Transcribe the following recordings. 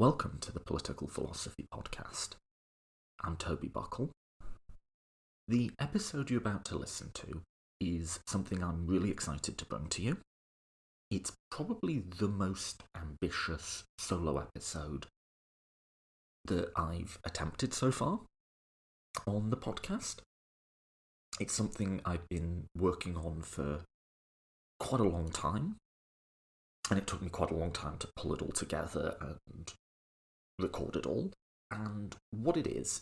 Welcome to the Political Philosophy Podcast. I'm Toby Buckle. The episode you're about to listen to is something I'm really excited to bring to you. It's probably the most ambitious solo episode that I've attempted so far on the podcast. It's something I've been working on for quite a long time, and it took me quite a long time to pull it all together and record it all. And what it is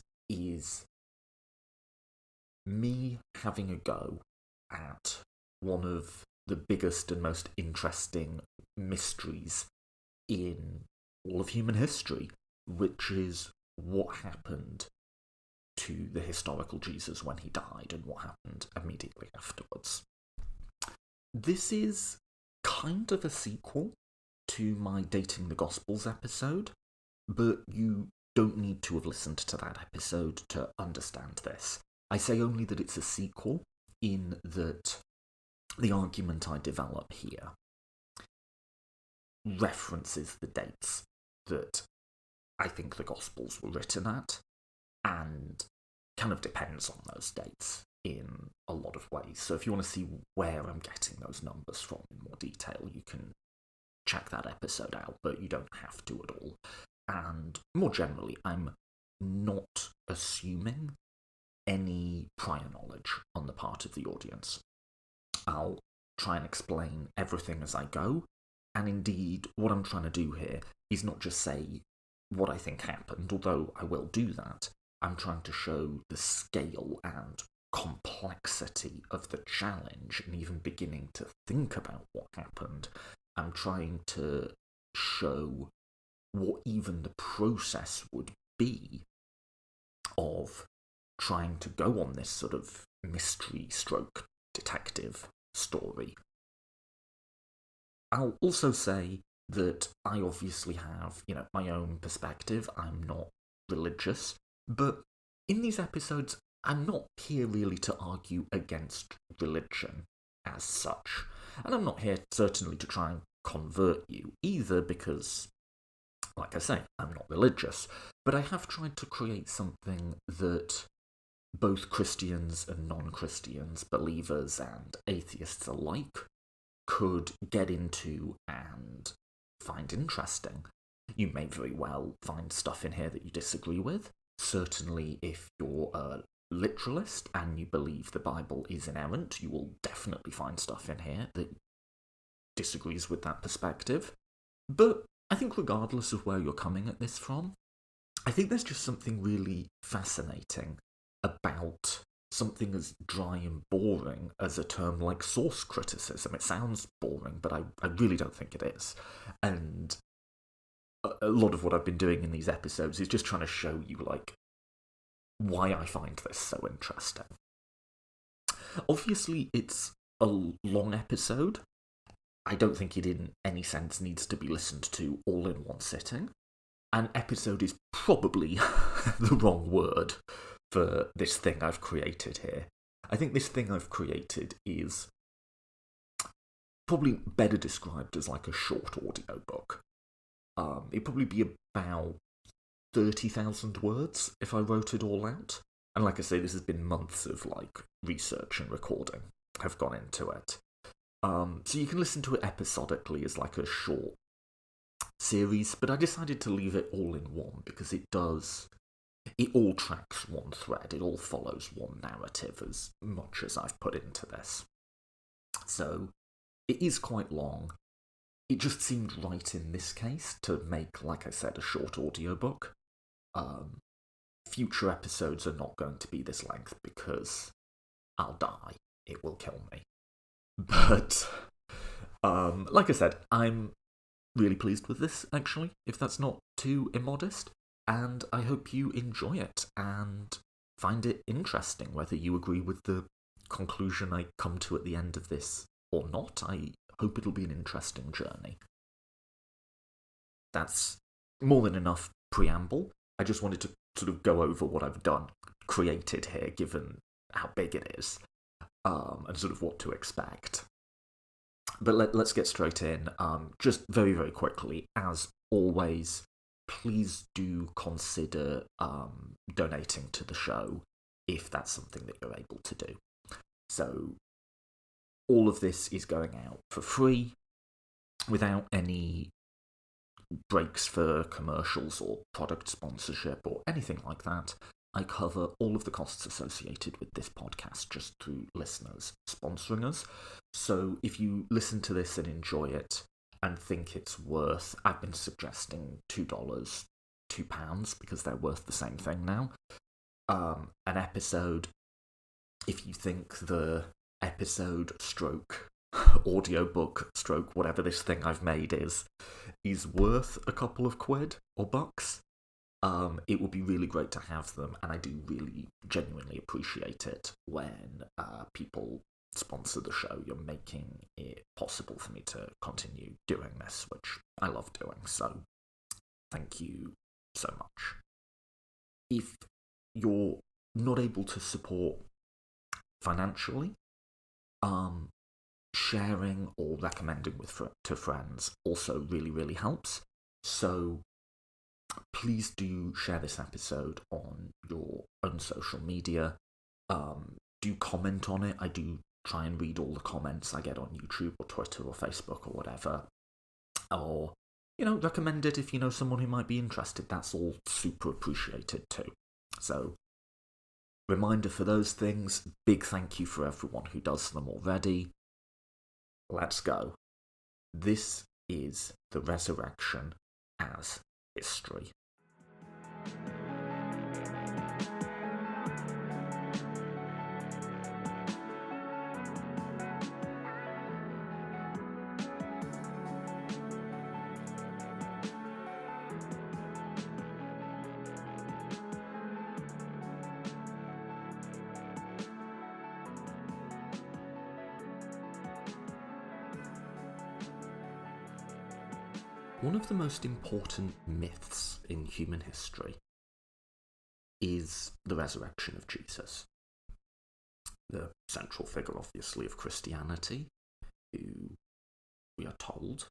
me having a go at one of the biggest and most interesting mysteries in all of human history, which is what happened to the historical Jesus when he died and what happened immediately afterwards. This is kind of a sequel to my Dating the Gospels episode, but you don't need to have listened to that episode to understand this. I say only that it's a sequel in that the argument I develop here references the dates that I think the Gospels were written at, and kind of depends on those dates in a lot of ways. So if you want to see where I'm getting those numbers from in more detail, you can check that episode out, but you don't have to at all. And more generally, I'm not assuming any prior knowledge on the part of the audience. I'll try and explain everything as I go, and indeed, what I'm trying to do here is not just say what I think happened, although I will do that. I'm trying to show the scale and complexity of the challenge and even beginning to think about what happened. I'm trying to show what even the process would be of trying to go on this sort of mystery stroke detective story. I'll also say that I obviously have, my own perspective. I'm not religious, but in these episodes, I'm not here really to argue against religion as such. And I'm not here certainly to try and convert you either, because like I say, I'm not religious, but I have tried to create something that both Christians and non-Christians, believers and atheists alike, could get into and find interesting. You may very well find stuff in here that you disagree with. Certainly, if you're a literalist and you believe the Bible is inerrant, you will definitely find stuff in here that disagrees with that perspective. But I think regardless of where you're coming at this from, I think there's just something really fascinating about something as dry and boring as a term like source criticism. It sounds boring, but I really don't think it is. And a lot of what I've been doing in these episodes is just trying to show you, why I find this so interesting. Obviously, it's a long episode. I don't think it in any sense needs to be listened to all in one sitting. An episode is probably the wrong word for this thing I've created here. I think this thing I've created is probably better described as like a short audiobook. It'd probably be about 30,000 words if I wrote it all out. And like I say, this has been months of research and recording have gone into it. So you can listen to it episodically as a short series, but I decided to leave it all in one because it all tracks one thread, it all follows one narrative as much as I've put into this. So it is quite long. It just seemed right in this case to make, like I said, a short audiobook. Future episodes are not going to be this length because I'll die. It will kill me. But, like I said, I'm really pleased with this, actually, if that's not too immodest, and I hope you enjoy it and find it interesting, whether you agree with the conclusion I come to at the end of this or not. I hope it'll be an interesting journey. That's more than enough preamble. I just wanted to sort of go over what I've created here, given how big it is. And sort of what to expect. But let's get straight in. Just very, very quickly, as always, please do consider donating to the show if that's something that you're able to do. So all of this is going out for free, without any breaks for commercials or product sponsorship or anything like that. I cover all of the costs associated with this podcast just through listeners sponsoring us. So if you listen to this and enjoy it and think it's worth, I've been suggesting $2, £2, because they're worth the same thing now, an episode. If you think the episode stroke audiobook stroke whatever this thing I've made is worth a couple of quid or bucks, it would be really great to have them, and I do really genuinely appreciate it when people sponsor the show. You're making it possible for me to continue doing this, which I love doing, so thank you so much. If you're not able to support financially, sharing or recommending to friends also really, really helps. So please do share this episode on your own social media. Do comment on it. I do try and read all the comments I get on YouTube or Twitter or Facebook or whatever. Or, recommend it if you know someone who might be interested. That's all super appreciated too. So, reminder for those things, big thank you for everyone who does them already. Let's go. This is the Resurection as history. One of the most important myths in human history is the resurrection of Jesus, the central figure, obviously, of Christianity, who, we are told,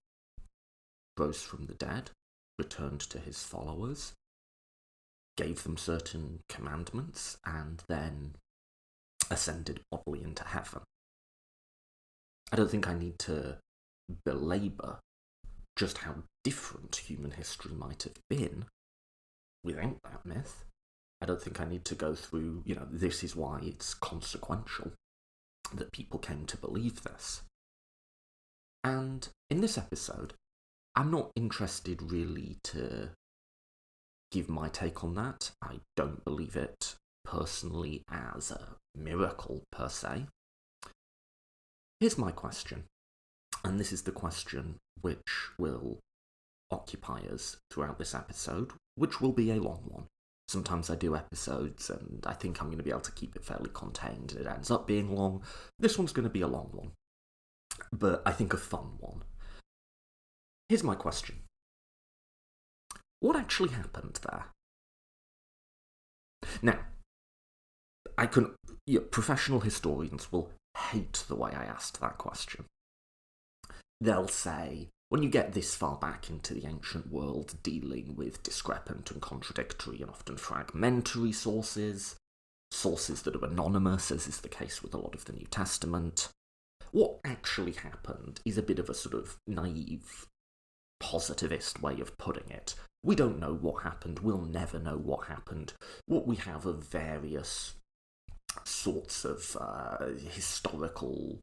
rose from the dead, returned to his followers, gave them certain commandments, and then ascended bodily into heaven. I don't think I need to belabor just how different human history might have been without that myth. I don't think I need to go through, this is why it's consequential that people came to believe this. And in this episode, I'm not interested really to give my take on that. I don't believe it personally as a miracle per se. Here's my question. And this is the question which will occupy us throughout this episode, which will be a long one. Sometimes I do episodes and I think I'm going to be able to keep it fairly contained and it ends up being long. This one's going to be a long one, but I think a fun one. Here's my question. What actually happened there? Now, professional historians will hate the way I asked that question. They'll say, when you get this far back into the ancient world dealing with discrepant and contradictory and often fragmentary sources that are anonymous, as is the case with a lot of the New Testament, what actually happened is a bit of a sort of naive, positivist way of putting it. We don't know what happened, we'll never know what happened. What we have are various sorts of historical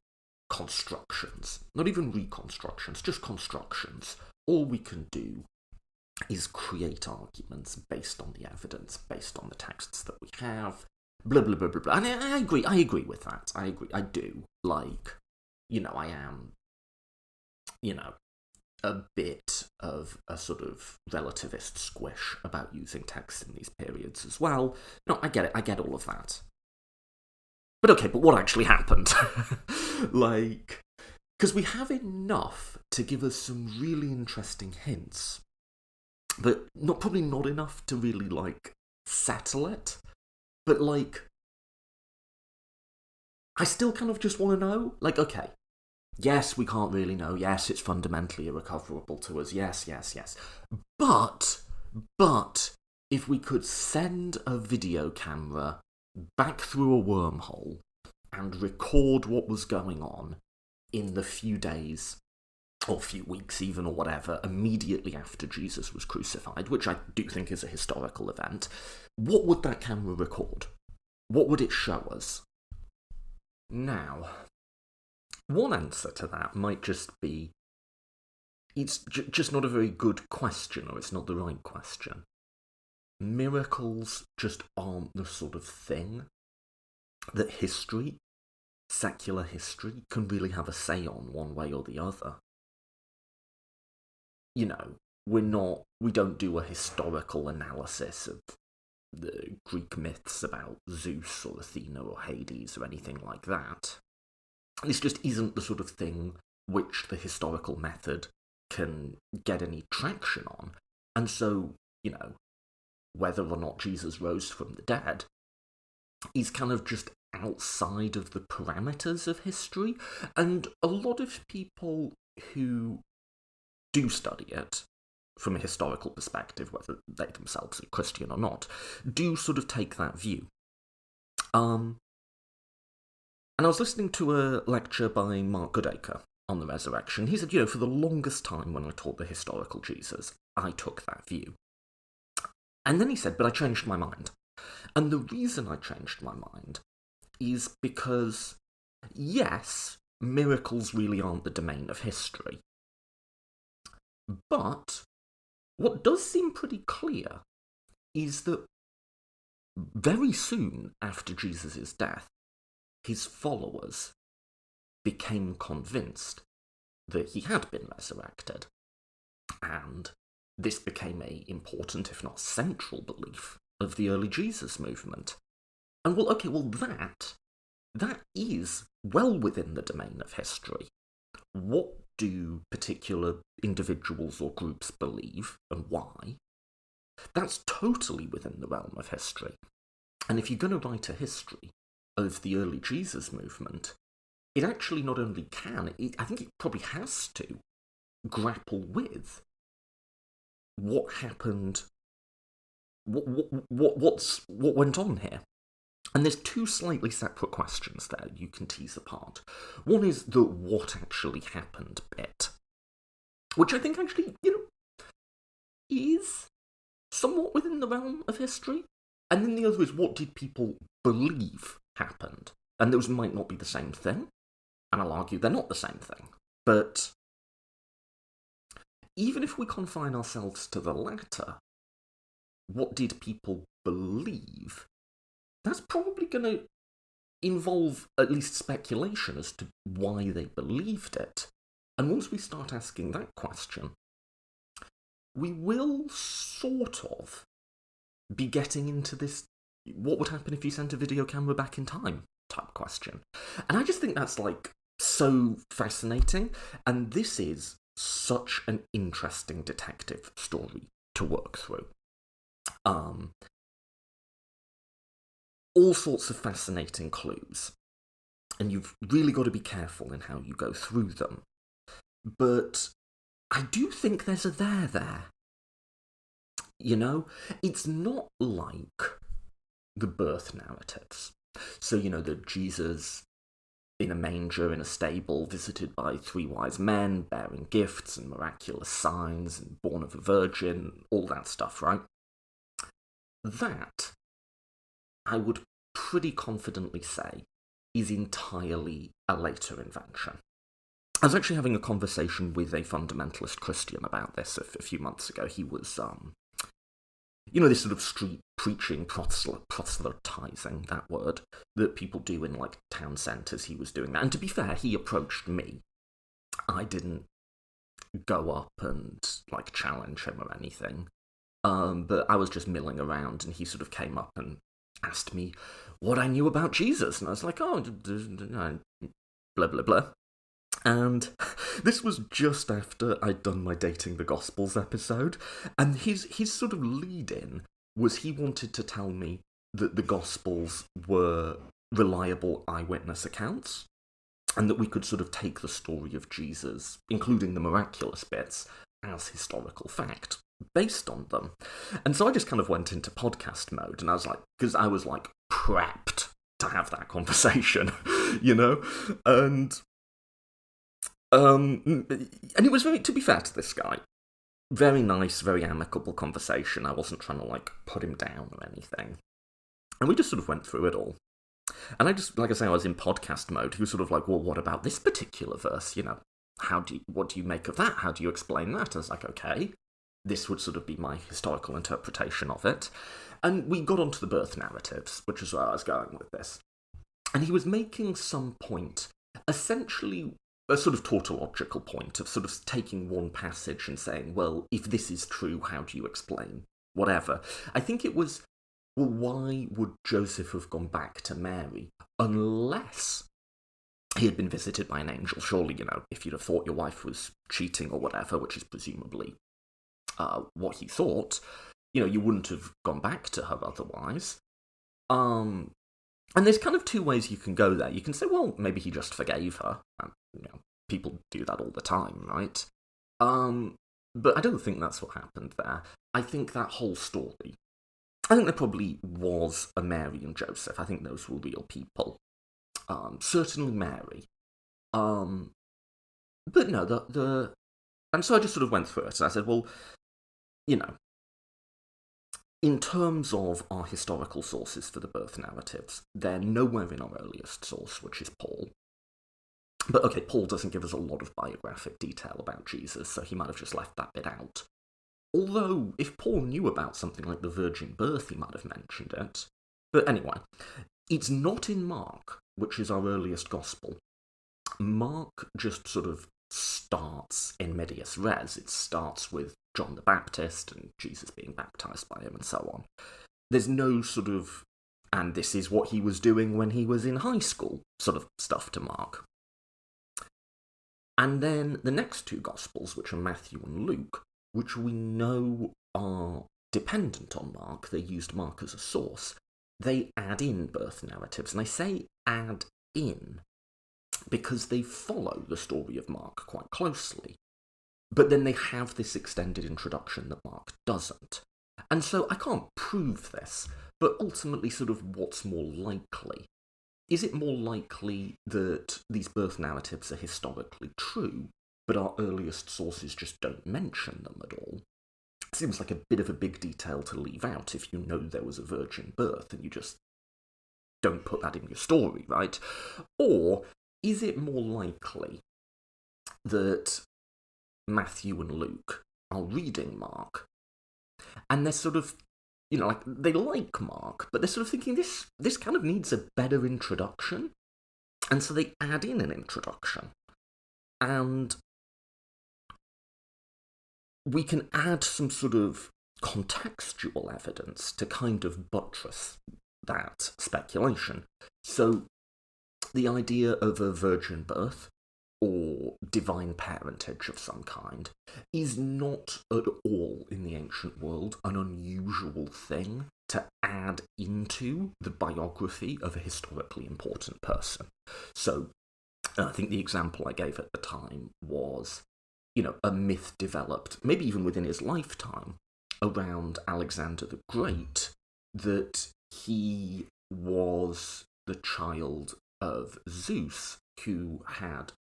constructions, not even reconstructions, just constructions. All we can do is create arguments based on the evidence, based on the texts that we have, blah, blah, blah, blah, blah. And I agree with that. I do. I am, a bit of a sort of relativist squish about using texts in these periods as well. No, I get it. I get all of that. But okay, but what actually happened? Because we have enough to give us some really interesting hints, but probably not enough to really, settle it. But, I still kind of just want to know, okay, yes, we can't really know. Yes, it's fundamentally irrecoverable to us. Yes. But But if we could send a video camera back through a wormhole and record what was going on in the few days, or few weeks even, or whatever, immediately after Jesus was crucified, which I do think is a historical event, what would that camera record? What would it show us? Now, one answer to that might just be, it's just not a very good question, or it's not the right question. Miracles just aren't the sort of thing that history, secular history, can really have a say on one way or the other. You know, we don't do a historical analysis of the Greek myths about Zeus or Athena or Hades or anything like that. This just isn't the sort of thing which the historical method can get any traction on. And so, you know, whether or not Jesus rose from the dead is kind of just outside of the parameters of history. And a lot of people who do study it from a historical perspective, whether they themselves are Christian or not, do sort of take that view. And I was listening to a lecture by Mark Goodacre on the Resurrection. He said, you know, for the longest time when I taught the historical Jesus, I took that view. And then he said, but I changed my mind. And the reason I changed my mind is because, yes, miracles really aren't the domain of history. But what does seem pretty clear is that very soon after Jesus' death, his followers became convinced that he had been resurrected. And this became an important, if not central, belief of the early Jesus movement. And that is well within the domain of history. What do particular individuals or groups believe, and why? That's totally within the realm of history. And if you're going to write a history of the early Jesus movement, it actually not only can, I think it probably has to grapple with what happened, what went on here. And there's two slightly separate questions there you can tease apart. One is the what actually happened bit, which I think actually, is somewhat within the realm of history. And then the other is, what did people believe happened? And those might not be the same thing, and I'll argue they're not the same thing. But even if we confine ourselves to the latter, what did people believe? That's probably going to involve at least speculation as to why they believed it. And once we start asking that question, we will sort of be getting into this what would happen if you sent a video camera back in time type question. And I just think that's so fascinating, and this is such an interesting detective story to work through. All sorts of fascinating clues, and you've really got to be careful in how you go through them. But I do think there's a there. It's not like the birth narratives. So, the Jesus in a manger in a stable, visited by 3 wise men, bearing gifts and miraculous signs, and born of a virgin, all that stuff, right? That, I would pretty confidently say, is entirely a later invention. I was actually having a conversation with a fundamentalist Christian about this a few months ago. He was, this sort of street preaching, proselytizing, that word, that people do in, town centres. He was doing that. And to be fair, he approached me. I didn't go up and, challenge him or anything. But I was just milling around, and he sort of came up and asked me what I knew about Jesus. And I was like, blah, blah, blah. And this was just after I'd done my Dating the Gospels episode, and his sort of lead-in was he wanted to tell me that the Gospels were reliable eyewitness accounts, and that we could sort of take the story of Jesus, including the miraculous bits, as historical fact. based on them. And so I just kind of went into podcast mode, and I was like, because I was like prepped to have that conversation, you know? And it was very, to be fair to this guy, very nice, very amicable conversation. I wasn't trying to like put him down or anything. And we just sort of went through it all. And I just, like I say, I was in podcast mode. He was sort of like, well, what about this particular verse? You know, what do you make of that? How do you explain that? I was like, okay, this would sort of be my historical interpretation of it. And we got onto the birth narratives, which is where I was going with this. And he was making some point, essentially a sort of tautological point of sort of taking one passage and saying, well, if this is true, how do you explain whatever? I think it was, well, why would Joseph have gone back to Mary unless he had been visited by an angel? Surely, you know, if you'd have thought your wife was cheating or whatever, which is presumably what he thought, you know, you wouldn't have gone back to her otherwise. And there's kind of two ways you can go there. You can say, well, maybe he just forgave her. You know, people do that all the time, right? But I don't think that's what happened there. I think that whole story, I think there probably was a Mary and Joseph. I think those were real people. Certainly Mary. But no, and so I just sort of went through it, and I said, well, you know, in terms of our historical sources for the birth narratives, they're nowhere in our earliest source, which is Paul. But okay, Paul doesn't give us a lot of biographic detail about Jesus, so he might have just left that bit out. Although, if Paul knew about something like the virgin birth, he might have mentioned it. But anyway, it's not in Mark, which is our earliest gospel. Mark just sort of starts in medias res. It starts with John the Baptist and Jesus being baptized by him and so on. There's no sort of, and this is what he was doing when he was in high school, sort of stuff to Mark. And then the next two Gospels, which are Matthew and Luke, which we know are dependent on Mark, they used Mark as a source, they add in birth narratives. And I say add in because they follow the story of Mark quite closely. But then they have this extended introduction that Mark doesn't. And so I can't prove this, but ultimately sort of what's more likely? Is it more likely that these birth narratives are historically true, but our earliest sources just don't mention them at all? It seems like a bit of a big detail to leave out if you know there was a virgin birth and you just don't put that in your story, right? Or is it more likely that Matthew and Luke are reading Mark, and they're sort of, you know, like, they like Mark, but they're sort of thinking this kind of needs a better introduction, and so they add in an introduction, and we can add some sort of contextual evidence to kind of buttress that speculation. So the idea of a virgin birth or divine parentage of some kind is not at all in the ancient world an unusual thing to add into the biography of a historically important person. So I think the example I gave at the time was, you know, a myth developed, maybe even within his lifetime, around Alexander the Great, that he was the child of Zeus, who had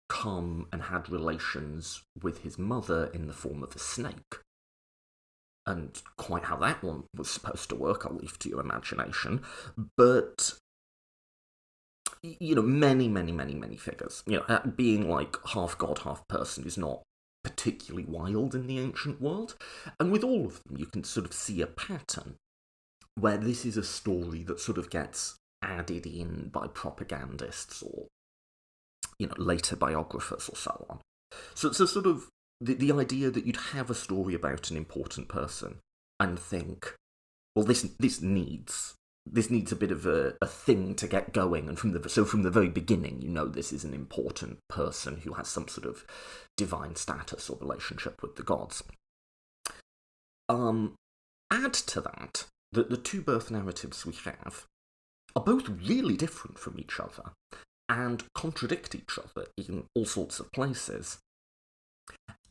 come and had relations with his mother in the form of a snake. And quite how that one was supposed to work, I'll leave to your imagination. But, you know, many figures. You know, being like half god, half person is not particularly wild in the ancient world. And with all of them, you can sort of see a pattern where this is a story that sort of gets added in by propagandists or, you know, later biographers or so on. So sort of the idea that you'd have a story about an important person and think, well, this needs a bit of a thing to get going, and from the very beginning, you know, this is an important person who has some sort of divine status or relationship with the gods. Add to that the two birth narratives we have are both really different from each other and contradict each other in all sorts of places.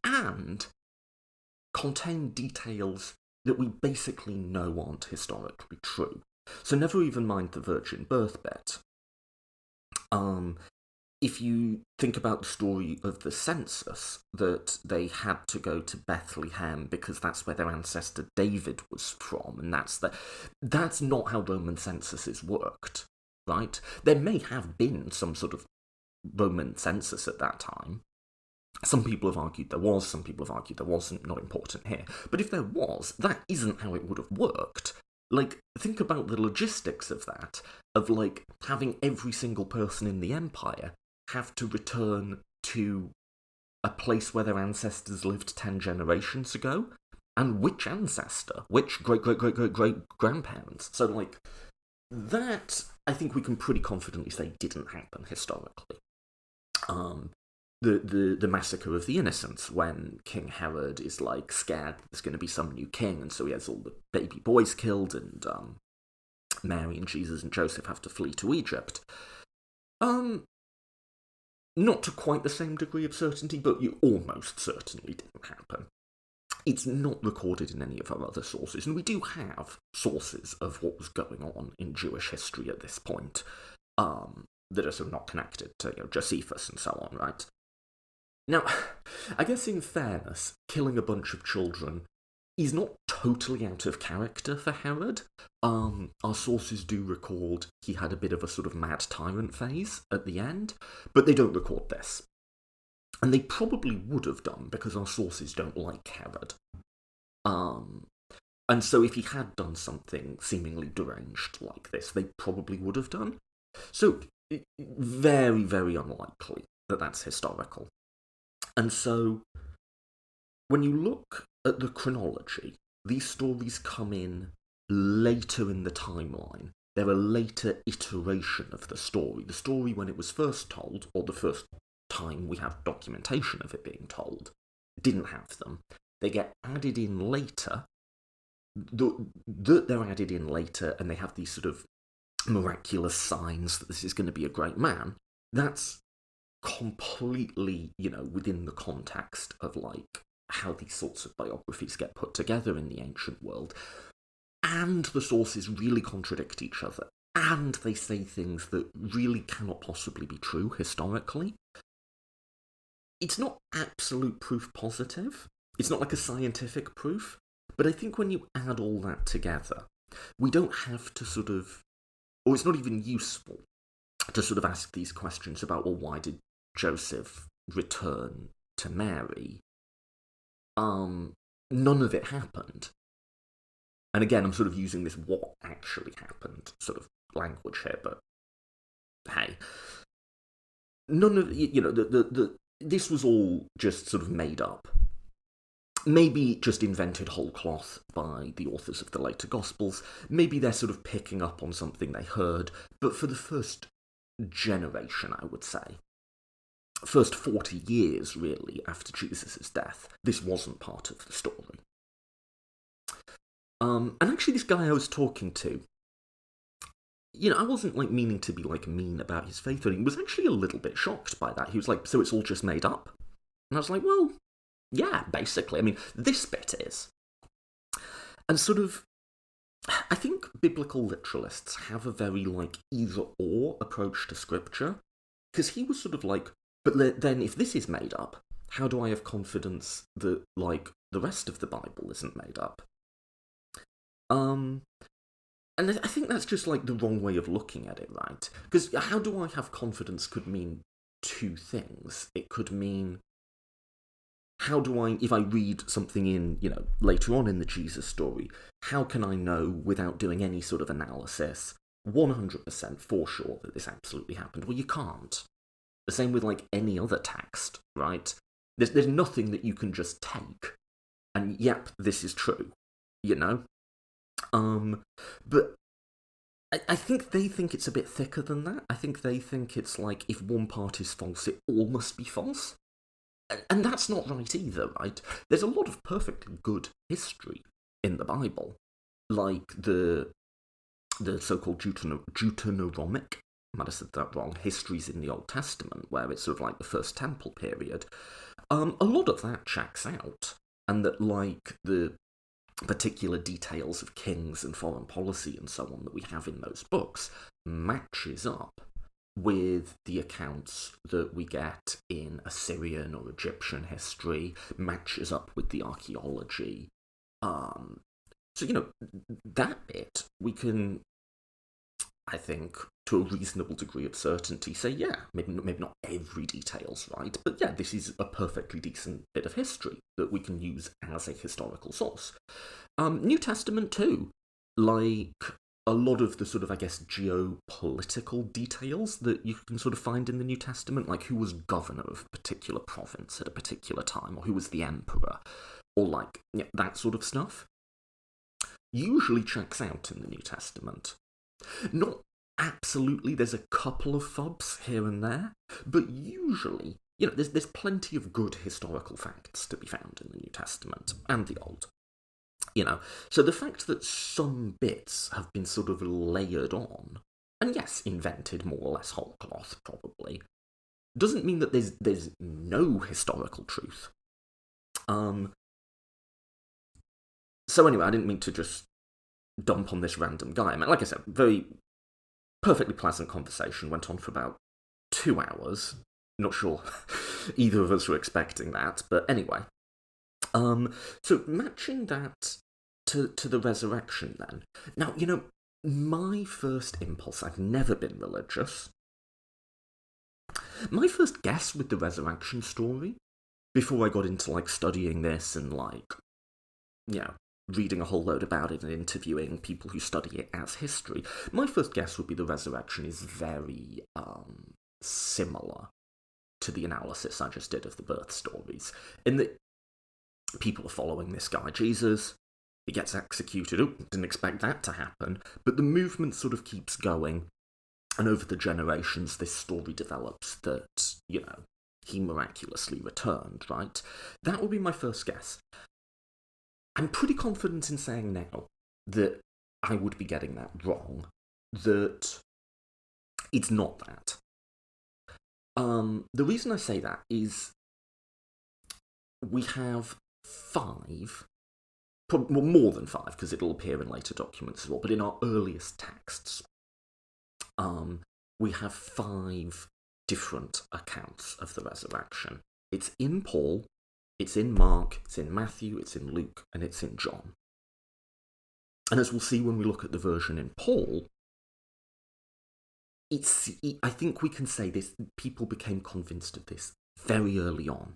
And contain details that we basically know aren't historically true. So never even mind the virgin birth bit. If you think about the story of the census, that they had to go to Bethlehem because that's where their ancestor David was from, and that's not how Roman censuses worked, right? There may have been some sort of Roman census at that time. Some people have argued there was, some people have argued there wasn't, not important here. But if there was, that isn't how it would have worked. Like, think about the logistics of that, of, like, having every single person in the empire have to return to a place where their ancestors lived 10 generations ago, and which ancestor, which great-great-great-great-great-grandparents. So, like, that, I think we can pretty confidently say didn't happen historically. The massacre of the innocents, when King Herod is, like, scared there's going to be some new king, and so he has all the baby boys killed, and Mary and Jesus and Joseph have to flee to Egypt. Not to quite the same degree of certainty, but you almost certainly didn't happen. It's not recorded in any of our other sources, and we do have sources of what was going on in Jewish history at this point, that are sort of not connected to, Josephus and so on, right? Now, I guess in fairness, killing a bunch of children is not totally out of character for Herod. Our sources do record he had a bit of a sort of mad tyrant phase at the end, but they don't record this. And they probably would have done, because our sources don't like Herod. And so if he had done something seemingly deranged like this, they probably would have done. So, very, very unlikely that that's historical. And so, when you look at the chronology, these stories come in later in the timeline. They're a later iteration of the story. The story, when it was first told, or the first time we have documentation of it being told, didn't have them. They get added in later. They're added in later, and they have these sort of miraculous signs that this is going to be a great man. That's completely, within the context of, like, how these sorts of biographies get put together in the ancient world. And the sources really contradict each other. And they say things that really cannot possibly be true historically. It's not absolute proof positive. It's not like a scientific proof. But I think when you add all that together, we don't have to sort of, or it's not even useful to sort of ask these questions about, well, why did Joseph return to Mary? None of it happened. And again, I'm sort of using this what actually happened sort of language here, but hey. None of, this was all just sort of made up. Maybe just invented whole cloth by the authors of the later Gospels. Maybe they're sort of picking up on something they heard, but for the first generation, I would say, first 40 years, really, after Jesus' death, this wasn't part of the story. And actually, this guy I was talking to, I wasn't, like, meaning to be, like, mean about his faith, but he was actually a little bit shocked by that. He was like, so it's all just made up? And I was like, well, yeah, basically. I mean, this bit is. And sort of, I think biblical literalists have a very, like, either-or approach to scripture, because he was sort of like, but then if this is made up, how do I have confidence that, like, the rest of the Bible isn't made up? And I think that's just, like, the wrong way of looking at it, right? Because how do I have confidence could mean two things. It could mean, how do I, if I read something in, later on in the Jesus story, how can I know, without doing any sort of analysis, 100% for sure that this absolutely happened? Well, you can't. The same with, like, any other text, right? There's nothing that you can just take, and yep, this is true, But I think they think it's a bit thicker than that. I think they think it's like, if one part is false, it all must be false. And that's not right either, right? There's a lot of perfectly good history in the Bible, like the so-called Deuteronomic, I might have said that wrong, histories in the Old Testament, where it's sort of like the First Temple period. A lot of that checks out, and that, like the particular details of kings and foreign policy and so on that we have in those books, matches up with the accounts that we get in Assyrian or Egyptian history, matches up with the archaeology. So, that bit we can, I think, to a reasonable degree of certainty, say, yeah, maybe not every detail's right, but yeah, this is a perfectly decent bit of history that we can use as a historical source. New Testament too, like a lot of the sort of, I guess, geopolitical details that you can sort of find in the New Testament, like who was governor of a particular province at a particular time, or who was the emperor, or like that sort of stuff, usually checks out in the New Testament. Not absolutely, there's a couple of fobs here and there, but usually, there's plenty of good historical facts to be found in the New Testament and the Old. So the fact that some bits have been sort of layered on, and yes, invented more or less whole cloth, probably, doesn't mean that there's no historical truth. So anyway, I didn't mean to just dump on this random guy. I mean, like I said, very perfectly pleasant conversation, went on for about 2 hours. Not sure either of us were expecting that, but anyway. So matching that to the resurrection then. Now, my first impulse, I've never been religious. My first guess with the resurrection story, before I got into, like, studying this and, like, reading a whole load about it and interviewing people who study it as history, my first guess would be the resurrection is very similar to the analysis I just did of the birth stories, in that people are following this guy Jesus, he gets executed, didn't expect that to happen, but the movement sort of keeps going, and over the generations this story develops that, he miraculously returned, right? That would be my first guess. I'm pretty confident in saying now that I would be getting that wrong, that it's not that. The reason I say that is we have 5, well, more than 5, because it'll appear in later documents as well, but in our earliest texts, we have 5 different accounts of the resurrection. It's in Paul, it's in Mark, it's in Matthew, it's in Luke, and it's in John. And as we'll see when we look at the version in Paul, I think we can say this, people became convinced of this very early on.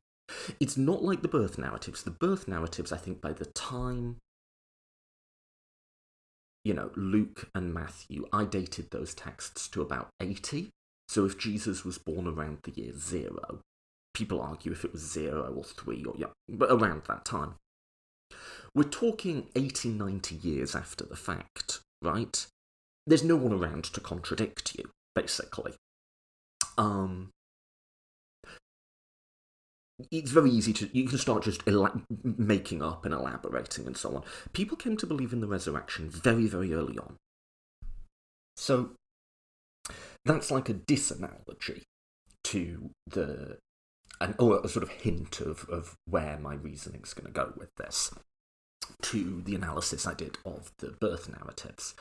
It's not like the birth narratives. The birth narratives, I think by the time, Luke and Matthew, I dated those texts to about 80. So if Jesus was born around the year 0, people argue if it was 0 or 3 or, but around that time. We're talking 80, 90 years after the fact, right? There's no one around to contradict you, basically. It's very easy you can start just making up and elaborating and so on. People came to believe in the resurrection very, very early on. So that's like a disanalogy to or a sort of hint of where my reasoning's going to go with this, to the analysis I did of the birth narratives.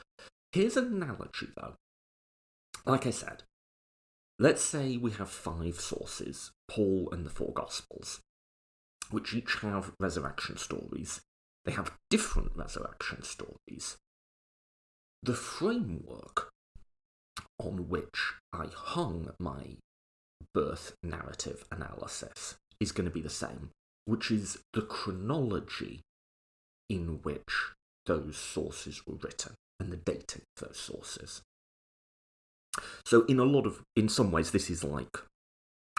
Here's an analogy, though. Like I said, let's say we have 5 sources, Paul and the 4 Gospels, which each have resurrection stories. They have different resurrection stories. The framework on which I hung my birth narrative analysis is going to be the same, which is the chronology in which those sources were written and the dating of those sources. So in some ways, this is like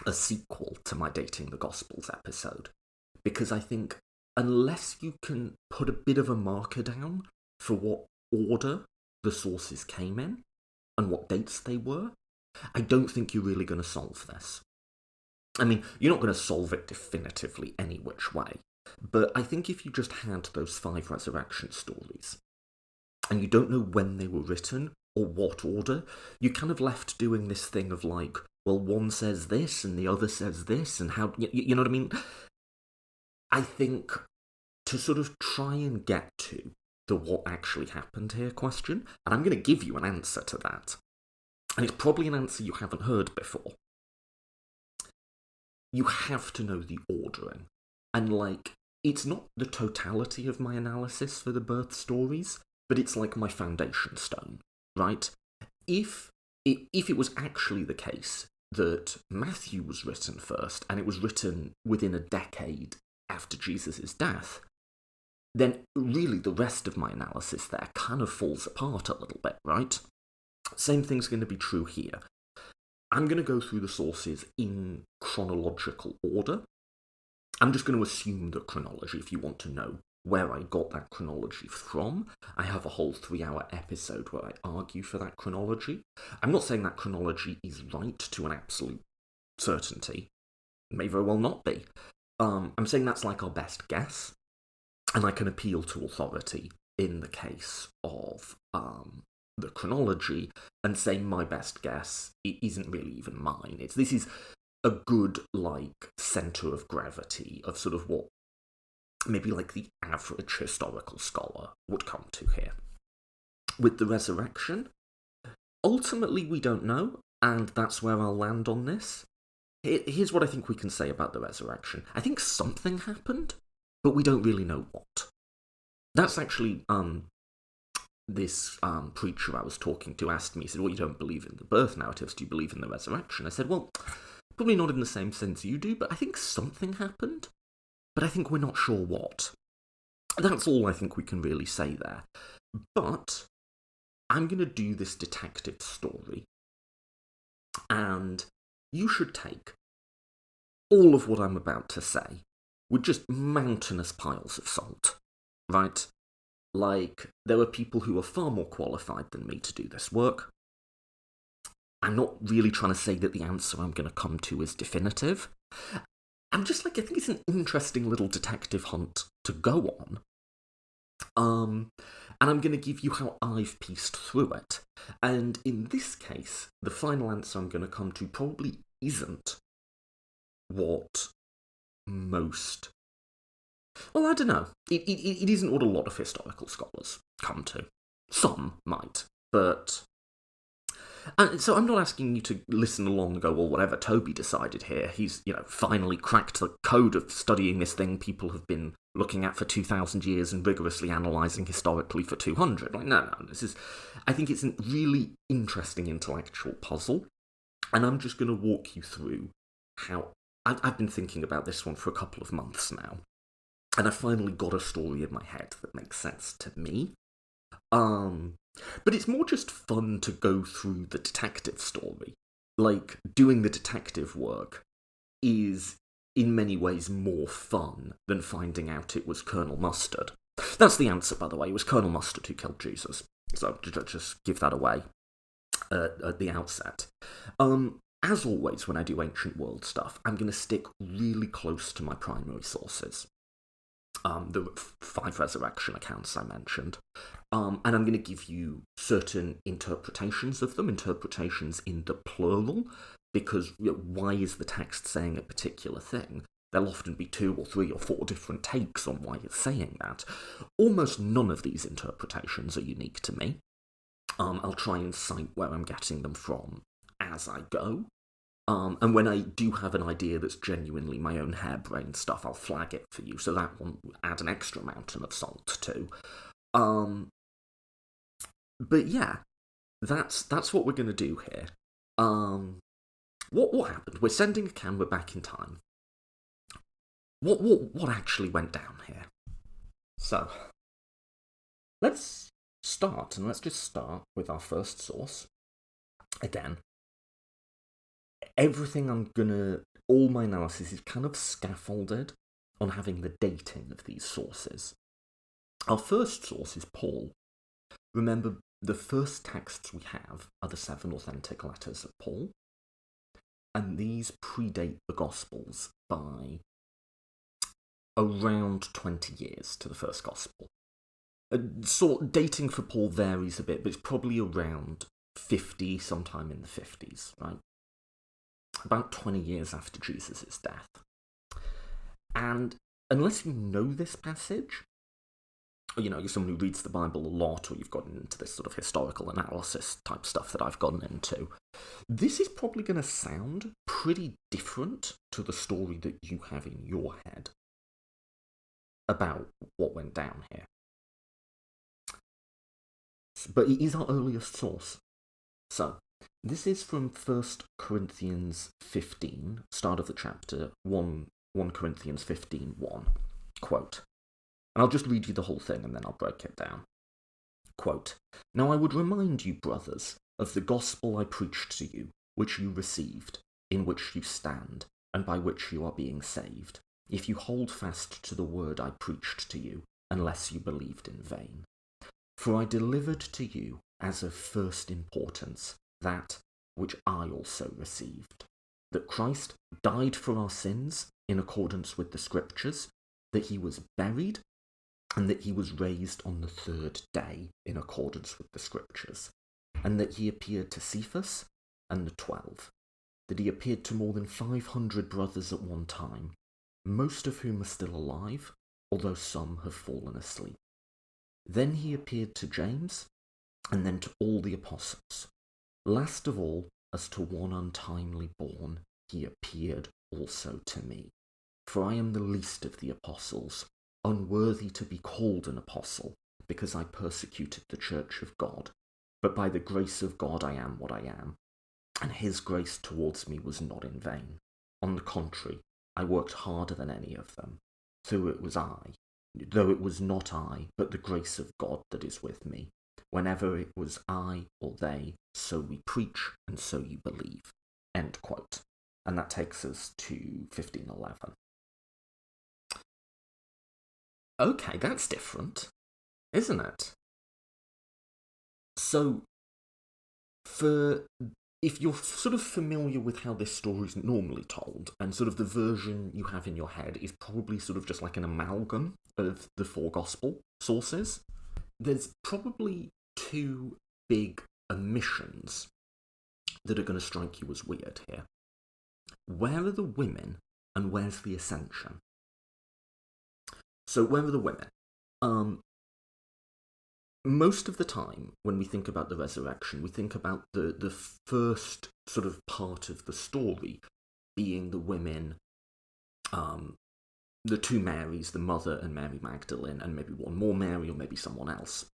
a sequel to my Dating the Gospels episode, because I think unless you can put a bit of a marker down for what order the sources came in and what dates they were, I don't think you're really going to solve this. I mean, you're not going to solve it definitively any which way, but I think if you just had those 5 resurrection stories, and you don't know when they were written or what order, you're kind of left doing this thing of like, well, one says this and the other says this, and how, you know what I mean? I think to sort of try and get to the what actually happened here question, and I'm going to give you an answer to that. And it's probably an answer you haven't heard before. You have to know the ordering. And, like, it's not the totality of my analysis for the birth stories, but it's like my foundation stone, right? If it was actually the case that Matthew was written first, and it was written within a decade after Jesus' death, then really the rest of my analysis there kind of falls apart a little bit, right? Same thing's going to be true here. I'm going to go through the sources in chronological order. I'm just going to assume that chronology, if you want to know where I got that chronology from, I have a whole 3-hour episode where I argue for that chronology. I'm not saying that chronology is right to an absolute certainty. It may very well not be. I'm saying that's like our best guess, and I can appeal to authority in the case of the chronology and say my best guess it isn't really even mine. This is a good, like, centre of gravity of sort of what maybe like the average historical scholar would come to here. With the resurrection, ultimately we don't know, and that's where I'll land on this. Here's what I think we can say about the resurrection. I think something happened, but we don't really know what. That's actually this preacher I was talking to asked me, he said, well, you don't believe in the birth narratives, do you believe in the resurrection? I said, well, probably not in the same sense you do, but I think something happened, but I think we're not sure what. That's all I think we can really say there. But I'm going to do this detective story, and you should take all of what I'm about to say with just mountainous piles of salt, right? Like, there are people who are far more qualified than me to do this work. I'm not really trying to say that the answer I'm going to come to is definitive. I'm just like, I think it's an interesting little detective hunt to go on. And I'm going to give you how I've pieced through it. And in this case, the final answer I'm going to come to probably isn't what most... Well, I don't know. It isn't what a lot of historical scholars come to. Some might, but... And so I'm not asking you to listen along and go, well, whatever Toby decided here, he's, finally cracked the code of studying this thing people have been looking at for 2,000 years and rigorously analysing historically for 200. Like, no, I think it's a really interesting intellectual puzzle, and I'm just going to walk you through how... I've been thinking about this one for a couple of months now, and I finally got a story in my head that makes sense to me. But it's more just fun to go through the detective story. Like, doing the detective work is, in many ways, more fun than finding out it was Colonel Mustard. That's the answer, by the way. It was Colonel Mustard who killed Jesus. So, just give that away at the outset. As always, when I do ancient world stuff, I'm going to stick really close to my primary sources. The 5 resurrection accounts I mentioned. And I'm going to give you certain interpretations of them, interpretations in the plural, because why is the text saying a particular thing? There'll often be 2 or 3 or 4 different takes on why it's saying that. Almost none of these interpretations are unique to me. I'll try and cite where I'm getting them from as I go. And when I do have an idea that's genuinely my own harebrained stuff, I'll flag it for you, so that one will add an extra mountain of salt too. But yeah, that's what we're going to do here. What happened? We're sending a camera back in time. What actually went down here? So, let's start, and let's just start with our first source. Again, all my analysis is kind of scaffolded on having the dating of these sources. Our first source is Paul. Remember, the first texts we have are the 7 authentic letters of Paul, and these predate the Gospels by around 20 years to the first Gospel. Dating for Paul varies a bit, but it's probably around 50, sometime in the 50s, right? About 20 years after Jesus' death. And unless you know this passage, or, you know, you're someone who reads the Bible a lot, or you've gotten into this sort of historical analysis type stuff that I've gotten into, this is probably going to sound pretty different to the story that you have in your head about what went down here. But it is our earliest source. So, this is from 1 Corinthians 15, start of the chapter, 1 Corinthians 15:1. Quote, and I'll just read you the whole thing and then I'll break it down. Quote, now I would remind you, brothers, of the gospel I preached to you, which you received, in which you stand, and by which you are being saved, if you hold fast to the word I preached to you, unless you believed in vain. For I delivered to you as of first importance that which I also received, that Christ died for our sins in accordance with the Scriptures, that he was buried, and that he was raised on the third day in accordance with the Scriptures, and that he appeared to Cephas and the 12, that he appeared to more than 500 brothers at one time, most of whom are still alive, although some have fallen asleep. Then he appeared to James, and then to all the apostles. Last of all, as to one untimely born, he appeared also to me. For I am the least of the apostles, unworthy to be called an apostle, because I persecuted the church of God. But by the grace of God I am what I am, and his grace towards me was not in vain. On the contrary, I worked harder than any of them, though it was not I, but the grace of God that is with me. Whenever it was I or they, so we preach, and so you believe. End quote. And that takes us to 15:11. Okay, that's different, isn't it? So, if you're sort of familiar with how this story is normally told, and sort of the version you have in your head is probably sort of just like an amalgam of the 4 gospel sources, there's probably 2 big omissions that are going to strike you as weird here. Where are the women, and where's the ascension? So where are the women? Most of the time, when we think about the resurrection, we think about the first sort of part of the story being the women, the 2 Marys, the mother and Mary Magdalene, and maybe one more Mary or maybe someone else,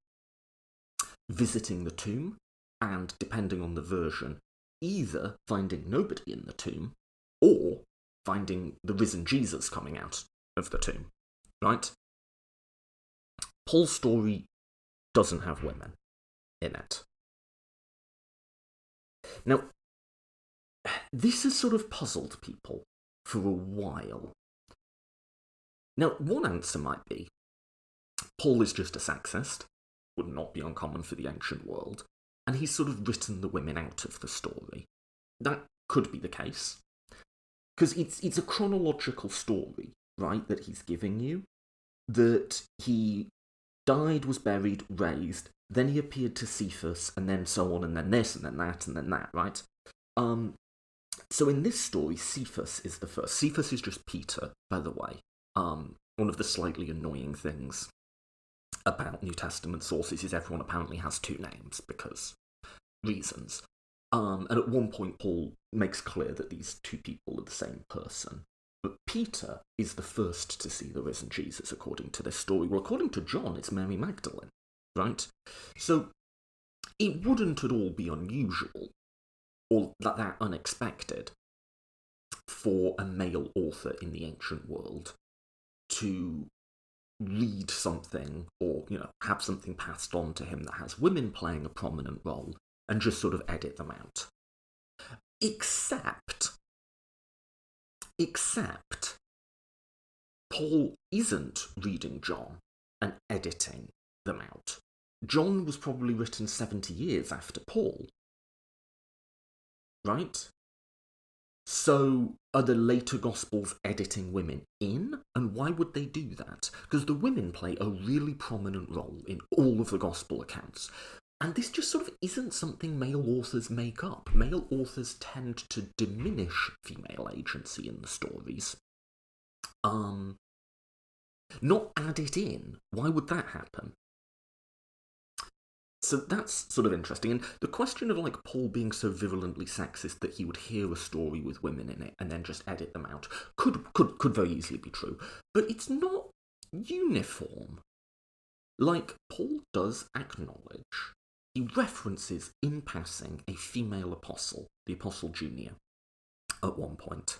visiting the tomb, and depending on the version, either finding nobody in the tomb or finding the risen Jesus coming out of the tomb, right? Paul's story doesn't have women in it. Now, this has sort of puzzled people for a while. Now, one answer might be, Paul is just a sexist, would not be uncommon for the ancient world, and he's sort of written the women out of the story. That could be the case, because it's a chronological story, right, that he's giving you, that he died, was buried, raised, then he appeared to Cephas, and then so on, and then this, and then that, right? So in this story, Cephas is the first. Cephas is just Peter, by the way. One of the slightly annoying things about New Testament sources is everyone apparently has 2 names, because reasons. And at one point, Paul makes clear that these 2 people are the same person. But Peter is the first to see the risen Jesus, according to this story. Well, according to John, it's Mary Magdalene, right? So it wouldn't at all be unusual, or that unexpected, for a male author in the ancient world to read something, or, you know, have something passed on to him that has women playing a prominent role, and just sort of edit them out. Except Paul isn't reading John and editing them out. John was probably written 70 years after Paul, right? So are the later Gospels editing women in? And why would they do that? Because the women play a really prominent role in all of the Gospel accounts. And this just sort of isn't something male authors make up. Male authors tend to diminish female agency in the stories. Not add it in. Why would that happen? So that's sort of interesting. And the question of like Paul being so virulently sexist that he would hear a story with women in it and then just edit them out could very easily be true. But it's not uniform. Like, Paul does acknowledge, he references in passing a female apostle, the Apostle Junior, at one point.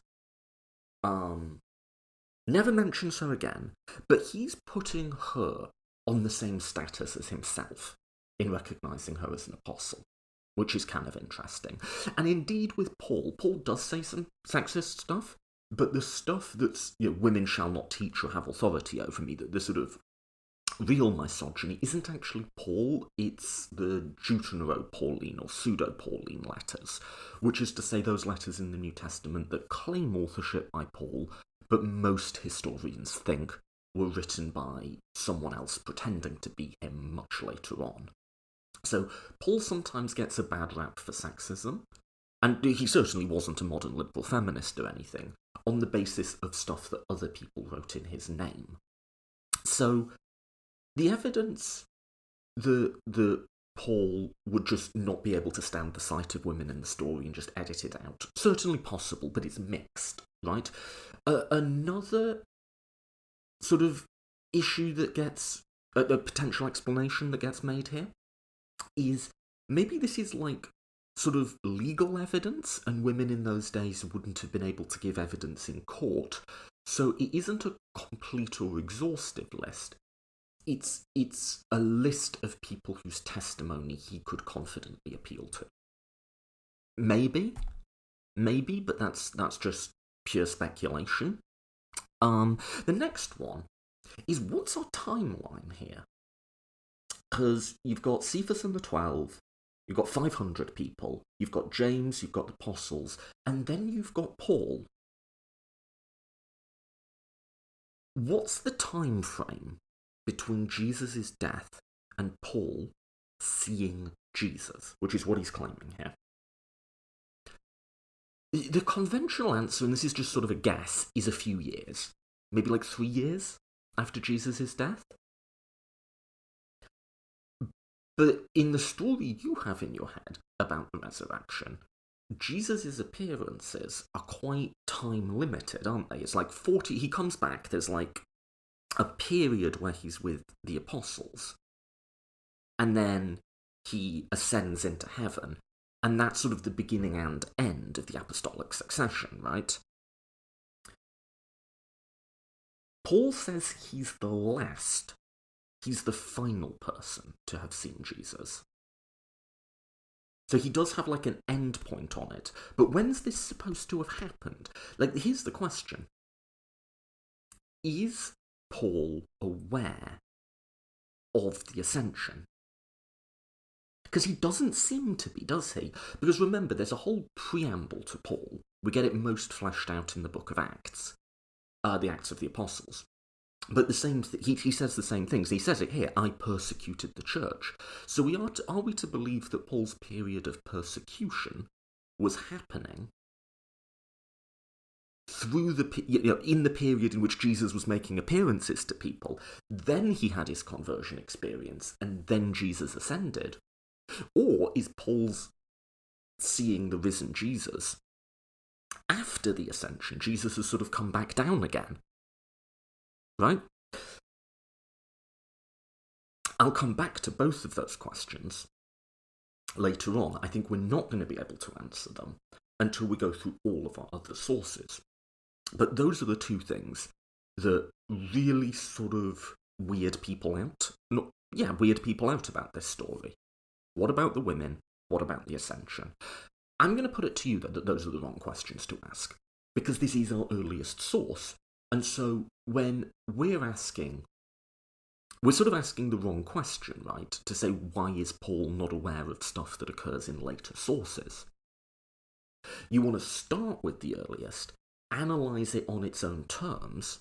Never mentions her again, but he's putting her on the same status as himself in recognising her as an apostle, which is kind of interesting. And indeed with Paul does say some sexist stuff, but the stuff that's, women shall not teach or have authority over me, the sort of real misogyny, isn't actually Paul, it's the Deuterono-Pauline or pseudo-Pauline letters, which is to say those letters in the New Testament that claim authorship by Paul, but most historians think were written by someone else pretending to be him much later on. So Paul sometimes gets a bad rap for sexism, and he certainly wasn't a modern liberal feminist or anything, on the basis of stuff that other people wrote in his name. So the evidence that Paul would just not be able to stand the sight of women in the story and just edit it out, certainly possible, but it's mixed, right? Another sort of issue that gets, a potential explanation that gets made here, is maybe this is like sort of legal evidence, and women in those days wouldn't have been able to give evidence in court, so it isn't a complete or exhaustive list. It's a list of people whose testimony he could confidently appeal to. Maybe, but that's just pure speculation. The next one is, what's our timeline here? Because you've got Cephas and the 12, you've got 500 people, you've got James, you've got the apostles, and then you've got Paul. What's the time frame between Jesus' death and Paul seeing Jesus, which is what he's claiming here? The conventional answer, and this is just sort of a guess, is a few years. Maybe like 3 years after Jesus' death. But in the story you have in your head about the resurrection, Jesus' appearances are quite time limited, aren't they? It's like 40, he comes back, there's like a period where he's with the apostles, and then he ascends into heaven, and that's sort of the beginning and end of the apostolic succession, right? Paul says he's the last, he's the final person to have seen Jesus. So he does have like an end point on it, but when's this supposed to have happened? Like, here's the question. Is Paul aware of the ascension? Because he doesn't seem to be, does he? Because remember, there's a whole preamble to Paul. We get it most fleshed out in the book of Acts, the Acts of the Apostles. But the same he says the same things. He says it here, I persecuted the church. So are we to believe that Paul's period of persecution was happening through in the period in which Jesus was making appearances to people? Then he had his conversion experience, and then Jesus ascended. Or is Paul's seeing the risen Jesus after the ascension? Jesus has sort of come back down again. Right? I'll come back to both of those questions later on. I think we're not going to be able to answer them until we go through all of our other sources. But those are the two things that really sort of weird people out. Weird people out about this story. What about the women? What about the ascension? I'm going to put it to you that those are the wrong questions to ask, because this is our earliest source. And so when we're sort of asking the wrong question, right? To say, why is Paul not aware of stuff that occurs in later sources? You want to start with the earliest, analyse it on its own terms,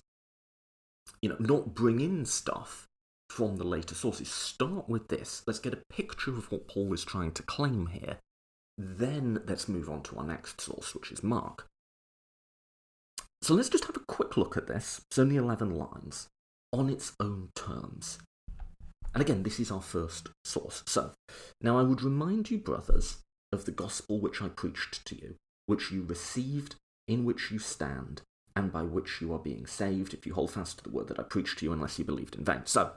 not bring in stuff from the later sources. Start with this. Let's get a picture of what Paul is trying to claim here. Then let's move on to our next source, which is Mark. So let's just have a quick look at this. It's only 11 lines. on its own terms. And again, this is our first source. So, now I would remind you, brothers, of the gospel which I preached to you, which you received, in which you stand, and by which you are being saved, if you hold fast to the word that I preached to you, unless you believed in vain. So,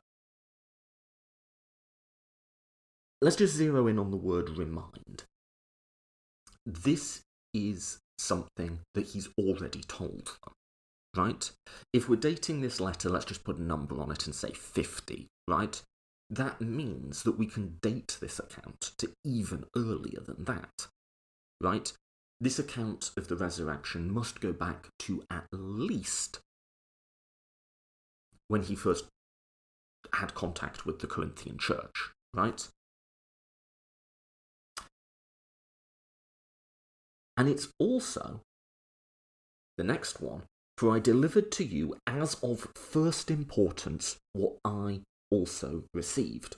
let's just zero in on the word remind. This is something that he's already told them, right? If we're dating this letter, let's just put a number on it and say 50, right? That means that we can date this account to even earlier than that, right? This account of the resurrection must go back to at least when he first had contact with the Corinthian church, right? And it's also the next one, for I delivered to you as of first importance what I also received.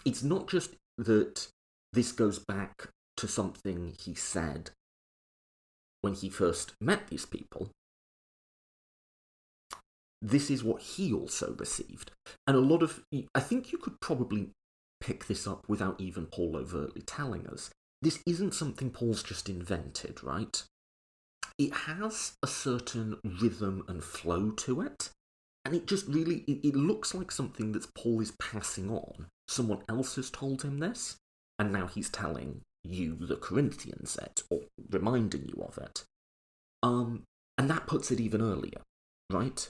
It's not just that this goes back to something he said when he first met these people. This is what he also received. And I think you could probably pick this up without even Paul overtly telling us. This isn't something Paul's just invented, right? It has a certain rhythm and flow to it, and it just really, it looks like something that Paul is passing on. Someone else has told him this, and now he's telling you, the Corinthians, it, or reminding you of it. And that puts it even earlier, right?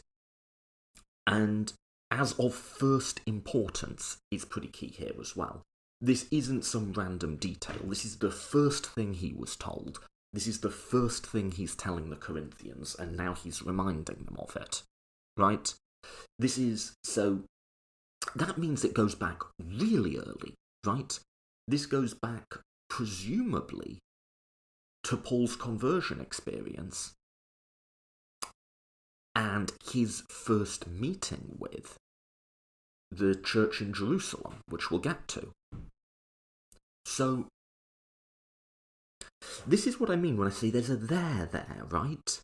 And as of first importance is pretty key here as well. This isn't some random detail. This is the first thing he was told. This is the first thing he's telling the Corinthians, and now he's reminding them of it, right? So that means it goes back really early, right? This goes back, presumably, to Paul's conversion experience and his first meeting with the church in Jerusalem, which we'll get to. So, this is what I mean when I say there's a there, right?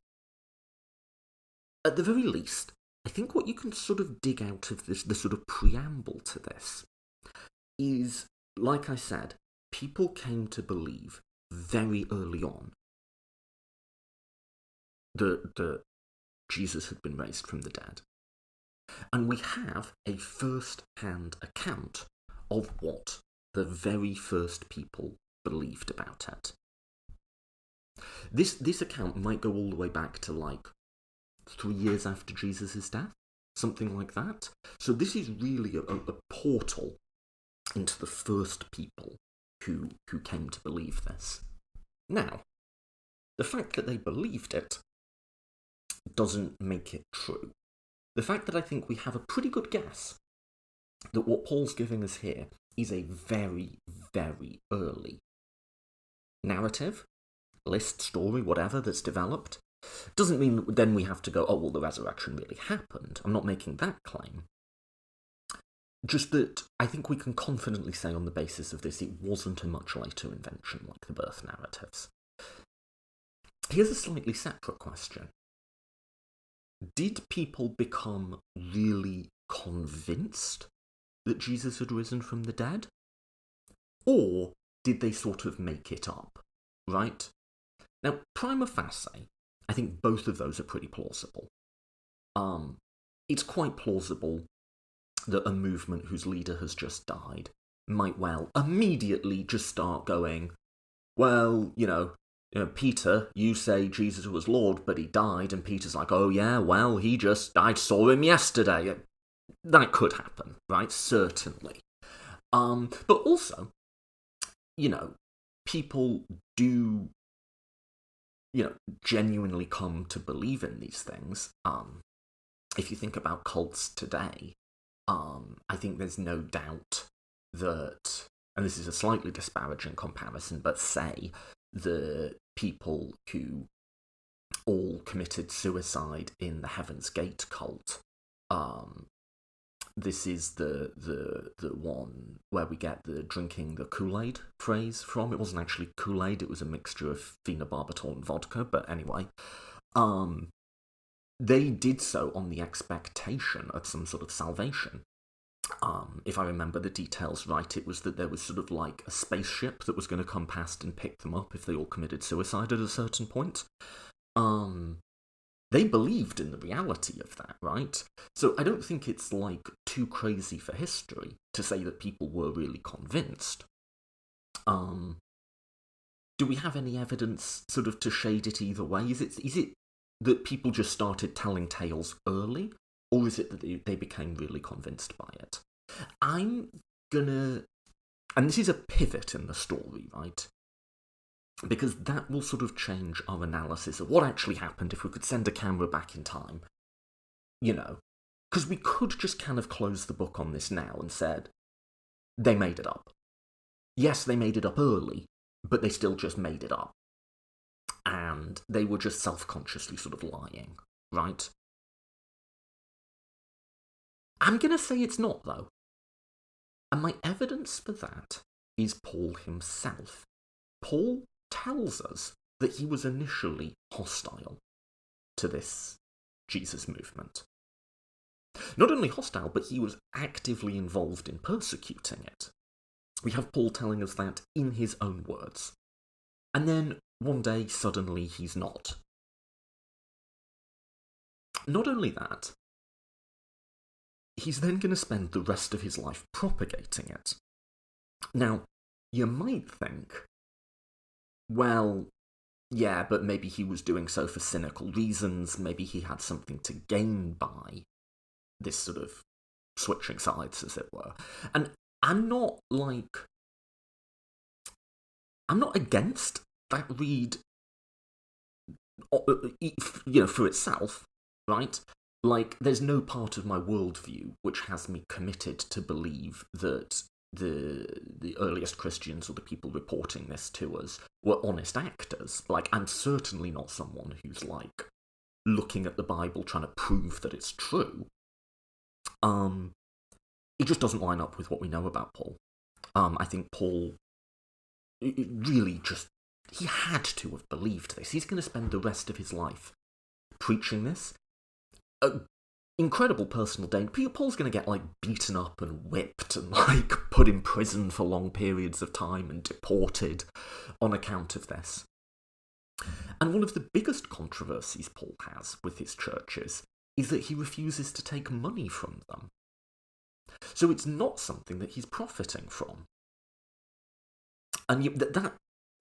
At the very least, I think what you can sort of dig out of this, the sort of preamble to this, is, like I said, people came to believe very early on that Jesus had been raised from the dead. And we have a first-hand account of what the very first people believed about it. This account might go all the way back to like 3 years after Jesus' death, something like that. So this is really a portal into the first people who came to believe this. Now, the fact that they believed it doesn't make it true. The fact that I think we have a pretty good guess that what Paul's giving us here is a very, very early narrative, list, story, whatever, that's developed, doesn't mean that then we have to go, oh, well, the resurrection really happened. I'm not making that claim. Just that I think we can confidently say on the basis of this it wasn't a much later invention like the birth narratives. Here's a slightly separate question. Did people become really convinced that Jesus had risen from the dead? Or did they sort of make it up, right? Now, prima facie, I think both of those are pretty plausible. It's quite plausible that a movement whose leader has just died might well immediately just start going, well, Peter, you say Jesus was Lord, but he died, and Peter's like, oh yeah, well, I saw him yesterday. That could happen, right? Certainly. But also, people do, genuinely come to believe in these things. If you think about cults today, I think there's no doubt that, and this is a slightly disparaging comparison, but say the people who all committed suicide in the Heaven's Gate cult, this is the one where we get the drinking the Kool-Aid phrase from. It wasn't actually Kool-Aid, it was a mixture of phenobarbital and vodka, but anyway. they did so on the expectation of some sort of salvation. If I remember the details right, it was that there was sort of like a spaceship that was going to come past and pick them up if they all committed suicide at a certain point. They believed in the reality of that, right? So I don't think it's like too crazy for history to say that people were really convinced. Do we have any evidence sort of to shade it either way? Is it that people just started telling tales early, or is it that they became really convinced by it? I'm gonna... And this is a pivot in the story, right? Because that will sort of change our analysis of what actually happened if we could send a camera back in time. You know, because we could just kind of close the book on this now and said, they made it up. Yes, they made it up early, but they still just made it up. And they were just self-consciously sort of lying, right? I'm going to say it's not, though. And my evidence for that is Paul himself. Paul tells us that he was initially hostile to this Jesus movement. Not only hostile, but he was actively involved in persecuting it. We have Paul telling us that in his own words. And then one day, suddenly, he's not. Not only that, he's then going to spend the rest of his life propagating it. Now, you might think, well, yeah, but maybe he was doing so for cynical reasons, maybe he had something to gain by this sort of switching sides, as it were. And I'm not against that read, for itself, right? Like, there's no part of my worldview which has me committed to believe that the earliest Christians or the people reporting this to us were honest actors. Like, I'm certainly not someone who's, like, looking at the Bible trying to prove that it's true. It just doesn't line up with what we know about Paul. I think Paul really just... He had to have believed this. He's going to spend the rest of his life preaching this. Incredible personal danger. Paul's going to get, like, beaten up and whipped and, like, put in prison for long periods of time and deported on account of this. And one of the biggest controversies Paul has with his churches is that he refuses to take money from them. So it's not something that he's profiting from. And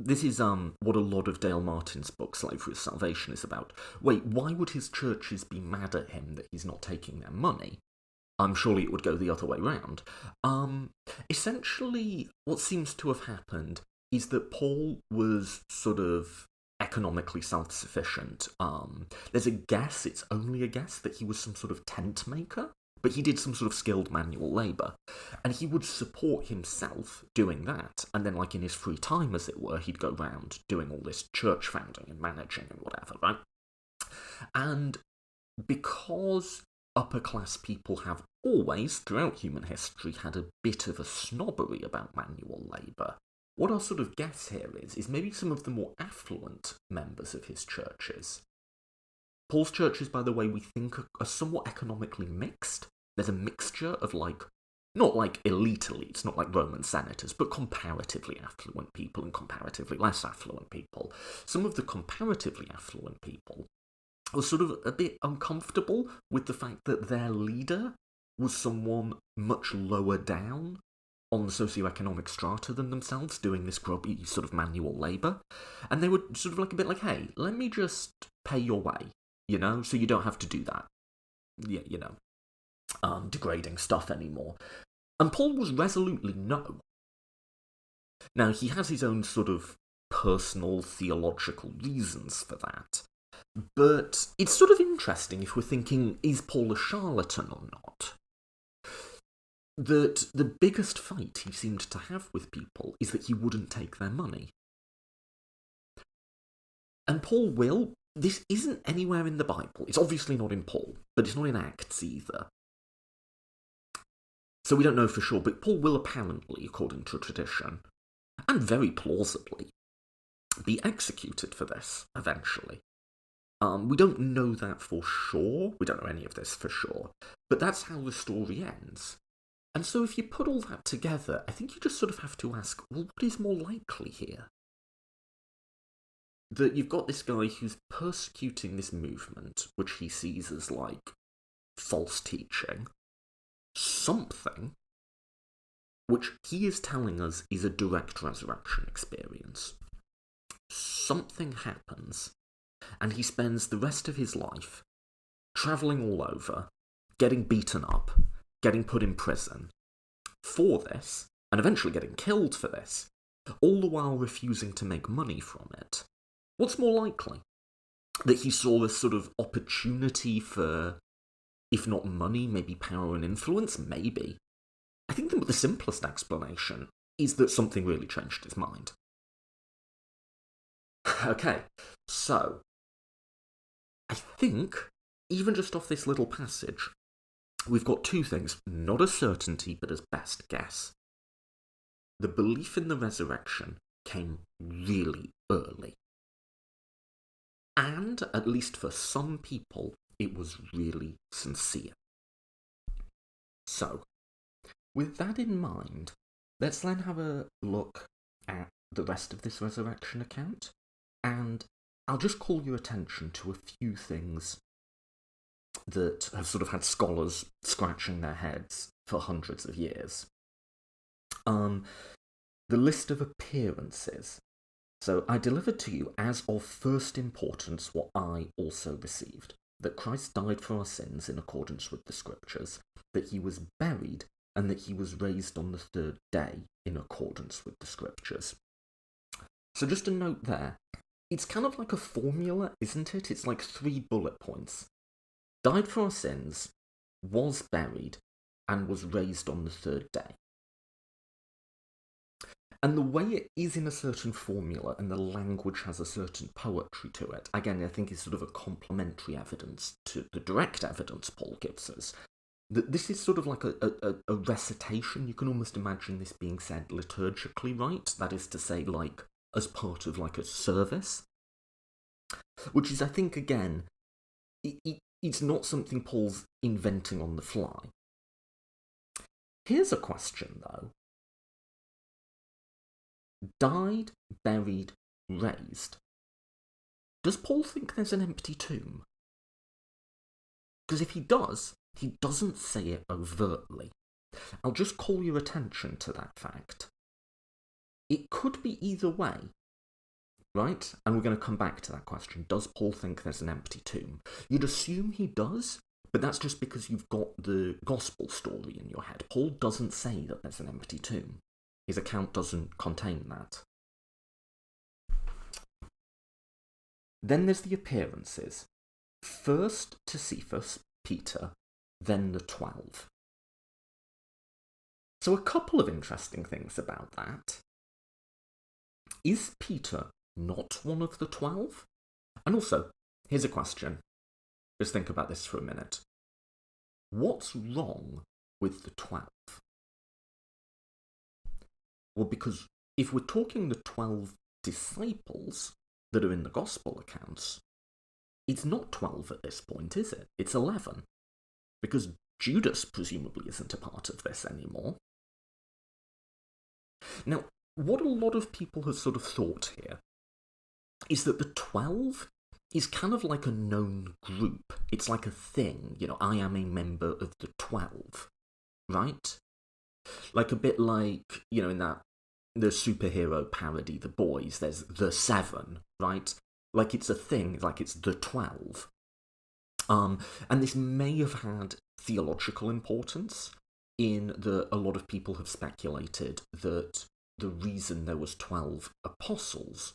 this is what a lot of Dale Martin's book, Slavery is Salvation, is about. Wait, why would his churches be mad at him that he's not taking their money? Surely it would go the other way round. Essentially, what seems to have happened is that Paul was sort of economically self-sufficient. There's a guess, it's only a guess, that he was some sort of tent maker, but he did some sort of skilled manual labour. And he would support himself doing that, and then, like, in his free time, as it were, he'd go round doing all this church founding and managing and whatever, right? And because upper-class people have always, throughout human history, had a bit of a snobbery about manual labour, what our sort of guess here is maybe some of the more affluent members of his churches. Paul's churches, by the way, we think are somewhat economically mixed. There's a mixture of, like, not like elite elites, not like Roman senators, but comparatively affluent people and comparatively less affluent people. Some of the comparatively affluent people were sort of a bit uncomfortable with the fact that their leader was someone much lower down on the socioeconomic strata than themselves, doing this grubby sort of manual labour. And they were sort of like a bit like, hey, let me just pay your way, so you don't have to do that, degrading stuff anymore. And Paul was resolutely no. Now, he has his own sort of personal theological reasons for that, but it's sort of interesting if we're thinking, is Paul a charlatan or not? That the biggest fight he seemed to have with people is that he wouldn't take their money. And Paul will. This isn't anywhere in the Bible. It's obviously not in Paul, but it's not in Acts either. So we don't know for sure, but Paul will apparently, according to tradition, and very plausibly, be executed for this, eventually. We don't know that for sure. We don't know any of this for sure. But that's how the story ends. And so if you put all that together, I think you just sort of have to ask, well, what is more likely here? That you've got this guy who's persecuting this movement, which he sees as, like, false teaching, something which he is telling us is a direct resurrection experience. Something happens, and he spends the rest of his life travelling all over, getting beaten up, getting put in prison for this, and eventually getting killed for this, all the while refusing to make money from it. What's more likely? That he saw this sort of opportunity for, if not money, maybe power and influence? Maybe. I think the simplest explanation is that something really changed his mind. Okay, so I think, even just off this little passage, we've got two things, not a certainty, but as best guess. The belief in the resurrection came really early. And, at least for some people, it was really sincere. So, with that in mind, let's then have a look at the rest of this resurrection account, and I'll just call your attention to a few things that have sort of had scholars scratching their heads for hundreds of years. The list of appearances. So, I delivered to you as of first importance what I also received, that Christ died for our sins in accordance with the Scriptures, that he was buried, and that he was raised on the third day in accordance with the Scriptures. So just a note there, it's kind of like a formula, isn't it? It's like 3 bullet points. Died for our sins, was buried, and was raised on the third day. And the way it is in a certain formula and the language has a certain poetry to it, again, I think is sort of a complementary evidence to the direct evidence Paul gives us. That this is sort of like a recitation. You can almost imagine this being said liturgically, right? That is to say, like, as part of like a service. Which is, I think, again, it's not something Paul's inventing on the fly. Here's a question, though. Died, buried, raised. Does Paul think there's an empty tomb? Because if he does, he doesn't say it overtly. I'll just call your attention to that fact. It could be either way, right? And we're going to come back to that question. Does Paul think there's an empty tomb? You'd assume he does, but that's just because you've got the gospel story in your head. Paul doesn't say that there's an empty tomb. His account doesn't contain that. Then there's the appearances. First to Cephas, Peter, then the 12. So a couple of interesting things about that. Is Peter not one of the 12? And also, here's a question. Just think about this for a minute. What's wrong with the 12? Well, because if we're talking the 12 disciples that are in the gospel accounts, it's not 12 at this point, is it? It's 11. Because Judas presumably isn't a part of this anymore. Now, what a lot of people have sort of thought here is that the 12 is kind of like a known group. It's like a thing, I am a member of the 12, right? Like a bit like, in that the superhero parody, The Boys, there's the 7, right? Like it's a thing, like it's the 12. And this may have had theological importance in that a lot of people have speculated that the reason there was 12 apostles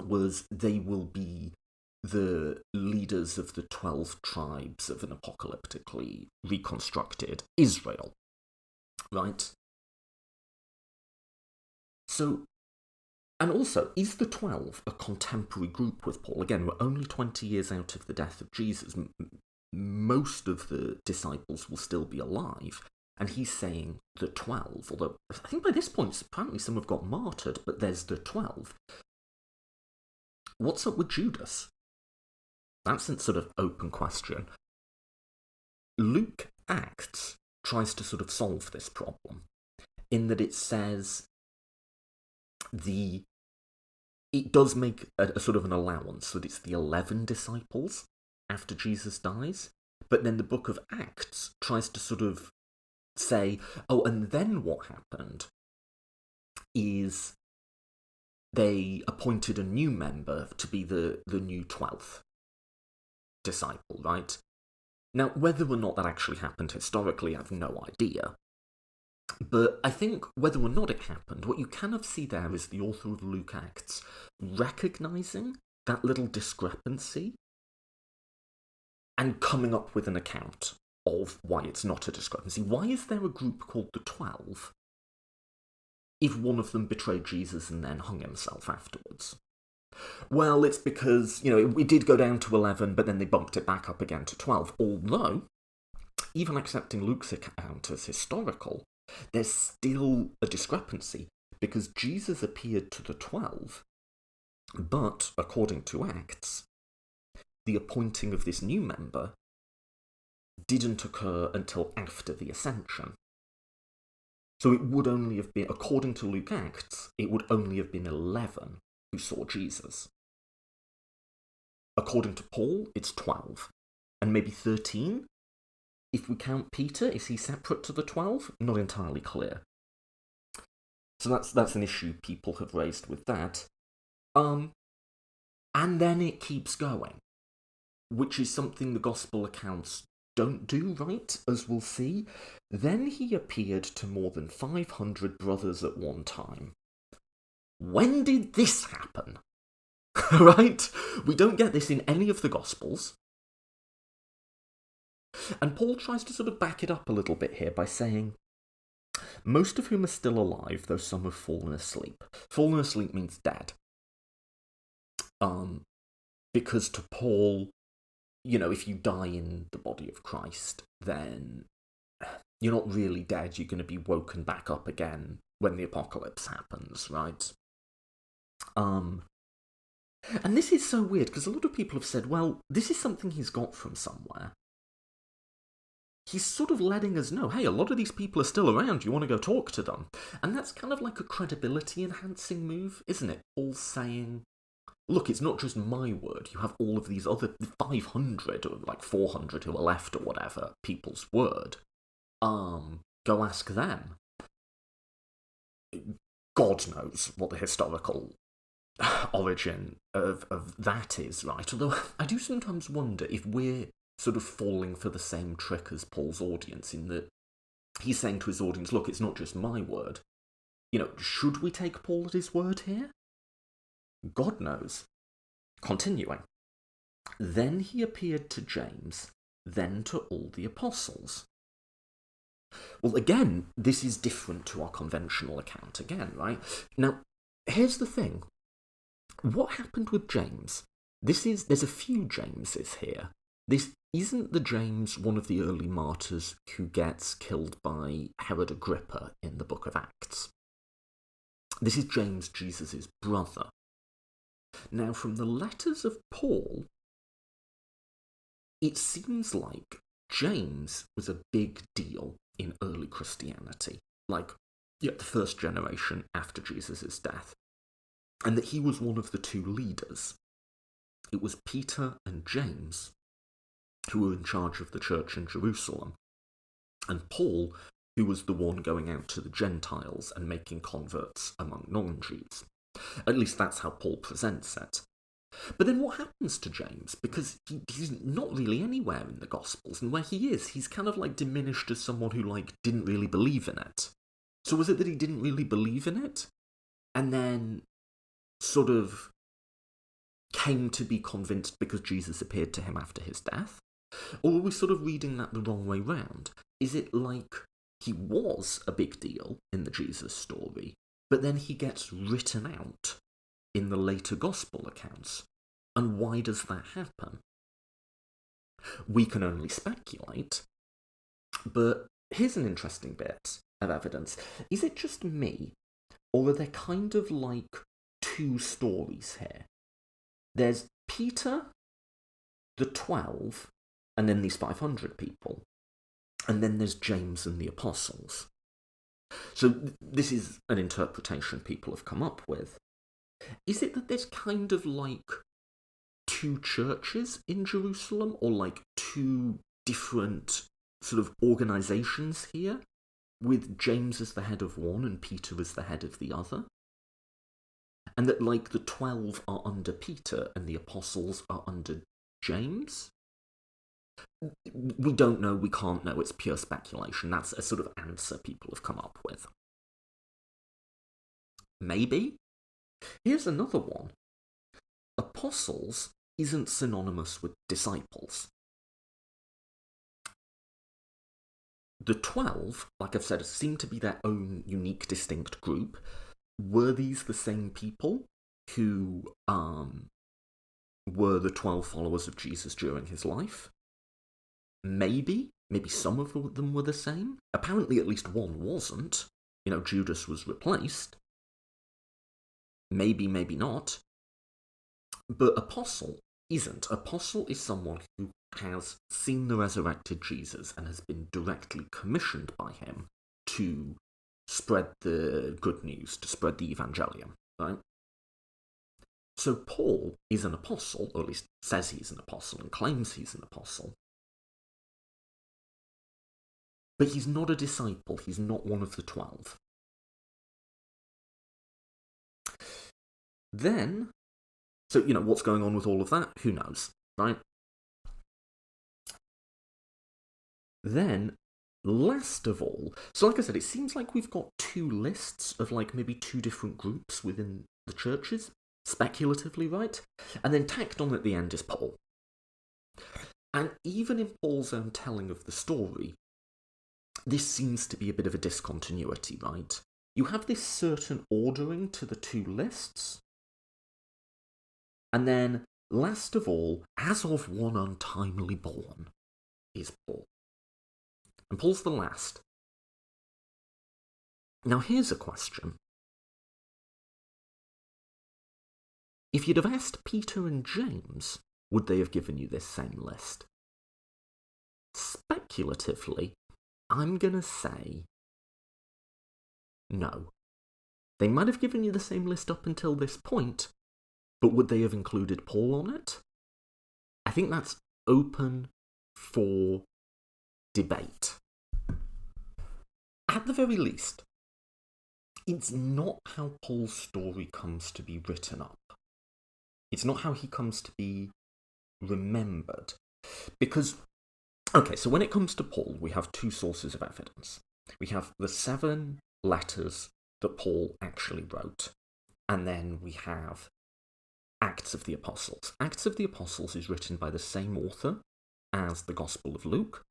was they will be the leaders of the 12 tribes of an apocalyptically reconstructed Israel, right? So, and also, is the 12 a contemporary group with Paul? Again, we're only 20 years out of the death of Jesus. Most of the disciples will still be alive. And he's saying the 12, although I think by this point, apparently some have got martyred, but there's the 12. What's up with Judas? That's a sort of open question. Luke Acts tries to sort of solve this problem in that it says it does make a sort of an allowance that it's the 11 disciples after Jesus dies, but then the book of Acts tries to sort of say, oh, and then what happened is they appointed a new member to be the new 12th disciple, right? Now, whether or not that actually happened historically, I have no idea. But I think whether or not it happened, what you kind of see there is the author of Luke Acts recognising that little discrepancy and coming up with an account of why it's not a discrepancy. Why is there a group called the 12 if one of them betrayed Jesus and then hung himself afterwards? Well, it's because, it did go down to 11, but then they bumped it back up again to 12. Although, even accepting Luke's account as historical, there's still a discrepancy, because Jesus appeared to the 12, but, according to Acts, the appointing of this new member didn't occur until after the ascension. So it would only have been, according to Luke Acts, it would only have been 11 who saw Jesus. According to Paul, it's 12, and maybe 13? If we count Peter, is he separate to the 12? Not entirely clear. So that's an issue people have raised with that. And then it keeps going, which is something the gospel accounts don't do, right, as we'll see. Then he appeared to more than 500 brothers at one time. When did this happen? Right? We don't get this in any of the Gospels. And Paul tries to sort of back it up a little bit here by saying, most of whom are still alive, though some have fallen asleep. Fallen asleep means dead. Because to Paul, if you die in the body of Christ, then you're not really dead. You're going to be woken back up again when the apocalypse happens, right? And this is so weird, because a lot of people have said, well, this is something he's got from somewhere. He's sort of letting us know, hey, a lot of these people are still around, you want to go talk to them. And that's kind of like a credibility-enhancing move, isn't it? All saying, look, it's not just my word, you have all of these other 500, or like 400 who are left or whatever, people's word. Go ask them. God knows what the historical origin of that is, right? Although I do sometimes wonder if we're sort of falling for the same trick as Paul's audience, in that he's saying to his audience, look, it's not just my word. Should we take Paul at his word here? God knows. Continuing. Then he appeared to James, then to all the apostles. Well, again, this is different to our conventional account again, right? Now, here's the thing. What happened with James? There's a few Jameses here. This isn't the James, one of the early martyrs who gets killed by Herod Agrippa in the book of Acts. This is James, Jesus' brother. Now, from the letters of Paul, it seems like James was a big deal in early Christianity, like the first generation after Jesus' death, and that he was one of the two leaders. It was Peter and James who were in charge of the church in Jerusalem, and Paul, who was the one going out to the Gentiles and making converts among non-Jews. At least that's how Paul presents it. But then what happens to James? Because he's not really anywhere in the Gospels, and where he is, he's kind of like diminished as someone who didn't really believe in it. So was it that he didn't really believe in it, and then sort of came to be convinced because Jesus appeared to him after his death? Or are we sort of reading that the wrong way round? Is it like he was a big deal in the Jesus story, but then he gets written out in the later gospel accounts? And why does that happen? We can only speculate, but here's an interesting bit of evidence. Is it just me, or are there kind of like two stories here? There's Peter the 12, and then these 500 people. And then there's James and the apostles. So this is an interpretation people have come up with. Is it that there's kind of like two churches in Jerusalem, or like two different sort of organizations here, with James as the head of one and Peter as the head of the other? And that like the 12 are under Peter and the apostles are under James? We don't know, we can't know, it's pure speculation. That's a sort of answer people have come up with. Maybe? Here's another one. Apostles isn't synonymous with disciples. The 12, like I've said, seem to be their own unique, distinct group. Were these the same people who were the 12 followers of Jesus during his life? Maybe some of them were the same. Apparently at least one wasn't. Judas was replaced. Maybe not. But apostle isn't. Apostle is someone who has seen the resurrected Jesus and has been directly commissioned by him to spread the good news, to spread the evangelium, right? So Paul is an apostle, or at least says he's an apostle and claims he's an apostle. But he's not a disciple, he's not one of the 12. Then, so, what's going on with all of that? Who knows, right? Then, last of all, so like I said, it seems like we've got two lists of like maybe two different groups within the churches, speculatively, right? And then tacked on at the end is Paul. And even in Paul's own telling of the story, this seems to be a bit of a discontinuity, right? You have this certain ordering to the two lists, and then, last of all, as of one untimely born, is Paul. And Paul's the last. Now here's a question. If you'd have asked Peter and James, would they have given you this same list? Speculatively, I'm gonna say no. They might have given you the same list up until this point, but would they have included Paul on it? I think that's open for debate. At the very least, it's not how Paul's story comes to be written up. It's not how he comes to be remembered. Because, okay, so when it comes to Paul, we have two sources of evidence. We have the 7 letters that Paul actually wrote, and then we have Acts of the Apostles. Acts of the Apostles is written by the same author as the Gospel of Luke.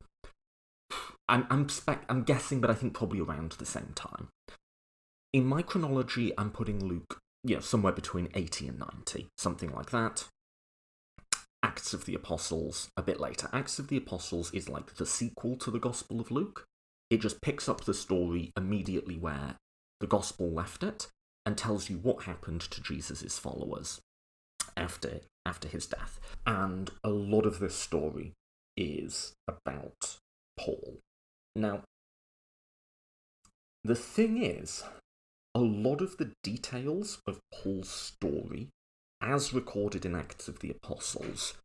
I'm guessing, but I think probably around the same time. In my chronology, I'm putting Luke, somewhere between 80 and 90, something like that. Acts of the Apostles, a bit later. Acts of the Apostles is like the sequel to the Gospel of Luke. It just picks up the story immediately where the Gospel left it and tells you what happened to Jesus' followers after his death. And a lot of this story is about Paul. Now, the thing is, a lot of the details of Paul's story, as recorded in Acts of the Apostles,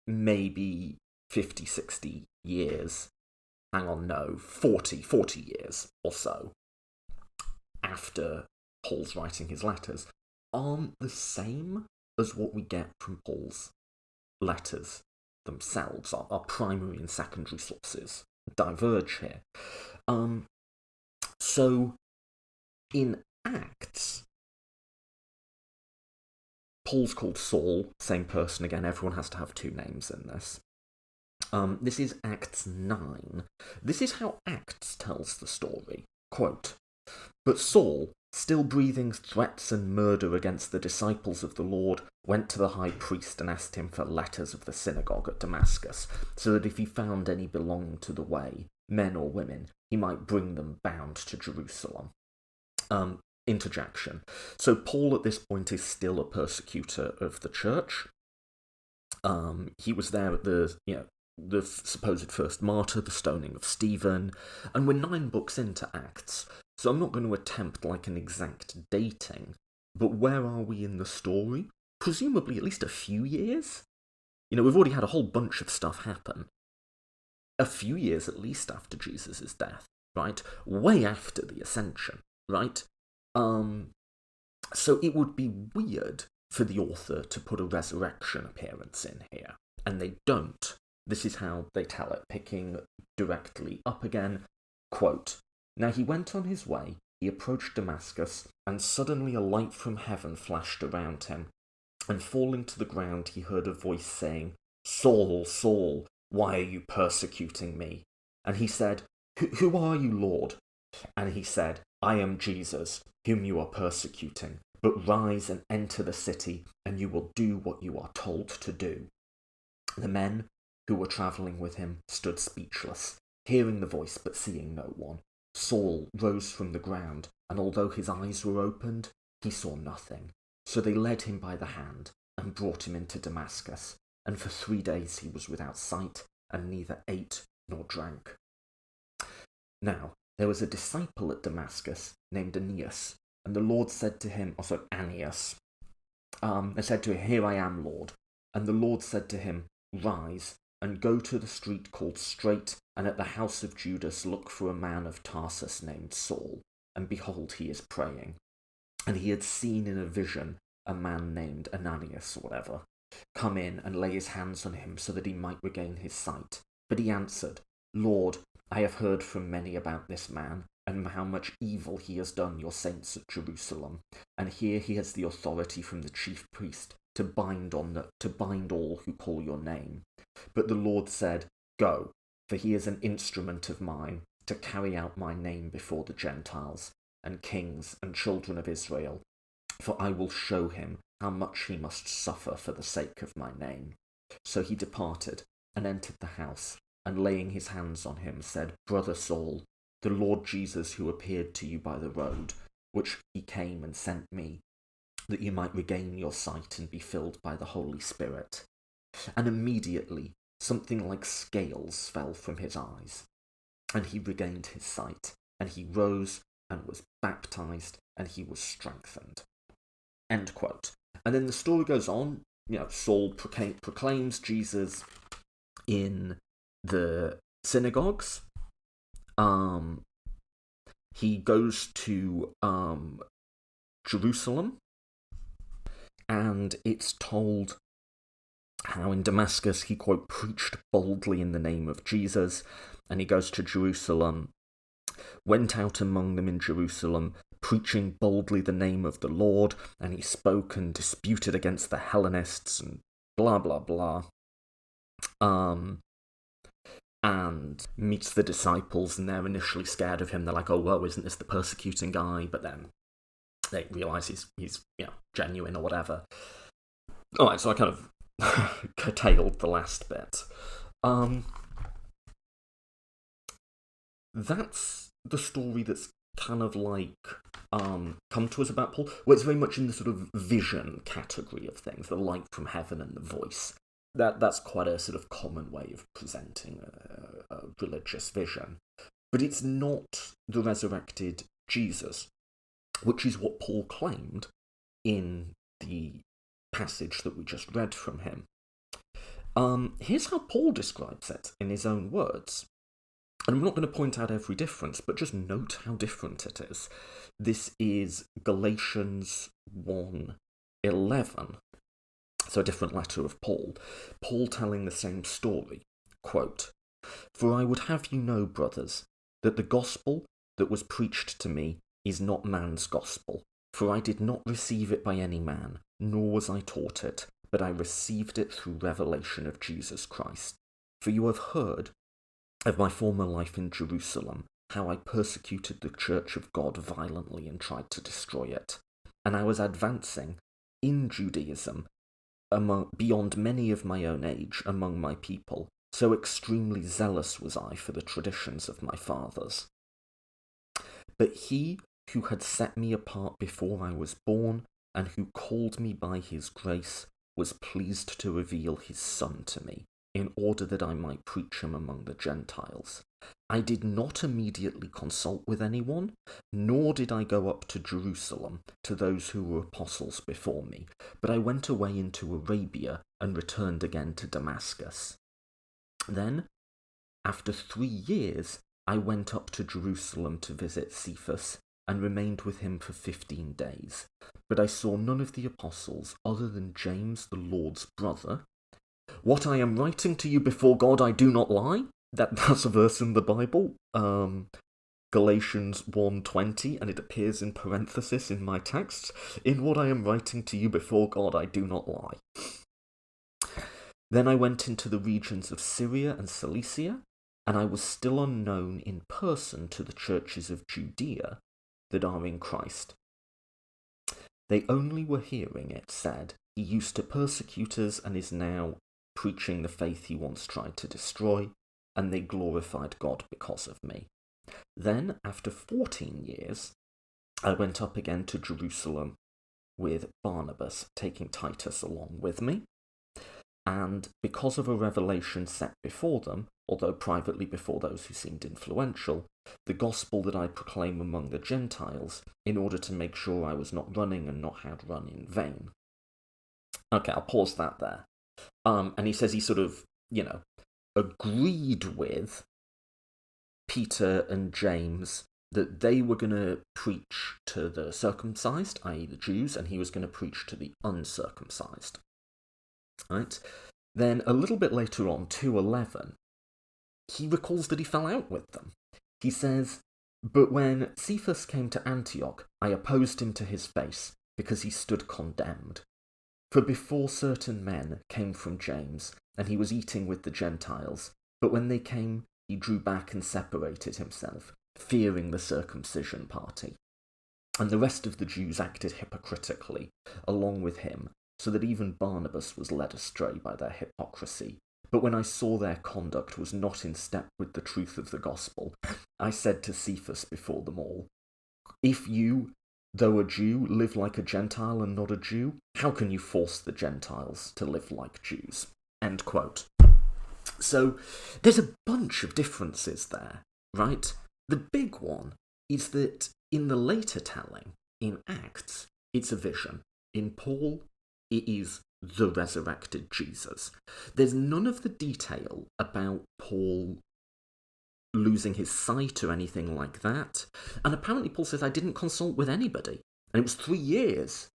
maybe 50, 60 years, 40 years or so, after Paul's writing his letters, aren't the same as what we get from Paul's letters themselves. Our primary and secondary sources diverge here. So, in Acts, Paul's called Saul, same person again, everyone has to have two names in this. This is Acts 9. This is how Acts tells the story. Quote, "But Saul, still breathing threats and murder against the disciples of the Lord, went to the high priest and asked him for letters of the synagogue at Damascus, so that if he found any belonging to the way, men or women, he might bring them bound to Jerusalem." Interjection. So Paul at this point is still a persecutor of the church. He was there at the supposed first martyr, the stoning of Stephen, and we're 9 books into Acts, so I'm not going to attempt like an exact dating, but where are we in the story? Presumably at least a few years? We've already had a whole bunch of stuff happen. A few years at least after Jesus' death, right? Way after the ascension, right? So it would be weird for the author to put a resurrection appearance in here, and they don't. This is how they tell it, picking directly up again. Quote, "Now he went on his way, he approached Damascus, and suddenly a light from heaven flashed around him. And falling to the ground, he heard a voice saying, 'Saul, Saul, why are you persecuting me?' And he said, 'Who are you, Lord?' And he said, 'I am Jesus, whom you are persecuting. But rise and enter the city, and you will do what you are told to do.' The men who were travelling with him stood speechless, hearing the voice but seeing no one. Saul rose from the ground, and although his eyes were opened, he saw nothing. So they led him by the hand and brought him into Damascus, and for 3 days he was without sight, and neither ate nor drank. Now, there was a disciple at Damascus named Aeneas, and the Lord said to him, Aeneas, said to him, 'Here I am, Lord.' And the Lord said to him, 'Rise, and go to the street called Straight, and at the house of Judas look for a man of Tarsus named Saul, and behold, he is praying.' And he had seen in a vision a man named Ananias, or whatever, come in and lay his hands on him so that he might regain his sight. But he answered, 'Lord, I have heard from many about this man, and how much evil he has done your saints at Jerusalem. And here he has the authority from the chief priest to bind all who call your name.' But the Lord said, 'Go, for he is an instrument of mine to carry out my name before the Gentiles and kings and children of Israel, for I will show him how much he must suffer for the sake of my name.' So he departed and entered the house, and laying his hands on him, said, 'Brother Saul, the Lord Jesus, who appeared to you by the road, which he came and sent me, that you might regain your sight and be filled by the Holy Spirit.' And immediately something like scales fell from his eyes, and he regained his sight, and he rose and was baptized, and he was strengthened." End quote. And then the story goes on. Saul proclaims Jesus in the synagogues. He goes to Jerusalem, and it's told how in Damascus he, quote, preached boldly in the name of Jesus, and he goes to Jerusalem, went out among them in Jerusalem, preaching boldly the name of the Lord, and he spoke and disputed against the Hellenists, and blah, blah, blah. And meets the disciples, and they're initially scared of him. They're like, "Oh, well, isn't this the persecuting guy?" But then they realise he's genuine or whatever. Alright, so I kind of curtailed the last bit. That's the story that's kind of like come to us about Paul, where it's very much in the sort of vision category of things, the light from heaven and the voice. That's quite a sort of common way of presenting a religious vision. But it's not the resurrected Jesus, which is what Paul claimed in the passage that we just read from him. Here's how Paul describes it in his own words. And I'm not going to point out every difference, but just note how different it is. This is Galatians 1:11. So a different letter of Paul. Paul telling the same story. Quote, "For I would have you know, brothers, that the gospel that was preached to me is not man's gospel. For I did not receive it by any man, nor was I taught it, but I received it through revelation of Jesus Christ. For you have heard of my former life in Jerusalem, how I persecuted the church of God violently and tried to destroy it. And I was advancing in Judaism beyond many of my own age among my people, so extremely zealous was I for the traditions of my fathers. But he who had set me apart before I was born, and who called me by his grace, was pleased to reveal his Son to me, in order that I might preach him among the Gentiles. I did not immediately consult with anyone, nor did I go up to Jerusalem to those who were apostles before me, but I went away into Arabia and returned again to Damascus. Then, after 3 years, I went up to Jerusalem to visit Cephas, and remained with him for 15 days. But I saw none of the apostles other than James, the Lord's brother. What I am writing to you before God, I do not lie. That's a verse in the Bible, Galatians 1:20, and it appears in parenthesis in my text. In what I am writing to you before God, I do not lie. Then I went into the regions of Syria and Cilicia, and I was still unknown in person to the churches of Judea that are in Christ. They only were hearing it said, he used to persecute us and is now preaching the faith he once tried to destroy, and they glorified God because of me. Then, after 14 years, I went up again to Jerusalem with Barnabas, taking Titus along with me. And because of a revelation set before them, although privately before those who seemed influential, the gospel that I proclaim among the Gentiles, in order to make sure I was not running and not had run in vain. Okay, I'll pause that there. And he says he sort of, agreed with Peter and James that they were going to preach to the circumcised, i.e. the Jews, and he was going to preach to the uncircumcised. Right? Then a little bit later on, 2:11, he recalls that he fell out with them. He says, but when Cephas came to Antioch, I opposed him to his face, because he stood condemned. For before certain men came from James, and he was eating with the Gentiles, but when they came, he drew back and separated himself, fearing the circumcision party. And the rest of the Jews acted hypocritically, along with him, so that even Barnabas was led astray by their hypocrisy. But when I saw their conduct was not in step with the truth of the gospel, I said to Cephas before them all, if you, though a Jew, live like a Gentile and not a Jew, how can you force the Gentiles to live like Jews? End quote. So there's a bunch of differences there, right? The big one is that in the later telling, in Acts, it's a vision. In Paul, it is the resurrected Jesus. There's none of the detail about Paul losing his sight or anything like that. And apparently Paul says, I didn't consult with anybody. And it was 3 years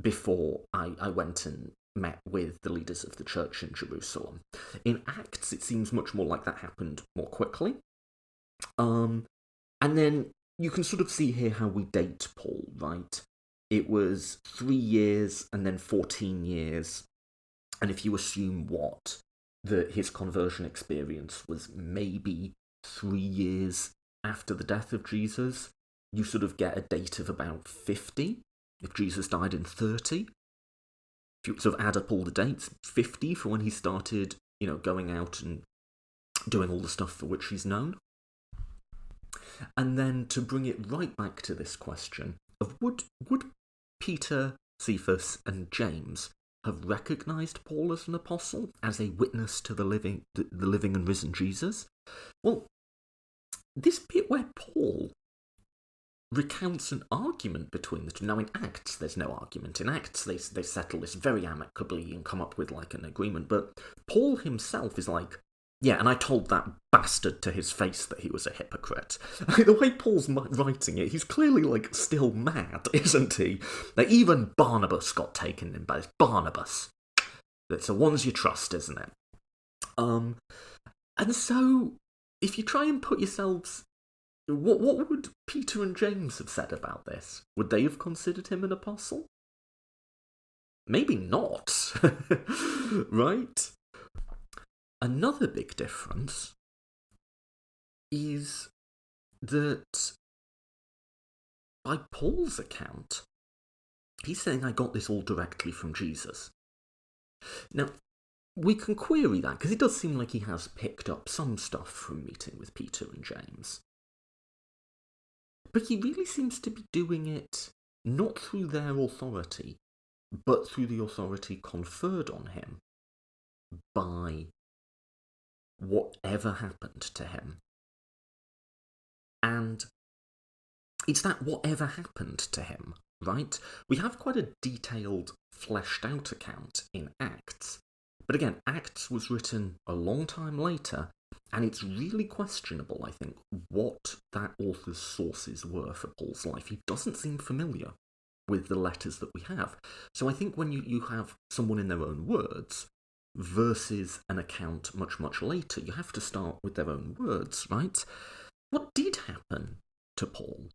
before I went and met with the leaders of the church in Jerusalem. In Acts, it seems much more like that happened more quickly. And then you can sort of see here how we date Paul, right? It was 3 years and then 14 years. And if you assume his conversion experience was maybe 3 years after the death of Jesus, you sort of get a date of about 50. If Jesus died in 30, if you sort of add up all the dates, 50 for when he started, going out and doing all the stuff for which he's known. And then to bring it right back to this question of would Peter, Cephas, and James have recognised Paul as an apostle, as a witness to the living and risen Jesus? Well, this bit where Paul recounts an argument between the two. Now, in Acts, there's no argument. In Acts, they settle this very amicably and come up with, an agreement. But Paul himself is like, yeah, and I told that bastard to his face that he was a hypocrite. The way Paul's writing it, he's clearly, still mad, isn't he? Even Barnabas got taken in by this. Barnabas. It's the ones you trust, isn't it? And so, if you try and put yourselves... What would Peter and James have said about this? Would they have considered him an apostle? Maybe not. Right? Another big difference is that by Paul's account, he's saying I got this all directly from Jesus. Now, we can query that because it does seem like he has picked up some stuff from meeting with Peter and James. But he really seems to be doing it not through their authority, but through the authority conferred on him by whatever happened to him. And it's that whatever happened to him, right? We have quite a detailed, fleshed out account in Acts. But again, Acts was written a long time later, and it's really questionable, I think, what that author's sources were for Paul's life. He doesn't seem familiar with the letters that we have. So I think when you have someone in their own words versus an account much, much later, you have to start with their own words, right? What did happen to Paul?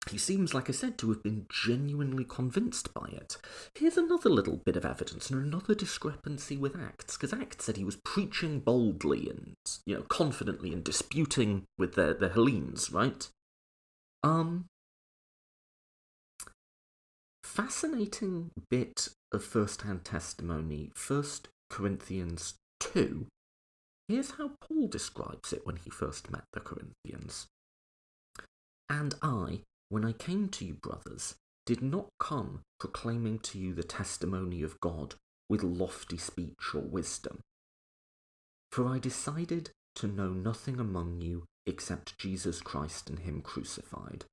He seems, like I said, to have been genuinely convinced by it. Here's another little bit of evidence and another discrepancy with Acts, because Acts said he was preaching boldly and, confidently and disputing with the Hellenes, right? Fascinating bit of first-hand testimony, 1 Corinthians 2. Here's how Paul describes it when he first met the Corinthians. And I, when I came to you, brothers, did not come proclaiming to you the testimony of God with lofty speech or wisdom. For I decided to know nothing among you except Jesus Christ and him crucified.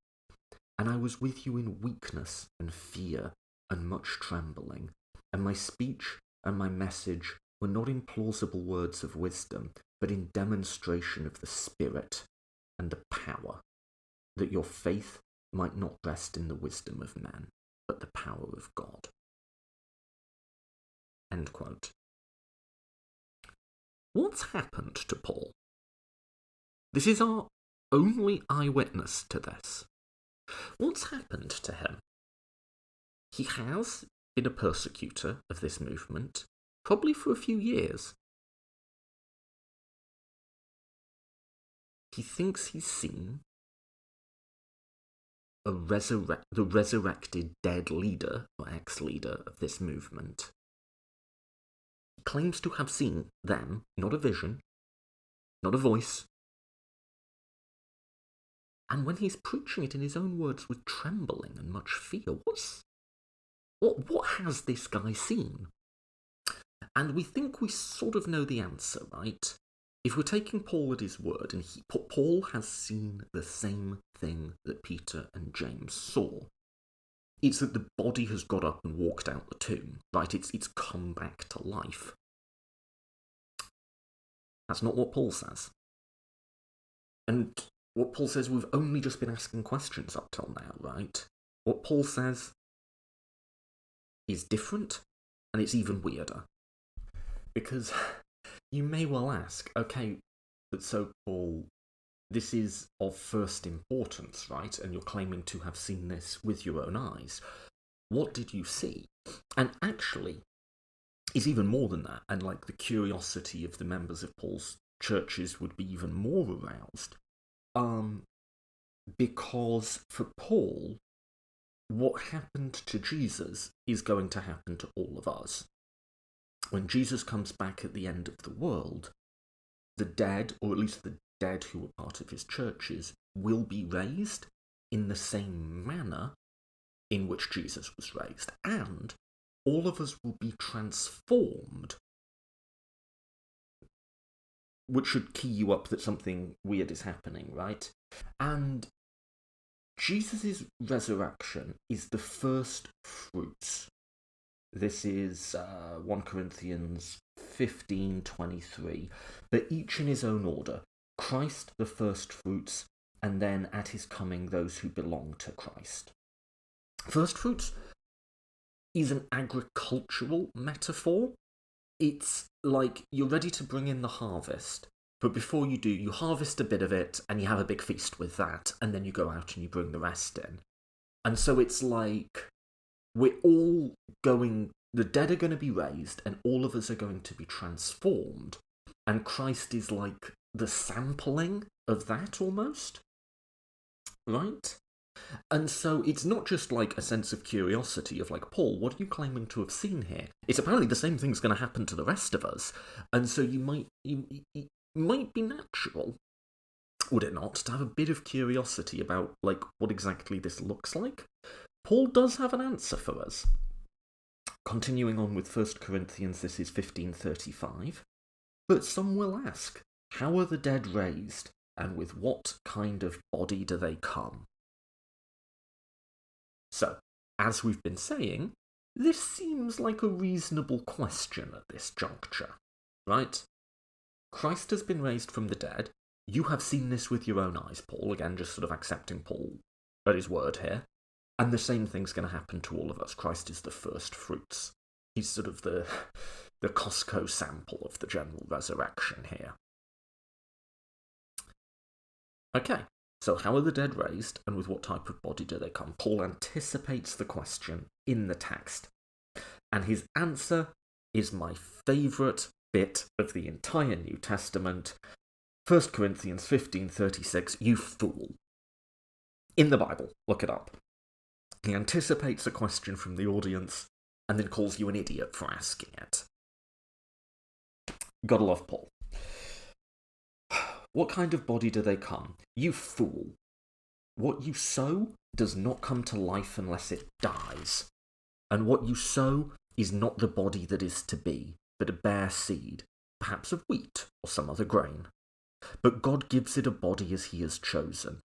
And I was with you in weakness and fear and much trembling, and my speech and my message were not in plausible words of wisdom, but in demonstration of the Spirit and the power, that your faith might not rest in the wisdom of men, but the power of God. End quote. What's happened to Paul? This is our only eyewitness to this. What's happened to him? He has been a persecutor of this movement, probably for a few years. He thinks he's seen the resurrected dead leader, or ex-leader of this movement. He claims to have seen them, not a vision, not a voice. And when he's preaching it in his own words with trembling and much fear, what has this guy seen? And we think we sort of know the answer, right? If we're taking Paul at his word, and Paul has seen the same thing that Peter and James saw. It's that the body has got up and walked out the tomb, right? It's come back to life. That's not what Paul says. And what Paul says, we've only just been asking questions up till now, right? What Paul says is different, and it's even weirder. Because you may well ask, okay, but so Paul, this is of first importance, right? And you're claiming to have seen this with your own eyes. What did you see? And actually, it's even more than that. And like the curiosity of the members of Paul's churches would be even more aroused. Because for Paul, what happened to Jesus is going to happen to all of us. When Jesus comes back at the end of the world, the dead, or at least the dead who were part of his churches, will be raised in the same manner in which Jesus was raised. And all of us will be transformed, which should key you up that something weird is happening, right? And Jesus' resurrection is the first fruits. This is 1 Corinthians 15:23. But each in his own order. Christ the first fruits, and then at his coming those who belong to Christ. First fruits is an agricultural metaphor. It's like you're ready to bring in the harvest, but before you do, you harvest a bit of it and you have a big feast with that, and then you go out and you bring the rest in. And so it's like we're all going, the dead are going to be raised and all of us are going to be transformed, and Christ is like the sampling of that almost, right? And so it's not just like a sense of curiosity of like, Paul, what are you claiming to have seen here? It's apparently the same thing's going to happen to the rest of us. And so it might be natural, would it not, to have a bit of curiosity about like what exactly this looks like. Paul does have an answer for us. continuing on with 1 Corinthians, this is 15:35. But some will ask, how are the dead raised, and with what kind of body do they come? So, as we've been saying, this seems like a reasonable question at this juncture, right? Christ has been raised from the dead. You have seen this with your own eyes, Paul. Again, just sort of accepting Paul at his word here. And the same thing's going to happen to all of us. Christ is the first fruits. He's sort of the Costco sample of the general resurrection here. Okay, so how are the dead raised, and with what type of body do they come? Paul anticipates the question in the text. And his answer is my favourite bit of the entire New Testament. 1 Corinthians 15:36, you fool. In the Bible, look it up. He anticipates a question from the audience and then calls you an idiot for asking it. Gotta love Paul. What kind of body do they come? You fool. What you sow does not come to life unless it dies. And what you sow is not the body that is to be, but a bare seed, perhaps of wheat or some other grain. But God gives it a body as he has chosen,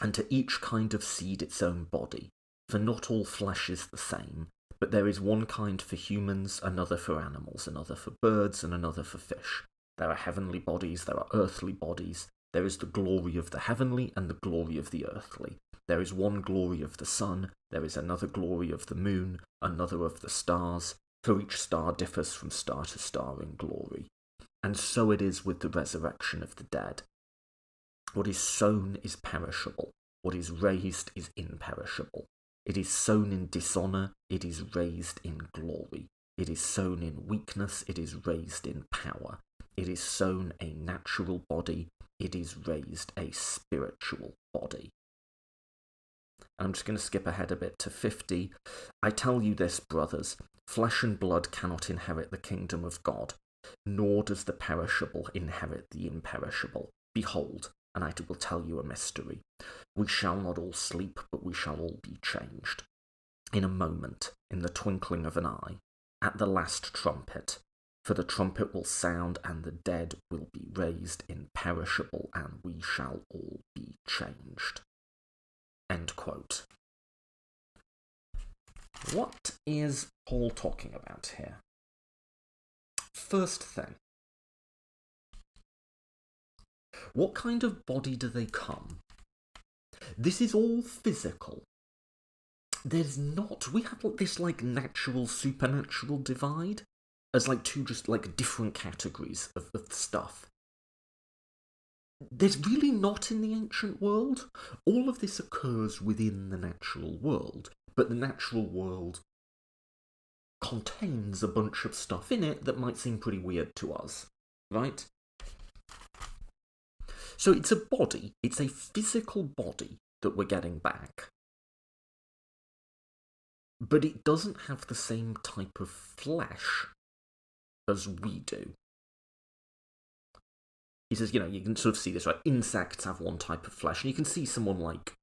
and to each kind of seed its own body. For not all flesh is the same, but there is one kind for humans, another for animals, another for birds, and another for fish. There are heavenly bodies, there are earthly bodies. There is the glory of the heavenly and the glory of the earthly. There is one glory of the sun, there is another glory of the moon, another of the stars, for each star differs from star to star in glory. And so it is with the resurrection of the dead. What is sown is perishable, what is raised is imperishable. It is sown in dishonour, it is raised in glory. It is sown in weakness, it is raised in power. It is sown a natural body, it is raised a spiritual body. I'm just going to skip ahead a bit to 50. I tell you this, brothers, flesh and blood cannot inherit the kingdom of God, nor does the perishable inherit the imperishable. Behold, and I will tell you a mystery. We shall not all sleep, but we shall all be changed. In a moment, in the twinkling of an eye, at the last trumpet. For the trumpet will sound, and the dead will be raised imperishable, and we shall all be changed. End quote. What is Paul talking about here? First thing, what kind of body do they come? This is all physical. There's not, we have this like natural, supernatural divide as like two just like different categories of stuff. There's really not in the ancient world. All of this occurs within the natural world, but the natural world contains a bunch of stuff in it that might seem pretty weird to us, right? So it's a body, it's a physical body that we're getting back. But it doesn't have the same type of flesh as we do. He says, you know, you can sort of see this, right? Insects have one type of flesh, and you can see someone, like,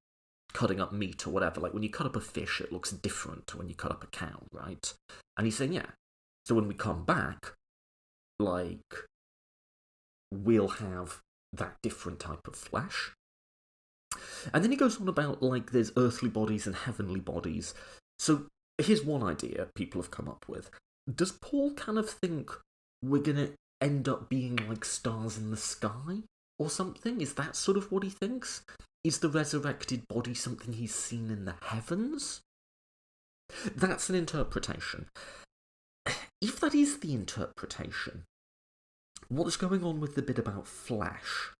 cutting up meat or whatever. Like, when you cut up a fish, it looks different to when you cut up a cow, right? And he's saying, yeah. So when we come back, like, we'll have that different type of flesh. And then he goes on about, like, there's earthly bodies and heavenly bodies. So here's one idea people have come up with. Does Paul kind of think we're going to end up being like stars in the sky or something? Is that sort of what he thinks? Is the resurrected body something he's seen in the heavens? That's an interpretation. If that is the interpretation, what's going on with the bit about flesh?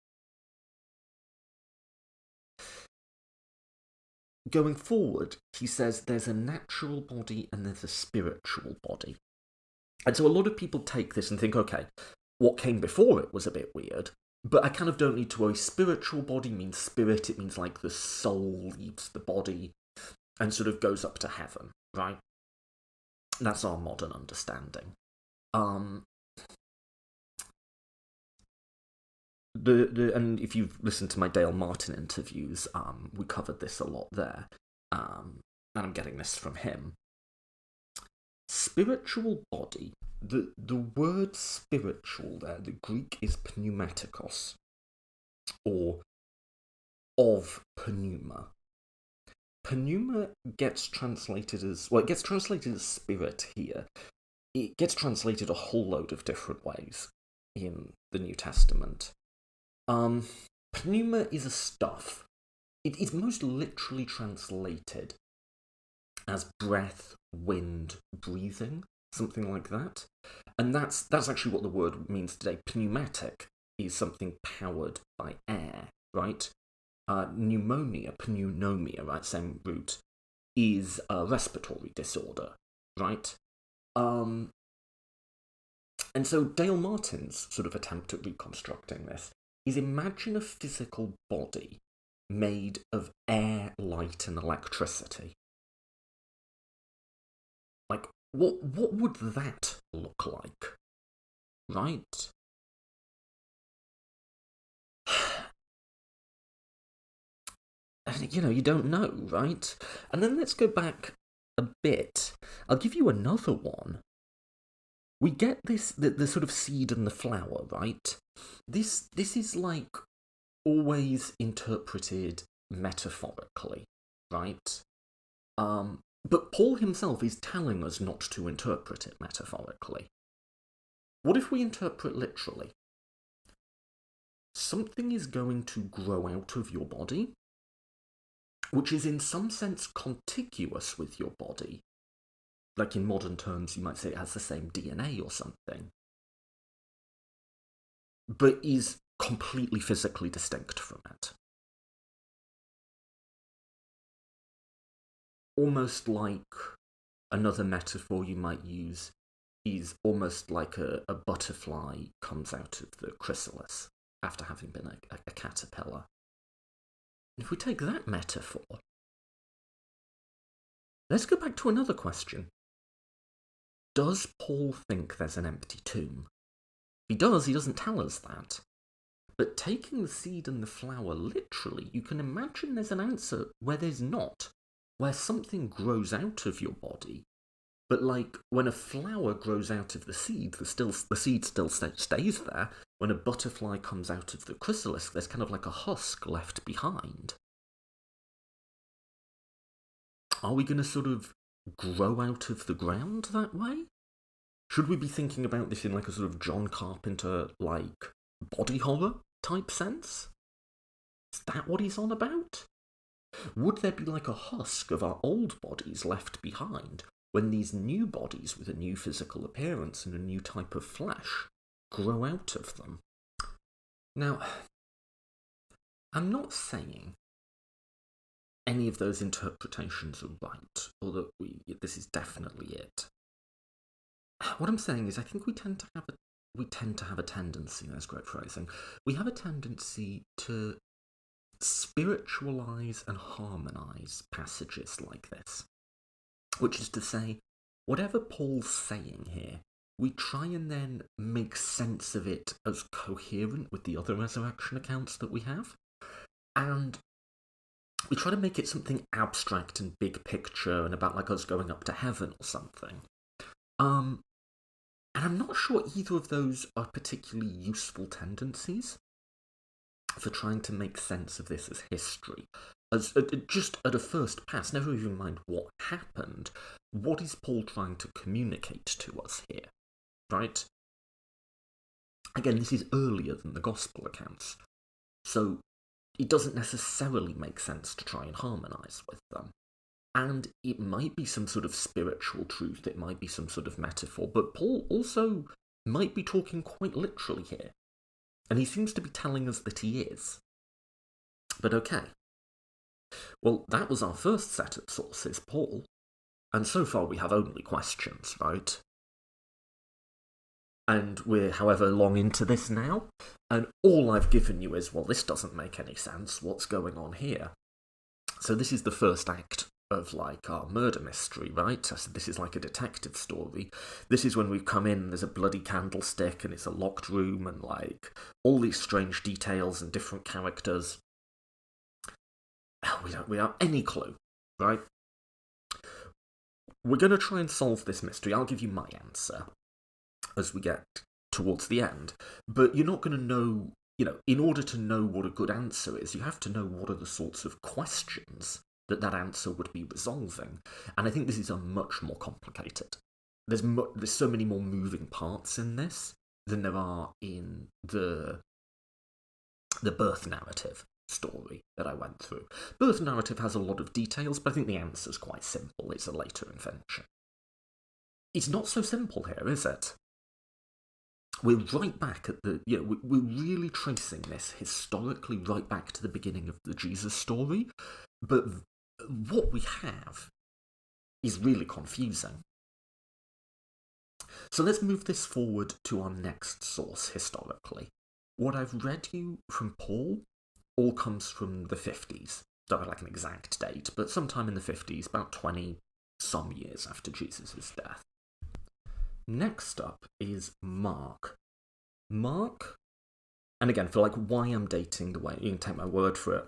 Going forward, he says there's a natural body and there's a spiritual body. And so a lot of people take this and think, okay, what came before it was a bit weird, but I kind of don't need to worry. Spiritual body means spirit, it means like the soul leaves the body and sort of goes up to heaven, right? That's our modern understanding. And if you've listened to my Dale Martin interviews, we covered this a lot there, and I'm getting this from him. spiritual body, the word spiritual there, the Greek is pneumatikos, or of pneuma. Pneuma gets translated as, well, it gets translated as spirit here. It gets translated a whole load of different ways in the New Testament. Pneuma is a stuff. It is most literally translated as breath, wind, breathing, something like that. And that's actually what the word means today. Pneumatic is something powered by air, right? Pneumonia, right, same root, is a respiratory disorder, right? And so Dale Martin's sort of attempt at reconstructing this is imagine a physical body made of air, light, and electricity. Like, what would that look like? Right? And, you don't know, right? And then let's go back a bit. I'll give you another one. We get this, the sort of seed and the flower, right? This is like always interpreted metaphorically, right? But Paul himself is telling us not to interpret it metaphorically. What if we interpret literally? Something is going to grow out of your body, which is in some sense contiguous with your body. Like in modern terms, you might say it has the same DNA or something, but is completely physically distinct from it. Almost like another metaphor you might use is almost like a butterfly comes out of the chrysalis after having been a caterpillar. And if we take that metaphor, let's go back to another question. Does Paul think there's an empty tomb? If he does, he doesn't tell us that. But taking the seed and the flower literally, you can imagine there's an answer where there's not, where something grows out of your body. But like when a flower grows out of the seed, the seed still stays there. When a butterfly comes out of the chrysalis, there's kind of like a husk left behind. Are we going to sort of grow out of the ground that way? Should we be thinking about this in like a sort of John Carpenter, like, body horror type sense? Is that what he's on about? Would there be like a husk of our old bodies left behind when these new bodies with a new physical appearance and a new type of flesh grow out of them? Now, I'm not saying any of those interpretations are right, or that this is definitely it. What I'm saying is I think we tend to have a tendency, that's great phrasing, we have a tendency to spiritualize and harmonize passages like this. Which is to say, whatever Paul's saying here, we try and then make sense of it as coherent with the other resurrection accounts that we have. And we try to make it something abstract and big picture and about like us going up to heaven or something. And I'm not sure either of those are particularly useful tendencies for trying to make sense of this as history. As just at a first pass, never even mind what happened, what is Paul trying to communicate to us here, right? Again, this is earlier than the Gospel accounts, so it doesn't necessarily make sense to try and harmonise with them. And it might be some sort of spiritual truth, it might be some sort of metaphor, but Paul also might be talking quite literally here. And he seems to be telling us that he is. But okay. Well, that was our first set of sources, Paul. And so far we have only questions, right? And we're however long into this now, and all I've given you is, well, this doesn't make any sense, what's going on here? So this is the first act of, like, our murder mystery, right? So this is like a detective story. This is when we've come in, there's a bloody candlestick, and it's a locked room, and, like, all these strange details and different characters. We don't have any clue, right? we're going to try and solve this mystery. I'll give you my answer as we get towards the end. But you're not going to know, in order to know what a good answer is, you have to know what are the sorts of questions that answer would be resolving. And I think this is a much more complicated. There's so many more moving parts in this than there are in the birth narrative story that I went through. Birth narrative has a lot of details, but I think the answer's quite simple. It's a later invention. It's not so simple here, is it? We're right back at we're really tracing this historically right back to the beginning of the Jesus story, but what we have is really confusing. So let's move this forward to our next source historically. What I've read you from Paul all comes from the 50s. Don't have like an exact date, but sometime in the 50s, about 20 some years after Jesus' death. Next up is Mark. Mark, and again, for like why I'm dating the way, you can take my word for it,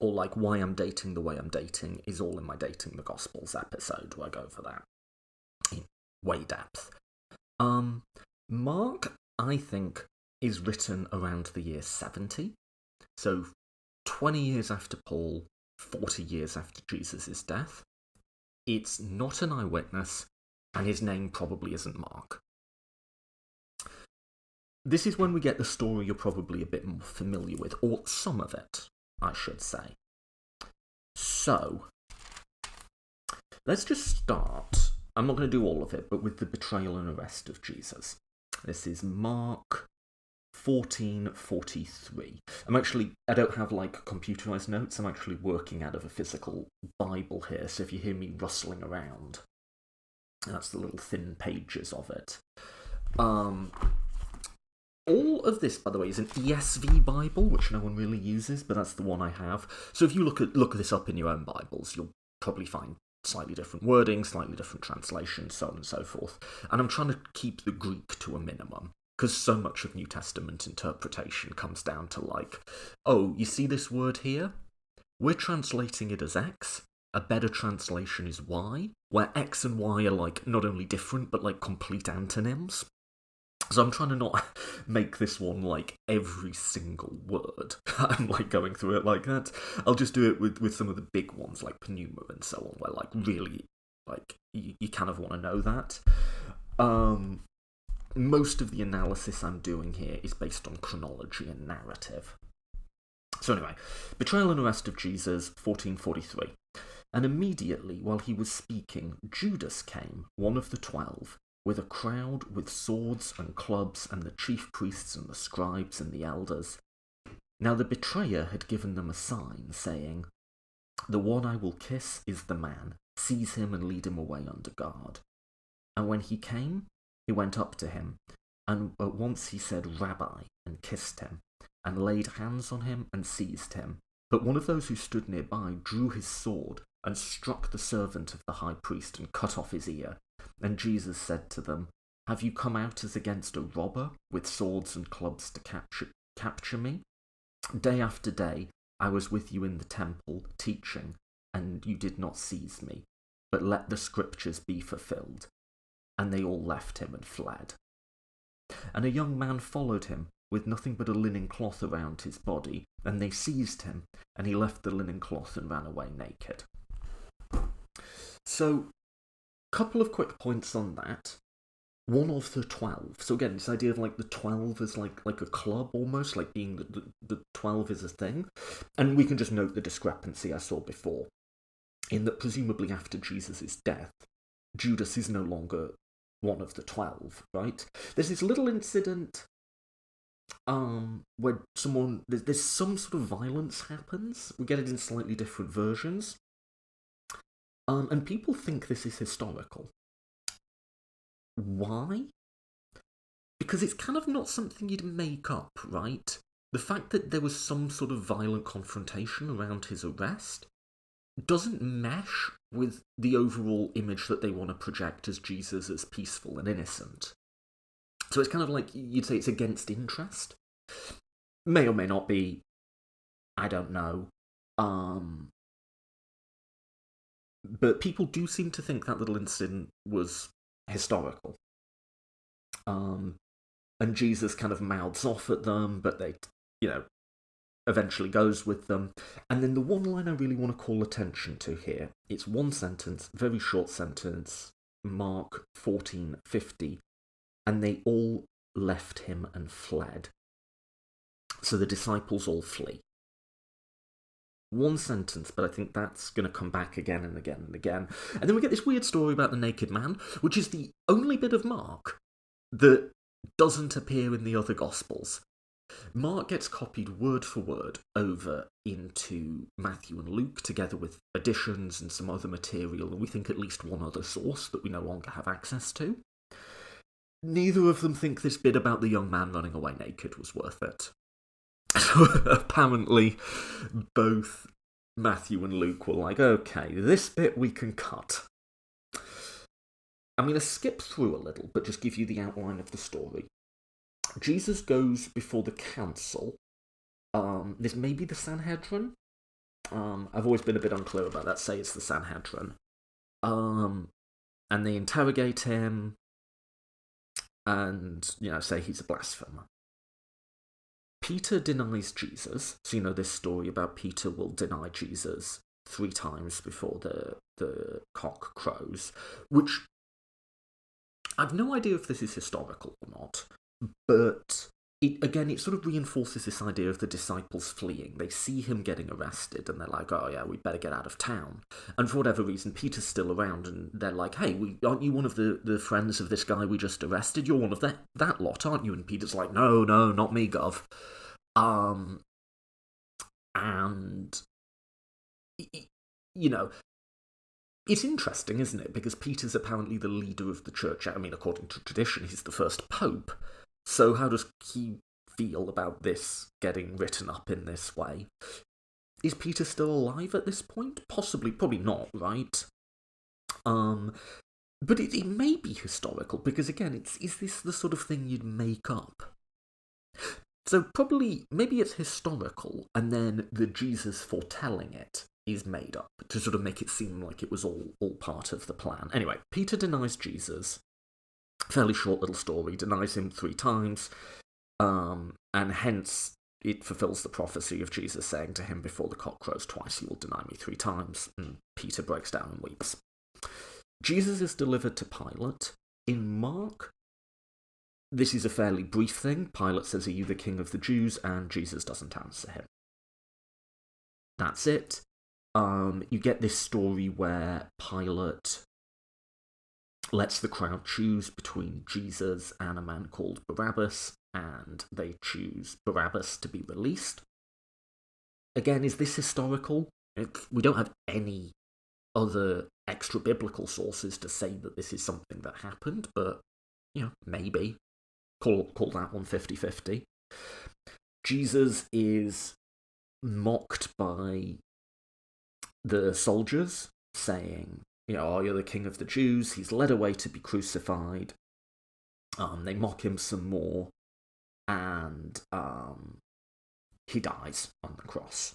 or like why I'm dating the way I'm dating is all in my Dating the Gospels episode where I go over that in way depth. Mark, I think, is written around the year 70, so 20 years after Paul, 40 years after Jesus' death. It's not an eyewitness, and his name probably isn't Mark. This is when we get the story you're probably a bit more familiar with, or some of it, I should say. So, let's just start, I'm not going to do all of it, but with the betrayal and arrest of Jesus. This is Mark 14:43. I don't have like computerized notes, I'm actually working out of a physical Bible here, so if you hear me rustling around, that's the little thin pages of it. All of this, by the way, is an ESV Bible, which no one really uses, but that's the one I have. So if you look this up in your own Bibles, you'll probably find slightly different wording, slightly different translations, so on and so forth. And I'm trying to keep the Greek to a minimum, because so much of New Testament interpretation comes down to like, oh, you see this word here? We're translating it as X. A better translation is Y, where X and Y are like not only different, but like complete antonyms. So I'm trying to not make this one like every single word. I'm like going through it like that. I'll just do it with some of the big ones like pneuma and so on, where like really like you kind of want to know that. Most of the analysis I'm doing here is based on chronology and narrative. So anyway, betrayal and arrest of Jesus, 14:43. And immediately while he was speaking, Judas came, one of the 12, with a crowd with swords and clubs, and the chief priests and the scribes and the elders. Now the betrayer had given them a sign, saying, "The one I will kiss is the man. Seize him and lead him away under guard." And when he came, he went up to him, and at once he said, "Rabbi," and kissed him, and laid hands on him and seized him. But one of those who stood nearby drew his sword and struck the servant of the high priest and cut off his ear. And Jesus said to them, "Have you come out as against a robber, with swords and clubs to capture me? Day after day I was with you in the temple, teaching, and you did not seize me. But let the scriptures be fulfilled." And they all left him and fled. And a young man followed him, with nothing but a linen cloth around his body, and they seized him, and he left the linen cloth and ran away naked. So, couple of quick points on that. One of the 12. So again, this idea of like the 12 is like a club almost, like being the 12 is a thing. And we can just note the discrepancy I saw before, in that presumably after Jesus' death, Judas is no longer one of the 12, right? There's this little incident where there's some sort of violence happens. We get it in slightly different versions. And people think this is historical. Why? Because it's kind of not something you'd make up, right? The fact that there was some sort of violent confrontation around his arrest doesn't mesh with the overall image that they want to project as Jesus as peaceful and innocent. So it's kind of like, you'd say it's against interest. May or may not be. I don't know. But people do seem to think that little incident was historical. And Jesus kind of mouths off at them, but they, eventually goes with them. And then the one line I really want to call attention to here, it's one sentence, very short sentence, Mark 14:50, and they all left him and fled. So the disciples all flee. One sentence, but I think that's going to come back again and again and again. And then we get this weird story about the naked man, which is the only bit of Mark that doesn't appear in the other Gospels. Mark gets copied word for word over into Matthew and Luke, together with additions and some other material, and we think at least one other source that we no longer have access to. Neither of them think this bit about the young man running away naked was worth it. So apparently, both Matthew and Luke were like, okay, this bit we can cut. I'm going to skip through a little, but just give you the outline of the story. Jesus goes before the council. This may be the Sanhedrin. I've always been a bit unclear about that. Say it's the Sanhedrin. And they interrogate him and, say he's a blasphemer. Peter denies Jesus. So this story about Peter will deny Jesus 3 times before the cock crows, which I've no idea if this is historical or not, but it sort of reinforces this idea of the disciples fleeing. They see him getting arrested and they're like, oh yeah, we'd better get out of town. And for whatever reason, Peter's still around and they're like, hey, aren't you one of the friends of this guy we just arrested? You're one of that lot, aren't you? And Peter's like, no, not me, Gov. And, it's interesting, isn't it? Because Peter's apparently the leader of the church. I mean, according to tradition, he's the first pope. So how does he feel about this getting written up in this way? Is Peter still alive at this point? Possibly, probably not, right? But it may be historical, because again, is this the sort of thing you'd make up? So probably, maybe it's historical, and then the Jesus foretelling it is made up to sort of make it seem like it was all part of the plan. Anyway, Peter denies Jesus. Fairly short little story, denies him 3 times, and hence it fulfills the prophecy of Jesus saying to him, before the cock crows twice, you will deny me 3 times, and Peter breaks down and weeps. Jesus is delivered to Pilate. In Mark, this is a fairly brief thing. Pilate says, are you the king of the Jews? And Jesus doesn't answer him. That's it. You get this story where Pilate lets the crowd choose between Jesus and a man called Barabbas, and they choose Barabbas to be released. Again, is this historical? We don't have any other extra biblical sources to say that this is something that happened, but, maybe. Call that one 50-50. Jesus is mocked by the soldiers, saying, oh, you're the king of the Jews. He's led away to be crucified. They mock him some more, and he dies on the cross.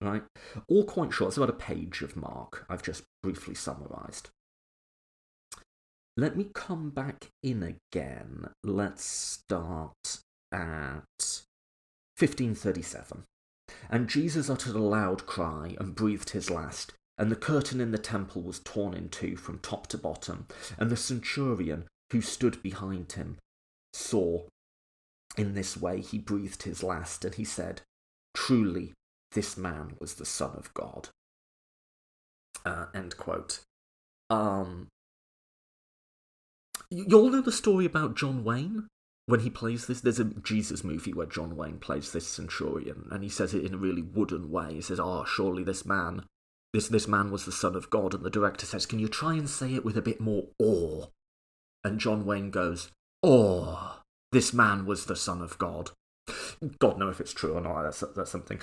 Right? All quite short. It's about a page of Mark I've just briefly summarised. Let me come back in again. Let's start at 15:37. And Jesus uttered a loud cry and breathed his last, and the curtain in the temple was torn in 2 from top to bottom, and the centurion who stood behind him saw in this way he breathed his last, and he said, truly, this man was the Son of God. End quote. You all know the story about John Wayne? When he plays this, there's a Jesus movie where John Wayne plays this centurion, and he says it in a really wooden way. He says, surely this man was the Son of God, and the director says, can you try and say it with a bit more awe? And John Wayne goes, this man was the Son of God. God knows if it's true or not, that's something.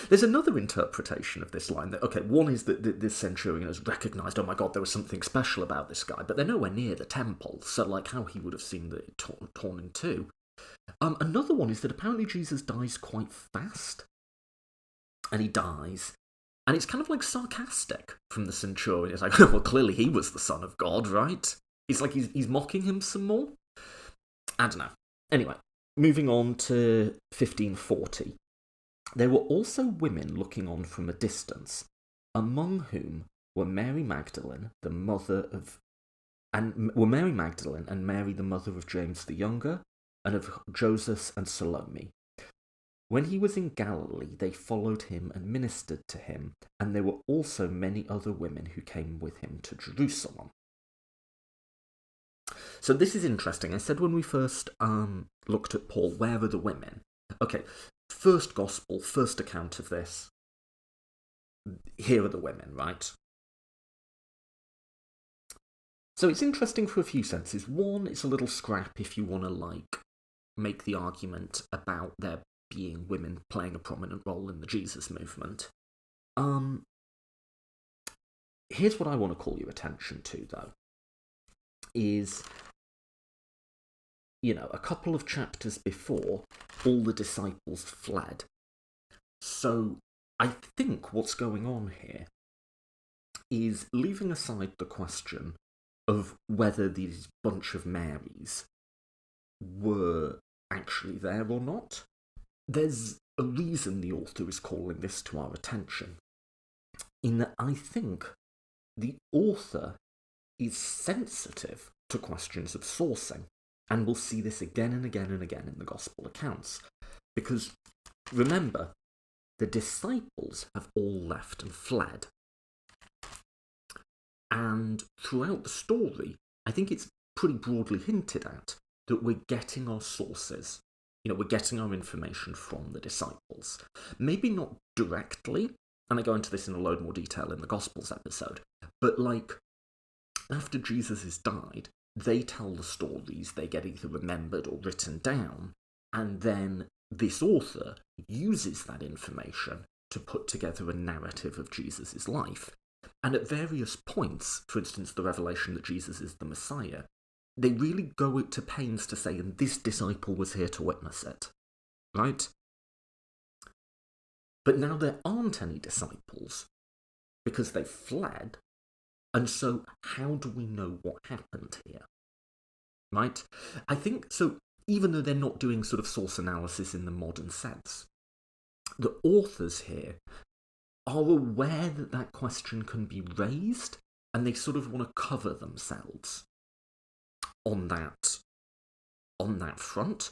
There's another interpretation of this line. One is that this centurion has recognised, oh my God, there was something special about this guy, but they're nowhere near the temple, so how he would have seen it torn in 2. Another one is that apparently Jesus dies quite fast, and he dies, And it's kind of like sarcastic from the centurion. It's like, well, clearly he was the son of God, right? It's like he's mocking him some more. I don't know. Anyway, moving on to 1540. There were also women looking on from a distance, among whom were Mary Magdalene, the mother of, and were Mary Magdalene and Mary, the mother of James the Younger, and of Joseph and Salome. When he was in Galilee, they followed him and ministered to him, and there were also many other women who came with him to Jerusalem. So this is interesting. I said when we first looked at Paul, where are the women? Okay, first gospel, first account of this. Here are the women, right? So it's interesting for a few senses. One, it's a little scrap if you want to make the argument about there being women playing a prominent role in the Jesus movement. Here's what I want to call your attention to, though, is, a couple of chapters before, all the disciples fled. So I think what's going on here is, leaving aside the question of whether these bunch of Marys were actually there or not, there's a reason the author is calling this to our attention. In that I think the author is sensitive to questions of sourcing, and we'll see this again and again and again in the Gospel accounts. Because, remember, the disciples have all left and fled. And throughout the story, I think it's pretty broadly hinted at that we're getting our sources. We're getting our information from the disciples. Maybe not directly, and I go into this in a load more detail in the Gospels episode, but after Jesus has died, they tell the stories, they get either remembered or written down, and then this author uses that information to put together a narrative of Jesus' life. And at various points, for instance, the revelation that Jesus is the Messiah, they really go to pains to say, and this disciple was here to witness it, right? But now there aren't any disciples because they've fled, and so how do we know what happened here, right? I think, so even though they're not doing sort of source analysis in the modern sense, the authors here are aware that that question can be raised, and they sort of want to cover themselves on that front.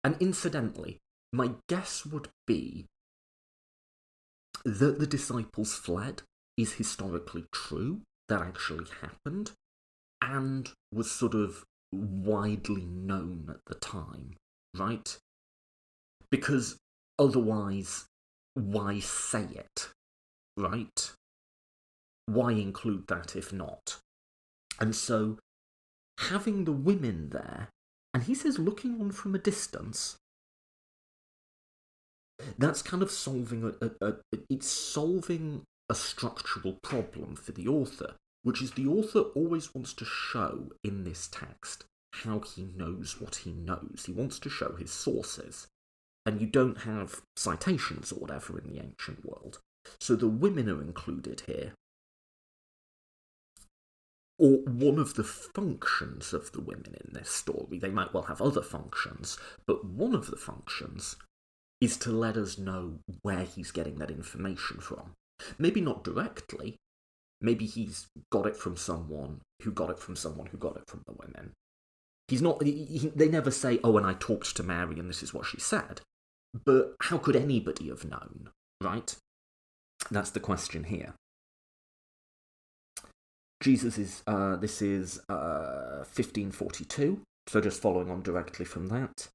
And incidentally, my guess would be that the disciples fled is historically true, that actually happened, and was sort of widely known at the time, right? Because otherwise, why say it, right? Why include that if not? And so, having the women there, and he says looking on from a distance, that's kind of solving it's solving a structural problem for the author, which is the author always wants to show in this text how he knows what he knows. He wants to show his sources. And you don't have citations or whatever in the ancient world. So the women are included here. Or one of the functions of the women in this story, they might well have other functions, but one of the functions is to let us know where he's getting that information from. Maybe not directly, maybe he's got it from someone who got it from someone who got it from the women. They never say, oh, and I talked to Mary and this is what she said. But how could anybody have known, right? That's the question here. This is 1542, so just following on directly from that.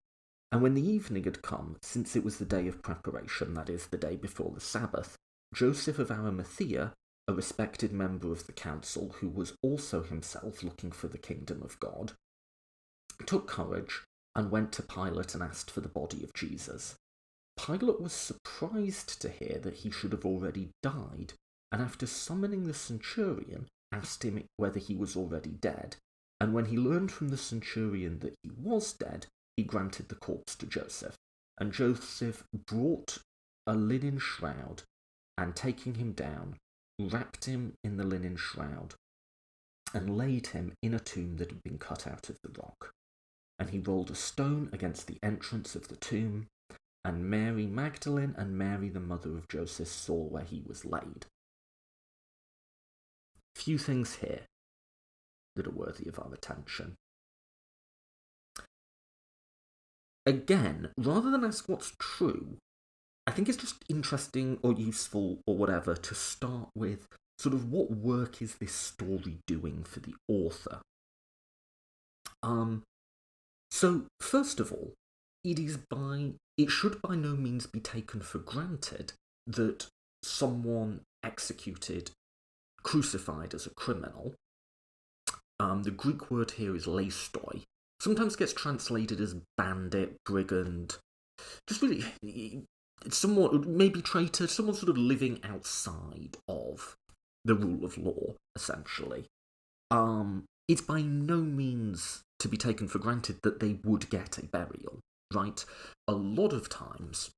And when the evening had come, since it was the day of preparation, that is, the day before the Sabbath, Joseph of Arimathea, a respected member of the council, who was also himself looking for the kingdom of God, took courage and went to Pilate and asked for the body of Jesus. Pilate was surprised to hear that he should have already died, and after summoning the centurion, asked him whether he was already dead, and when he learned from the centurion that he was dead, he granted the corpse to Joseph. And Joseph brought a linen shroud, and taking him down, wrapped him in the linen shroud, and laid him in a tomb that had been cut out of the rock. And he rolled a stone against the entrance of the tomb, and Mary Magdalene and Mary the mother of Joseph saw where he was laid. Few things here that are worthy of our attention. Again, rather than ask what's true, I think it's just interesting or useful or whatever to start with sort of what work is this story doing for the author. So first of all, it should by no means be taken for granted that someone executed, crucified as a criminal. The Greek word here is leistoi. Sometimes gets translated as bandit, brigand. Just really, it's somewhat, maybe traitor, someone sort of living outside of the rule of law, essentially. It's by no means to be taken for granted that they would get a burial, right? A lot of times,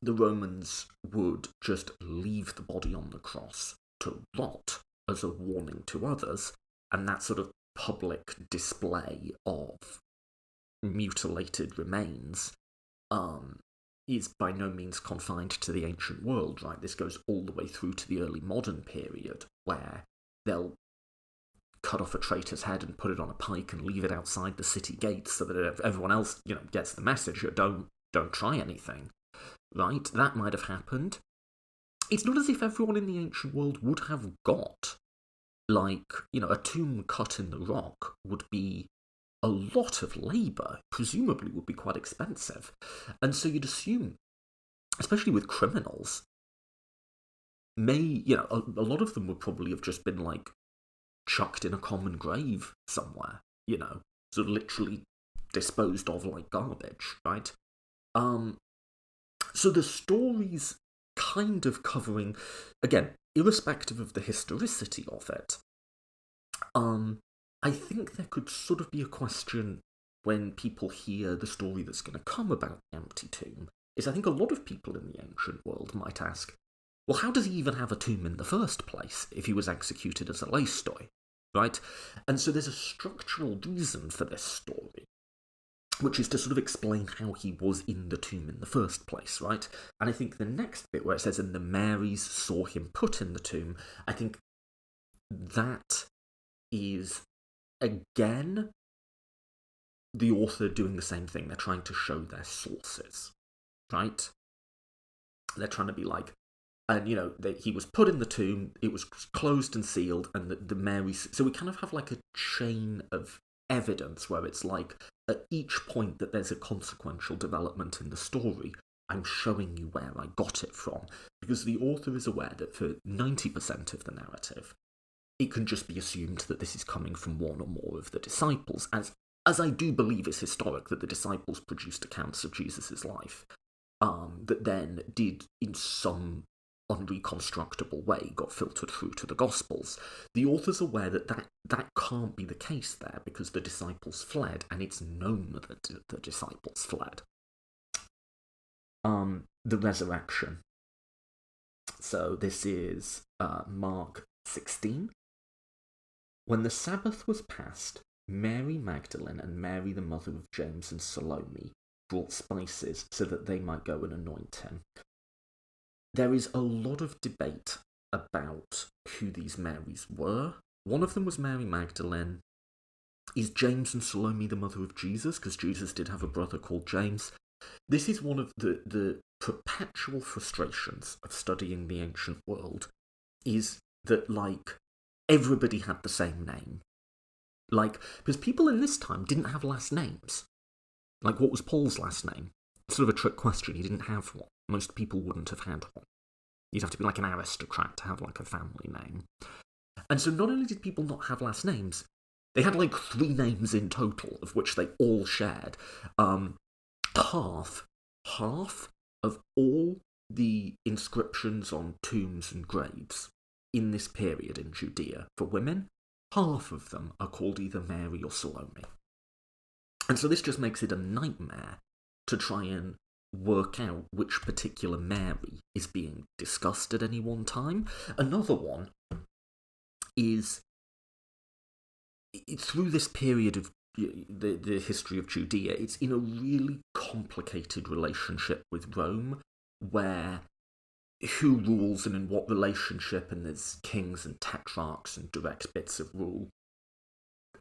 the Romans would just leave the body on the cross to rot as a warning to others, and that sort of public display of mutilated remains is by no means confined to the ancient world, right? This goes all the way through to the early modern period, where they'll cut off a traitor's head and put it on a pike and leave it outside the city gates so that everyone else, gets the message. Don't try anything, right? That might have happened. It's not as if everyone in the ancient world would have got, a tomb cut in the rock would be a lot of labour, presumably would be quite expensive. And so you'd assume, especially with criminals, a lot of them would probably have just been, chucked in a common grave somewhere, sort of literally disposed of like garbage, right? So the story's kind of covering, again, irrespective of the historicity of it, I think there could sort of be a question when people hear the story that's going to come about the empty tomb, is I think a lot of people in the ancient world might ask, well, how does he even have a tomb in the first place if he was executed as a leistoi, right? And so there's a structural reason for this story, which is to sort of explain how he was in the tomb in the first place, right? And I think the next bit where it says, and the Marys saw him put in the tomb, I think that is, again, the author doing the same thing. They're trying to show their sources, right? They're trying to be like, and, he was put in the tomb, it was closed and sealed, and the Marys... So we kind of have like a chain of evidence where it's like, at each point that there's a consequential development in the story, I'm showing you where I got it from. Because the author is aware that for 90% of the narrative, it can just be assumed that this is coming from one or more of the disciples, as I do believe is historic, that the disciples produced accounts of Jesus' life, that then did, in some unreconstructible way, got filtered through to the Gospels. The author's aware that that can't be the case there, because the disciples fled, and it's known that the disciples fled. The resurrection. So this is Mark 16. When the Sabbath was past, Mary Magdalene and Mary the mother of James and Salome brought spices so that they might go and anoint him. There is a lot of debate about who these Marys were. One of them was Mary Magdalene. Is James and Salome the mother of Jesus? Because Jesus did have a brother called James. This is one of the perpetual frustrations of studying the ancient world, is that, everybody had the same name. Because people in this time didn't have last names. What was Paul's last name? Sort of a trick question. He didn't have one. Most people wouldn't have had one. You'd have to be an aristocrat to have a family name. And so not only did people not have last names, they had 3 names in total, of which they all shared. Half of all the inscriptions on tombs and graves in this period in Judea for women, half of them are called either Mary or Salome. And so this just makes it a nightmare to try and work out which particular Mary is being discussed at any one time. Another one is through this period of the history of Judea, it's in a really complicated relationship with Rome, where who rules and in what relationship, and there's kings and tetrarchs and direct bits of rule.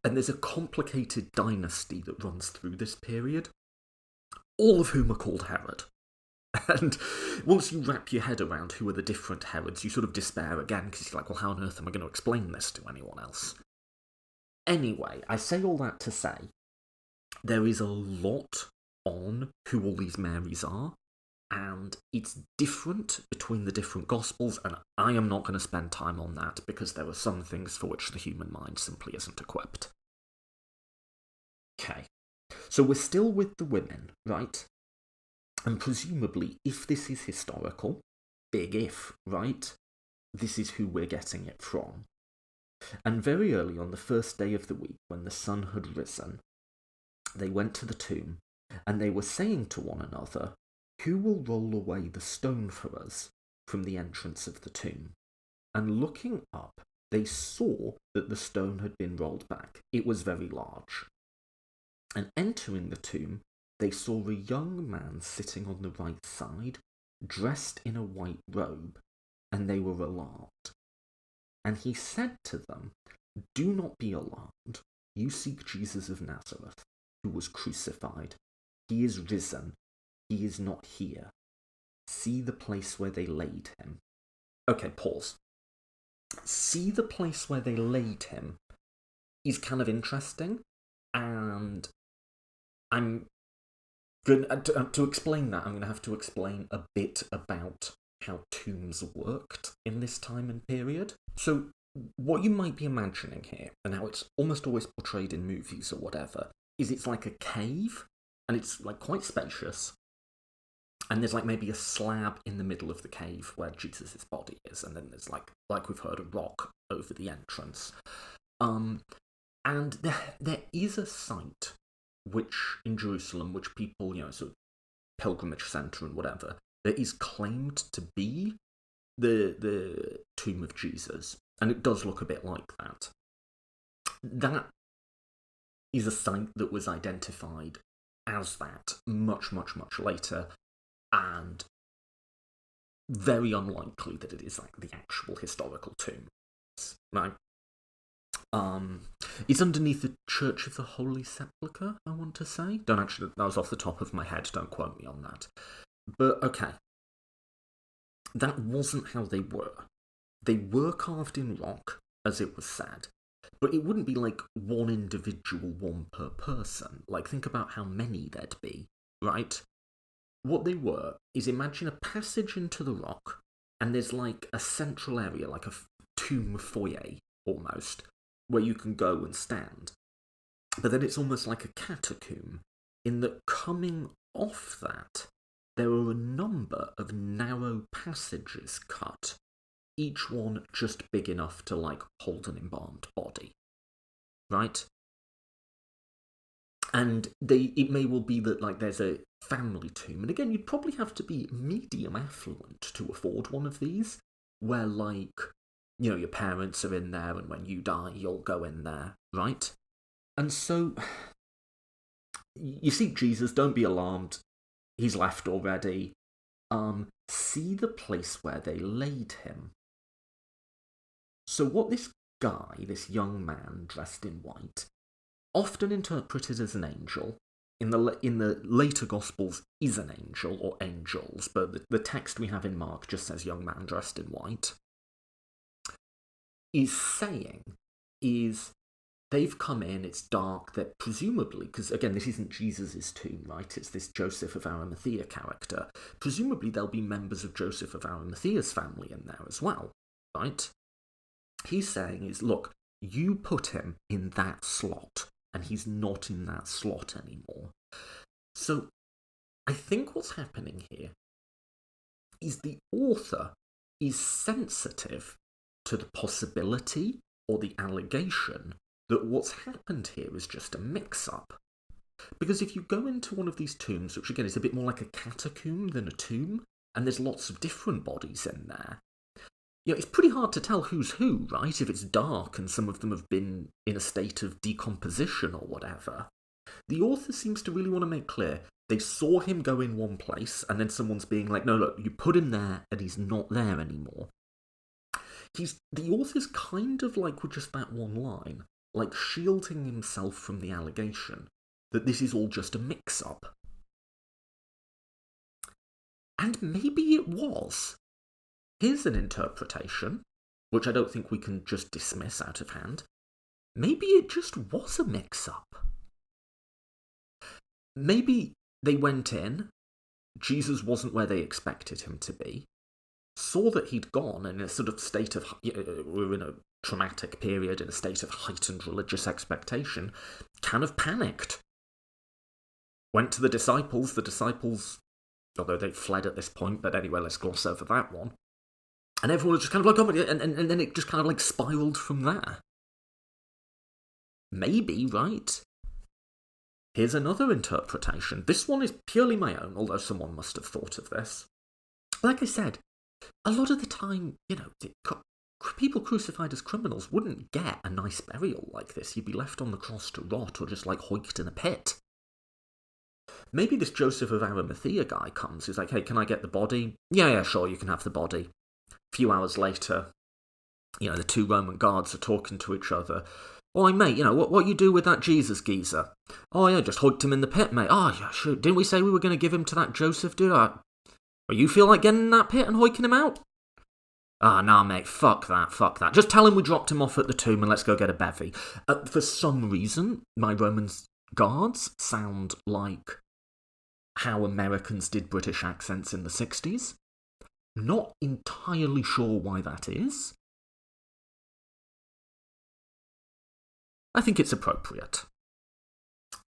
And there's a complicated dynasty that runs through this period, all of whom are called Herod. And once you wrap your head around who are the different Herods, you sort of despair again, because you're like, well, how on earth am I going to explain this to anyone else? Anyway, I say all that to say, there is a lot on who all these Marys are, and it's different between the different Gospels, and I am not going to spend time on that, because there are some things for which the human mind simply isn't equipped. Okay, so we're still with the women, right? And presumably, if this is historical, big if, right, this is who we're getting it from. And very early on the first day of the week, when the sun had risen, they went to the tomb, and they were saying to one another, "Who will roll away the stone for us from the entrance of the tomb?" And looking up, they saw that the stone had been rolled back. It was very large. And entering the tomb, they saw a young man sitting on the right side, dressed in a white robe, and they were alarmed. And he said to them, "Do not be alarmed. You seek Jesus of Nazareth, who was crucified. He is risen. He is not here. See the place where they laid him." Okay, pause. See the place where they laid him is kind of interesting, and I'm going to explain that. I'm going to have to explain a bit about how tombs worked in this time and period. So what you might be imagining here, and how it's almost always portrayed in movies or whatever, is it's like a cave, and it's like quite spacious, and there's like maybe a slab in the middle of the cave where Jesus' body is, and then there's like we've heard, a rock over the entrance. And there is a site which in Jerusalem, which people, sort of pilgrimage centre and whatever, that is claimed to be the tomb of Jesus, and it does look a bit like that. That is a site that was identified as that much, much, much later, and very unlikely that it is like the actual historical tomb, right? It's underneath the Church of the Holy Sepulchre, I want to say. That was off the top of my head, don't quote me on that. But okay, that wasn't how they were. They were carved in rock, as it was said, but it wouldn't be like one individual, one per person. Like, think about how many there'd be, right? What they were is, imagine a passage into the rock, and there's like a central area, like a tomb foyer, almost, where you can go and stand. But then it's almost like a catacomb, in that coming off that, there are a number of narrow passages cut, each one just big enough to like hold an embalmed body, right? And it may well be that like there's a family tomb, and again, you'd probably have to be medium affluent to afford one of these, where like, your parents are in there, and when you die, you'll go in there, right? And so, you see Jesus, don't be alarmed, he's left already. See the place where they laid him. So what this guy, this young man dressed in white, often interpreted as an angel, in the later Gospels is an angel or angels, but the text we have in Mark just says young man dressed in white, is saying is they've come in, it's dark, they're presumably, because again, this isn't Jesus' tomb, right? It's this Joseph of Arimathea character. Presumably there'll be members of Joseph of Arimathea's family in there as well, right? He's saying is, look, you put him in that slot, and he's not in that slot anymore. So I think what's happening here is the author is sensitive to the possibility or the allegation that what's happened here is just a mix-up, Because if you go into one of these tombs, which again is a bit more like a catacomb than a tomb, and there's lots of different bodies in there, it's pretty hard to tell who's who, right? If it's dark and some of them have been in a state of decomposition or whatever. The author seems to really want to make clear they saw him go in one place, and then someone's being like, no, look, you put him there, and he's not there anymore. The author's kind of like, with just that one line, like shielding himself from the allegation that this is all just a mix-up. And maybe it was. Here's an interpretation, which I don't think we can just dismiss out of hand. Maybe it just was a mix-up. Maybe they went in, Jesus wasn't where they expected him to be, saw that he'd gone in a sort of state of, we're in a traumatic period, in a state of heightened religious expectation, kind of panicked. Went to the disciples, although they fled at this point, but anyway, let's gloss over that one. And everyone was just kind of like, oh, and then it just kind of like spiraled from there. Maybe, right? Here's another interpretation. This one is purely my own, although someone must have thought of this. Like I said, a lot of the time, people crucified as criminals wouldn't get a nice burial like this. You'd be left on the cross to rot or just like hoiked in a pit. Maybe this Joseph of Arimathea guy comes, he's like, hey, can I get the body? Yeah, sure, you can have the body. A few hours later, the two Roman guards are talking to each other. Oh, mate, what you do with that Jesus geezer? Oh, yeah, just hoiked him in the pit, mate. Oh, yeah, sure. Didn't we say we were going to give him to that Joseph dude? Well, you feel like getting in that pit and hoiking him out? Nah, mate, fuck that. Just tell him we dropped him off at the tomb and let's go get a bevy. For some reason, my Roman guards sound like how Americans did British accents in the 60s. Not entirely sure why that is. I think it's appropriate.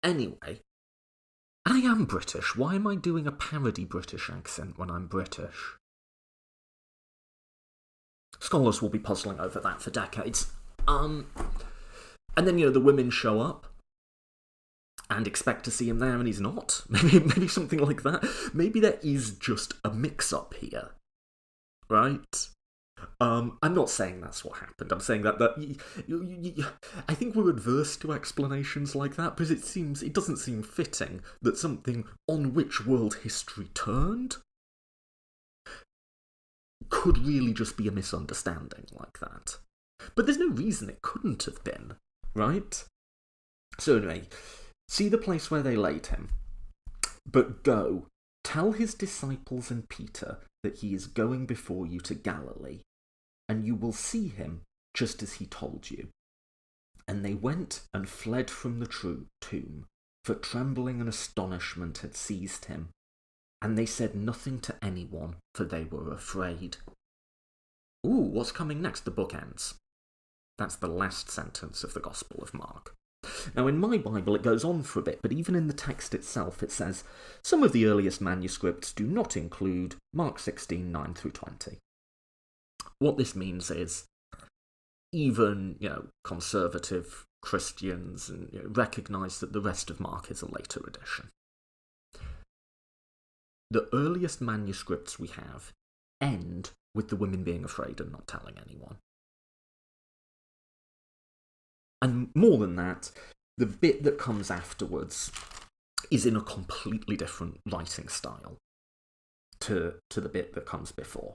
Anyway, I am British. Why am I doing a parody British accent when I'm British? Scholars will be puzzling over that for decades. And then, the women show up and expect to see him there and he's not. Maybe something like that. Maybe there is just a mix-up here. Right? I'm not saying that's what happened. I'm saying that I think we're adverse to explanations like that because it doesn't seem fitting that something on which world history turned could really just be a misunderstanding like that. But there's no reason it couldn't have been, right? So anyway, see the place where they laid him, but go, tell his disciples and Peter that he is going before you to Galilee, and you will see him just as he told you. And they went and fled from the tomb, for trembling and astonishment had seized him. And they said nothing to anyone, for they were afraid. Ooh, what's coming next? The book ends. That's the last sentence of the Gospel of Mark. Now, in my Bible, it goes on for a bit, but even in the text itself, it says, some of the earliest manuscripts do not include Mark 16, 9 through 20. What this means is, even, conservative Christians recognise that the rest of Mark is a later edition. The earliest manuscripts we have end with the women being afraid and not telling anyone. And more than that, the bit that comes afterwards is in a completely different writing style to the bit that comes before.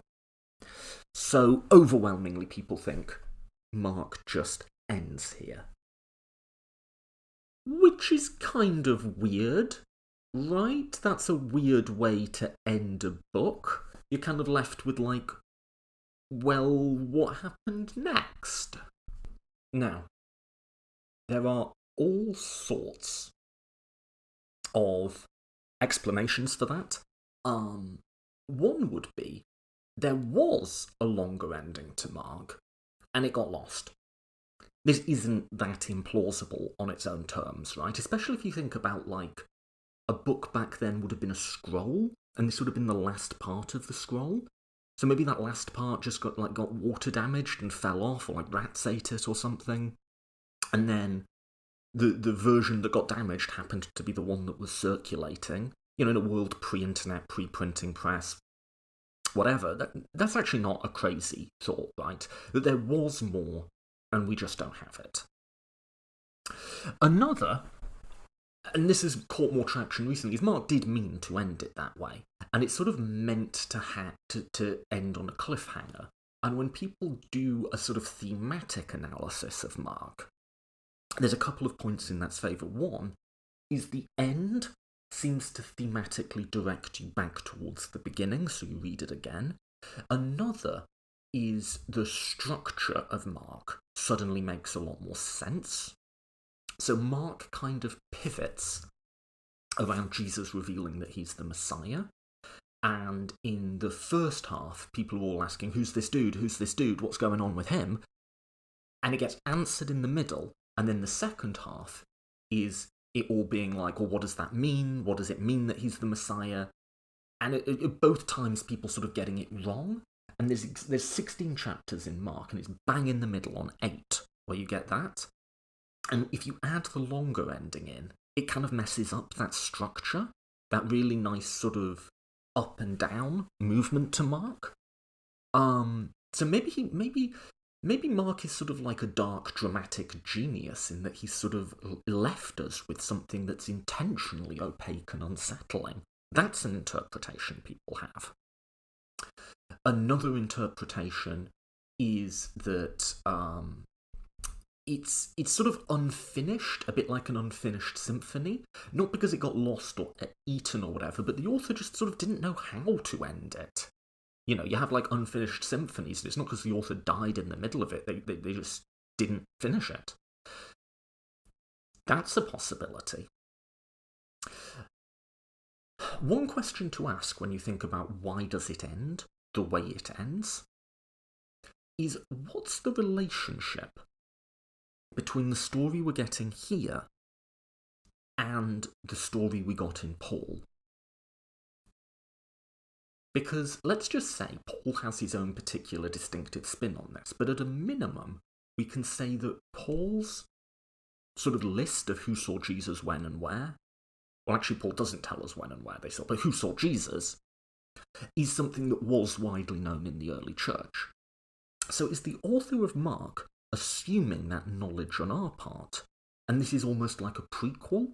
So overwhelmingly people think Mark just ends here. Which is kind of weird, right? That's a weird way to end a book. You're kind of left with well, what happened next? Now, there are all sorts of explanations for that. One would be, there was a longer ending to Mark, and it got lost. This isn't that implausible on its own terms, right? Especially if you think about, a book back then would have been a scroll, and this would have been the last part of the scroll. So maybe that last part just got water damaged and fell off, or rats ate it or something. And then the version that got damaged happened to be the one that was circulating. In a world pre-internet, pre-printing press, whatever. That's actually not a crazy thought, right? That there was more, and we just don't have it. Another, and this has caught more traction recently, is Mark did mean to end it that way, and it's sort of meant to end on a cliffhanger. And when people do a sort of thematic analysis of Mark, there's a couple of points in that's favour. One is the end seems to thematically direct you back towards the beginning, so you read it again. Another is the structure of Mark suddenly makes a lot more sense. So Mark kind of pivots around Jesus revealing that he's the Messiah. And in the first half, people are all asking, who's this dude? Who's this dude? What's going on with him? And it gets answered in the middle. And then the second half is it all being like, well, what does that mean? What does it mean that he's the Messiah? And both times people sort of getting it wrong. And there's 16 chapters in Mark, and it's bang in the middle on 8 where you get that. And if you add the longer ending in, it kind of messes up that structure, that really nice sort of up and down movement to Mark. So maybe Mark is sort of like a dark dramatic genius in that he's sort of left us with something that's intentionally opaque and unsettling. That's an interpretation people have. Another interpretation is that it's sort of unfinished, a bit like an unfinished symphony. Not because it got lost or eaten or whatever, but the author just sort of didn't know how to end it. You have like unfinished symphonies, and it's not because the author died in the middle of it, they just didn't finish it. That's a possibility. One question to ask when you think about why does it end the way it ends is, what's the relationship between the story we're getting here and the story we got in Paul? Because let's just say Paul has his own particular distinctive spin on this, but at a minimum, we can say that Paul's sort of list of who saw Jesus when and where, well, actually, Paul doesn't tell us when and where they saw, but who saw Jesus, is something that was widely known in the early church. So is the author of Mark assuming that knowledge on our part, and this is almost like a prequel?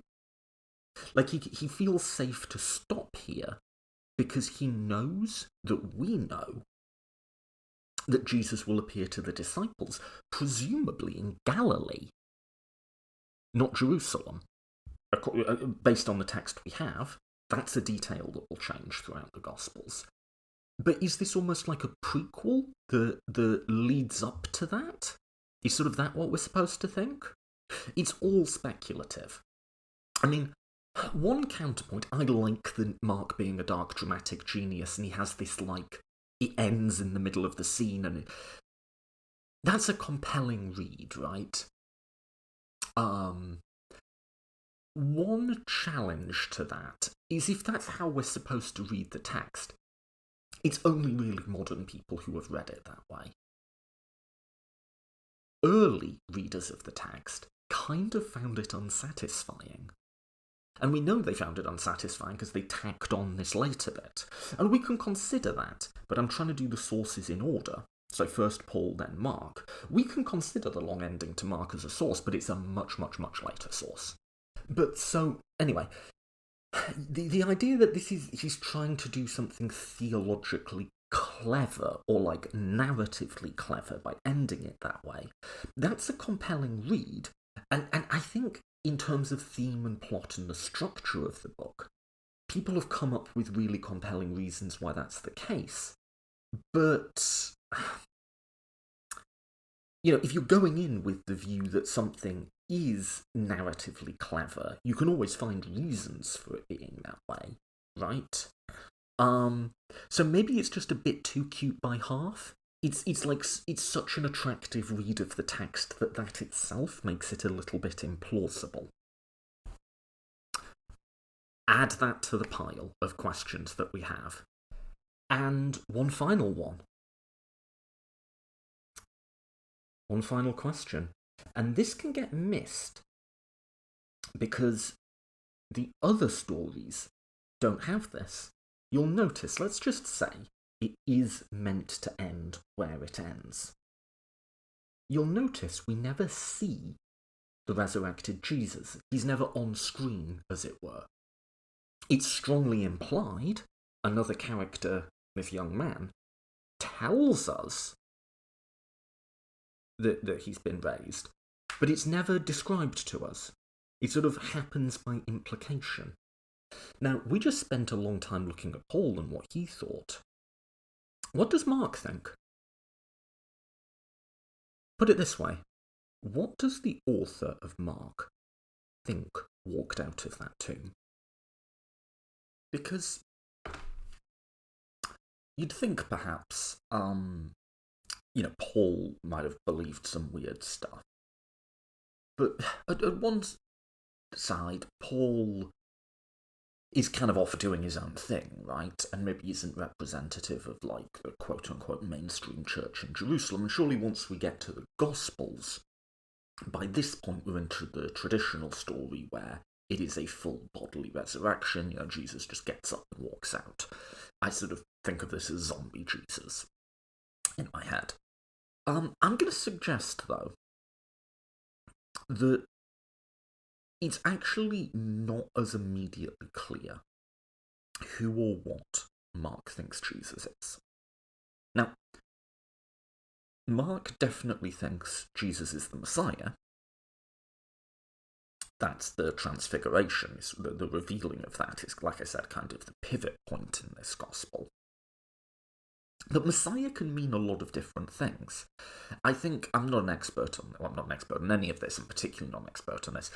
Like he feels safe to stop here because he knows that we know that Jesus will appear to the disciples, presumably in Galilee, not Jerusalem. Based on the text we have, that's a detail that will change throughout the Gospels. But is this almost like a prequel that leads up to that? Is sort of that what we're supposed to think? It's all speculative. I mean, one counterpoint, I like the Mark being a dark dramatic genius, and he has this, like, it ends in the middle of the scene, and that's a compelling read, right? One challenge to that is, if that's how we're supposed to read the text, it's only really modern people who have read it that way. Early readers of the text kind of found it unsatisfying. And we know they found it unsatisfying because they tacked on this later bit. And we can consider that, but I'm trying to do the sources in order. So first Paul, then Mark. We can consider the long ending to Mark as a source, but it's a much, much, much later source. But so, anyway, the idea that he's trying to do something theologically clever, or like narratively clever, by ending it that way, that's a compelling read. And I think in terms of theme and plot and the structure of the book, people have come up with really compelling reasons why that's the case. But, if you're going in with the view that something is narratively clever, you can always find reasons for it being that way, right? So maybe it's just a bit too cute by half. It's such an attractive read of the text that itself makes it a little bit implausible. Add that to the pile of questions that we have. And one final one. One final question. And this can get missed because the other stories don't have this. You'll notice, let's just say, it is meant to end where it ends. You'll notice we never see the resurrected Jesus. He's never on screen, as it were. It's strongly implied. Another character, this young man, tells us that he's been raised, but it's never described to us. It sort of happens by implication. Now, we just spent a long time looking at Paul and what he thought. What does Mark think? Put it this way. What does the author of Mark think walked out of that tomb? Because you'd think perhaps, Paul might have believed some weird stuff. But at one side, Paul is kind of off doing his own thing, right? And maybe isn't representative of, like, the quote-unquote mainstream church in Jerusalem. And surely once we get to the Gospels, by this point we're into the traditional story where it is a full bodily resurrection. Jesus just gets up and walks out. I sort of think of this as zombie Jesus in my head. I'm going to suggest, though, that it's actually not as immediately clear who or what Mark thinks Jesus is. Now, Mark definitely thinks Jesus is the Messiah. That's the transfiguration, the revealing of that is, like I said, kind of the pivot point in this gospel. But Messiah can mean a lot of different things. I think, I'm not an expert on any of this, I'm particularly not an expert on this.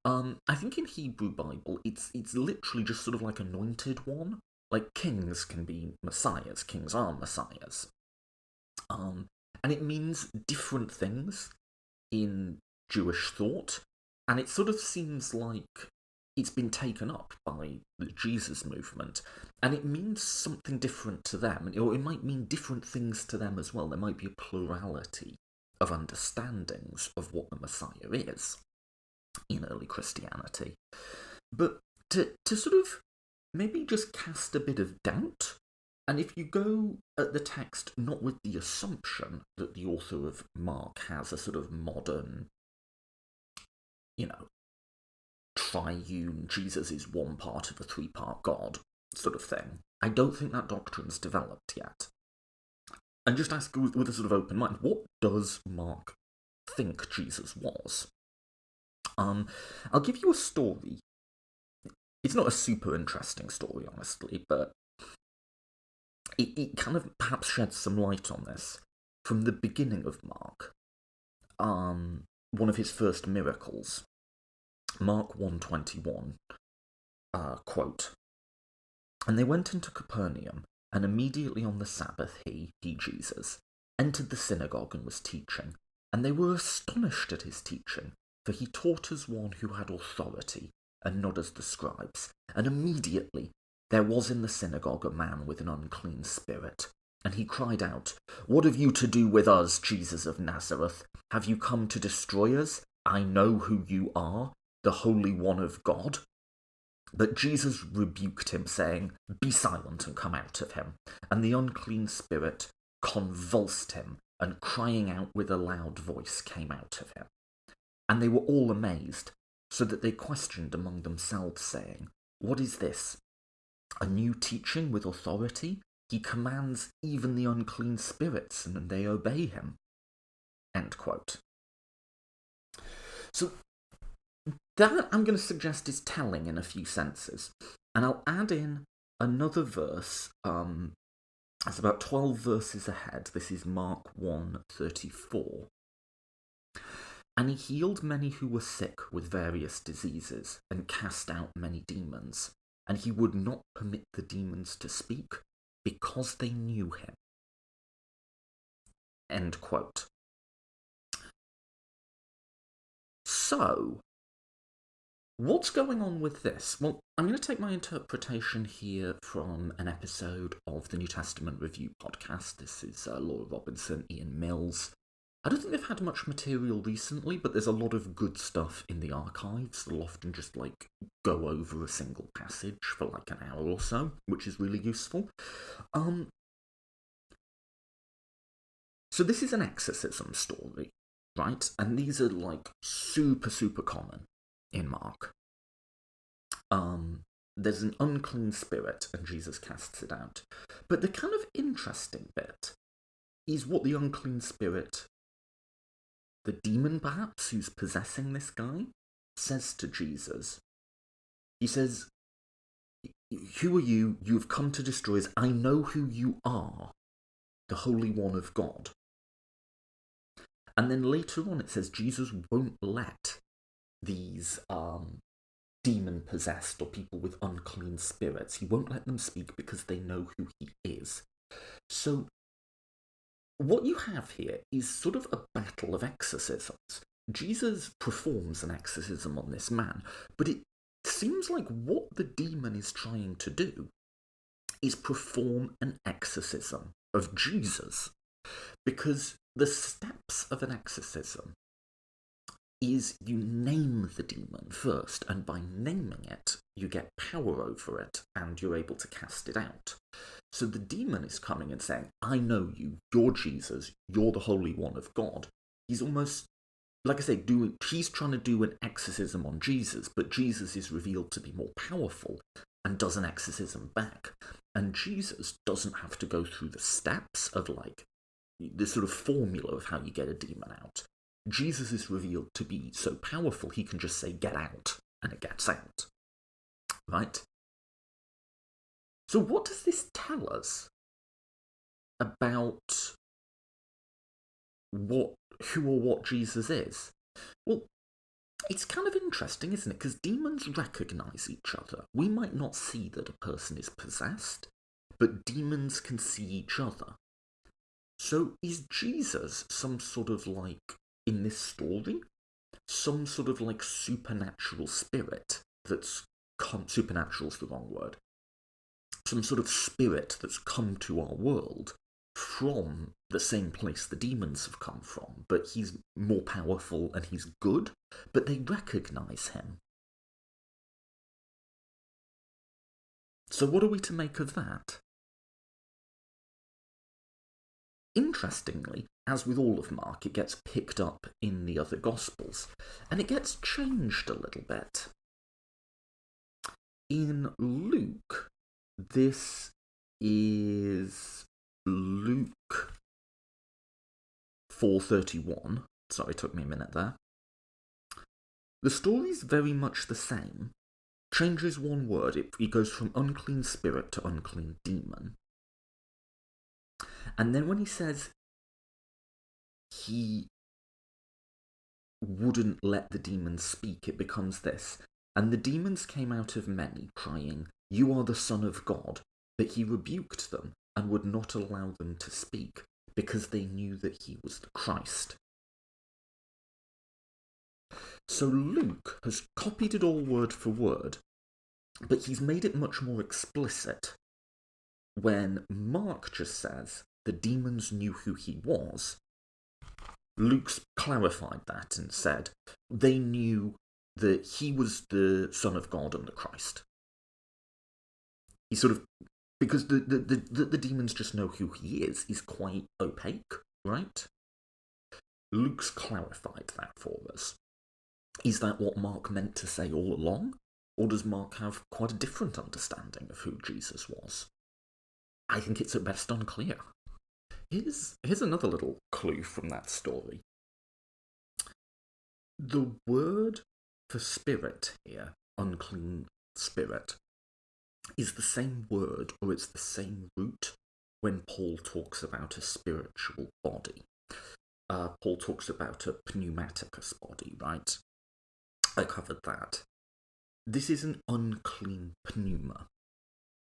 I think in Hebrew Bible, it's literally just sort of like anointed one. Like, kings can be messiahs, kings are messiahs. And it means different things in Jewish thought, and it sort of seems like it's been taken up by the Jesus movement, and it means something different to them, or it might mean different things to them as well. There might be a plurality of understandings of what the Messiah is in early Christianity. But to sort of maybe just cast a bit of doubt, and if you go at the text not with the assumption that the author of Mark has a sort of modern, triune, Jesus is one part of a three-part God sort of thing. I don't think that doctrine's developed yet. And just ask with a sort of open mind, what does Mark think Jesus was? I'll give you a story. It's not a super interesting story, honestly, but it kind of perhaps sheds some light on this. From the beginning of Mark, one of his first miracles, Mark 1:21, quote, "And they went into Capernaum, and immediately on the Sabbath he, Jesus, entered the synagogue and was teaching. And they were astonished at his teaching, for he taught as one who had authority, and not as the scribes. And immediately there was in the synagogue a man with an unclean spirit. And he cried out, 'What have you to do with us, Jesus of Nazareth? Have you come to destroy us? I know who you are, the Holy One of God.' But Jesus rebuked him, saying, 'Be silent and come out of him.' And the unclean spirit convulsed him, and crying out with a loud voice came out of him. And they were all amazed, so that they questioned among themselves, saying, 'What is this? A new teaching with authority? He commands even the unclean spirits, and they obey him.'" End quote. So that, I'm going to suggest, is telling in a few senses. And I'll add in another verse. It's about 12 verses ahead. This is Mark 1:34. "And he healed many who were sick with various diseases, and cast out many demons. And he would not permit the demons to speak, because they knew him." End quote. So, what's going on with this? Well, I'm going to take my interpretation here from an episode of the New Testament Review podcast. This is Laura Robinson, Ian Mills, I don't think they've had much material recently, but there's a lot of good stuff in the archives. They'll often just go over a single passage for an hour or so, which is really useful. So this is an exorcism story, right? And these are super, super common in Mark. There's an unclean spirit and Jesus casts it out. But the kind of interesting bit is what the unclean spirit, the demon perhaps, who's possessing this guy, says to Jesus. He says, "Who are you? You've come to destroy us. I know who you are, the Holy One of God." And then later on it says Jesus won't let these demon-possessed or people with unclean spirits, he won't let them speak because they know who he is. So what you have here is sort of a battle of exorcisms. Jesus performs an exorcism on this man, but it seems like what the demon is trying to do is perform an exorcism of Jesus. Because the steps of an exorcism is you name the demon first, and by naming it, you get power over it, and you're able to cast it out. So the demon is coming and saying, "I know you, you're Jesus, you're the Holy One of God." He's almost, like I say, he's trying to do an exorcism on Jesus, but Jesus is revealed to be more powerful and does an exorcism back. And Jesus doesn't have to go through the steps of the sort of formula of how you get a demon out. Jesus is revealed to be so powerful, he can just say, "Get out," and it gets out. Right? So what does this tell us about who or what Jesus is? Well, it's kind of interesting, isn't it? Because demons recognize each other. We might not see that a person is possessed, but demons can see each other. So is Jesus some sort of in this story, some sort of supernatural spirit that's supernatural's the wrong word, some sort of spirit that's come to our world from the same place the demons have come from, but he's more powerful and he's good, but they recognize him. So what are we to make of that? Interestingly, as with all of Mark, it gets picked up in the other Gospels, and it gets changed a little bit. In Luke, this is Luke 4:31. Sorry, it took me a minute there. The story's very much the same. Changes one word. It goes from unclean spirit to unclean demon. And then when he says he wouldn't let the demons speak, it becomes this. "And the demons came out of many, crying, 'You are the Son of God.' But he rebuked them and would not allow them to speak, because they knew that he was the Christ." So Luke has copied it all word for word, but he's made it much more explicit. When Mark just says the demons knew who he was, Luke's clarified that and said they knew that he was the Son of God and the Christ. He sort of, because the demons just know who he is quite opaque, right? Luke's clarified that for us. Is that what Mark meant to say all along? Or does Mark have quite a different understanding of who Jesus was? I think it's at best unclear. Here's another little clue from that story. The word for spirit here, unclean spirit, is the same word, or it's the same root when Paul talks about a spiritual body. Paul talks about a pneumaticus body, right? I covered that. This is an unclean pneuma,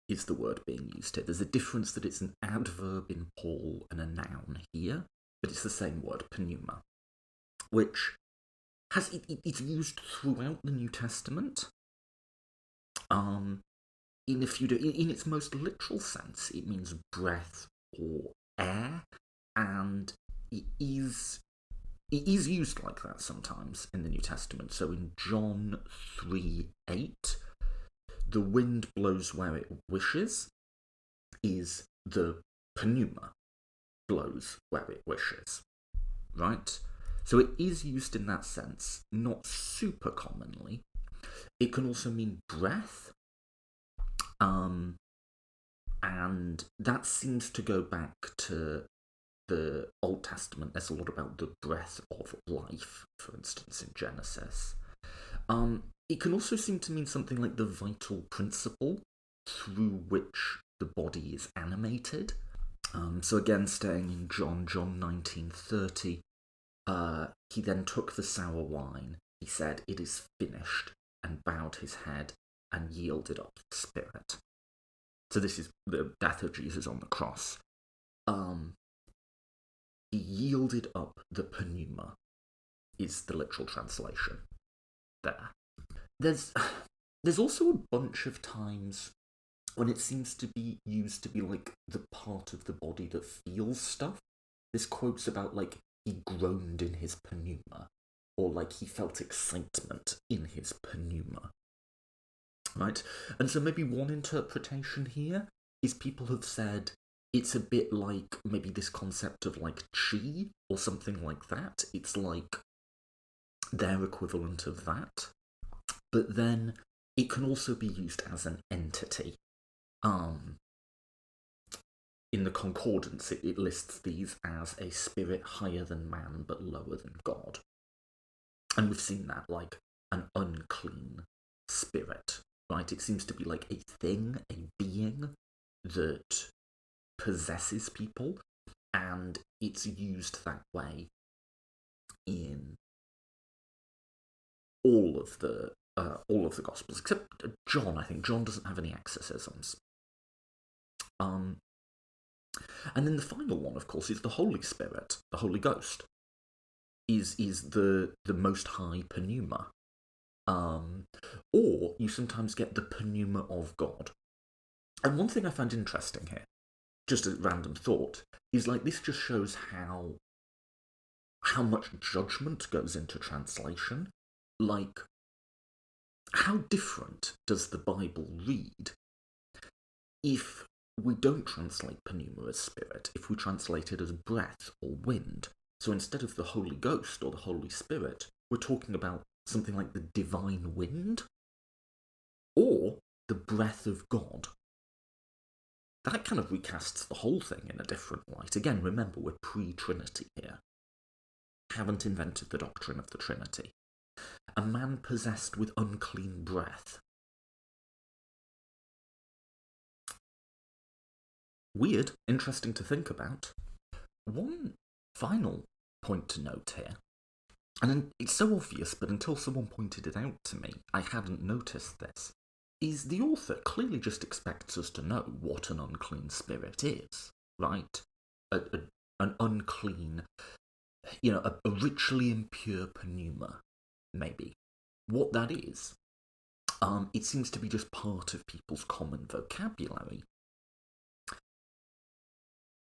is the word being used here. There's a difference that it's an adverb in Paul and a noun here, but it's the same word, pneuma, which it's used throughout the New Testament. In its most literal sense, it means breath or air, and it is it is used like that sometimes in the New Testament. So in John 3:8, the wind blows where it wishes, is the pneuma, blows where it wishes, right? So it is used in that sense, not super commonly. It can also mean breath, and that seems to go back to the Old Testament. There's a lot about the breath of life, for instance, in Genesis. It can also seem to mean something like the vital principle through which the body is animated. So again, staying in John 19:30, he then took the sour wine. He said, "It is finished," and bowed his head and yielded up the spirit. So this is the death of Jesus on the cross. He yielded up the pneuma, is the literal translation there. There's also a bunch of times when it seems to be used to be like the part of the body that feels stuff. There's quotes about like he groaned in his pneuma, or like he felt excitement in his pneuma. Right? And so maybe one interpretation here is people have said it's a bit like maybe this concept of like chi or something like that. It's like their equivalent of that. But then it can also be used as an entity. In the concordance, it lists these as a spirit higher than man but lower than God. And we've seen that, like an unclean spirit, right? It seems to be like a thing, a being that possesses people, and it's used that way in all of the Gospels, except John. I think John doesn't have any exorcisms. And then the final one, of course, is the Holy Spirit, the Holy Ghost, is the most high pneuma. Or you sometimes get the pneuma of God. And one thing I find interesting here, just a random thought, is like this just shows how much judgment goes into translation. Like, how different does the Bible read if we don't translate pneuma as spirit, if we translate it as breath or wind? So instead of the Holy Ghost or the Holy Spirit, we're talking about something like the divine wind or the breath of God. That kind of recasts the whole thing in a different light. Again, remember, we're pre-Trinity here. Haven't invented the doctrine of the Trinity. A man possessed with unclean breath. Weird, interesting to think about. One final point to note here, and it's so obvious, but until someone pointed it out to me, I hadn't noticed this, is the author clearly just expects us to know what an unclean spirit is, right? An unclean, a ritually impure pneuma, maybe. What that is, it seems to be just part of people's common vocabulary.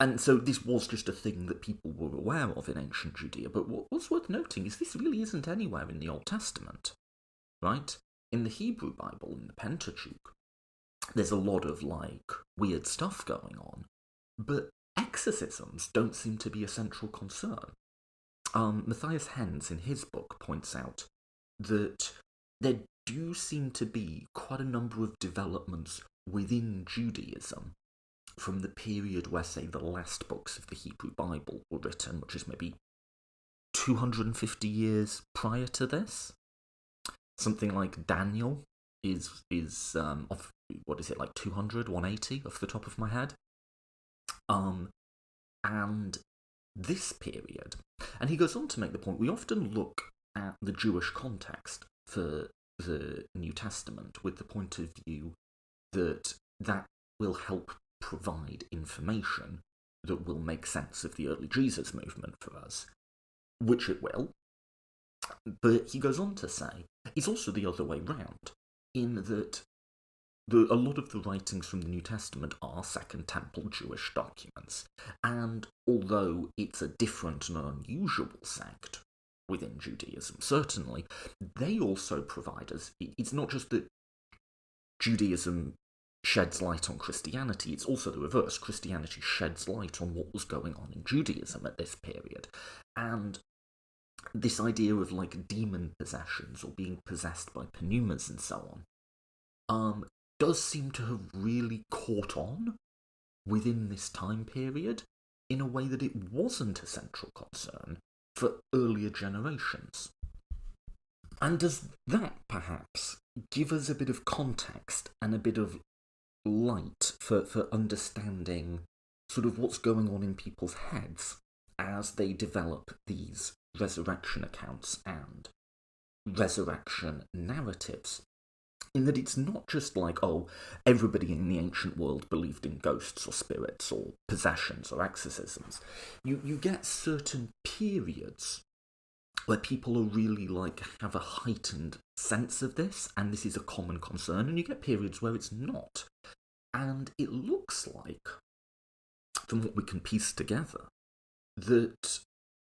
And so this was just a thing that people were aware of in ancient Judea. But what's worth noting is this really isn't anywhere in the Old Testament, right? In the Hebrew Bible, in the Pentateuch, there's a lot of, like, weird stuff going on. But exorcisms don't seem to be a central concern. Matthias Hens, in his book, points out that there do seem to be quite a number of developments within Judaism from the period where, say, the last books of the Hebrew Bible were written, which is maybe 250 years prior to this. Something like Daniel is of, what is it, like 200, 180 off the top of my head. And this period, and he goes on to make the point, we often look at the Jewish context for the New Testament with the point of view that will help provide information that will make sense of the early Jesus movement for us, which it will. But he goes on to say it's also the other way round, in that a lot of the writings from the New Testament are Second Temple Jewish documents, and although it's a different and unusual sect within Judaism, certainly, they also provide us, it's not just that Judaism sheds light on Christianity, it's also the reverse. Christianity sheds light on what was going on in Judaism at this period. And this idea of like demon possessions or being possessed by pneumas and so on, does seem to have really caught on within this time period in a way that it wasn't a central concern for earlier generations. And does that perhaps give us a bit of context and a bit of light for understanding sort of what's going on in people's heads as they develop these resurrection accounts and resurrection narratives? In that it's not just like, oh, everybody in the ancient world believed in ghosts or spirits or possessions or exorcisms. You get certain periods where people are really like have a heightened sense of this, and this is a common concern, and you get periods where it's not. And it looks like, from what we can piece together, that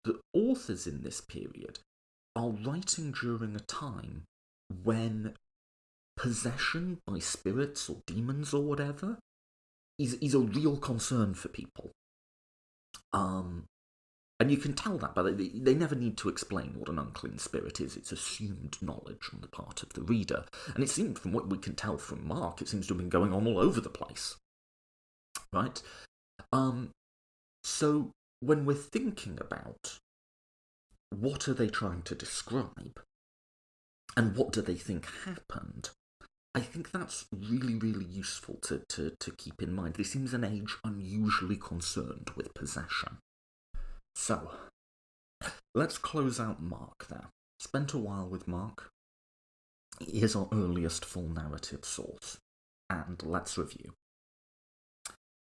the authors in this period are writing during a time when possession by spirits or demons or whatever is a real concern for people. And you can tell that, but they never need to explain what an unclean spirit is. It's assumed knowledge on the part of the reader. And it seems, from what we can tell from Mark, it seems to have been going on all over the place. Right? So when we're thinking about what are they trying to describe and what do they think happened, I think that's really, really useful to keep in mind. This seems an age unusually concerned with possession. So, let's close out Mark there. Spent a while with Mark. Here's our earliest full narrative source, and let's review.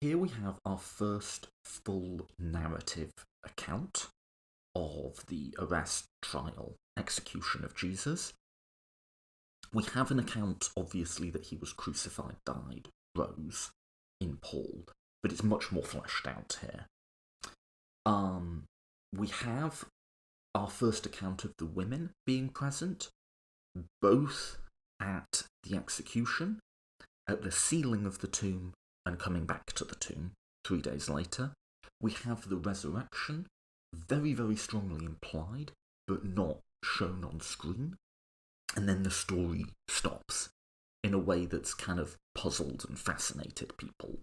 Here we have our first full narrative account of the arrest, trial, execution of Jesus. We have an account, obviously, that he was crucified, died, rose in Paul, but it's much more fleshed out here. We have our first account of the women being present, both at the execution, at the sealing of the tomb, and coming back to the tomb 3 days later. We have the resurrection, very, very strongly implied, but not shown on screen. And then the story stops in a way that's kind of puzzled and fascinated people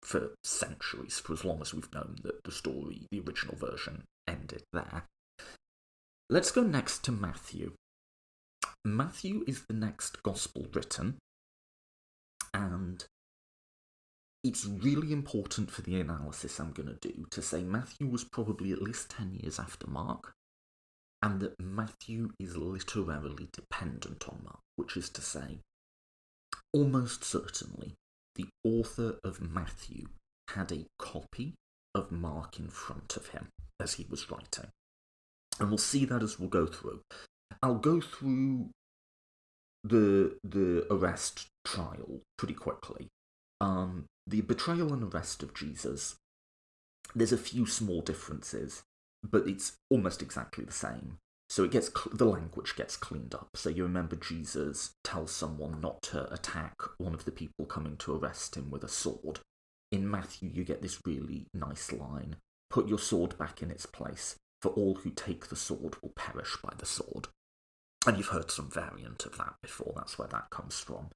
for centuries, for as long as we've known that the story, the original version, ended there. Let's go next to Matthew. Matthew is the next gospel written, and it's really important for the analysis I'm going to do to say Matthew was probably at least 10 years after Mark, and that Matthew is literarily dependent on Mark, which is to say, almost certainly, the author of Matthew had a copy of Mark in front of him as he was writing. And we'll see that as we'll go through. I'll go through the arrest trial pretty quickly. The betrayal and arrest of Jesus, there's a few small differences, but it's almost exactly the same. So the language gets cleaned up. So you remember Jesus tells someone not to attack one of the people coming to arrest him with a sword. In Matthew, you get this really nice line, "Put your sword back in its place, for all who take the sword will perish by the sword." And you've heard some variant of that before, that's where that comes from.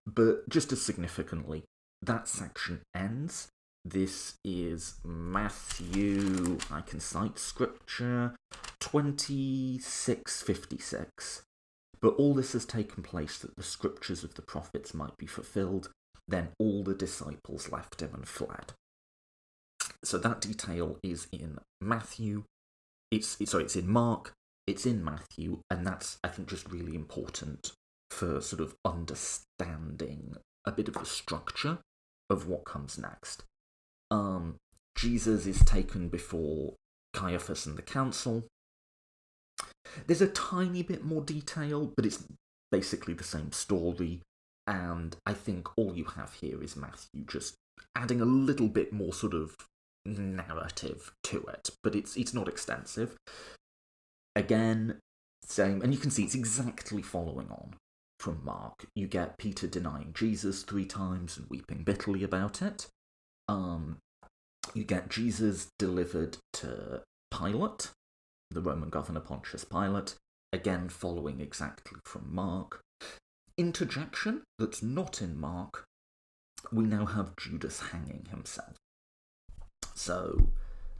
But just as significantly, that section ends. This is Matthew, I can cite scripture, 26:56. But all this has taken place that the scriptures of the prophets might be fulfilled. Then all the disciples left him and fled. So that detail is in Matthew. It's in Mark, it's in Matthew, and that's, I think, just really important for sort of understanding a bit of the structure of what comes next. Jesus is taken before Caiaphas and the council. There's a tiny bit more detail, but it's basically the same story. And I think all you have here is Matthew just adding a little bit more sort of narrative to it, but it's not extensive. Again, same, and you can see it's exactly following on from Mark. You get Peter denying Jesus 3 times and weeping bitterly about it. You get Jesus delivered to Pilate, the Roman governor Pontius Pilate, again following exactly from Mark. Interjection that's not in Mark, we now have Judas hanging himself. So,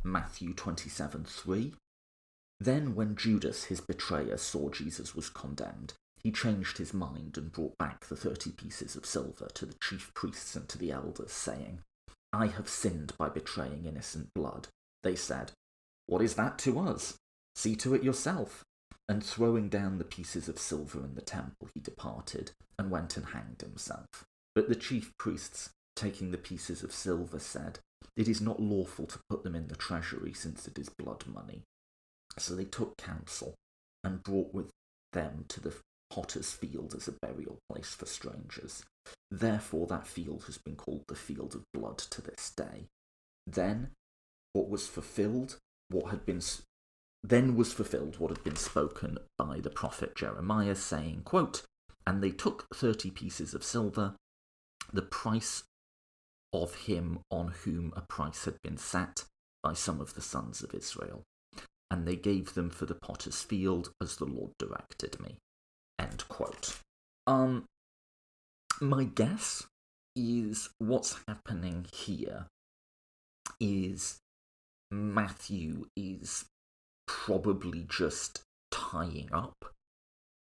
Matthew 27:3. Then when Judas, his betrayer, saw Jesus was condemned, he changed his mind and brought back the 30 pieces of silver to the chief priests and to the elders, saying, I have sinned by betraying innocent blood. They said, What is that to us? See to it yourself. And throwing down the pieces of silver in the temple, he departed and went and hanged himself. But the chief priests, taking the pieces of silver, said, It is not lawful to put them in the treasury, since it is blood money. So they took counsel and brought with them to the potter's field as a burial place for strangers. Therefore that field has been called the field of blood to this day. Then was fulfilled what had been spoken by the prophet Jeremiah, saying, quote, And they took 30 pieces of silver, the price of him on whom a price had been set by some of the sons of Israel, and they gave them for the potter's field as the Lord directed me. End quote. My guess is what's happening here is Matthew is probably just tying up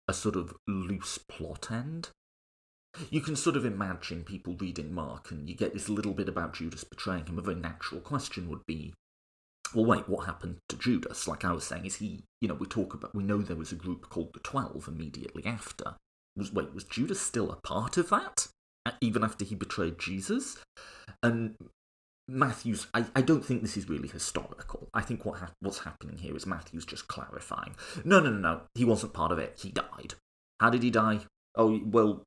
a sort of loose plot end. You can sort of imagine people reading Mark and you get this little bit about Judas betraying him. A very natural question would be, well, wait, what happened to Judas? Like I was saying, is he, we know there was a group called the 12 immediately after. Was Judas still a part of that? Even after he betrayed Jesus? And Matthew's, I don't think this is really historical. I think what's happening here is Matthew's just clarifying. No, he wasn't part of it. He died. How did he die? Oh, well,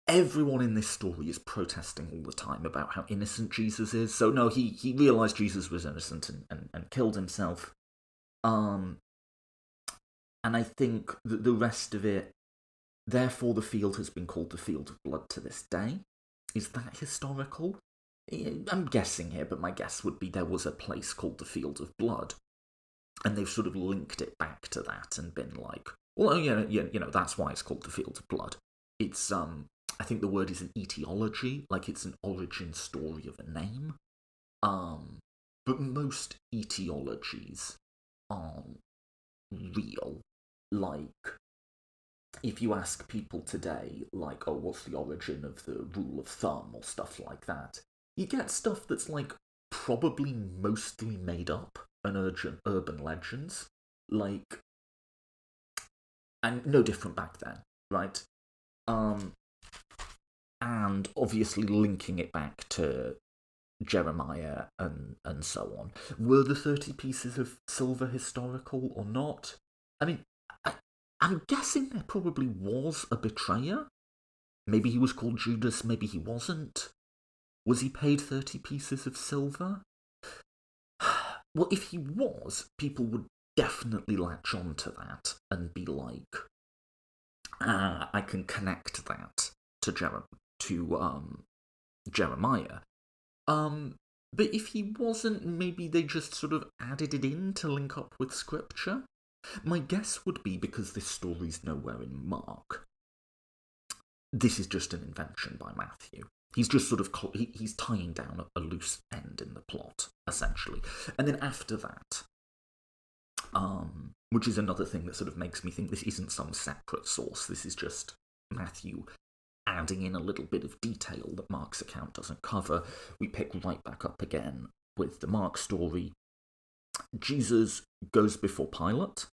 everyone in this story is protesting all the time about how innocent Jesus is. So no, he realised Jesus was innocent and killed himself. And I think that the rest of it, therefore the field has been called the field of blood to this day. Is that historical? I'm guessing here, but my guess would be there was a place called the Field of Blood, and they've sort of linked it back to that and been like, well, that's why it's called the Field of Blood. It's, I think the word is an etiology, like it's an origin story of a name. But most etiologies aren't real. Like, if you ask people today, like, oh, what's the origin of the rule of thumb or stuff like that, you get stuff that's, like, probably mostly made up and urban legends. Like, and no different back then, right? And obviously linking it back to Jeremiah and so on. Were the 30 pieces of silver historical or not? I mean, I'm guessing there probably was a betrayer. Maybe he was called Judas, maybe he wasn't. Was he paid 30 pieces of silver? Well, if he was, people would definitely latch on to that and be like, I can connect that to Jeremiah. But if he wasn't, maybe they just sort of added it in to link up with scripture. My guess would be, because this story's nowhere in Mark, this is just an invention by Matthew. He's just sort of, he's tying down a loose end in the plot, essentially. And then after that, which is another thing that sort of makes me think this isn't some separate source, this is just Matthew adding in a little bit of detail that Mark's account doesn't cover. We pick right back up again with the Mark story. Jesus goes before Pilate.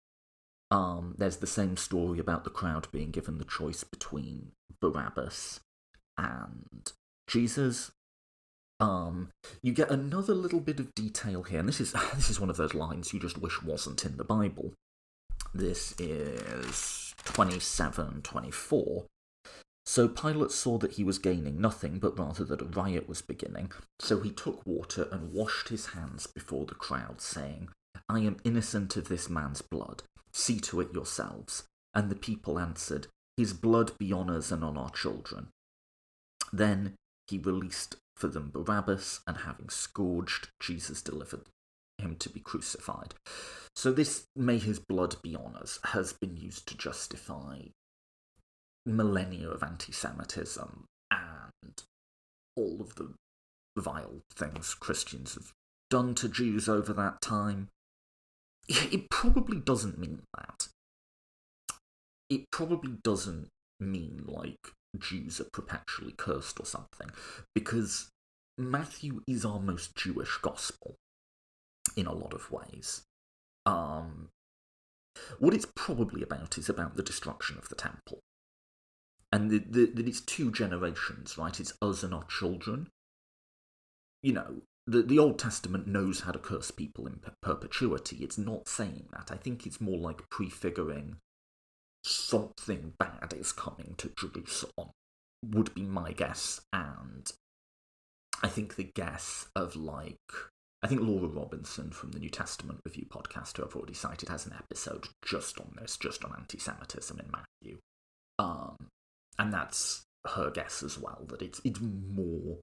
There's the same story about the crowd being given the choice between Barabbas and Jesus. You get another little bit of detail here, and this is one of those lines you just wish wasn't in the Bible. This is 27:24. So Pilate saw that he was gaining nothing, but rather that a riot was beginning. So he took water and washed his hands before the crowd, saying, "I am innocent of this man's blood. See to it yourselves." And the people answered, "His blood be on us and on our children." Then he released for them Barabbas, and having scourged, Jesus delivered him to be crucified. So this "may his blood be on us" has been used to justify millennia of anti-Semitism and all of the vile things Christians have done to Jews over that time. It probably doesn't mean that. It probably doesn't mean, like, Jews are perpetually cursed or something, because Matthew is our most Jewish gospel in a lot of ways. What it's probably about is about the destruction of the temple. And that it's two generations, right? It's us and our children. You know, the Old Testament knows how to curse people in perpetuity. It's not saying that. I think it's more like prefiguring something bad is coming to Jerusalem, would be my guess. And I think the guess of, like, I think Laura Robinson from the New Testament Review podcast, who I've already cited, has an episode just on this, just on anti-Semitism in Matthew. And that's her guess as well, that it's more...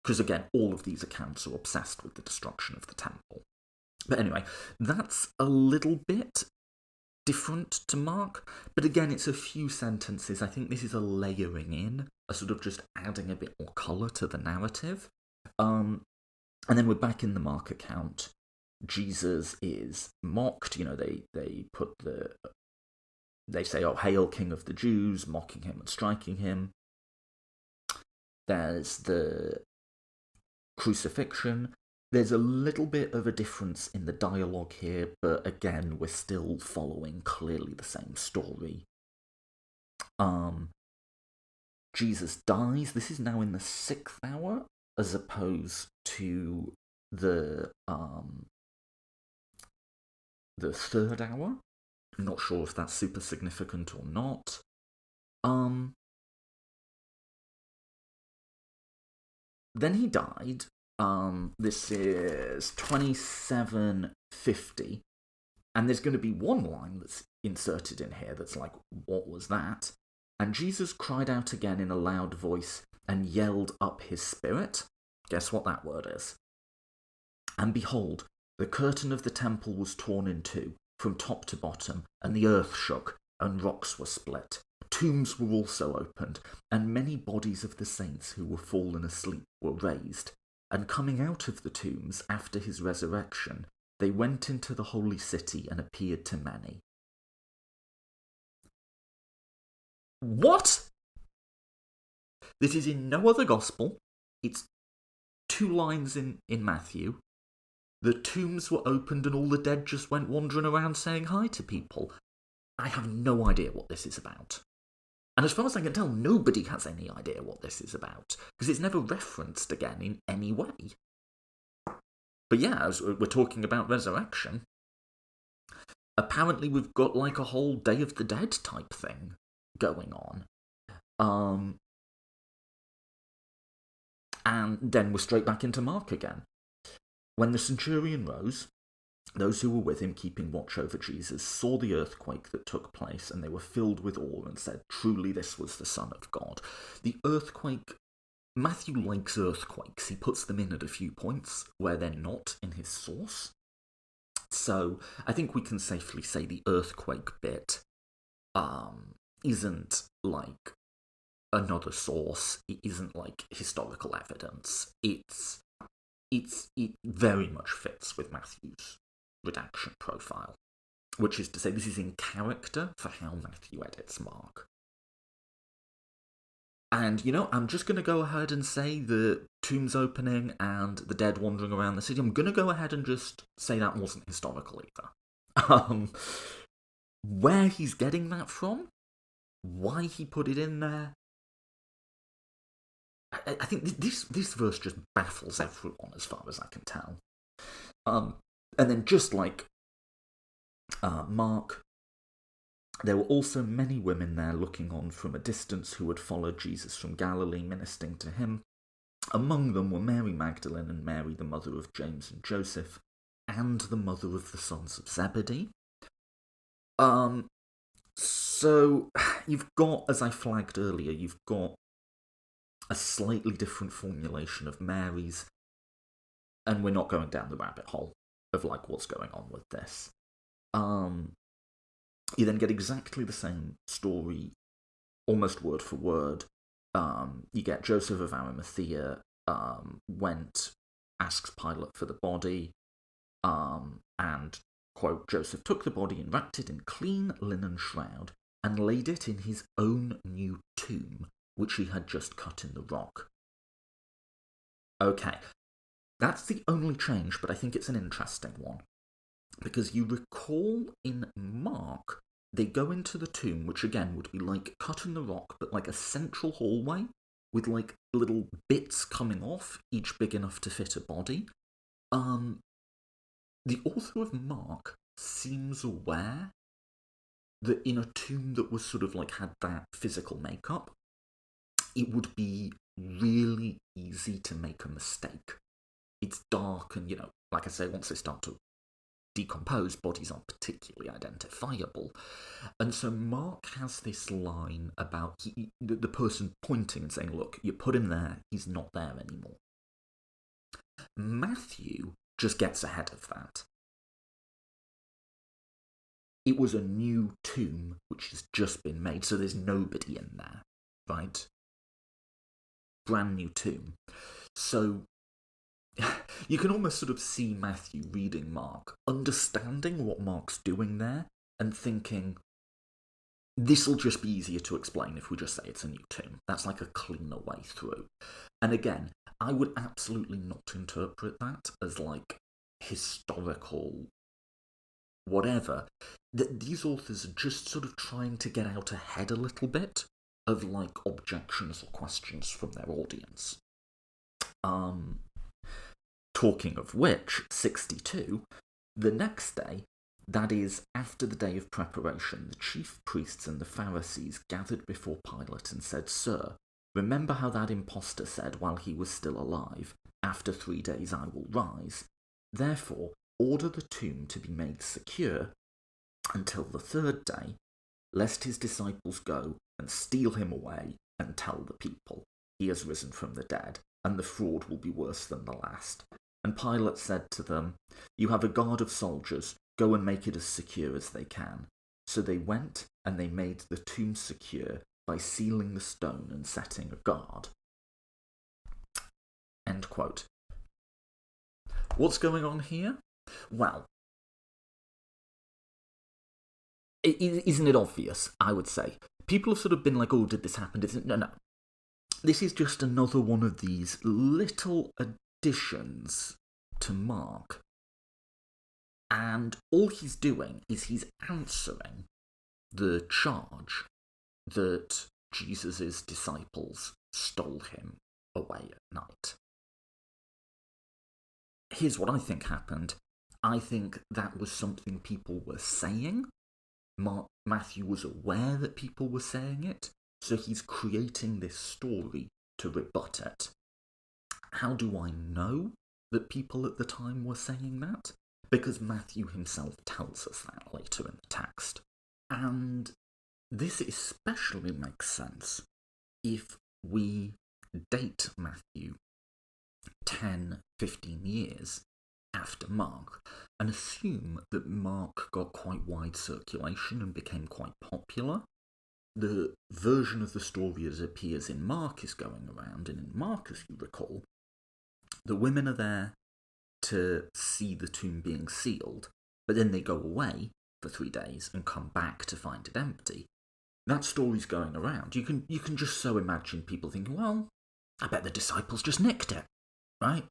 Because, again, all of these accounts are obsessed with the destruction of the temple. But anyway, that's a little bit different to Mark. But again, it's a few sentences. I think this is a layering in, a sort of just adding a bit more colour to the narrative. And then we're back in the Mark account. Jesus is mocked. You know, they put they say, "Oh, hail, King of the Jews," mocking him and striking him. There's the crucifixion. There's a little bit of a difference in the dialogue here, but again, we're still following clearly the same story. Jesus dies. This is now in the 6th hour, as opposed to the 3rd hour. I'm not sure if that's super significant or not. Then he died. This is 27:50, and there's going to be one line that's inserted in here that's like, "What was that?" And Jesus cried out again in a loud voice and yelled up his spirit. Guess what that word is? "And behold, the curtain of the temple was torn in two, from top to bottom, and the earth shook, and rocks were split. Tombs were also opened, and many bodies of the saints who were fallen asleep were raised. And coming out of the tombs after his resurrection, they went into the holy city and appeared to many." What? This is in no other gospel. It's 2 lines in Matthew. The tombs were opened and all the dead just went wandering around saying hi to people. I have no idea what this is about. And as far as I can tell, nobody has any idea what this is about, because it's never referenced again in any way. But yeah, as we're talking about resurrection, apparently we've got like a whole Day of the Dead type thing going on. And then we're straight back into Mark again. "When the centurion rose, those who were with him keeping watch over Jesus saw the earthquake that took place, and they were filled with awe and said, 'Truly this was the Son of God.'" The earthquake, Matthew likes earthquakes. He puts them in at a few points where they're not in his source. So I think we can safely say the earthquake bit isn't like another source. It isn't like historical evidence. It very much fits with Matthew's redaction profile, which is to say this is in character for how Matthew edits Mark. And, you know, I'm just going to go ahead and say the tombs opening and the dead wandering around the city, I'm going to go ahead and just say that wasn't historical either. Where he's getting that from, why he put it in there, I think this verse just baffles everyone as far as I can tell. And then just like Mark, There were also many women there looking on from a distance who had followed Jesus from Galilee, ministering to him. Among them were Mary Magdalene and Mary, the mother of James and Joseph, and the mother of the sons of Zebedee. So you've got, as I flagged earlier, you've got a slightly different formulation of Mary's, and we're not going down the rabbit hole of like what's going on with this. You then get exactly the same story, almost word for word. You get Joseph of Arimathea asks Pilate for the body, and, quote, Joseph took the body and wrapped it in clean linen shroud and laid it in his own new tomb, which he had just cut in the rock. Okay, that's the only change, but I think it's an interesting one. Because you recall in Mark, they go into the tomb, which again would be like cut in the rock, but like a central hallway with like little bits coming off, each big enough to fit a body. The author of Mark seems aware that in a tomb that was sort of like had that physical makeup, it would be really easy to make a mistake. It's dark and, like I say, once they start to decompose, bodies aren't particularly identifiable. And so Mark has this line about the person pointing and saying, look, you put him there, he's not there anymore. Matthew just gets ahead of that. It was a new tomb which has just been made, so there's nobody in there, right? Brand new tomb. So you can almost sort of see Matthew reading Mark, understanding what Mark's doing there, and thinking, this'll just be easier to explain if we just say it's a new tomb. That's like a cleaner way through. And again, I would absolutely not interpret that as like historical whatever. These authors are just sort of trying to get out ahead a little bit of like objections or questions from their audience. Talking of which, 62, the next day, that is, after the day of preparation, the chief priests and the Pharisees gathered before Pilate and said, Sir, remember how that impostor said while he was still alive, after 3 days I will rise. Therefore, order the tomb to be made secure until the 3rd day, lest his disciples go and steal him away and tell the people, he has risen from the dead, and the fraud will be worse than the last. And Pilate said to them, You have a guard of soldiers, go and make it as secure as they can. So they went and they made the tomb secure by sealing the stone and setting a guard. End quote. What's going on here? Well, isn't it obvious, I would say? People have sort of been like, oh, did this happen? No. This is just another one of these little additions to Mark. And all he's doing is he's answering the charge that Jesus' disciples stole him away at night. Here's what I think happened. I think that was something people were saying. Matthew was aware that people were saying it, so he's creating this story to rebut it. How do I know that people at the time were saying that? Because Matthew himself tells us that later in the text. And this especially makes sense if we date Matthew 10, 15 years after Mark, and assume that Mark got quite wide circulation and became quite popular. The version of the story as it appears in Mark is going around, and in Mark, as you recall, the women are there to see the tomb being sealed, but then they go away for 3 days and come back to find it empty. That story's going around. You can just so imagine people thinking, well, I bet the disciples just nicked it, right?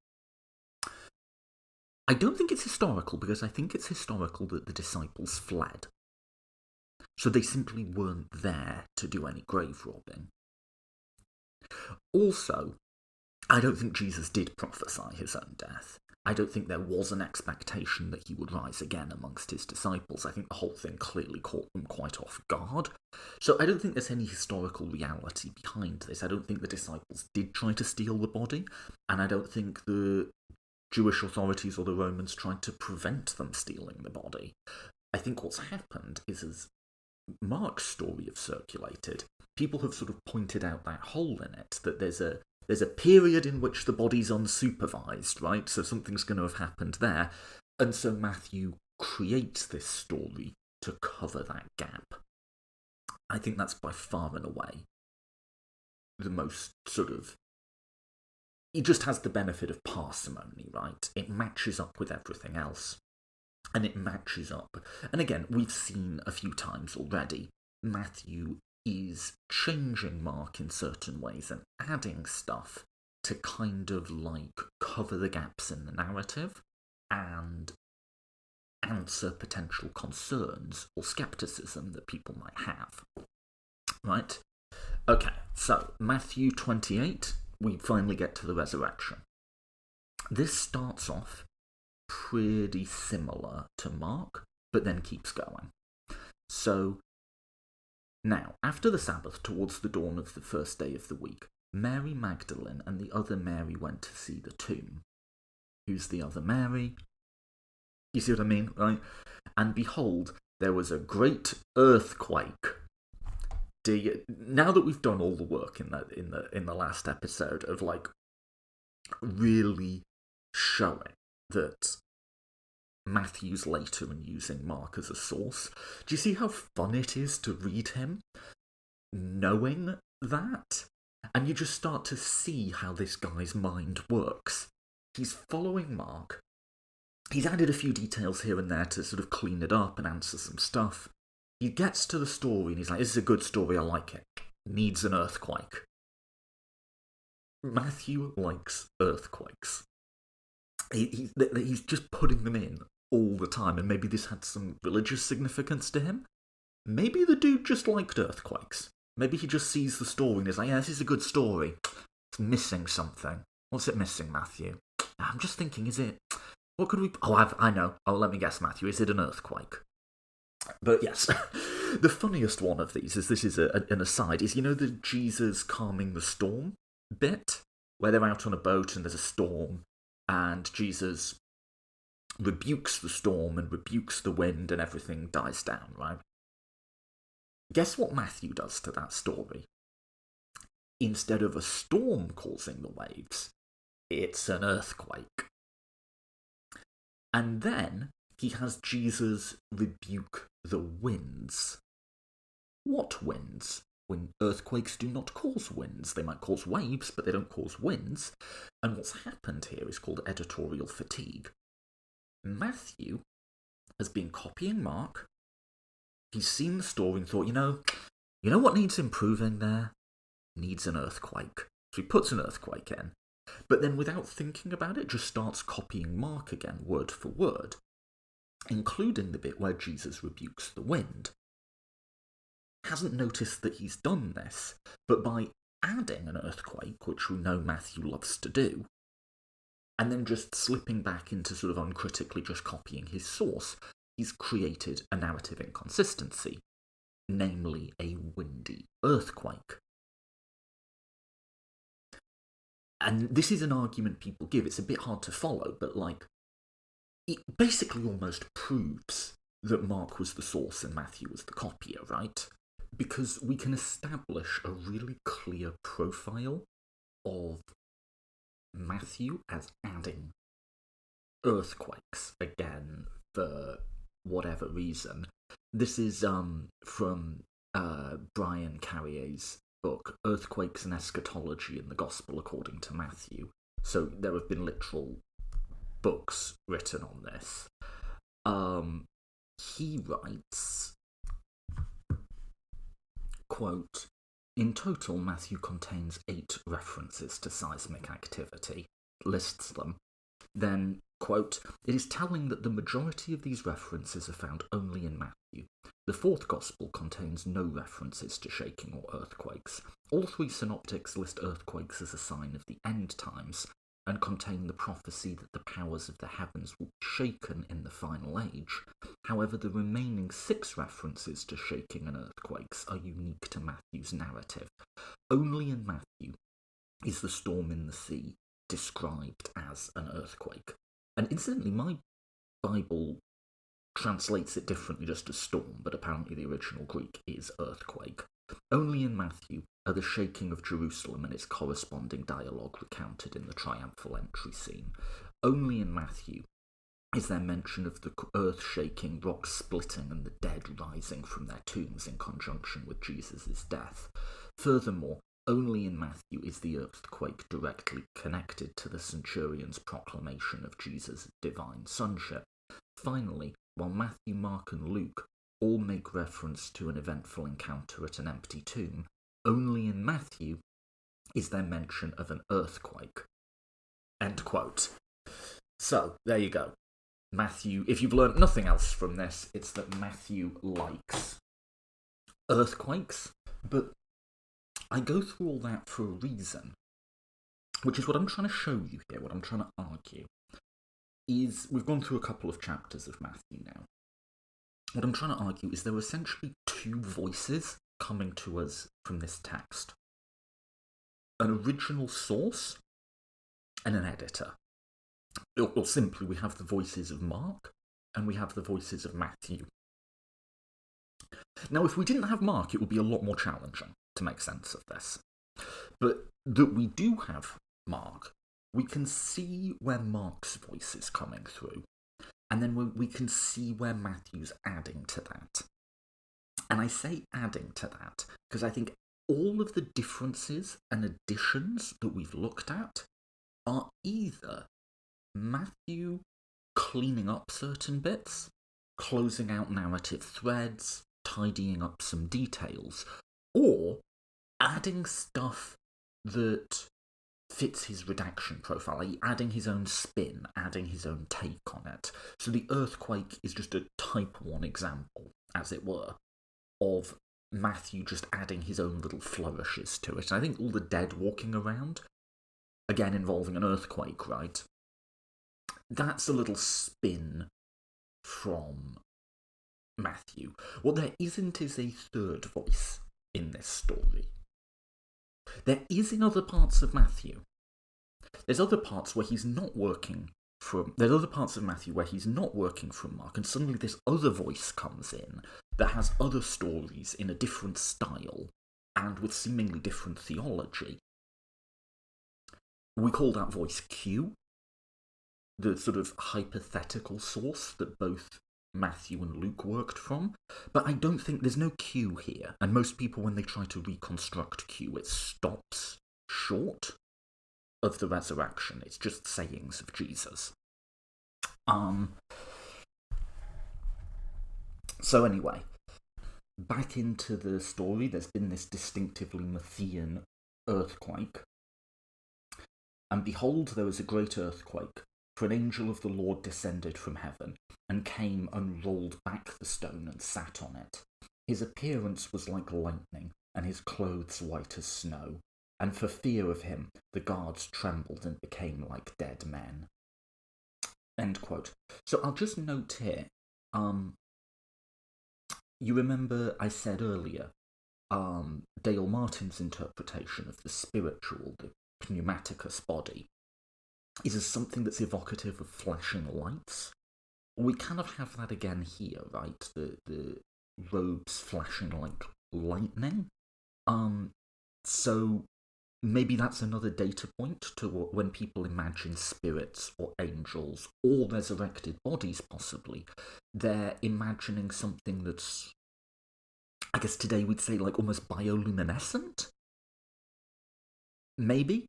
I don't think it's historical, because I think it's historical that the disciples fled. So they simply weren't there to do any grave robbing. Also, I don't think Jesus did prophesy his own death. I don't think there was an expectation that he would rise again amongst his disciples. I think the whole thing clearly caught them quite off guard. So I don't think there's any historical reality behind this. I don't think the disciples did try to steal the body, and I don't think the Jewish authorities or the Romans tried to prevent them stealing the body. I think what's happened is, as Mark's story have circulated, people have sort of pointed out that hole in it, that there's a period in which the body's unsupervised, right? So something's going to have happened there. And so Matthew creates this story to cover that gap. I think that's by far and away the most sort of... It just has the benefit of parsimony, right? It matches up with everything else. And it matches up. And again, we've seen a few times already, Matthew is changing Mark in certain ways and adding stuff to kind of like cover the gaps in the narrative and answer potential concerns or skepticism that people might have. Right? Okay, so Matthew 28, we finally get to the resurrection. This starts off pretty similar to Mark, but then keeps going. So, now, after the Sabbath, towards the dawn of the first day of the week, Mary Magdalene and the other Mary went to see the tomb. Who's the other Mary? You see what I mean, right? And behold, there was a great earthquake. Now that we've done all the work in the last episode of like really showing that Matthew's later and using Mark as a source, do you see how fun it is to read him knowing that? And you just start to see how this guy's mind works. He's following Mark. He's added a few details here and there to sort of clean it up and answer some stuff. He gets to the story and he's like, this is a good story, I like it. Needs an earthquake. Matthew likes earthquakes. He's just putting them in all the time, and maybe this had some religious significance to him. Maybe the dude just liked earthquakes. Maybe he just sees the story and is like, yeah, this is a good story. It's missing something. What's it missing, Matthew? I'm just thinking, is it... What could we... Oh, I know. Oh, let me guess, Matthew. Is it an earthquake? But yes, the funniest one of these, this is an aside, is, you know, the Jesus calming the storm bit? Where they're out on a boat and there's a storm, and Jesus rebukes the storm and rebukes the wind and everything dies down, right? Guess what Matthew does to that story? Instead of a storm causing the waves, it's an earthquake. And then he has Jesus rebuke the winds. What winds? When earthquakes do not cause winds. They might cause waves, but they don't cause winds. And what's happened here is called editorial fatigue. Matthew has been copying Mark. He's seen the story and thought, you know what needs improving there? Needs an earthquake. So he puts an earthquake in. But then without thinking about it, just starts copying Mark again, word for word, including the bit where Jesus rebukes the wind. Hasn't noticed that he's done this, but by adding an earthquake, which we know Matthew loves to do, and then just slipping back into sort of uncritically just copying his source, he's created a narrative inconsistency, namely a windy earthquake. And this is an argument people give. It's a bit hard to follow, but like, it basically almost proves that Mark was the source and Matthew was the copier, right? Because we can establish a really clear profile of Matthew as adding earthquakes again for whatever reason. This is from Brian Carrier's book, Earthquakes and Eschatology in the Gospel According to Matthew. So there have been literal books written on this. He writes, quote, in total, Matthew contains 8 references to seismic activity, lists them. Then, quote, it is telling that the majority of these references are found only in Matthew. The 4th Gospel contains no references to shaking or earthquakes. All 3 synoptics list earthquakes as a sign of the end times. and contain the prophecy that the powers of the heavens will be shaken in the final age. However, the remaining 6 references to shaking and earthquakes are unique to Matthew's narrative. Only in Matthew is the storm in the sea described as an earthquake. And incidentally, my Bible translates it differently just as storm, but apparently the original Greek is earthquake. Only in Matthew are the shaking of Jerusalem and its corresponding dialogue recounted in the triumphal entry scene. Only in Matthew is there mention of the earth shaking, rocks splitting, and the dead rising from their tombs in conjunction with Jesus' death. Furthermore, only in Matthew is the earthquake directly connected to the centurion's proclamation of Jesus' divine sonship. Finally, while Matthew, Mark, and Luke all make reference to an eventful encounter at an empty tomb, only in Matthew is there mention of an earthquake. End quote. So, there you go. Matthew, if you've learnt nothing else from this, it's that Matthew likes earthquakes, but I go through all that for a reason, which is what I'm trying to show you here, what I'm trying to argue, is we've gone through a couple of chapters of Matthew now. What I'm trying to argue is there are essentially 2 voices coming to us from this text. An original source and an editor. Or simply, we have the voices of Mark and we have the voices of Matthew. Now, if we didn't have Mark, it would be a lot more challenging to make sense of this. But that we do have Mark, we can see where Mark's voice is coming through, and then we can see where Matthew's adding to that. And I say adding to that because I think all of the differences and additions that we've looked at are either Matthew cleaning up certain bits, closing out narrative threads, tidying up some details, or adding stuff that fits his redaction profile, i.e. adding his own spin, adding his own take on it. So the earthquake is just a type 1 example, as it were, of Matthew just adding his own little flourishes to it. And I think all the dead walking around, again involving an earthquake, right? That's a little spin from Matthew. What there isn't is a third voice in this story. There is in other parts of Matthew. There's other parts where he's not working from... There's other parts of Matthew where he's not working from Mark, and suddenly this other voice comes in that has other stories in a different style and with seemingly different theology. We call that voice Q, the sort of hypothetical source that both Matthew and Luke worked from, but I don't think there's no Q here, and most people, when they try to reconstruct Q, it stops short of the resurrection. It's just sayings of Jesus. So anyway, back into the story. There's been this distinctively Matthean earthquake, and behold, there was a great earthquake, for an angel of the Lord descended from heaven, and came and rolled back the stone and sat on it. His appearance was like lightning, and his clothes white as snow. And for fear of him, the guards trembled and became like dead men. End quote. So I'll just note here, you remember I said earlier, Dale Martin's interpretation of the spiritual, the pneumaticus body, is as something that's evocative of flashing lights. We kind of have that again here, right? The robes flashing like lightning. So maybe that's another data point to when people imagine spirits or angels or resurrected bodies, possibly, they're imagining something that's, I guess today we'd say, like almost bioluminescent? Maybe?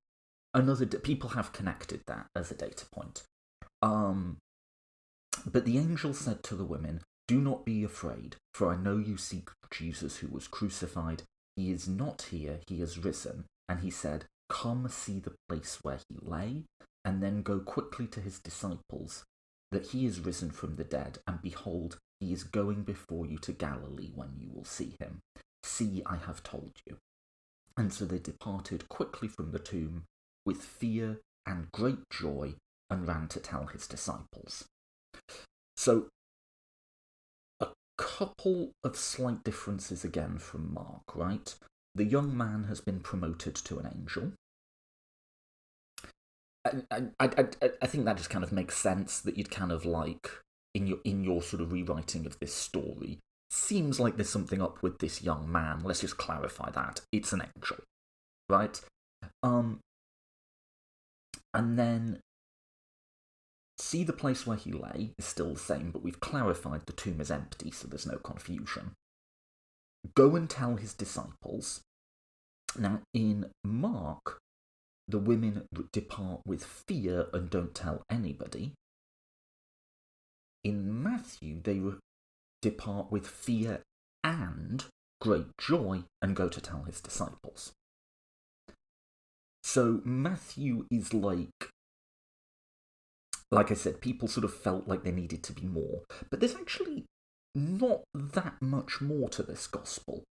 People have connected that as a data point. But the angel said to the women, "Do not be afraid, for I know you seek Jesus who was crucified. He is not here, he is risen." And he said, "Come see the place where he lay, and then go quickly to his disciples, that he is risen from the dead, and behold, he is going before you to Galilee, when you will see him. See, I have told you." And so they departed quickly from the tomb, with fear and great joy, and ran to tell his disciples. So, a couple of slight differences again from Mark, right? The young man has been promoted to an angel. I think that just kind of makes sense, that you'd kind of like, in your sort of rewriting of this story, seems like there's something up with this young man. Let's just clarify that. It's an angel, right? And then see the place where he lay is still the same, but we've clarified the tomb is empty, so there's no confusion. Go and tell his disciples. Now, in Mark, the women depart with fear and don't tell anybody. In Matthew, they depart with fear and great joy and go to tell his disciples. So Matthew is like I said, people sort of felt like there needed to be more. But there's actually not that much more to this gospel.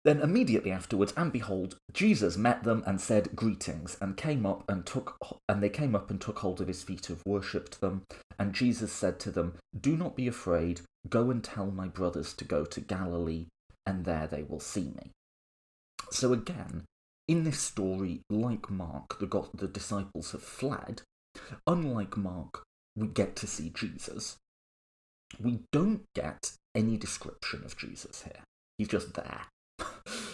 Then immediately afterwards, and behold, Jesus met them and said greetings, and they came up and took hold of his feet and worshipped them. And Jesus said to them, "Do not be afraid. Go and tell my brothers to go to Galilee, and there they will see me." So again, in this story, like Mark, the disciples have fled. Unlike Mark, we get to see Jesus. We don't get any description of Jesus here. He's just there.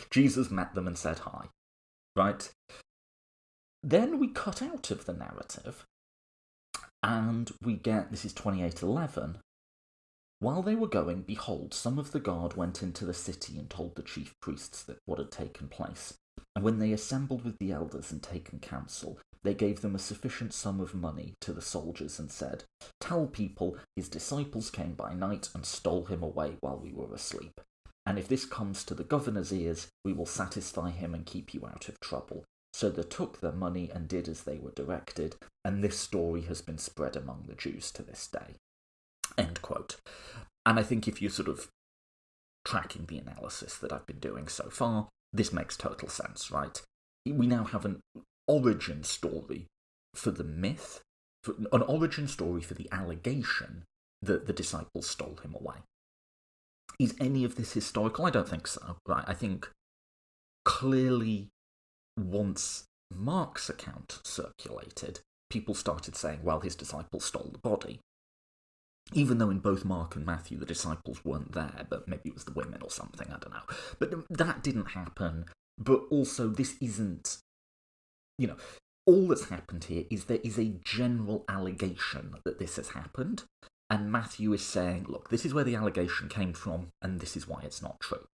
Jesus met them and said hi, right? Then we cut out of the narrative, and we get, this is 28:11. While they were going, behold, some of the guard went into the city and told the chief priests that what had taken place. And when they assembled with the elders and taken counsel, they gave them a sufficient sum of money to the soldiers and said, "Tell people his disciples came by night and stole him away while we were asleep. And if this comes to the governor's ears, we will satisfy him and keep you out of trouble." So they took their money and did as they were directed, and this story has been spread among the Jews to this day. End quote. And I think if you're sort of tracking the analysis that I've been doing so far, this makes total sense, right? We now have an origin story for the myth, an origin story for the allegation that the disciples stole him away. Is any of this historical? I don't think so, right? I think clearly once Mark's account circulated, people started saying, well, his disciples stole the body. Even though in both Mark and Matthew the disciples weren't there, but maybe it was the women or something, I don't know. But that didn't happen. But also, this isn't, all that's happened here is there is a general allegation that this has happened, and Matthew is saying, look, this is where the allegation came from, and this is why it's not true.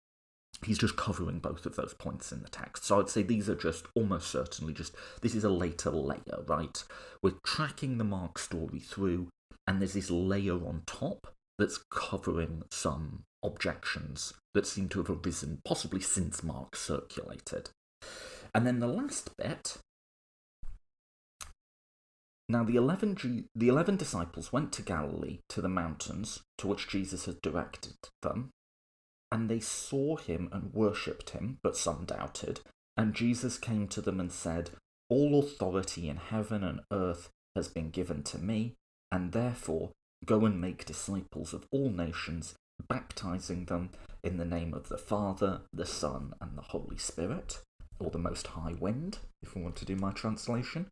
He's just covering both of those points in the text. So I'd say these are just, almost certainly this is a later layer, right? We're tracking the Mark story through, and there's this layer on top that's covering some objections that seem to have arisen possibly since Mark circulated. And then the last bit. Now the 11 disciples went to Galilee, to the mountains to which Jesus had directed them, and they saw him and worshipped him, but some doubted. And Jesus came to them and said, "All authority in heaven and earth has been given to me, and therefore go and make disciples of all nations, baptizing them in the name of the Father, the Son, and the Holy Spirit," or the Most High Wind, if we want to do my translation,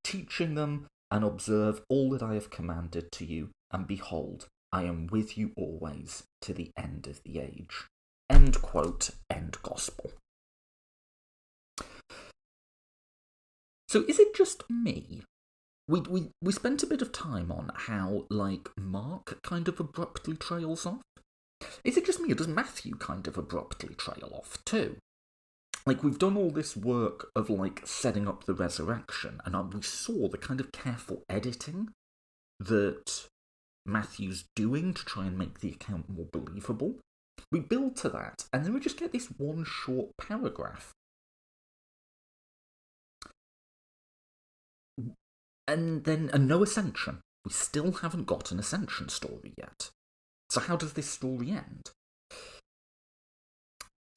"teaching them and observe all that I have commanded to you, and behold, I am with you always to the end of the age." End quote, end gospel. So is it just me? We spent a bit of time on how, Mark kind of abruptly trails off. Is it just me, or does Matthew kind of abruptly trail off too? We've done all this work of, setting up the resurrection, and we saw the kind of careful editing that Matthew's doing to try and make the account more believable. We build to that, and then we just get this one short paragraph. And no ascension. We still haven't got an ascension story yet. So how does this story end?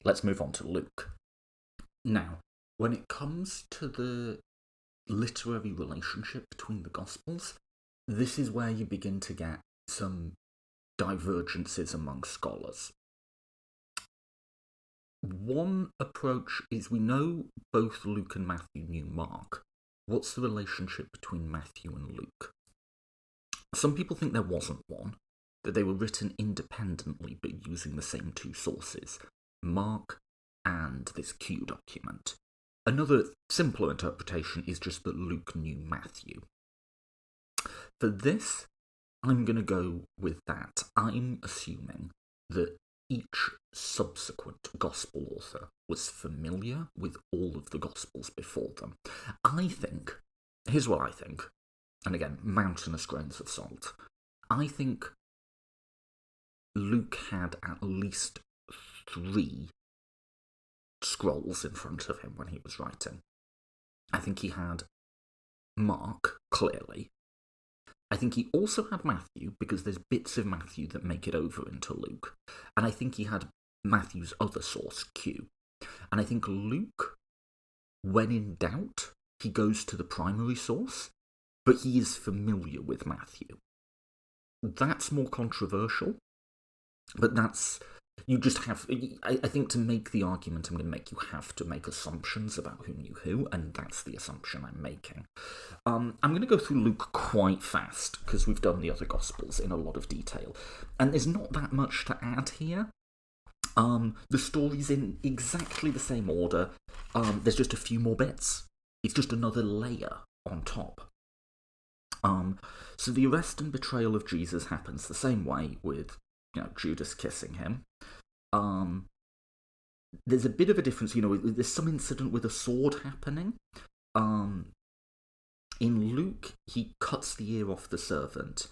Let's move on to Luke. Now, when it comes to the literary relationship between the Gospels, this is where you begin to get some divergences among scholars. One approach is we know both Luke and Matthew knew Mark. What's the relationship between Matthew and Luke? Some people think there wasn't one, that they were written independently but using the same two sources, Mark and this Q document. Another simpler interpretation is just that Luke knew Matthew. For this, I'm going to go with that. I'm assuming that each subsequent Gospel author was familiar with all of the Gospels before them. Here's what I think, and again, mountainous grains of salt. I think Luke had at least 3 scrolls in front of him when he was writing. I think he had Mark, clearly. I think he also had Matthew, because there's bits of Matthew that make it over into Luke. And I think he had Matthew's other source, Q. And I think Luke, when in doubt, he goes to the primary source, but he is familiar with Matthew. That's more controversial, but you just have, I think to make the argument I'm going to make, you have to make assumptions about who knew who, and that's the assumption I'm making. I'm going to go through Luke quite fast, because we've done the other Gospels in a lot of detail, and there's not that much to add here. The story's in exactly the same order, there's just a few more bits. It's just another layer on top. So the arrest and betrayal of Jesus happens the same way, with Judas kissing him. There's a bit of a difference, there's some incident with a sword happening. In Luke, he cuts the ear off the servant,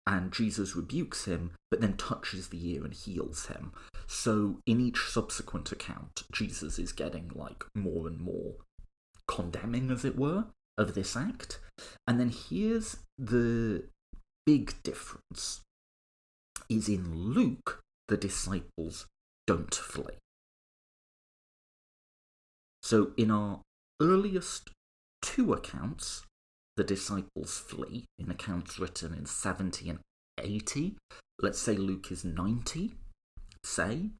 and Jesus rebukes him, but then touches the ear and heals him. So in each subsequent account, Jesus is getting more and more condemning, as it were, of this act. And then here's the big difference, is in Luke, the disciples don't flee. So in our earliest 2 accounts, the disciples flee, in accounts written in 70 and 80. Let's say Luke is 90, say.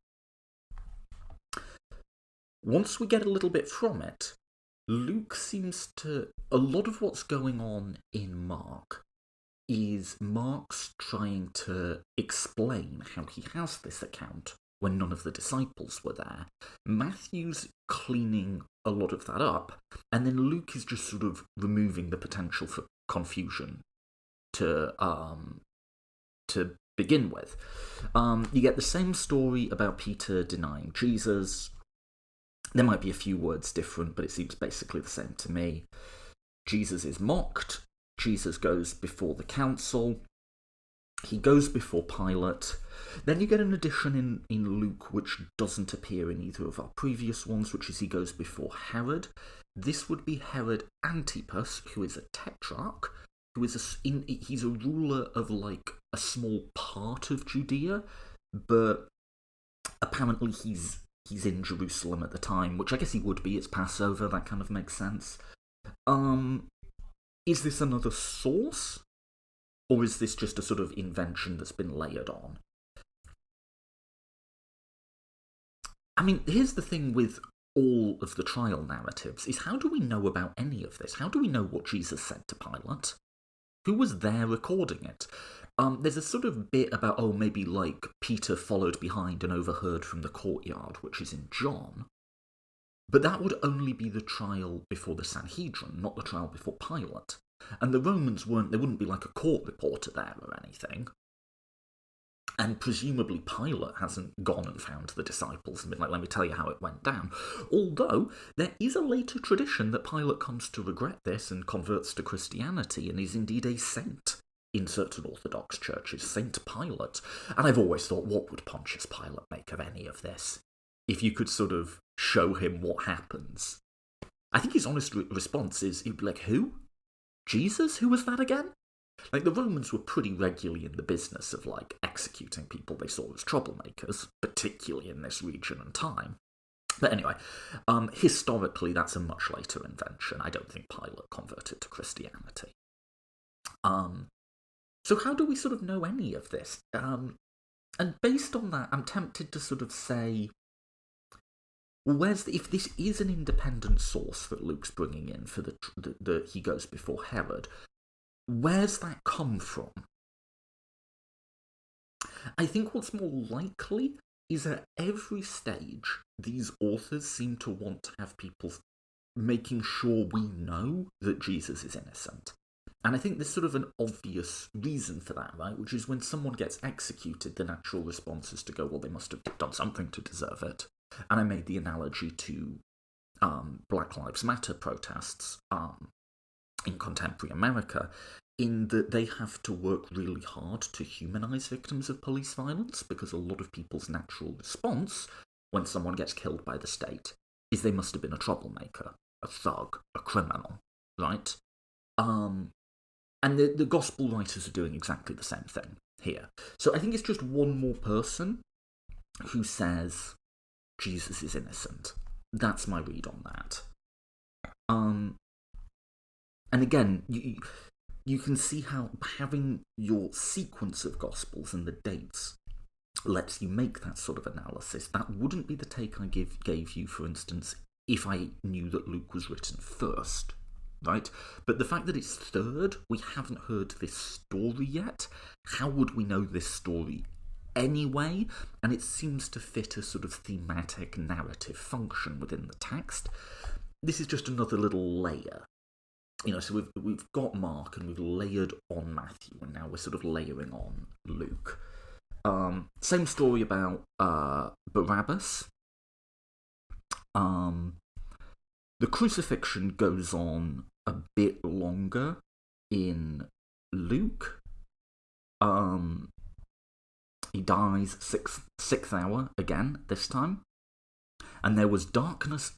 Once we get a little bit from it, Luke seems to, a lot of what's going on in Mark is Mark's trying to explain how he has this account when none of the disciples were there. Matthew's cleaning a lot of that up, and then Luke is just sort of removing the potential for confusion to begin with. You get the same story about Peter denying Jesus. There might be a few words different, but it seems basically the same to me. Jesus is mocked. Jesus goes before the council. He goes before Pilate. Then you get an addition in Luke which doesn't appear in either of our previous ones, which is he goes before Herod. This would be Herod Antipas, who is a tetrarch, who is he's a ruler of a small part of Judea, but apparently he's in Jerusalem at the time, which I guess he would be. It's Passover, that kind of makes sense. Is this another source? Or is this just a sort of invention that's been layered on? I mean, here's the thing with all of the trial narratives, is how do we know about any of this? How do we know what Jesus said to Pilate? Who was there recording it? There's a sort of bit about, maybe Peter followed behind and overheard from the courtyard, which is in John. But that would only be the trial before the Sanhedrin, not the trial before Pilate. And the Romans there wouldn't be a court reporter there or anything. And presumably Pilate hasn't gone and found the disciples and been let me tell you how it went down. Although, there is a later tradition that Pilate comes to regret this and converts to Christianity and is indeed a saint in certain Orthodox churches, Saint Pilate. And I've always thought, what would Pontius Pilate make of any of this? If you could sort of show him what happens. I think his honest response is, he'd be like, who? Jesus? Who was that again? The Romans were pretty regularly in the business of, executing people they saw as troublemakers, particularly in this region and time. But anyway, historically, that's a much later invention. I don't think Pilate converted to Christianity. So how do we sort of know any of this? And based on that, I'm tempted to sort of say, well, if this is an independent source that Luke's bringing in for the he goes before Herod, where's that come from? I think what's more likely is at every stage, these authors seem to want to have people making sure we know that Jesus is innocent. And I think there's sort of an obvious reason for that, right? Which is when someone gets executed, the natural response is to go, well, they must have done something to deserve it. And I made the analogy to Black Lives Matter protests in contemporary America, in that they have to work really hard to humanise victims of police violence, because a lot of people's natural response when someone gets killed by the state is they must have been a troublemaker, a thug, a criminal, right? And the gospel writers are doing exactly the same thing here. So I think it's just one more person who says Jesus is innocent. That's my read on that. And again, you can see how having your sequence of gospels and the dates lets you make that sort of analysis. That wouldn't be the take I gave you, for instance, if I knew that Luke was written first. Right? But the fact that it's third, we haven't heard this story yet. How would we know this story anyway? And it seems to fit a sort of thematic narrative function within the text. This is just another little layer. So we've got Mark and we've layered on Matthew, and now we're sort of layering on Luke. Same story about Barabbas. The crucifixion goes on a bit longer in Luke. He dies sixth hour again this time. And there was darkness,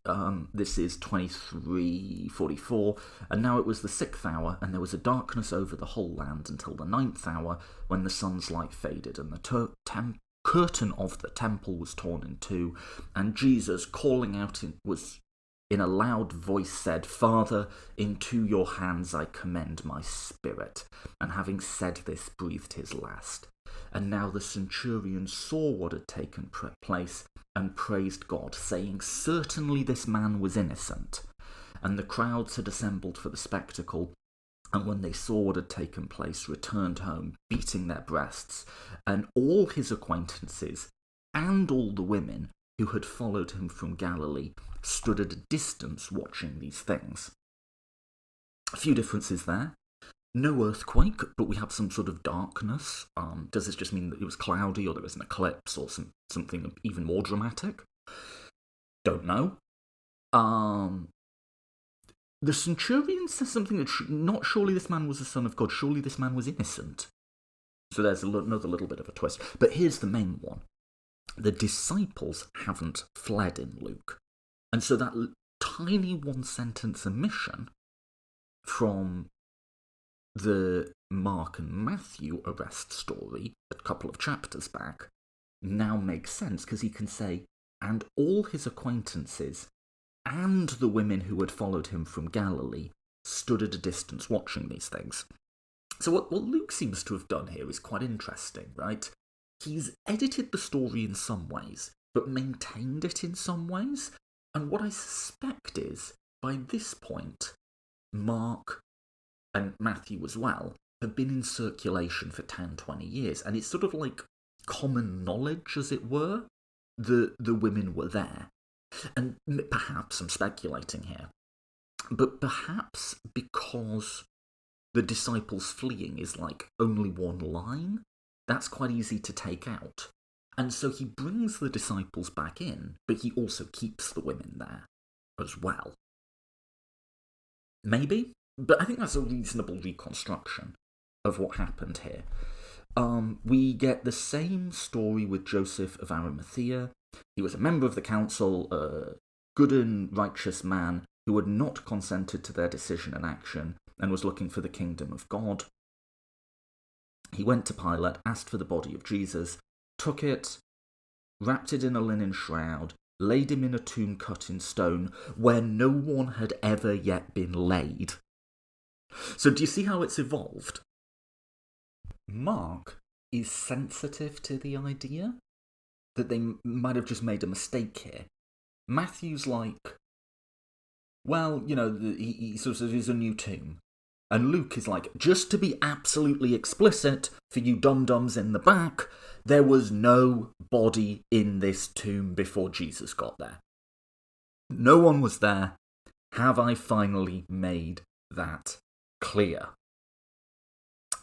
this is 23:44, and now it was the 6th hour, and there was a darkness over the whole land until the 9th hour, when the sun's light faded, and the curtain of the temple was torn in two, and Jesus, calling out in a loud voice, said, "Father, into your hands I commend my spirit." And having said this, breathed his last. And now the centurion saw what had taken place and praised God, saying, "Certainly this man was innocent." And the crowds had assembled for the spectacle, and when they saw what had taken place, returned home, beating their breasts. And all his acquaintances and all the women who had followed him from Galilee stood at a distance watching these things. A few differences there. No earthquake, but we have some sort of darkness. Does this just mean that it was cloudy, or there was an eclipse, or something even more dramatic? Don't know. The centurion says something that not surely this man was the Son of God, surely this man was innocent. So there's another little bit of a twist. But here's the main one. The disciples haven't fled in Luke. And so that tiny one-sentence omission from the Mark and Matthew arrest story a couple of chapters back now makes sense, because he can say, "And all his acquaintances and the women who had followed him from Galilee stood at a distance watching these things." So what Luke seems to have done here is quite interesting, right? He's edited the story in some ways, but maintained it in some ways. And what I suspect is, by this point, Mark and Matthew as well have been in circulation for 10-20 years, and it's sort of like common knowledge, as it were, the women were there. And perhaps, I'm speculating here, but perhaps because the disciples fleeing is like only one line, that's quite easy to take out. And so he brings the disciples back in, but he also keeps the women there as well. Maybe? But I think that's a reasonable reconstruction of what happened here. We get the same story with Joseph of Arimathea. He was a member of the council, a good and righteous man who had not consented to their decision and action, and was looking for the kingdom of God. He went to Pilate, asked for the body of Jesus, took it, wrapped it in a linen shroud, laid him in a tomb cut in stone, where no one had ever yet been laid. So do you see how it's evolved? Mark is sensitive to the idea that they might have just made a mistake here. Matthew's like, well, he sort of is a new tomb. And Luke is like, just to be absolutely explicit for you dum-dums in the back, there was no body in this tomb before Jesus got there. No one was there. Have I finally made that clear?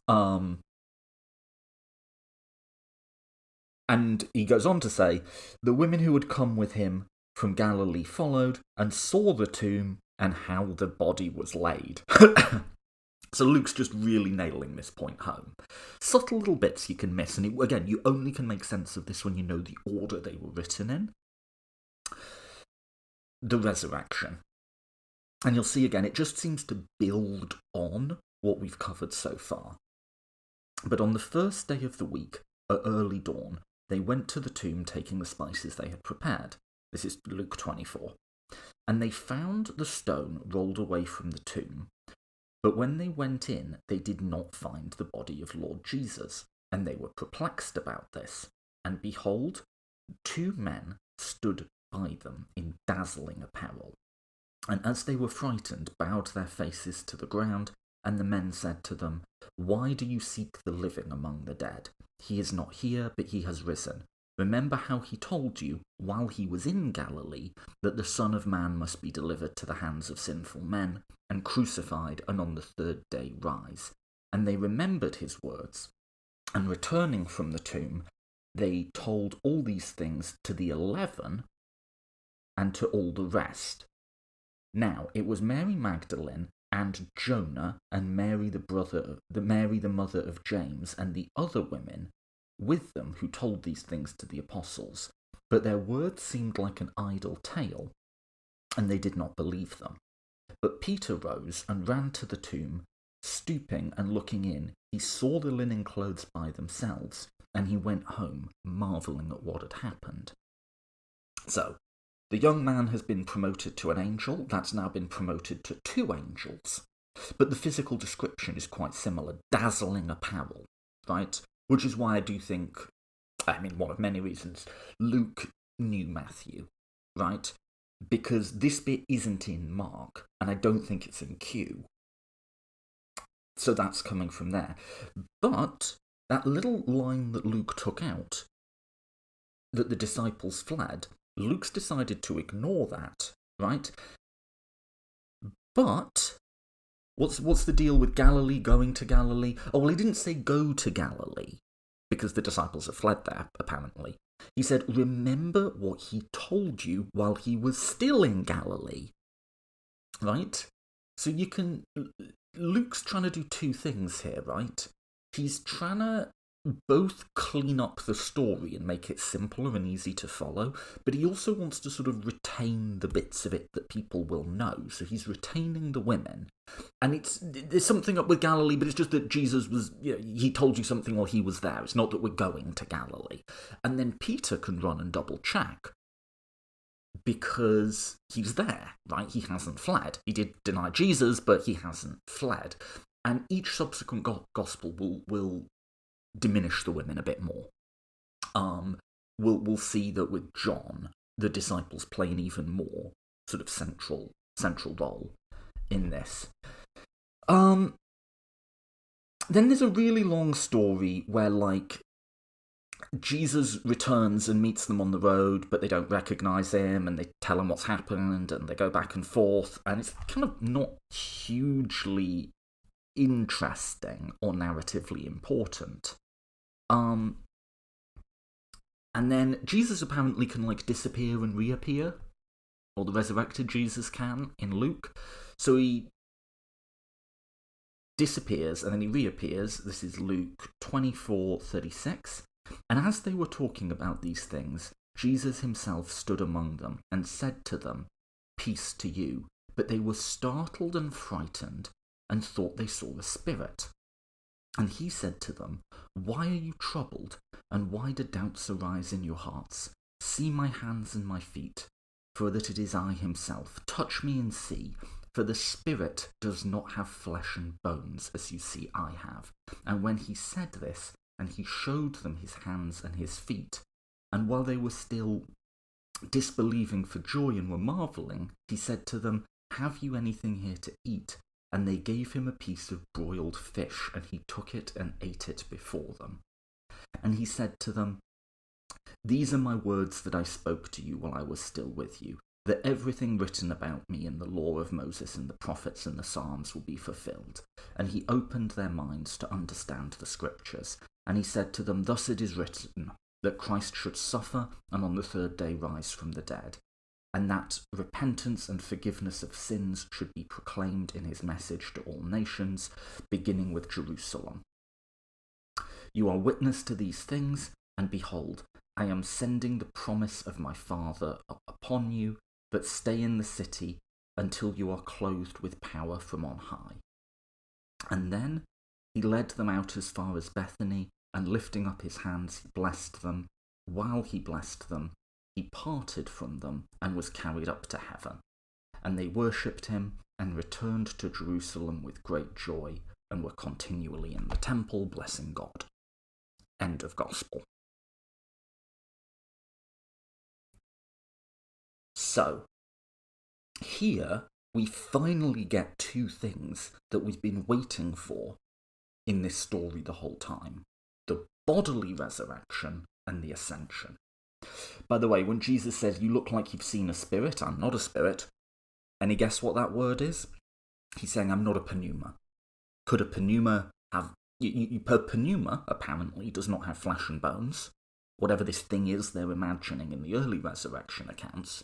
And he goes on to say, the women who had come with him from Galilee followed and saw the tomb and how the body was laid. So Luke's just really nailing this point home. Subtle little bits you can miss, and again, you only can make sense of this when you know the order they were written in. The resurrection. And you'll see again, it just seems to build on what we've covered so far. But on the first day of the week, at early dawn, they went to the tomb taking the spices they had prepared. This is Luke 24. And they found the stone rolled away from the tomb. But when they went in, they did not find the body of Lord Jesus, and they were perplexed about this. And behold, 2 men stood by them in dazzling apparel. And as they were frightened, bowed their faces to the ground, and the men said to them, why do you seek the living among the dead? He is not here, but he has risen. Remember how he told you, while he was in Galilee, that the Son of Man must be delivered to the hands of sinful men, and crucified, and on the 3rd day rise. And they remembered his words, and returning from the tomb, they told all these things to the 11 and to all the rest. Now it was Mary Magdalene and Jonah and Mary the mother of James, and the other women with them who told these things to the apostles. But their words seemed like an idle tale, and they did not believe them. But Peter rose and ran to the tomb. Stooping and looking in, he saw the linen clothes by themselves, and he went home, marvelling at what had happened. So, the young man has been promoted to an angel. That's now been promoted to 2 angels. But the physical description is quite similar. Dazzling apparel, right? Which is why I do think, one of many reasons, Luke knew Matthew, right? Because this bit isn't in Mark, and I don't think it's in Q. So that's coming from there. But that little line that Luke took out, that the disciples fled, Luke's decided to ignore that, right? But what's the deal with Galilee, going to Galilee? Oh, well, he didn't say go to Galilee, because the disciples have fled there, apparently. He said, remember what he told you while he was still in Galilee. Right? So Luke's trying to do 2 things here, right? He's trying to both clean up the story and make it simpler and easy to follow, but he also wants to sort of retain the bits of it that people will know. So he's retaining the women. And there's something up with Galilee, but it's just that Jesus was, he told you something while he was there. It's not that we're going to Galilee. And then Peter can run and double check because he's there, right? He hasn't fled. He did deny Jesus, but he hasn't fled. And each subsequent gospel will diminish the women a bit more. We'll see that with John, the disciples play an even more sort of central role in this. Then there's a really long story where, Jesus returns and meets them on the road, but they don't recognise him, and they tell him what's happened, and they go back and forth, and it's kind of not hugely interesting or narratively important. And then Jesus apparently can disappear and reappear, or the resurrected Jesus can in Luke. So he disappears and then he reappears. This is Luke 24:36. And as they were talking about these things, Jesus himself stood among them and said to them, "Peace to you." But they were startled and frightened and thought they saw a spirit. And he said to them, "Why are you troubled, and why do doubts arise in your hearts? See my hands and my feet, for that it is I himself. Touch me and see, for the spirit does not have flesh and bones, as you see I have. And when he said this, and he showed them his hands and his feet, and while they were still disbelieving for joy and were marvelling, he said to them, Have you anything here to eat? And they gave him a piece of broiled fish, and he took it and ate it before them. And he said to them, These are my words that I spoke to you while I was still with you, that everything written about me in the law of Moses and the prophets and the Psalms will be fulfilled. And he opened their minds to understand the scriptures. And he said to them, Thus it is written, that Christ should suffer and on the third day rise from the dead, and that repentance and forgiveness of sins should be proclaimed in his message to all nations, beginning with Jerusalem. You are witness to these things, and behold, I am sending the promise of my Father upon you, but stay in the city until you are clothed with power from on high. And then he led them out as far as Bethany, and lifting up his hands, he blessed them. While he blessed them, he parted from them and was carried up to heaven. And they worshipped him and returned to Jerusalem with great joy, and were continually in the temple blessing God. End of Gospel. So, here we finally get two things that we've been waiting for in this story the whole time. The bodily resurrection and the ascension. By the way, when Jesus says, You look like you've seen a spirit, I'm not a spirit, any guess what that word is? He's saying, I'm not a pneuma. Could a pneuma have... pneuma, apparently, does not have flesh and bones. Whatever this thing is they're imagining in the early resurrection accounts,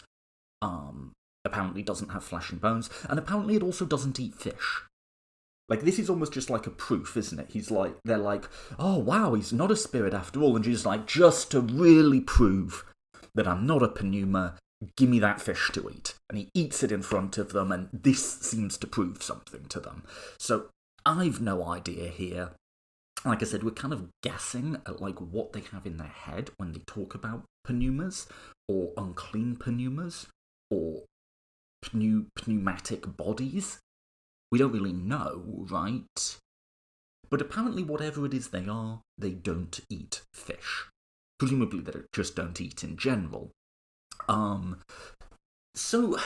apparently doesn't have flesh and bones, and apparently it also doesn't eat fish. Like, this is almost just like a proof, isn't it? They're like, oh wow, he's not a spirit after all, and Jesus like, just to really prove that I'm not a pneuma, give me that fish to eat. And he eats it in front of them, and this seems to prove something to them. So, I've no idea here. Like I said, we're kind of guessing at like what they have in their head when they talk about pneumas, or unclean pneumas, or pneumatic bodies. We don't really know, right? But apparently whatever it is they are, they don't eat fish. Presumably they just don't eat in general. So,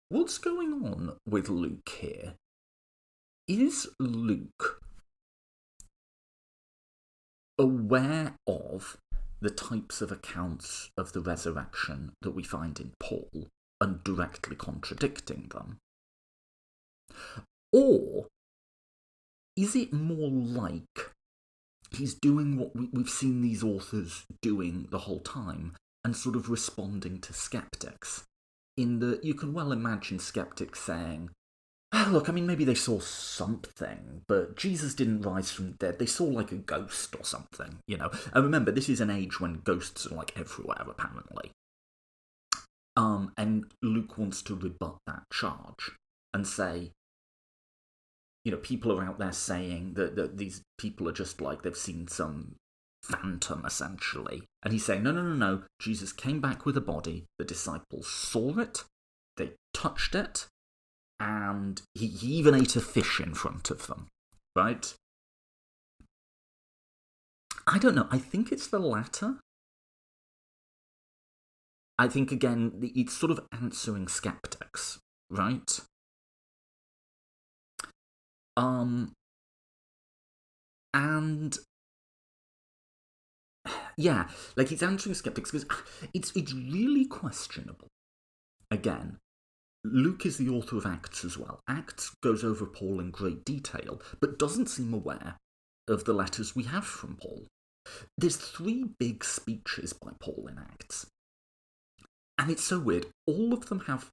what's going on with Luke here? Is Luke aware of the types of accounts of the resurrection that we find in Paul and directly contradicting them? Or is it more like he's doing what we've seen these authors doing the whole time and sort of responding to skeptics? In that you can well imagine skeptics saying, look, I mean, maybe they saw something, but Jesus didn't rise from the dead. They saw like a ghost or something, you know. And remember, this is an age when ghosts are like everywhere, apparently. And Luke wants to rebut that charge and say, you know, people are out there saying that these people are just like, they've seen some phantom, essentially. And he's saying, no. Jesus came back with a body. The disciples saw it. They touched it. And he even ate a fish in front of them, right? I don't know. I think it's the latter. I think, again, it's sort of answering skeptics, right? And yeah, like it's answering skeptics because it's really questionable. Again, Luke is the author of Acts as well. Acts goes over Paul in great detail, but doesn't seem aware of the letters we have from Paul. There's 3 big speeches by Paul in Acts. And it's so weird. All of them have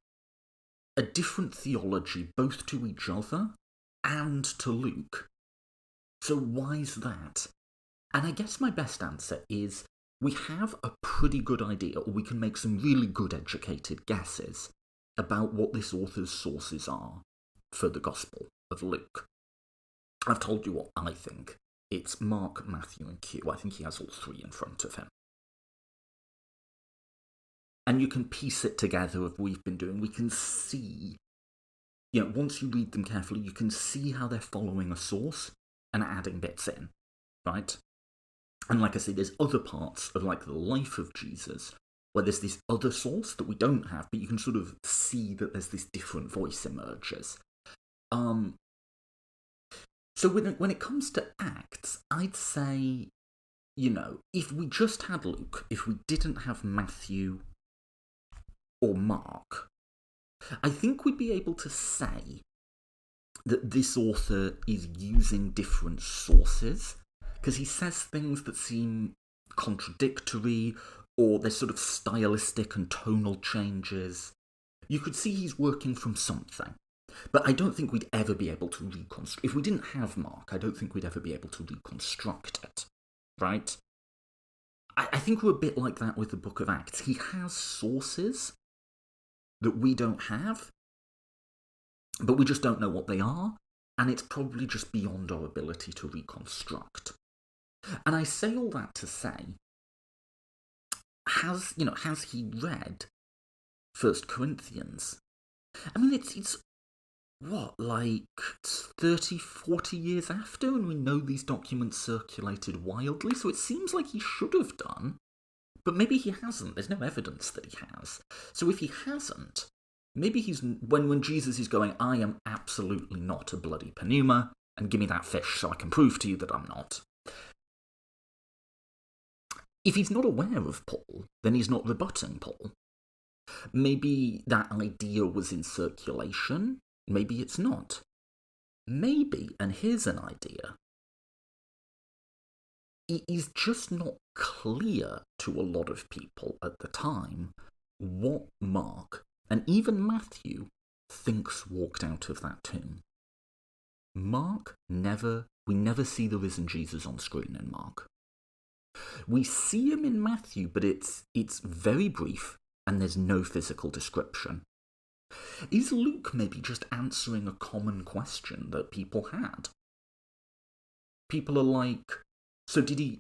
a different theology, both to each other and to Luke. So why is that? And I guess my best answer is we have a pretty good idea, or we can make some really good educated guesses about what this author's sources are for the Gospel of Luke. I've told you what I think. It's Mark, Matthew, and Q. I think he has all 3 in front of him. And you can piece it together of what we've been doing. We can see, once you read them carefully, you can see how they're following a source and adding bits in, right? And like I say, there's other parts of like the life of Jesus where there's this other source that we don't have, but you can sort of see that there's this different voice emerges. So when it comes to Acts, I'd say, if we just had Luke, if we didn't have Matthew or Mark, I think we'd be able to say that this author is using different sources, because he says things that seem contradictory, or there's sort of stylistic and tonal changes. You could see he's working from something. But I don't think we'd ever be able to reconstruct. If we didn't have Mark, I don't think we'd ever be able to reconstruct it, right? I think we're a bit like that with the Book of Acts. He has sources that we don't have, but we just don't know what they are, and it's probably just beyond our ability to reconstruct. And I say all that to say, has he read 1 Corinthians? I mean, it's what, like 30, 40 years after, and we know these documents circulated wildly, so it seems like he should have done, but maybe he hasn't. There's no evidence that he has. So if he hasn't, maybe he's, when Jesus is going, I am absolutely not a bloody pneuma, and give me that fish so I can prove to you that I'm not. If he's not aware of Paul, then he's not rebutting Paul. Maybe that idea was in circulation, maybe it's not. Maybe, and here's an idea, it is just not clear to a lot of people at the time what Mark, and even Matthew, thinks walked out of that tomb. Mark we never see the risen Jesus on screen in Mark. We see him in Matthew, but it's very brief, and there's no physical description. Is Luke maybe just answering a common question that people had? People are like, so did he?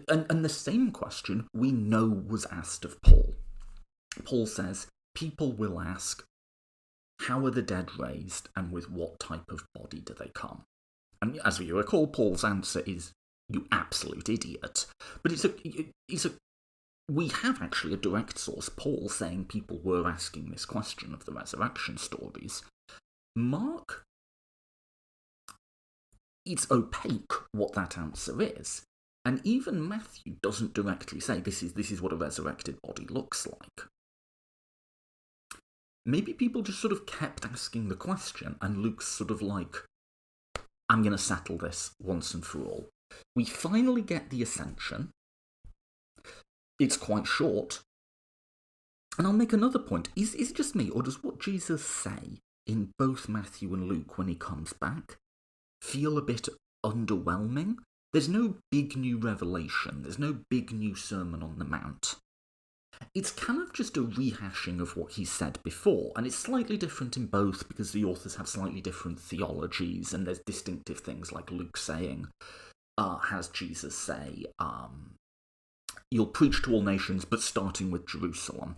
And the same question we know was asked of Paul. Paul says, people will ask, how are the dead raised, and with what type of body do they come? And as you recall, Paul's answer is, you absolute idiot. But we have actually a direct source, Paul, saying people were asking this question of the resurrection stories. Mark, it's opaque what that answer is. And even Matthew doesn't directly say this is what a resurrected body looks like. Maybe people just sort of kept asking the question, and Luke's sort of like, I'm going to settle this once and for all. We finally get the ascension. It's quite short. And I'll make another point. Is it just me, or does what Jesus say in both Matthew and Luke when he comes back feel a bit underwhelming? There's no big new revelation. There's no big new Sermon on the Mount. It's kind of just a rehashing of what he said before, and it's slightly different in both because the authors have slightly different theologies, and there's distinctive things like Luke saying, has Jesus say, you'll preach to all nations, but starting with Jerusalem.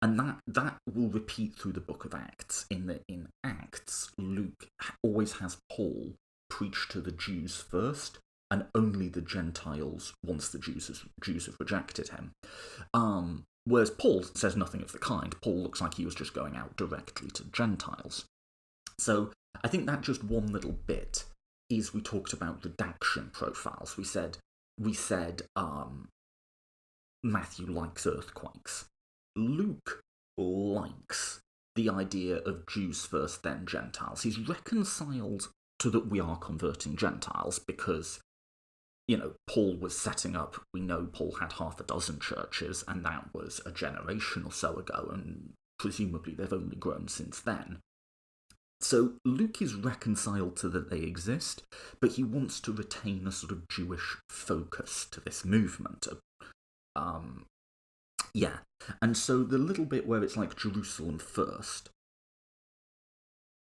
And that will repeat through the book of Acts. In Acts, Luke always has Paul preach to the Jews first, and only the Gentiles once the Jews have rejected him. Whereas Paul says nothing of the kind. Paul looks like he was just going out directly to Gentiles. So I think that just one little bit is we talked about redaction profiles. We said Matthew likes earthquakes. Luke likes the idea of Jews first, then Gentiles. He's reconciled to that we are converting Gentiles because, Paul was setting up, we know Paul had half a dozen churches, and that was a generation or so ago, and presumably they've only grown since then. So Luke is reconciled to that they exist, but he wants to retain a sort of Jewish focus to this movement. And so the little bit where it's like Jerusalem first,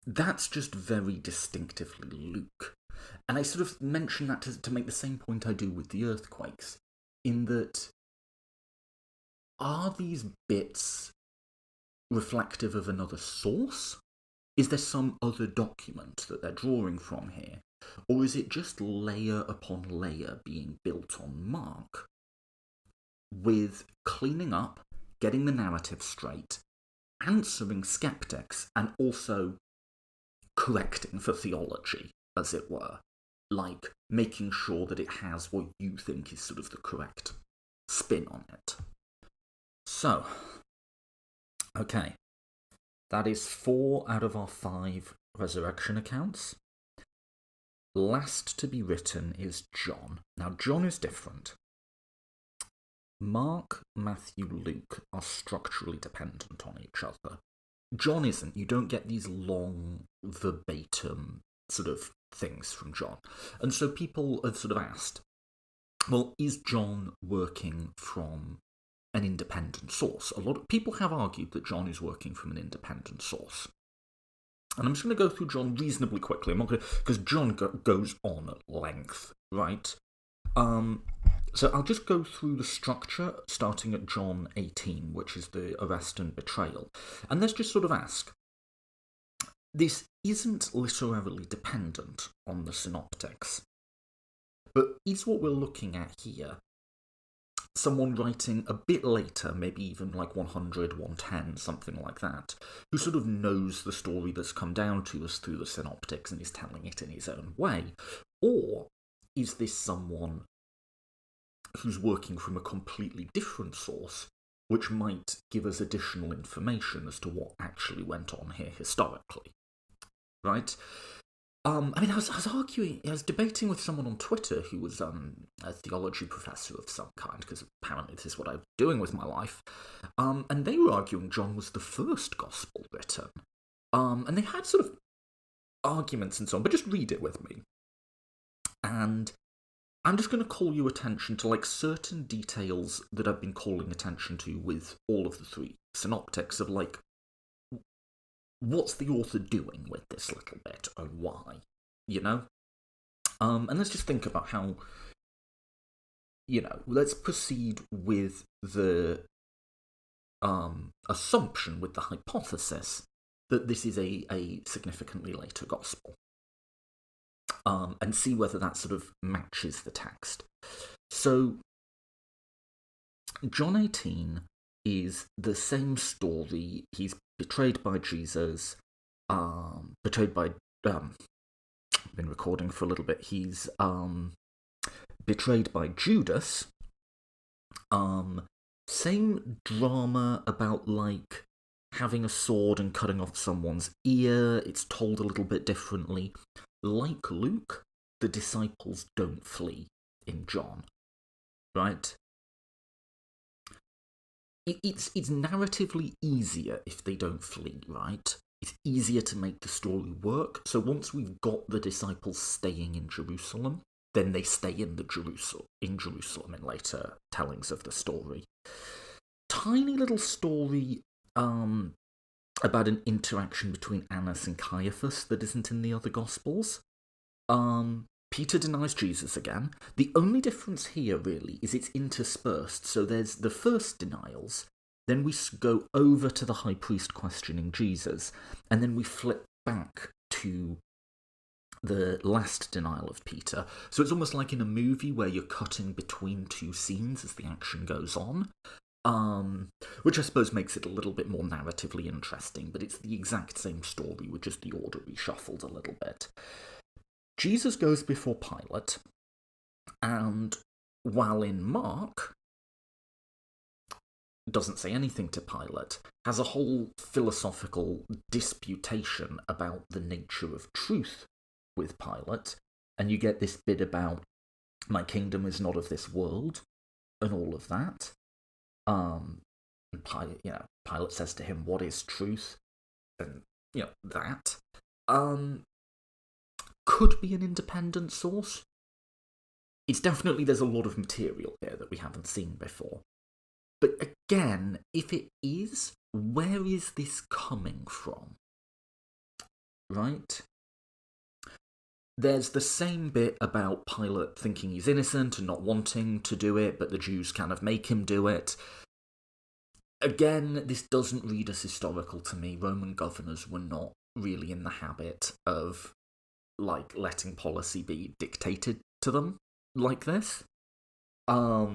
that's just very distinctively Luke. And I sort of mention that to make the same point I do with the earthquakes, in that are these bits reflective of another source? Is there some other document that they're drawing from here? Or is it just layer upon layer being built on Mark, with cleaning up, getting the narrative straight, answering skeptics, and also correcting for theology, as it were? Like, making sure that it has what you think is sort of the correct spin on it. So, okay. That is 4 out of our 5 resurrection accounts. Last to be written is John. Now, John is different. Mark, Matthew, Luke are structurally dependent on each other. John isn't. You don't get these long, verbatim sort of things from John. And so people have sort of asked, well, is John working from an independent source? A lot of people have argued that John is working from an independent source. And I'm just going to go through John reasonably quickly. I'm not going to, because John goes on at length, right? So I'll just go through the structure, starting at John 18, which is the arrest and betrayal. And let's just sort of ask, this isn't literally dependent on the synoptics, but is what we're looking at here someone writing a bit later, maybe even like 100, 110, something like that, who sort of knows the story that's come down to us through the synoptics and is telling it in his own way? Or is this someone who's working from a completely different source, which might give us additional information as to what actually went on here historically? Right? I mean, I was debating with someone on Twitter who was a theology professor of some kind, because apparently this is what I'm doing with my life, and they were arguing John was the first gospel written. And they had sort of arguments and so on, but just read it with me. And I'm just going to call your attention to like certain details that I've been calling attention to with all of the 3 synoptics of like, what's the author doing with this little bit and why, you know? And let's just think about how, let's proceed with the assumption, with the hypothesis, that this is a significantly later gospel. And see whether that sort of matches the text. So, John 18 is the same story. He's betrayed by Jesus, betrayed by, I've been recording for a little bit, he's betrayed by Judas, same drama about, like, having a sword and cutting off someone's ear. It's told a little bit differently. Like Luke, the disciples don't flee in John, right? It's narratively easier if they don't flee, right? It's easier to make the story work. So once we've got the disciples staying in Jerusalem, then they stay in Jerusalem in later tellings of the story. Tiny little story about an interaction between Annas and Caiaphas that isn't in the other Gospels. Peter denies Jesus again. The only difference here, really, is it's interspersed. So there's the first denials, then we go over to the high priest questioning Jesus, and then we flip back to the last denial of Peter. So it's almost like in a movie where you're cutting between 2 scenes as the action goes on, which I suppose makes it a little bit more narratively interesting, but it's the exact same story with just the order reshuffled a little bit. Jesus goes before Pilate, and while in Mark, doesn't say anything to Pilate, has a whole philosophical disputation about the nature of truth with Pilate, and you get this bit about, my kingdom is not of this world, and all of that. And Pilate says to him, what is truth? And, that. Could be an independent source. It's definitely, there's a lot of material here that we haven't seen before. But again, if it is, where is this coming from? Right? There's the same bit about Pilate thinking he's innocent and not wanting to do it, but the Jews kind of make him do it. Again, this doesn't read as historical to me. Roman governors were not really in the habit of, like, letting policy be dictated to them like this. But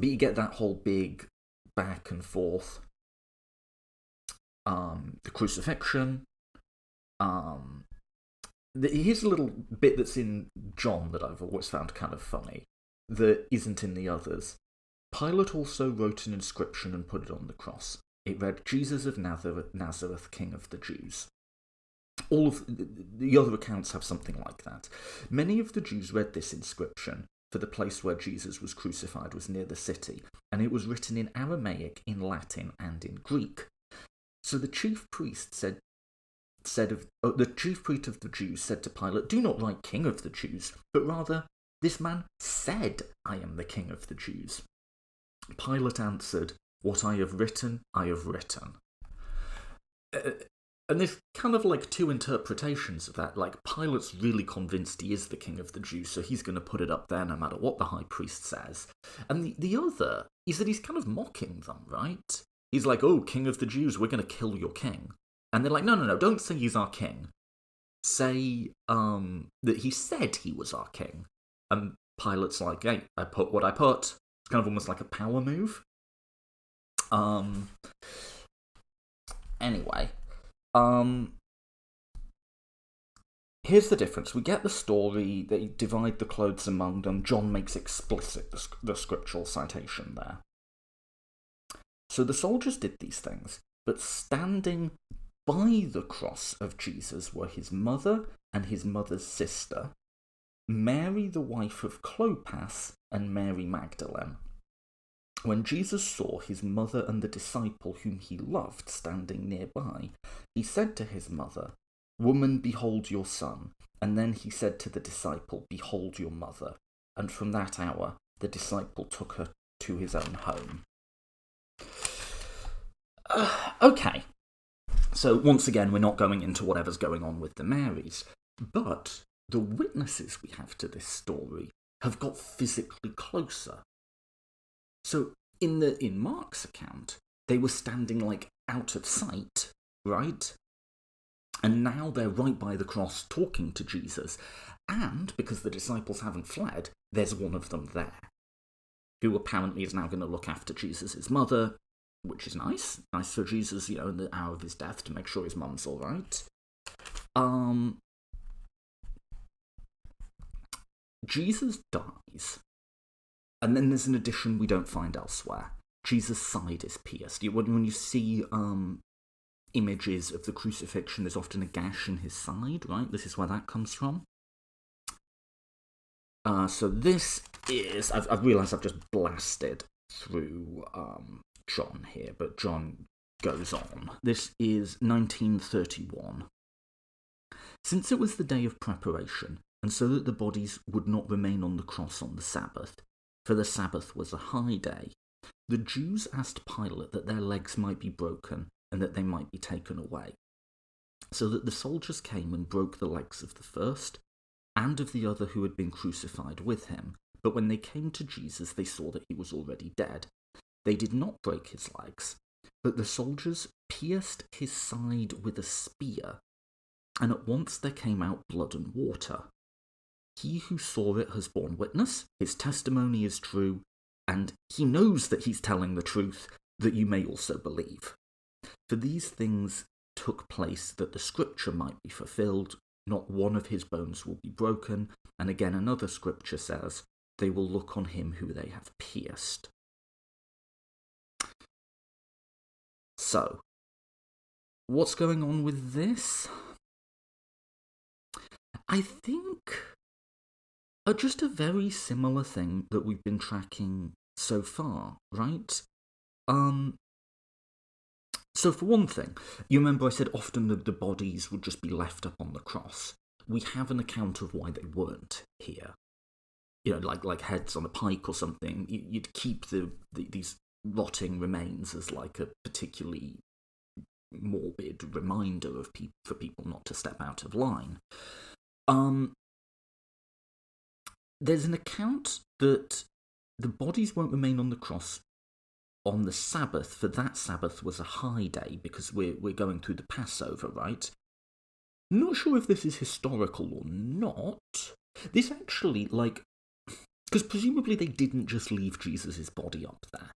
you get that whole big back and forth. The crucifixion. Here's a little bit that's in John that I've always found kind of funny, that isn't in the others. Pilate also wrote an inscription and put it on the cross. It read, "Jesus of Nazareth, King of the Jews." All of the other accounts have something like that. Many of the Jews read this inscription, for the place where Jesus was crucified was near the city, and it was written in Aramaic, in Latin, and in Greek. So the chief priest the chief priest of the Jews said to Pilate, "Do not write King of the Jews, but rather, this man said, 'I am the King of the Jews.'" Pilate answered, "What I have written, I have written." And there's kind of like two interpretations of that. Like, Pilate's really convinced he is the King of the Jews, so he's going to put it up there no matter what the high priest says. And the other is that he's kind of mocking them, right? He's like, "Oh, King of the Jews, we're going to kill your king." And they're like, no, don't say he's our king. Say that he said he was our king. And Pilate's like, "Hey, I put what I put." It's kind of almost like a power move. Anyway, here's the difference. We get the story, they divide the clothes among them. John makes explicit the scriptural citation there. So the soldiers did these things, but standing by the cross of Jesus were his mother and his mother's sister, Mary the wife of Clopas, and Mary Magdalene. When Jesus saw his mother and the disciple whom he loved standing nearby, he said to his mother, "Woman, behold your son." And then he said to the disciple, "Behold your mother." And from that hour, the disciple took her to his own home. Okay. So once again, we're not going into whatever's going on with the Marys, but the witnesses we have to this story have got physically closer. So in Mark's account, they were standing like out of sight, right? And now they're right by the cross talking to Jesus. And because the disciples haven't fled, there's one of them there, who apparently is now going to look after Jesus' mother, which is nice. Nice for Jesus, in the hour of his death, to make sure his mum's all right. Jesus dies. And then there's an addition we don't find elsewhere. Jesus' side is pierced. When you see images of the crucifixion, there's often a gash in his side, right? This is where that comes from. So this is... I've realised I've just blasted through John here, but John goes on. This is 1931. Since it was the day of preparation, and so that the bodies would not remain on the cross on the Sabbath, for the Sabbath was a high day, the Jews asked Pilate that their legs might be broken and that they might be taken away. So that the soldiers came and broke the legs of the first and of the other who had been crucified with him. But when they came to Jesus, they saw that he was already dead. They did not break his legs, but the soldiers pierced his side with a spear, and at once there came out blood and water. He who saw it has borne witness, his testimony is true, and he knows that he's telling the truth, that you may also believe. For these things took place that the scripture might be fulfilled, not one of his bones will be broken, and again another scripture says, they will look on him who they have pierced. So, what's going on with this? I think just a very similar thing that we've been tracking so far, right? So for one thing, you remember I said often that the bodies would just be left up on the cross. We have an account of why they weren't here. Like heads on a pike or something. You'd keep these rotting remains as like a particularly morbid reminder for people not to step out of line. There's an account that the bodies won't remain on the cross on the Sabbath, for that Sabbath was a high day because we're going through the Passover, right? Not sure if this is historical or not. This actually, because presumably they didn't just leave Jesus' body up there.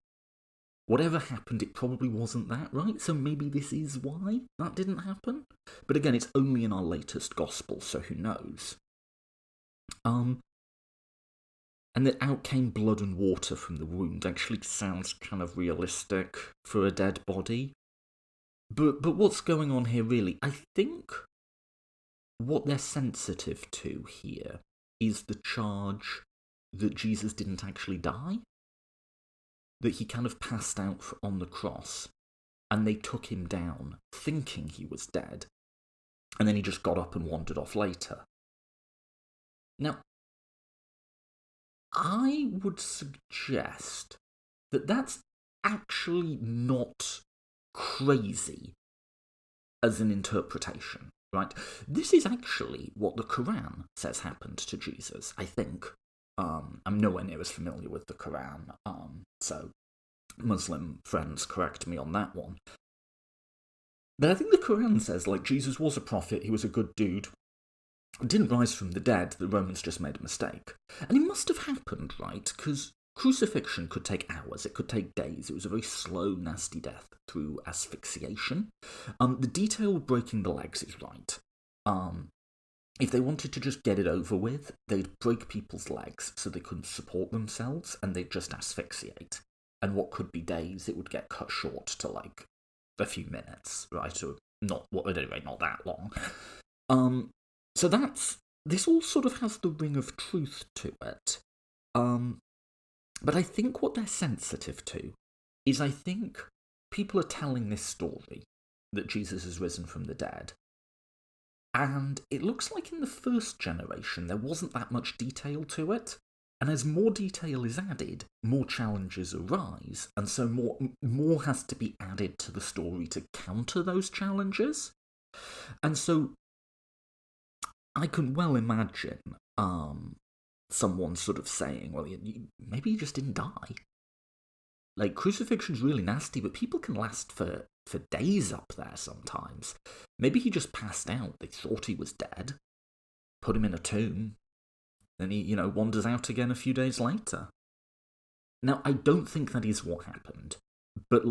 Whatever happened, it probably wasn't that, right? So maybe this is why that didn't happen. But again, it's only in our latest gospel, so who knows? And that out came blood and water from the wound actually sounds kind of realistic for a dead body. But what's going on here really? I think what they're sensitive to here is the charge that Jesus didn't actually die. That he kind of passed out on the cross, and they took him down thinking he was dead, and then he just got up and wandered off later. Now, I would suggest that that's actually not crazy as an interpretation, right? This is actually what the Quran says happened to Jesus, I think. I'm nowhere near as familiar with the Quran, so Muslim friends correct me on that one. But I think the Quran says, Jesus was a prophet, he was a good dude, didn't rise from the dead, the Romans just made a mistake. And it must have happened, right? Because crucifixion could take hours, it could take days. It was a very slow, nasty death through asphyxiation. The detail of breaking the legs is right. If they wanted to just get it over with, they'd break people's legs so they couldn't support themselves, and they'd just asphyxiate. And what could be days, it would get cut short to a few minutes, right? Or not, at any rate, not that long. So this all sort of has the ring of truth to it. But I think what they're sensitive to is I think people are telling this story that Jesus has risen from the dead. And it looks like in the first generation there wasn't that much detail to it. And as more detail is added, more challenges arise. And so more has to be added to the story to counter those challenges. And so I can well imagine someone sort of saying, well, maybe he just didn't die. Crucifixion's really nasty, but people can last for days up there sometimes. Maybe he just passed out. They thought he was dead, put him in a tomb, then he, wanders out again a few days later. Now, I don't think that is what happened, but,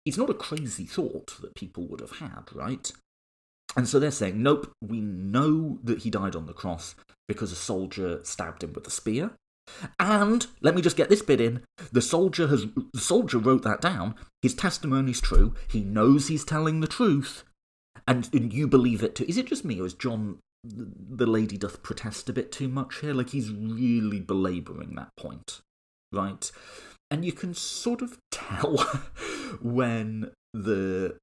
it's not a crazy thought that people would have had, right? And so they're saying, nope, we know that he died on the cross because a soldier stabbed him with a spear. And, let me just get this bit in, the soldier wrote that down, his testimony's true, he knows he's telling the truth, and you believe it too. Is it just me, or is John, the lady doth protest a bit too much here? He's really belabouring that point, right? And you can sort of tell when the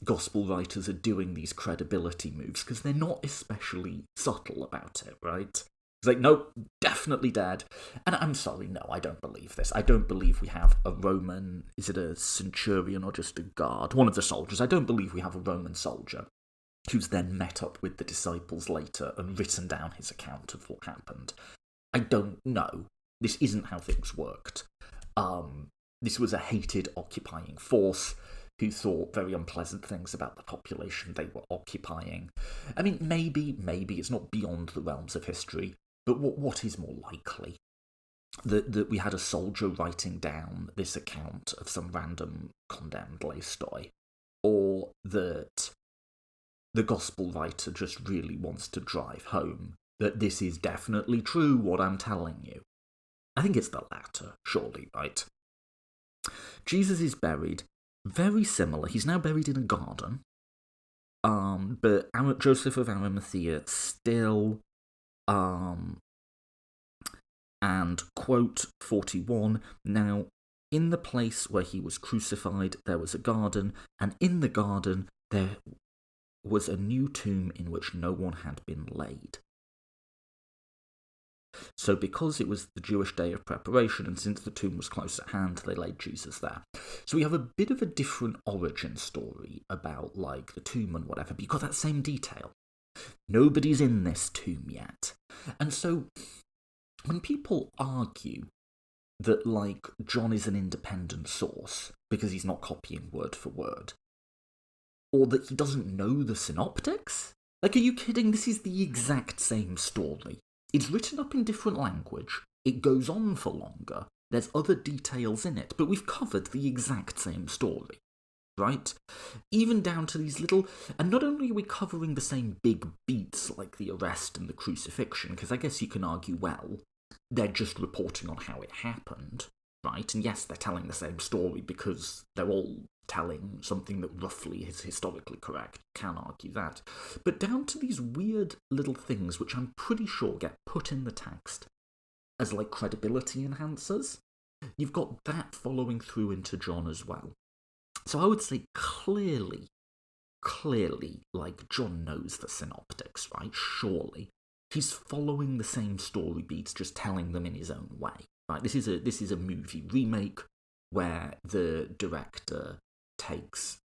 gospel writers are doing these credibility moves, because they're not especially subtle about it, right? It's nope, definitely dead. And I'm sorry, no, I don't believe this. I don't believe we have a Roman, is it a centurion or just a guard? One of the soldiers. I don't believe we have a Roman soldier who's then met up with the disciples later and written down his account of what happened. I don't know. This isn't how things worked. This was a hated occupying force who thought very unpleasant things about the population they were occupying. I mean, maybe it's not beyond the realms of history. But what is more likely? That we had a soldier writing down this account of some random condemned lay stoy, or that the gospel writer just really wants to drive home that this is definitely true, what I'm telling you? I think it's the latter, surely, right? Jesus is buried, very similar. He's now buried in a garden, but Joseph of Arimathea still... And, quote 41, now, in the place where he was crucified there was a garden, and in the garden there was a new tomb in which no one had been laid. So because it was the Jewish day of preparation, and since the tomb was close at hand, they laid Jesus there. So we have a bit of a different origin story about, the tomb and whatever, but you've got that same detail. Nobody's in this tomb yet. And so when people argue that, like, John is an independent source because he's not copying word for word, or that he doesn't know the synoptics. Like, are you kidding? This is the exact same story. It's written up in different language, it goes on for longer, there's other details in it, but we've covered the exact same story, right? Even down to these little... And not only are we covering the same big beats like the arrest and the crucifixion, because I guess you can argue, well, they're just reporting on how it happened, right? And yes, they're telling the same story because they're all telling something that roughly is historically correct. Can argue that. But down to these weird little things which I'm pretty sure get put in the text as, like, credibility enhancers. You've got that following through into John as well. So I would say clearly, like, John knows the synoptics, right? Surely. He's following the same story beats, just telling them in his own way, right? This is a movie remake where the director takes,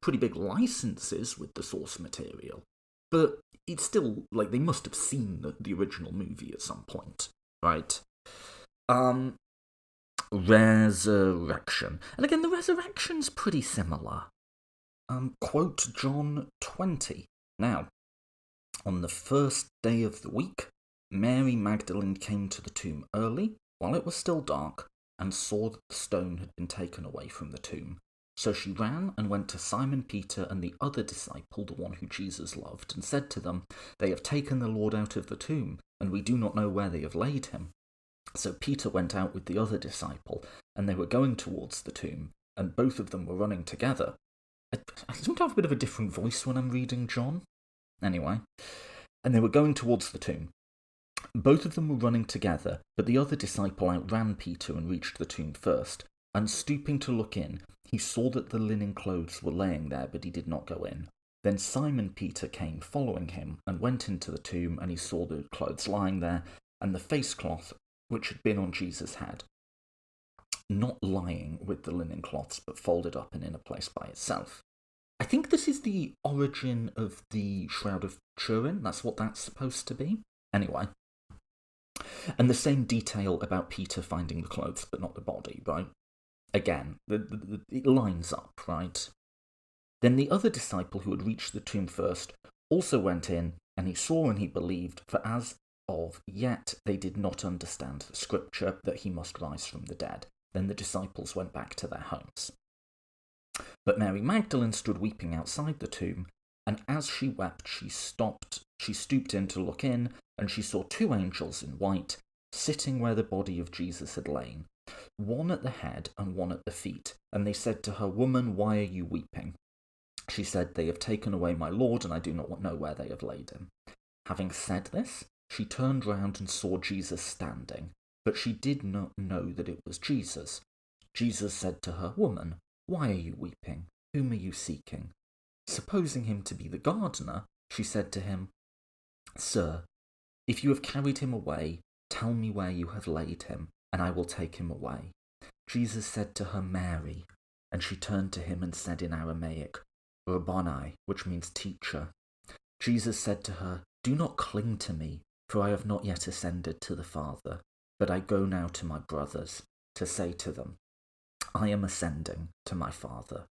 pretty big licenses with the source material, but it's still, like, they must have seen the original movie at some point, right? Resurection. And again, the resurrection's pretty similar. Quote John 20. Now, on the first day of the week, Mary Magdalene came to the tomb early, while it was still dark, and saw that the stone had been taken away from the tomb. So she ran and went to Simon Peter and the other disciple, the one who Jesus loved, and said to them, "They have taken the Lord out of the tomb, and we do not know where they have laid him." So Peter went out with the other disciple, and they were going towards the tomb, and both of them were running together. I seem to have a bit of a different voice when I'm reading John. Anyway, and they were going towards the tomb. Both of them were running together, but the other disciple outran Peter and reached the tomb first, and stooping to look in, he saw that the linen clothes were laying there, but he did not go in. Then Simon Peter came following him, and went into the tomb, and he saw the clothes lying there, and the face cloth which had been on Jesus' head, not lying with the linen cloths, but folded up and in a place by itself. I think this is the origin of the Shroud of Turin. That's what that's supposed to be. Anyway. And the same detail about Peter finding the clothes but not the body, right? Again, it lines up, right? Then the other disciple who had reached the tomb first also went in, and he saw and he believed, for as of yet they did not understand the scripture that he must rise from the dead. Then the disciples went back to their homes. But Mary Magdalene stood weeping outside the tomb, and as she wept, she stooped in to look in, and she saw two angels in white, sitting where the body of Jesus had lain, one at the head and one at the feet. And they said to her, "Woman, why are you weeping?" She said, "They have taken away my Lord, and I do not know where they have laid him." Having said this, she turned round and saw Jesus standing, but she did not know that it was Jesus. Jesus said to her, "Woman, why are you weeping? Whom are you seeking?" Supposing him to be the gardener, she said to him, "Sir, if you have carried him away, tell me where you have laid him, and I will take him away." Jesus said to her, "Mary," and she turned to him and said in Aramaic, "Rabboni," which means teacher. Jesus said to her, "Do not cling to me, for I have not yet ascended to the Father, but I go now to my brothers, to say to them, I am ascending to my Father,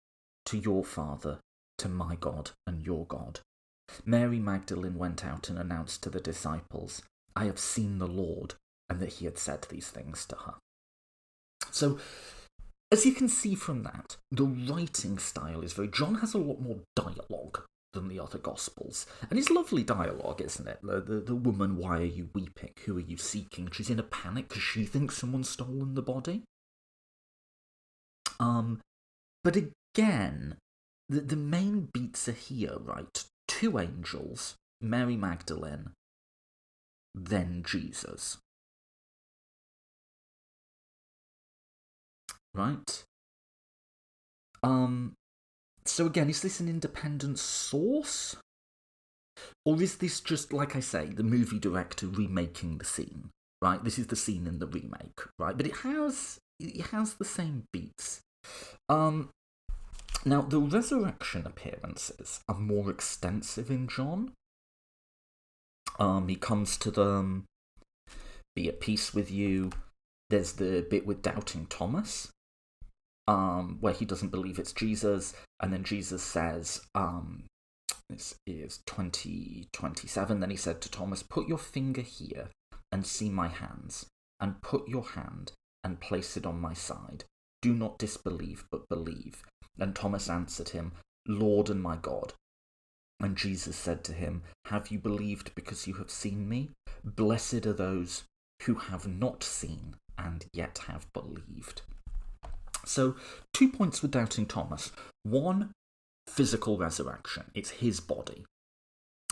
to your Father, to my God and your God." Mary Magdalene went out and announced to the disciples, "I have seen the Lord," and that he had said these things to her. So, as you can see from that, the writing style is very... John has a lot more dialogue than the other Gospels. And it's lovely dialogue, isn't it? The woman, "Why are you weeping? Who are you seeking?" She's in a panic because she thinks someone's stolen the body. But again, the main beats are here, right? Two angels, Mary Magdalene, then Jesus. Right? So again, is this an independent source? Or is this just, like I say, the movie director remaking the scene? Right? This is the scene in the remake, right? But it has the same beats. Now, the resurrection appearances are more extensive in John. He comes to them, "Be at peace with you." There's the bit with doubting Thomas, where he doesn't believe it's Jesus, and then Jesus says, this is 20:27, then he said to Thomas, "Put your finger here and see my hands, and put your hand and place it on my side. Do not disbelieve, but believe." And Thomas answered him, "Lord and my God." And Jesus said to him, "Have you believed because you have seen me? Blessed are those who have not seen and yet have believed." So, 2 points with doubting Thomas. One, physical resurrection. It's his body.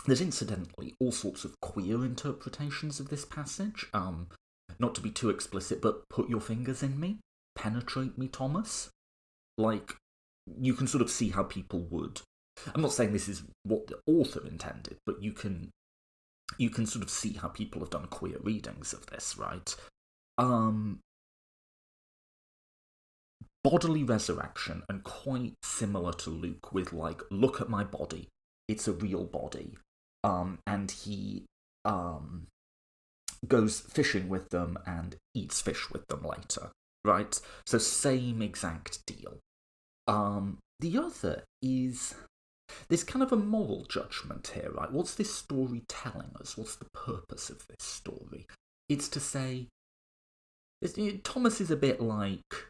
There's incidentally all sorts of queer interpretations of this passage. Not to be too explicit, but put your fingers in me, penetrate me, Thomas. Like, you can sort of see how people would. I'm not saying this is what the author intended, but you can sort of see how people have done queer readings of this, right? Bodily resurrection, and quite similar to Luke with, like, look at my body, it's a real body. And he goes fishing with them and eats fish with them later, right? So same exact deal. The other is, there's kind of a moral judgment here, right? What's this story telling us? What's the purpose of this story? It's to say, Thomas is a bit like,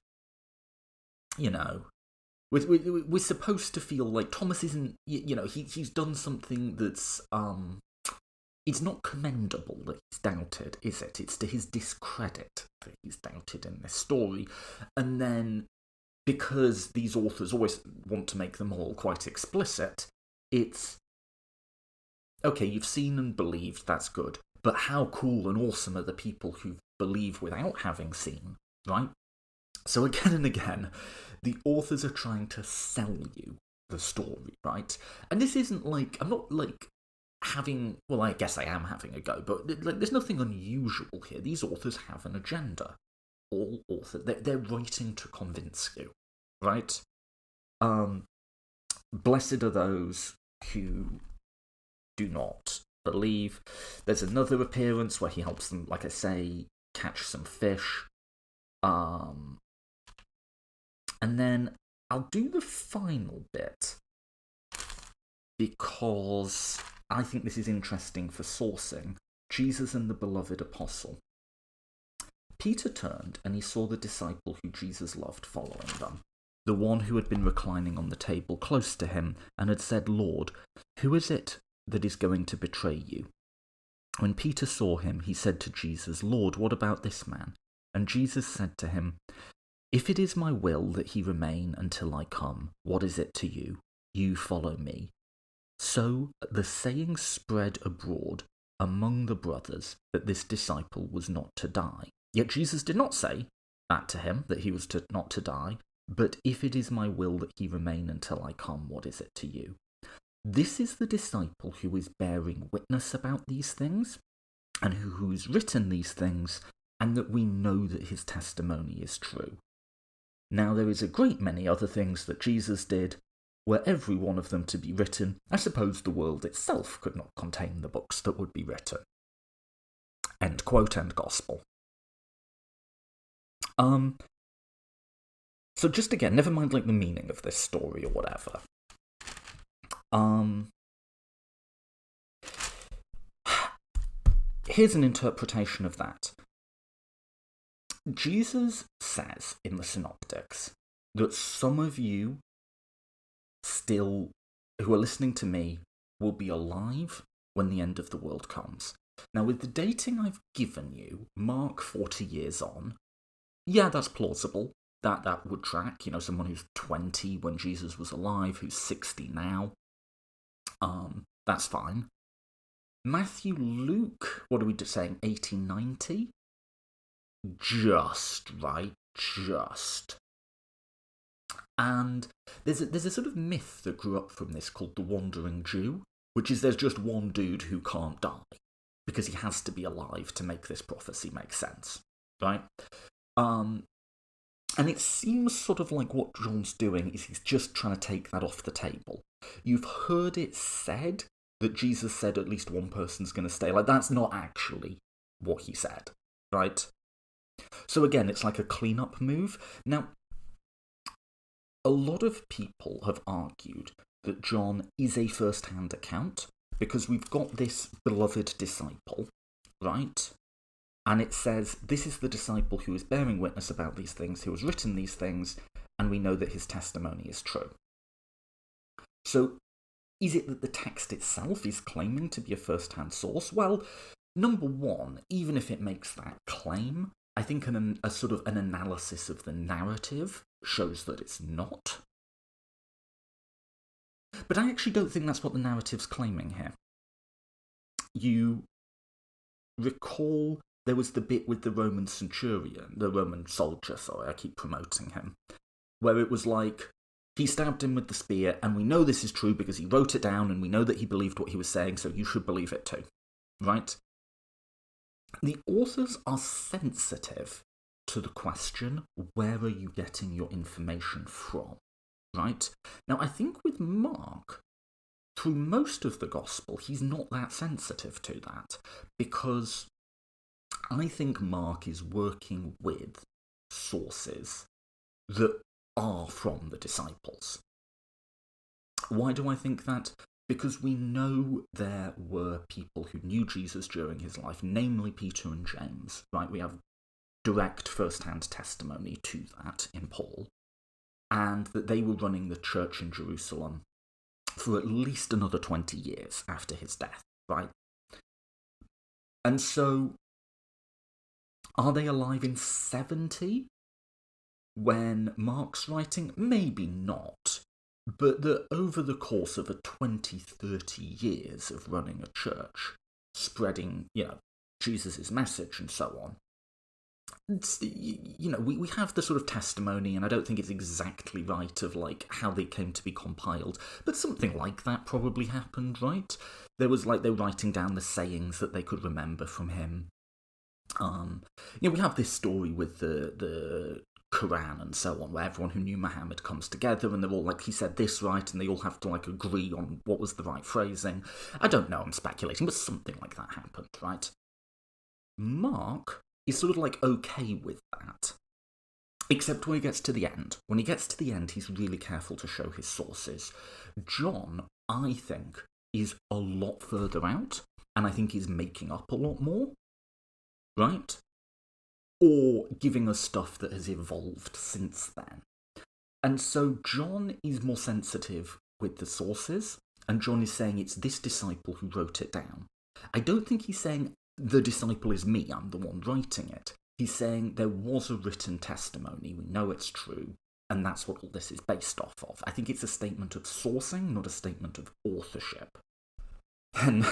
we're supposed to feel like Thomas isn't, he's done something that's, it's not commendable that he's doubted, is it? It's to his discredit that he's doubted in this story. And then, because these authors always want to make them all quite explicit, it's, okay, you've seen and believed, that's good, but how cool and awesome are the people who believe without having seen, right? So again and again, the authors are trying to sell you the story, right? And this isn't like, I'm not like having, well, I guess I am having a go, but like, there's nothing unusual here. These authors have an agenda. All authors, they're writing to convince you, right? Blessed are those who do not believe. There's another appearance where he helps them, like I say, catch some fish. And then I'll do the final bit because I think this is interesting for sourcing. Jesus and the beloved apostle. Peter turned and he saw the disciple who Jesus loved following them, the one who had been reclining on the table close to him and had said, "Lord, who is it that is going to betray you?" When Peter saw him, he said to Jesus, "Lord, what about this man?" And Jesus said to him, "If it is my will that he remain until I come, what is it to you? You follow me." So the saying spread abroad among the brothers that this disciple was not to die. Yet Jesus did not say that to him, that he was not to die, but if it is my will that he remain until I come, what is it to you? This is the disciple who is bearing witness about these things, and who's written these things, and that we know that his testimony is true. Now there is a great many other things that Jesus did, were every one of them to be written, I suppose the world itself could not contain the books that would be written. End quote, end gospel. So just again, never mind like the meaning of this story or whatever. Here's an interpretation of that. Jesus says in the Synoptics that some of you still, who are listening to me, will be alive when the end of the world comes. Now, with the dating I've given you, Mark 40 years on, yeah, that's plausible. That would track. Someone who's 20 when Jesus was alive, who's 60 now. That's fine. Matthew, Luke, what are we saying, 80, 90? Just, right? Just. And there's a sort of myth that grew up from this called the Wandering Jew, which is there's just one dude who can't die, because he has to be alive to make this prophecy make sense, right? And it seems sort of like what John's doing is he's just trying to take that off the table. You've heard it said that Jesus said at least one person's going to stay. Like, that's not actually what he said, right? So again, it's like a cleanup move. Now, a lot of people have argued that John is a first-hand account because we've got this beloved disciple, right? And it says, this is the disciple who is bearing witness about these things, who has written these things, and we know that his testimony is true. So, is it that the text itself is claiming to be a first-hand source? Well, number one, even if it makes that claim, I think a sort of an analysis of the narrative shows that it's not. But I actually don't think that's what the narrative's claiming here. You recall there was the bit with the Roman centurion, the Roman soldier, sorry, I keep promoting him, where it was like, he stabbed him with the spear, and we know this is true because he wrote it down, and we know that he believed what he was saying, so you should believe it too, right? The authors are sensitive to the question, where are you getting your information from, right? Now, I think with Mark, through most of the Gospel, he's not that sensitive to that, because I think Mark is working with sources that are from the disciples. Why do I think that? Because we know there were people who knew Jesus during his life, namely Peter and James, right? We have direct first-hand testimony to that in Paul, and that they were running the church in Jerusalem for at least another 20 years after his death, right? And so, are they alive in 70 when Mark's writing? Maybe not. But that over the course of a 20, 30 years of running a church, spreading, Jesus' message and so on, we have the sort of testimony, and I don't think it's exactly right of like how they came to be compiled, but something like that probably happened, right? There was like they were writing down the sayings that they could remember from him. We have this story with the Quran and so on, where everyone who knew Muhammad comes together and they're all like, he said this right, and they all have to like agree on what was the right phrasing. I don't know, I'm speculating, but something like that happened, right? Mark is sort of like okay with that, except when he gets to the end. When he gets to the end, he's really careful to show his sources. John, I think, is a lot further out, and I think he's making up a lot more, right? Or giving us stuff that has evolved since then. And so John is more sensitive with the sources, and John is saying it's this disciple who wrote it down. I don't think he's saying the disciple is me, I'm the one writing it. He's saying there was a written testimony, we know it's true, and that's what all this is based off of. I think it's a statement of sourcing, not a statement of authorship. And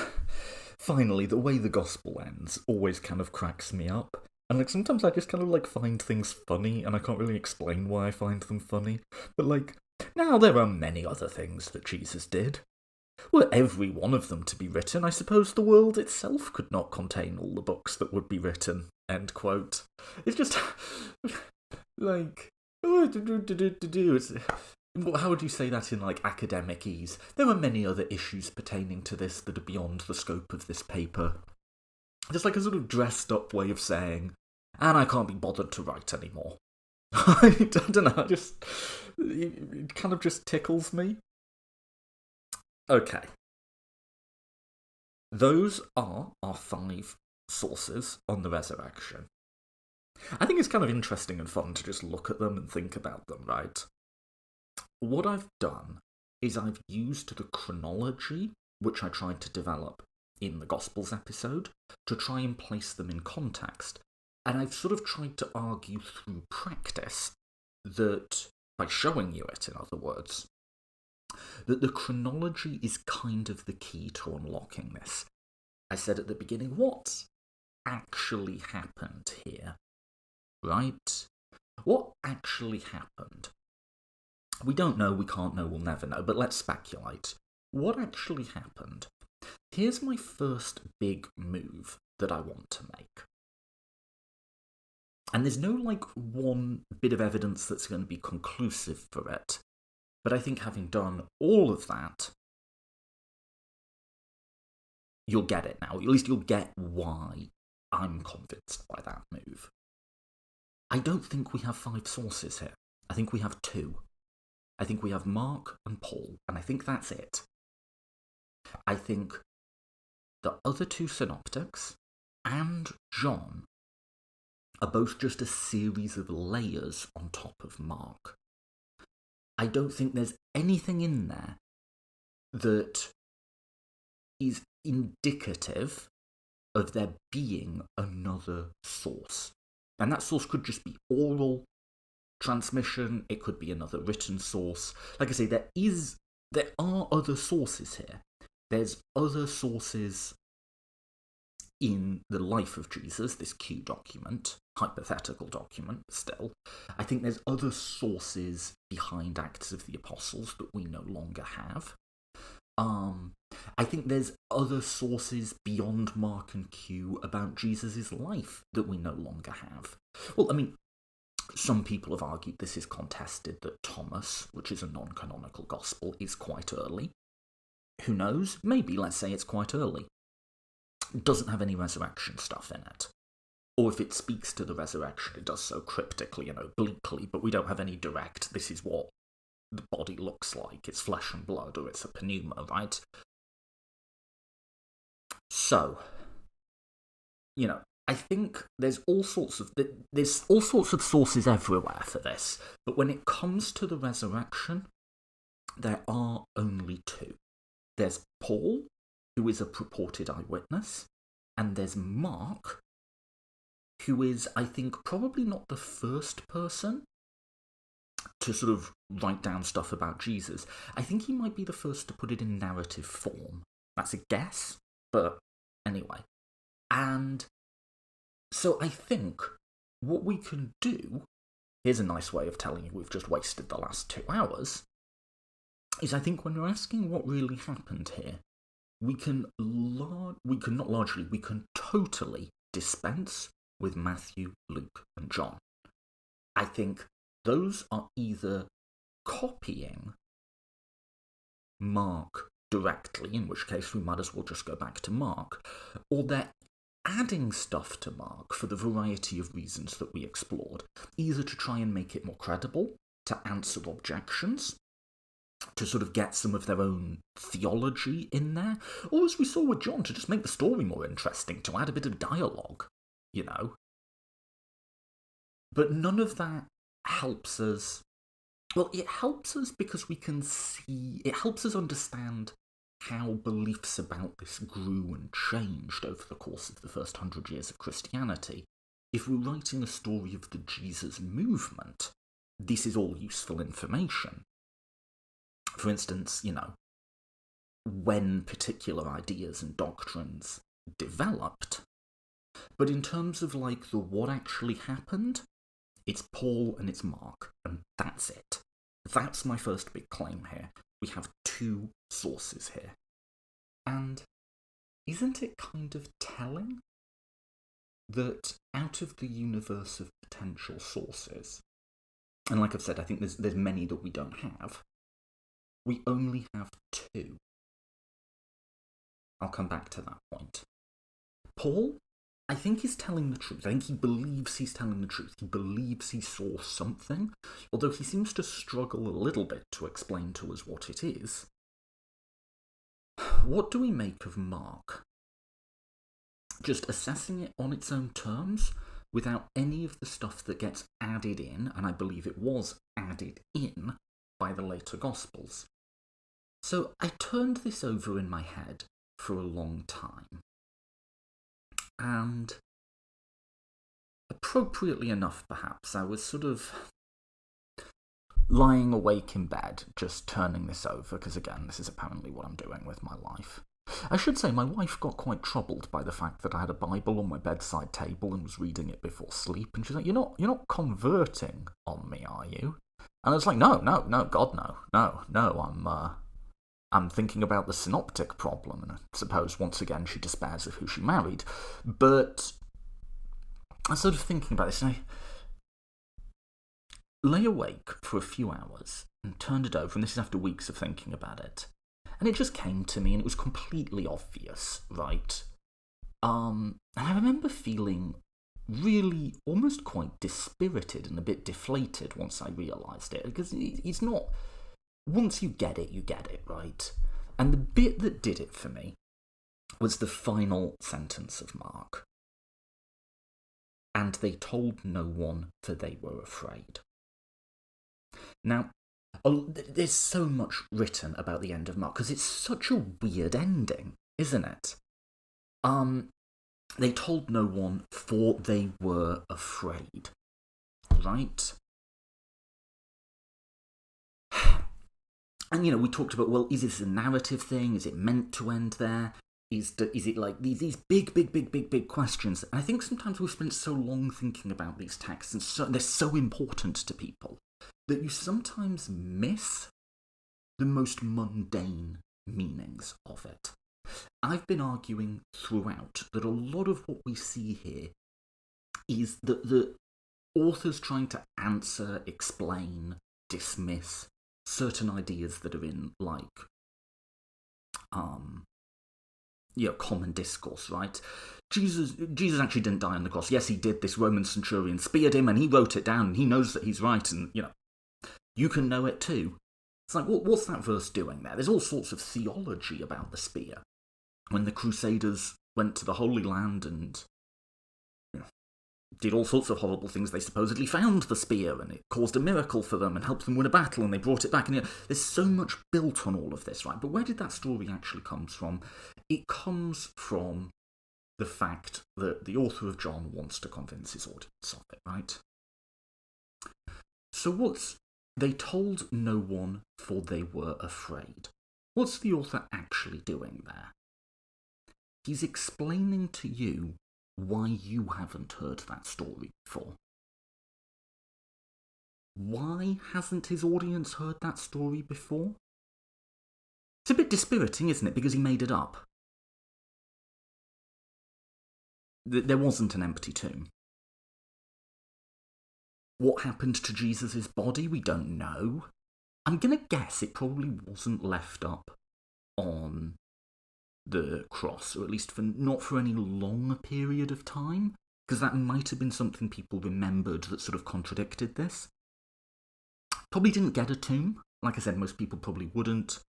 finally, the way the gospel ends always kind of cracks me up. And like sometimes I just kind of like find things funny, and I can't really explain why I find them funny. But like, now there are many other things that Jesus did. Were every one of them to be written, I suppose the world itself could not contain all the books that would be written. End quote. It's just like, how would you say that in like academic ease? There are many other issues pertaining to this that are beyond the scope of this paper. Just like a sort of dressed up way of saying, and I can't be bothered to write anymore. I don't know, it kind of just tickles me. Okay. Those are our 5 sources on the resurrection. I think it's kind of interesting and fun to just look at them and think about them, right? What I've done is I've used the chronology, which I tried to develop in the Gospels episode, to try and place them in context. And I've sort of tried to argue through practice that, by showing you it, in other words, that the chronology is kind of the key to unlocking this. I said at the beginning, what actually happened here? Right? What actually happened? We don't know, we can't know, we'll never know, but let's speculate. What actually happened? Here's my first big move that I want to make. And there's no, like, one bit of evidence that's going to be conclusive for it. But I think having done all of that, you'll get it now. At least you'll get why I'm convinced by that move. I don't think we have 5 sources here. I think we have 2. I think we have Mark and Paul, and I think that's it. I think the other 2 synoptics and John are both just a series of layers on top of Mark. I don't think there's anything in there that is indicative of there being another source. And that source could just be oral transmission, it could be another written source. Like I say, there are other sources here. There's other sources in the life of Jesus, this Q document, hypothetical document still. I think there's other sources behind Acts of the Apostles that we no longer have. I think there's other sources beyond Mark and Q about Jesus' life that we no longer have. Well, I mean, some people have argued this is contested, that Thomas, which is a non-canonical gospel, is quite early. Who knows? Maybe, let's say it's quite early. It doesn't have any resurrection stuff in it. Or if it speaks to the resurrection, it does so cryptically and obliquely, but we don't have any direct, this is what the body looks like, it's flesh and blood, or it's a pneuma, right? So, I think there's all sorts of sources everywhere for this, but when it comes to the resurrection, there are only 2. There's Paul, who is a purported eyewitness, and there's Mark, who is, I think, probably not the first person to sort of write down stuff about Jesus. I think he might be the first to put it in narrative form. That's a guess, but anyway. And so I think what we can do, here's a nice way of telling you we've just wasted the last 2 hours, is I think when you're asking what really happened here, we can totally dispense with Matthew, Luke, and John. I think those are either copying Mark directly, in which case we might as well just go back to Mark, or they're adding stuff to Mark for the variety of reasons that we explored, either to try and make it more credible, to answer objections, to sort of get some of their own theology in there, or as we saw with John, to just make the story more interesting, to add a bit of dialogue, But none of that helps us. Well, it helps us because we can see, it helps us understand how beliefs about this grew and changed over the course of the first 100 years of Christianity. If we're writing a story of the Jesus movement, this is all useful information. For instance, when particular ideas and doctrines developed. But in terms of the what actually happened, it's Paul and it's Mark, and that's it. That's my first big claim here. We have 2 sources here. And isn't it kind of telling that out of the universe of potential sources, and like I've said, I think there's many that we don't have, we only have 2. I'll come back to that point. Paul, I think he's telling the truth. I think he believes he's telling the truth. He believes he saw something, although he seems to struggle a little bit to explain to us what it is. What do we make of Mark? Just assessing it on its own terms, without any of the stuff that gets added in, and I believe it was added in, by the later Gospels. So I turned this over in my head for a long time. And appropriately enough, perhaps, I was sort of lying awake in bed, just turning this over, because again, this is apparently what I'm doing with my life. I should say my wife got quite troubled by the fact that I had a Bible on my bedside table and was reading it before sleep, and she's like, you're not converting on me, are you? And I was like, no, God, no, I'm thinking about the synoptic problem, and I suppose once again she despairs of who she married. But I was sort of thinking about this, and I lay awake for a few hours and turned it over, and this is after weeks of thinking about it. And it just came to me, and it was completely obvious, right? And I remember feeling really almost quite dispirited and a bit deflated once I realised it, because it's not... Once you get it, right? And the bit that did it for me was the final sentence of Mark. And they told no one, for they were afraid. Now, there's so much written about the end of Mark, because it's such a weird ending, isn't it? They told no one, for they were afraid. Right? And, we talked about, well, is this a narrative thing? Is it meant to end there? Is it like these big questions? And I think sometimes we've spent so long thinking about these texts, and they're so important to people, that you sometimes miss the most mundane meanings of it. I've been arguing throughout that a lot of what we see here is that the author's trying to answer, explain, dismiss certain ideas that are in, like, common discourse, right? Jesus actually didn't die on the cross. Yes, he did. This Roman centurion speared him, and he wrote it down, and he knows that he's right, and, you can know it too. It's like, what's that verse doing there? There's all sorts of theology about the spear. When the Crusaders went to the Holy Land and did all sorts of horrible things, they supposedly found the spear, and it caused a miracle for them and helped them win a battle, and they brought it back. And there's so much built on all of this, right? But where did that story actually come from? It comes from the fact that the author of John wants to convince his audience of it, right? So they told no one, for they were afraid. What's the author actually doing there? He's explaining to you why you haven't heard that story before. Why hasn't his audience heard that story before? It's a bit dispiriting, isn't it? Because he made it up. There wasn't an empty tomb. What happened to Jesus' body? We don't know. I'm going to guess it probably wasn't left up on the cross, or at least not for any long period of time, because that might have been something people remembered that sort of contradicted this. Probably didn't get a tomb. Like I said, most people probably wouldn't.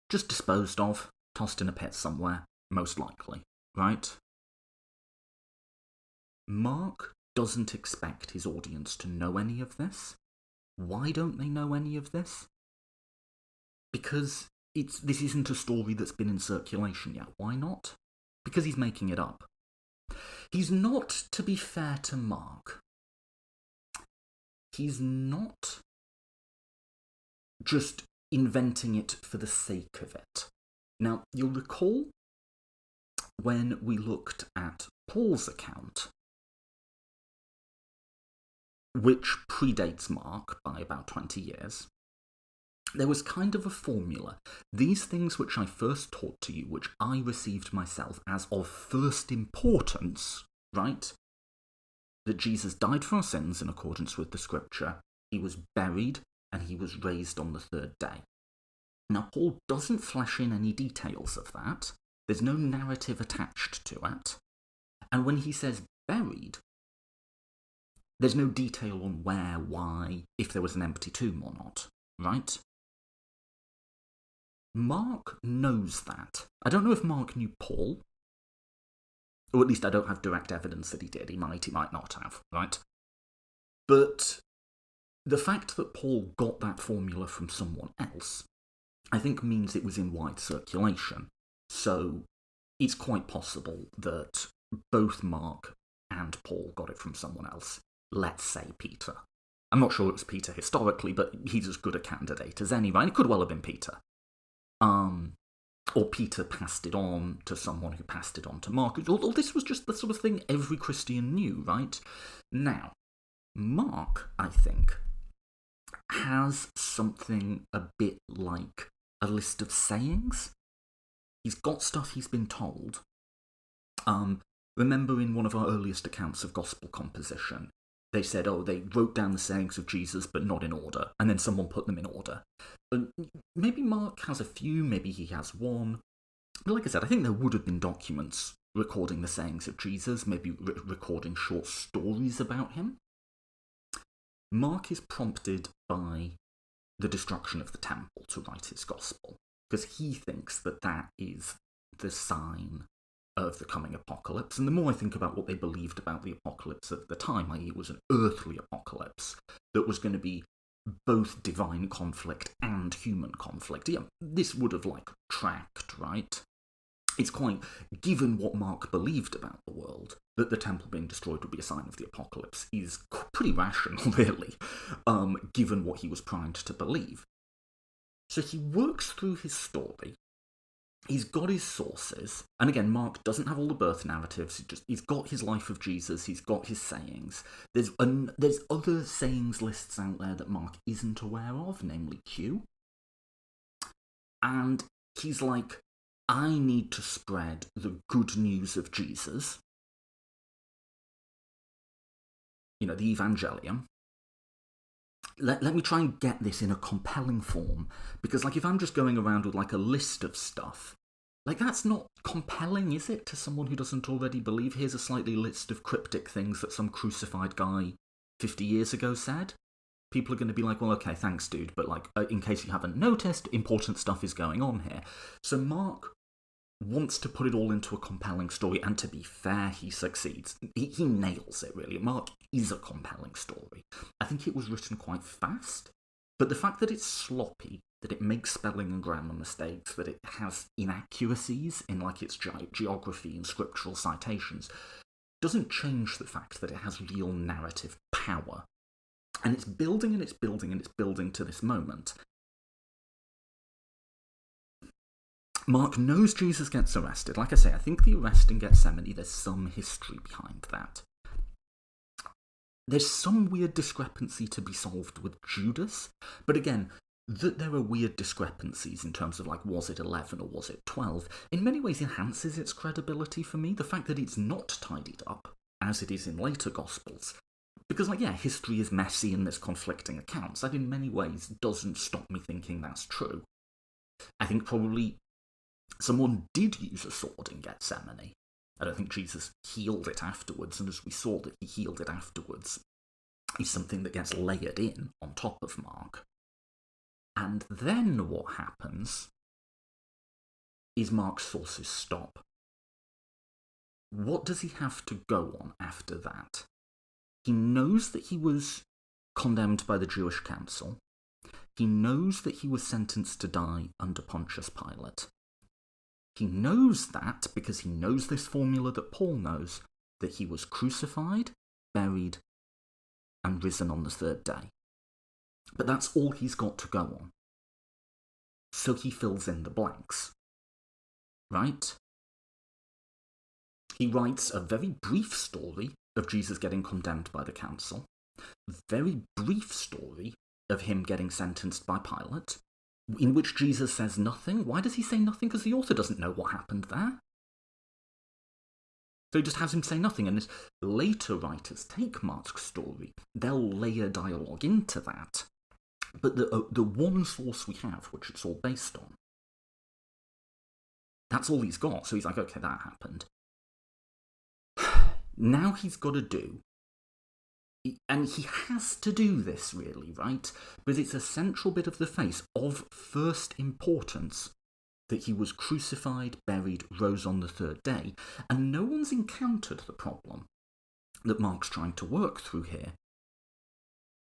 Just disposed of, tossed in a pit somewhere, most likely, right? Mark doesn't expect his audience to know any of this. Why don't they know any of this? Because this isn't a story that's been in circulation yet. Why not? Because he's making it up. He's not, to be fair to Mark, he's not just inventing it for the sake of it. Now, you'll recall when we looked at Paul's account, which predates Mark by about 20 years, there was kind of a formula. These things which I first taught to you, which I received myself as of first importance, right? That Jesus died for our sins in accordance with the scripture, he was buried, and he was raised on the third day. Now, Paul doesn't flesh in any details of that. There's no narrative attached to it. And when he says buried, there's no detail on where, why, if there was an empty tomb or not, right? Mark knows that. I don't know if Mark knew Paul, or at least I don't have direct evidence that he did. He might not have, right? But the fact that Paul got that formula from someone else, I think means it was in wide circulation. So it's quite possible that both Mark and Paul got it from someone else. Let's say Peter. I'm not sure it was Peter historically, but he's as good a candidate as any, right? It could well have been Peter. Or Peter passed it on to someone who passed it on to Mark. Although this was just the sort of thing every Christian knew, right? Now, Mark, I think, has something a bit like a list of sayings. He's got stuff he's been told. Remember in one of our earliest accounts of gospel composition, they said, they wrote down the sayings of Jesus, but not in order, and then someone put them in order. But maybe Mark has a few, maybe he has one. But like I said, I think there would have been documents recording the sayings of Jesus, maybe recording short stories about him. Mark is prompted by the destruction of the temple to write his gospel, because he thinks that that is the sign of the coming apocalypse. And the more I think about what they believed about the apocalypse at the time, i.e. it was an earthly apocalypse that was going to be both divine conflict and human conflict. Yeah, this would have, tracked, right? It's quite, given what Mark believed about the world, that the temple being destroyed would be a sign of the apocalypse is pretty rational, really, given what he was primed to believe. So he works through his story. He's got his sources, and again, Mark doesn't have all the birth narratives. He's got his life of Jesus. He's got his sayings. There's other sayings lists out there that Mark isn't aware of, namely Q. And he's like, I need to spread the good news of Jesus. The Evangelium. Let me try and get this in a compelling form, because if I'm just going around with a list of stuff, that's not compelling, is it, to someone who doesn't already believe? Here's a slightly list of cryptic things that some crucified guy 50 years ago said. People are going to be like, well, okay, thanks, dude, but in case you haven't noticed, important stuff is going on here. So Mark wants to put it all into a compelling story, and to be fair, he succeeds. He nails it, really. Mark is a compelling story. I think it was written quite fast, but the fact that it's sloppy, that it makes spelling and grammar mistakes, that it has inaccuracies in its geography and scriptural citations, doesn't change the fact that it has real narrative power. And it's building and it's building and it's building to this moment. Mark knows Jesus gets arrested. Like I say, I think the arrest in Gethsemane, there's some history behind that. There's some weird discrepancy to be solved with Judas, but again, that there are weird discrepancies in terms of was it 11 or was it 12, in many ways enhances its credibility for me. The fact that it's not tidied up, as it is in later Gospels, because history is messy and there's conflicting accounts, that in many ways doesn't stop me thinking that's true. I think probably someone did use a sword in Gethsemane. I don't think Jesus healed it afterwards, and as we saw that he healed it afterwards, is something that gets layered in on top of Mark. And then what happens is Mark's sources stop. What does he have to go on after that? He knows that he was condemned by the Jewish council. He knows that he was sentenced to die under Pontius Pilate. He knows that because he knows this formula that Paul knows, that he was crucified, buried, and risen on the third day. But that's all he's got to go on. So he fills in the blanks. Right? He writes a very brief story of Jesus getting condemned by the council, a very brief story of him getting sentenced by Pilate, in which Jesus says nothing. Why does he say nothing? Because the author doesn't know what happened there. So he just has him say nothing, and as later writers take Mark's story, they'll layer dialogue into that. But the one source we have, which it's all based on, that's all he's got. So he's like, okay, that happened. Now he's got to do, and he has to do this really, right? Because it's a central bit of the face of first importance that he was crucified, buried, rose on the third day, and no one's encountered the problem that Mark's trying to work through here,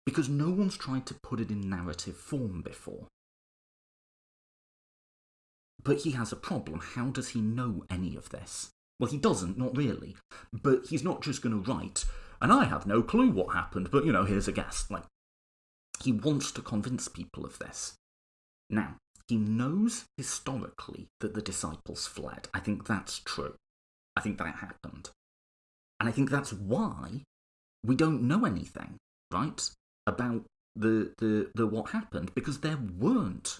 because no one's tried to put it in narrative form before. But he has a problem. How does he know any of this? Well, he doesn't, not really. But he's not just going to write, and I have no clue what happened, but, here's a guess. He wants to convince people of this. Now, he knows historically that the disciples fled. I think that's true. I think that happened. And I think that's why we don't know anything, right, about the what happened, because there weren't.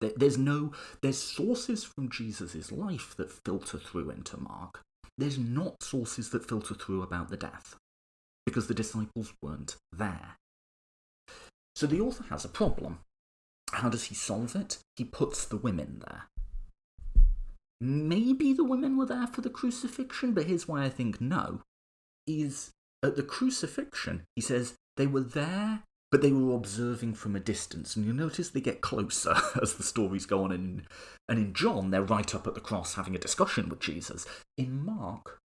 There's sources from Jesus' life that filter through into Mark. There's not sources that filter through about the death, because the disciples weren't there. So the author has a problem. How does he solve it? He puts the women there. maybe the women were there for the crucifixion, but here's why I think no, is at the crucifixion, he says they were there, but they were observing from a distance. And you notice they get closer as the stories go on. And in John, they're right up at the cross having a discussion with Jesus. In Mark,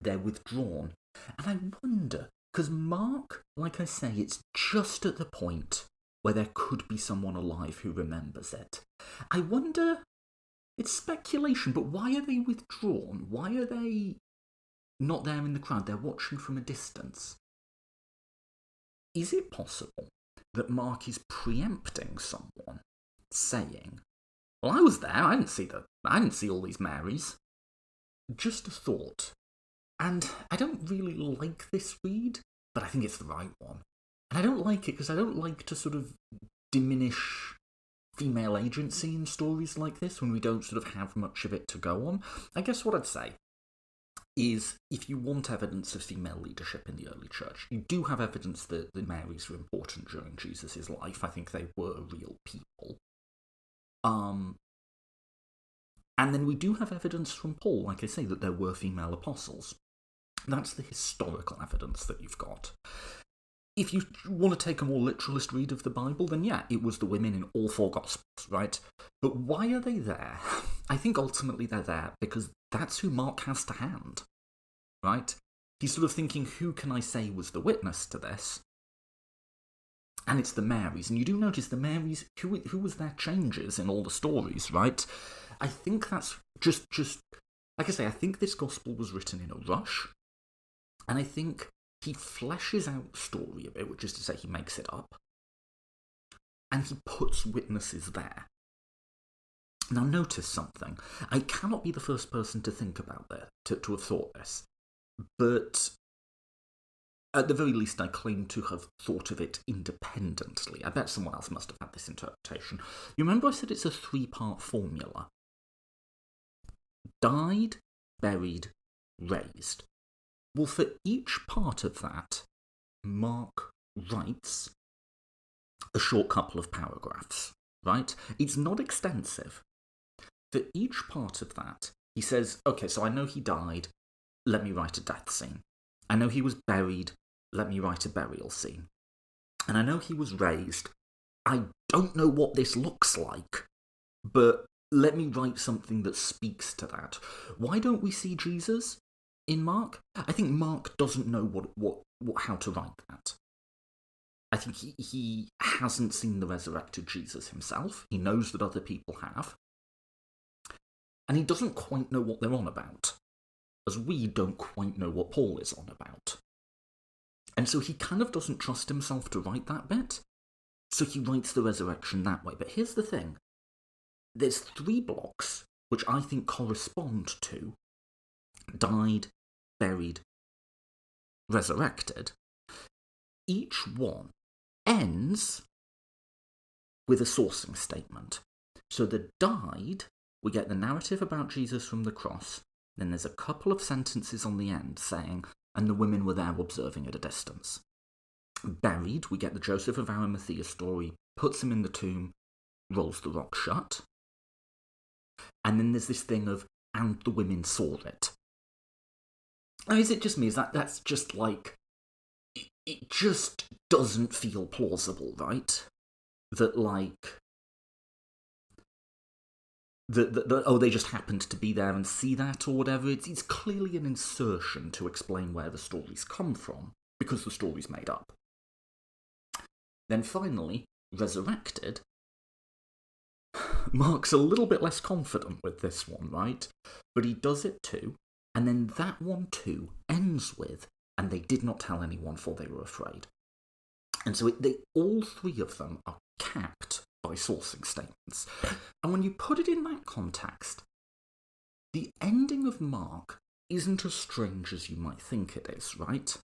they're withdrawn. And I wonder, because Mark, like I say, it's just at the point where there could be someone alive who remembers it. I wonder, it's speculation, but why are they withdrawn? Why are they not there in the crowd? They're watching from a distance. Is it possible that Mark is preempting someone, saying, well, I was there, I didn't see all these Marys. Just a thought. And I don't really like this read, but I think it's the right one. And I don't like it because I don't like to sort of diminish female agency in stories like this when we don't sort of have much of it to go on. I guess what I'd say is, if you want evidence of female leadership in the early church, you do have evidence that the Marys were important during Jesus' life. I think they were real people. And then we do have evidence from Paul, like I say, that there were female apostles. That's the historical evidence that you've got. If you want to take a more literalist read of the Bible, then yeah, it was the women in all four Gospels, right? But why are they there? I think ultimately they're there because that's who Mark has to hand, right? He's sort of thinking, who can I say was the witness to this? And it's the Marys. And you do notice the Marys, who was their changes in all the stories, right? I think that's just like I say, I think this Gospel was written in a rush. And I think he fleshes out the story a bit, which is to say he makes it up. And he puts witnesses there. Now notice something. I cannot be the first person to think about this, to have thought this. But at the very least, I claim to have thought of it independently. I bet someone else must have had this interpretation. You remember I said it's a 3-part formula? Died, buried, raised. Well, for each part of that, Mark writes a short couple of paragraphs, right? It's not extensive. For each part of that, he says, okay, so I know he died, let me write a death scene. I know he was buried, let me write a burial scene. And I know he was raised. I don't know what this looks like, but let me write something that speaks to that. Why don't we see Jesus in Mark? I think Mark doesn't know how to write that. I think he hasn't seen the resurrected Jesus himself. He knows that other people have. And he doesn't quite know what they're on about, as we don't quite know what Paul is on about. And so he kind of doesn't trust himself to write that bit, so he writes the resurrection that way. But here's the thing. There's 3 blocks which I think correspond to died, buried, resurrected. Each one ends with a sourcing statement. So the died, we get the narrative about Jesus from the cross, then there's a couple of sentences on the end saying, and the women were there observing at a distance. Buried, we get the Joseph of Arimathea story, puts him in the tomb, rolls the rock shut. And then there's this thing of, and the women saw it. Now, is it just me? That's just like, it just doesn't feel plausible, right? That like, they just happened to be there and see that or whatever. It's clearly an insertion to explain where the stories come from, because the story's made up. Then finally, resurrected. Mark's a little bit less confident with this one, right? But he does it too, and then that one too ends with, and they did not tell anyone for they were afraid. And so all 3 of them are capped by sourcing statements. And when you put it in that context, the ending of Mark isn't as strange as you might think it is, right?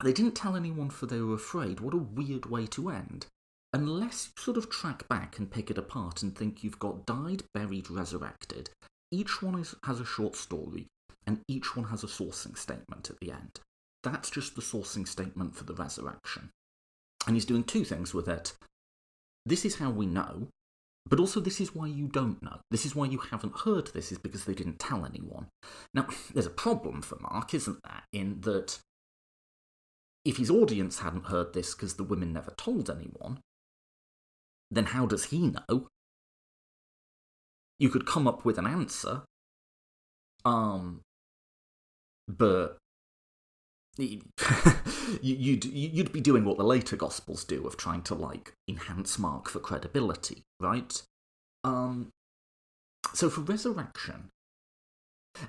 They didn't tell anyone for they were afraid. What a weird way to end. Unless you sort of track back and pick it apart and think you've got died, buried, resurrected, each one has a short story, and each one has a sourcing statement at the end. That's just the sourcing statement for the resurrection. And he's doing 2 things with it. This is how we know, But also, this is why you don't know. This is why you haven't heard this, is because they didn't tell anyone. Now, there's a problem for Mark, isn't there, in that if his audience hadn't heard this because the women never told anyone, then how does he know? You could come up with an answer, but you'd be doing what the later Gospels do of trying to, like, enhance Mark for credibility, right? So for Resurrection,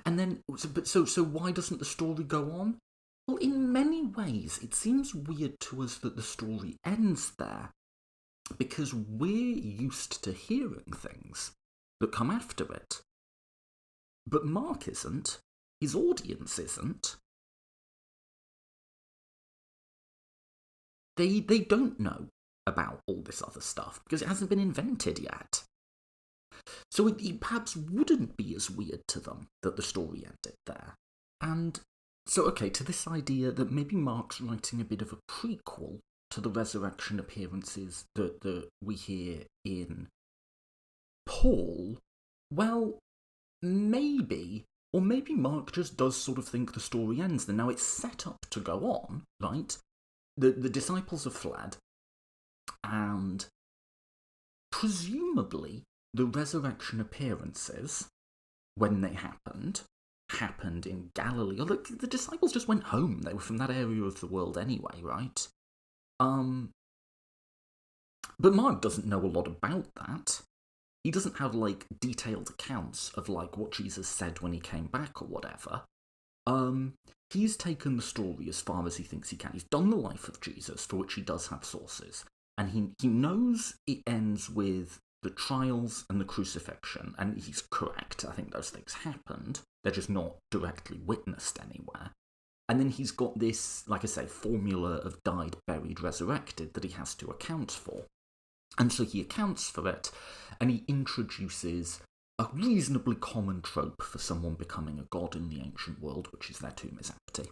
and then, so why doesn't the story go on? Well, in many ways, it seems weird to us that the story ends there, because we're used to hearing things that come after it. But Mark isn't. His audience isn't. They don't know about all this other stuff, because it hasn't been invented yet. So it perhaps wouldn't be as weird to them that the story ended there. And so, okay, to this idea that maybe Mark's writing a bit of a prequel to the resurrection appearances that we hear in Paul, well, maybe, or maybe Mark just does sort of think the story ends there. Now, it's set up to go on, right? The disciples have fled, and presumably the resurrection appearances, when they happened in Galilee. Or the disciples just went home. They were from that area of the world anyway, right? But Mark doesn't know a lot about that. He doesn't have, like, detailed accounts of, like, what Jesus said when he came back or whatever. He's taken the story as far as he thinks he can. He's done the life of Jesus, for which he does have sources. And he knows it ends with the trials and the crucifixion, and he's correct. I think those things happened. They're just not directly witnessed anywhere. And then he's got this, like I say, formula of died, buried, resurrected that he has to account for. And so he accounts for it, and he introduces a reasonably common trope for someone becoming a god in the ancient world, which is their tomb is empty.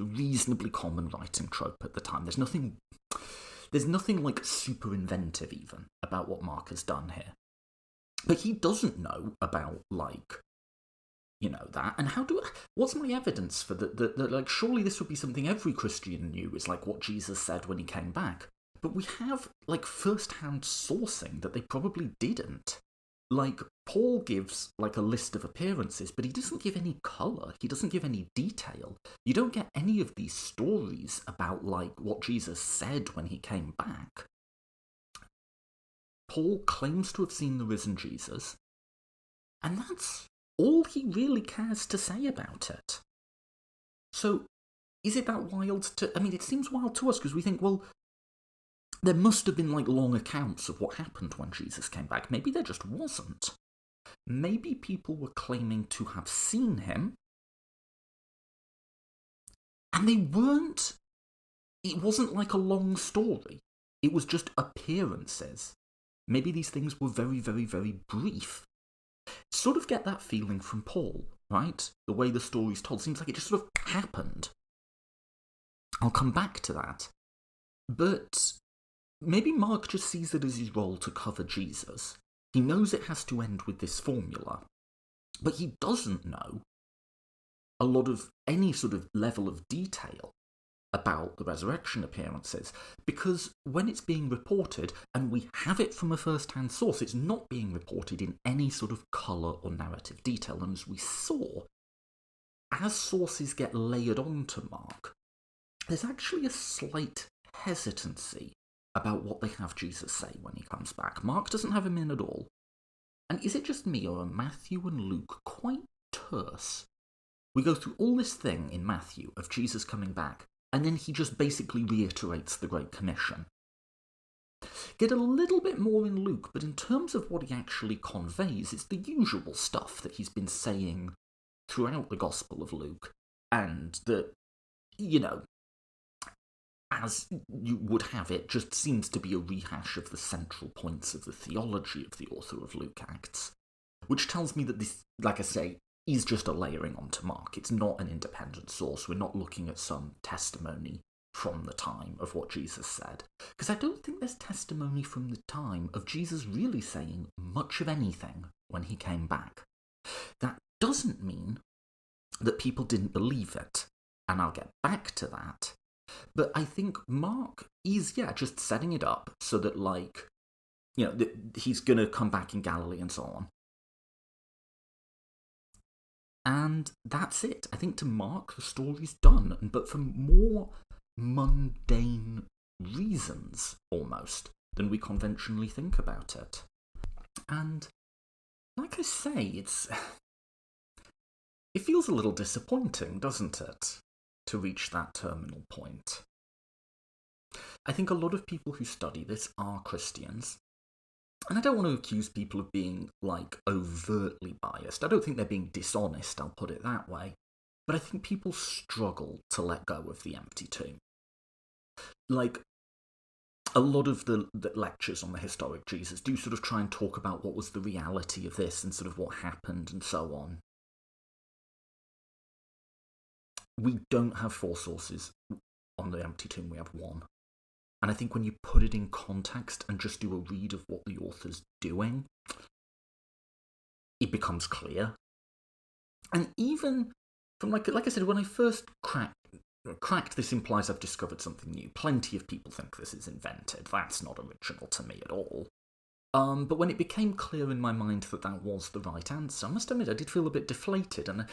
A reasonably common writing trope at the time. There's nothing like super inventive even about what Mark has done here. But he doesn't know about, like, you know, that. And what's my evidence for that? Like, surely this would be something every Christian knew, is like what Jesus said when he came back. But we have, like, first-hand sourcing that they probably didn't. Like, Paul gives, like, a list of appearances, but he doesn't give any colour. He doesn't give any detail. You don't get any of these stories about, like, what Jesus said when he came back. Paul claims to have seen the risen Jesus, and that's all he really cares to say about it. So, is it that wild to... I mean, it seems wild to us, because we think, well, there must have been, like, long accounts of what happened when Jesus came back. Maybe there just wasn't. Maybe people were claiming to have seen him, and they weren't. It wasn't like a long story. It was just appearances. Maybe these things were very, very, very brief. Sort of get that feeling from Paul, right? The way the story's told seems like it just sort of happened. I'll come back to that. But maybe Mark just sees it as his role to cover Jesus. He knows it has to end with this formula, but he doesn't know a lot of any sort of level of detail about the resurrection appearances, because when it's being reported, and we have it from a first-hand source, it's not being reported in any sort of colour or narrative detail. And as we saw, as sources get layered onto Mark, there's actually a slight hesitancy about what they have Jesus say when he comes back. Mark doesn't have him in at all. And is it just me, or are Matthew and Luke quite terse? We go through all this thing in Matthew of Jesus coming back, and then he just basically reiterates the Great Commission. Get a little bit more in Luke, but in terms of what he actually conveys, it's the usual stuff that he's been saying throughout the Gospel of Luke, and that, you know, as you would have it, just seems to be a rehash of the central points of the theology of the author of Luke Acts, which tells me that this, like I say, is just a layering onto Mark. It's not an independent source. We're not looking at some testimony from the time of what Jesus said, because I don't think there's testimony from the time of Jesus really saying much of anything when he came back. That doesn't mean that people didn't believe it, and I'll get back to that, but I think Mark is, just setting it up so that, like, he's going to come back in Galilee and so on. And that's it. I think to Mark, the story's done, but for more mundane reasons, almost, than we conventionally think about it. And, like I say, it feels a little disappointing, doesn't it, to reach that terminal point. I think a lot of people who study this are Christians, and I don't want to accuse people of being, like, overtly biased. I don't think they're being dishonest, I'll put it that way. But I think people struggle to let go of the empty tomb. Like, a lot of the lectures on the historic Jesus do sort of try and talk about what was the reality of this and sort of what happened and so on. We don't have 4 sources on the empty tomb, we have 1. And I think when you put it in context and just do a read of what the author's doing, it becomes clear. And even from, like I said, when I first cracked this implies I've discovered something new. Plenty of people think this is invented. That's not original to me at all. But when it became clear in my mind that that was the right answer, I must admit I did feel a bit deflated. And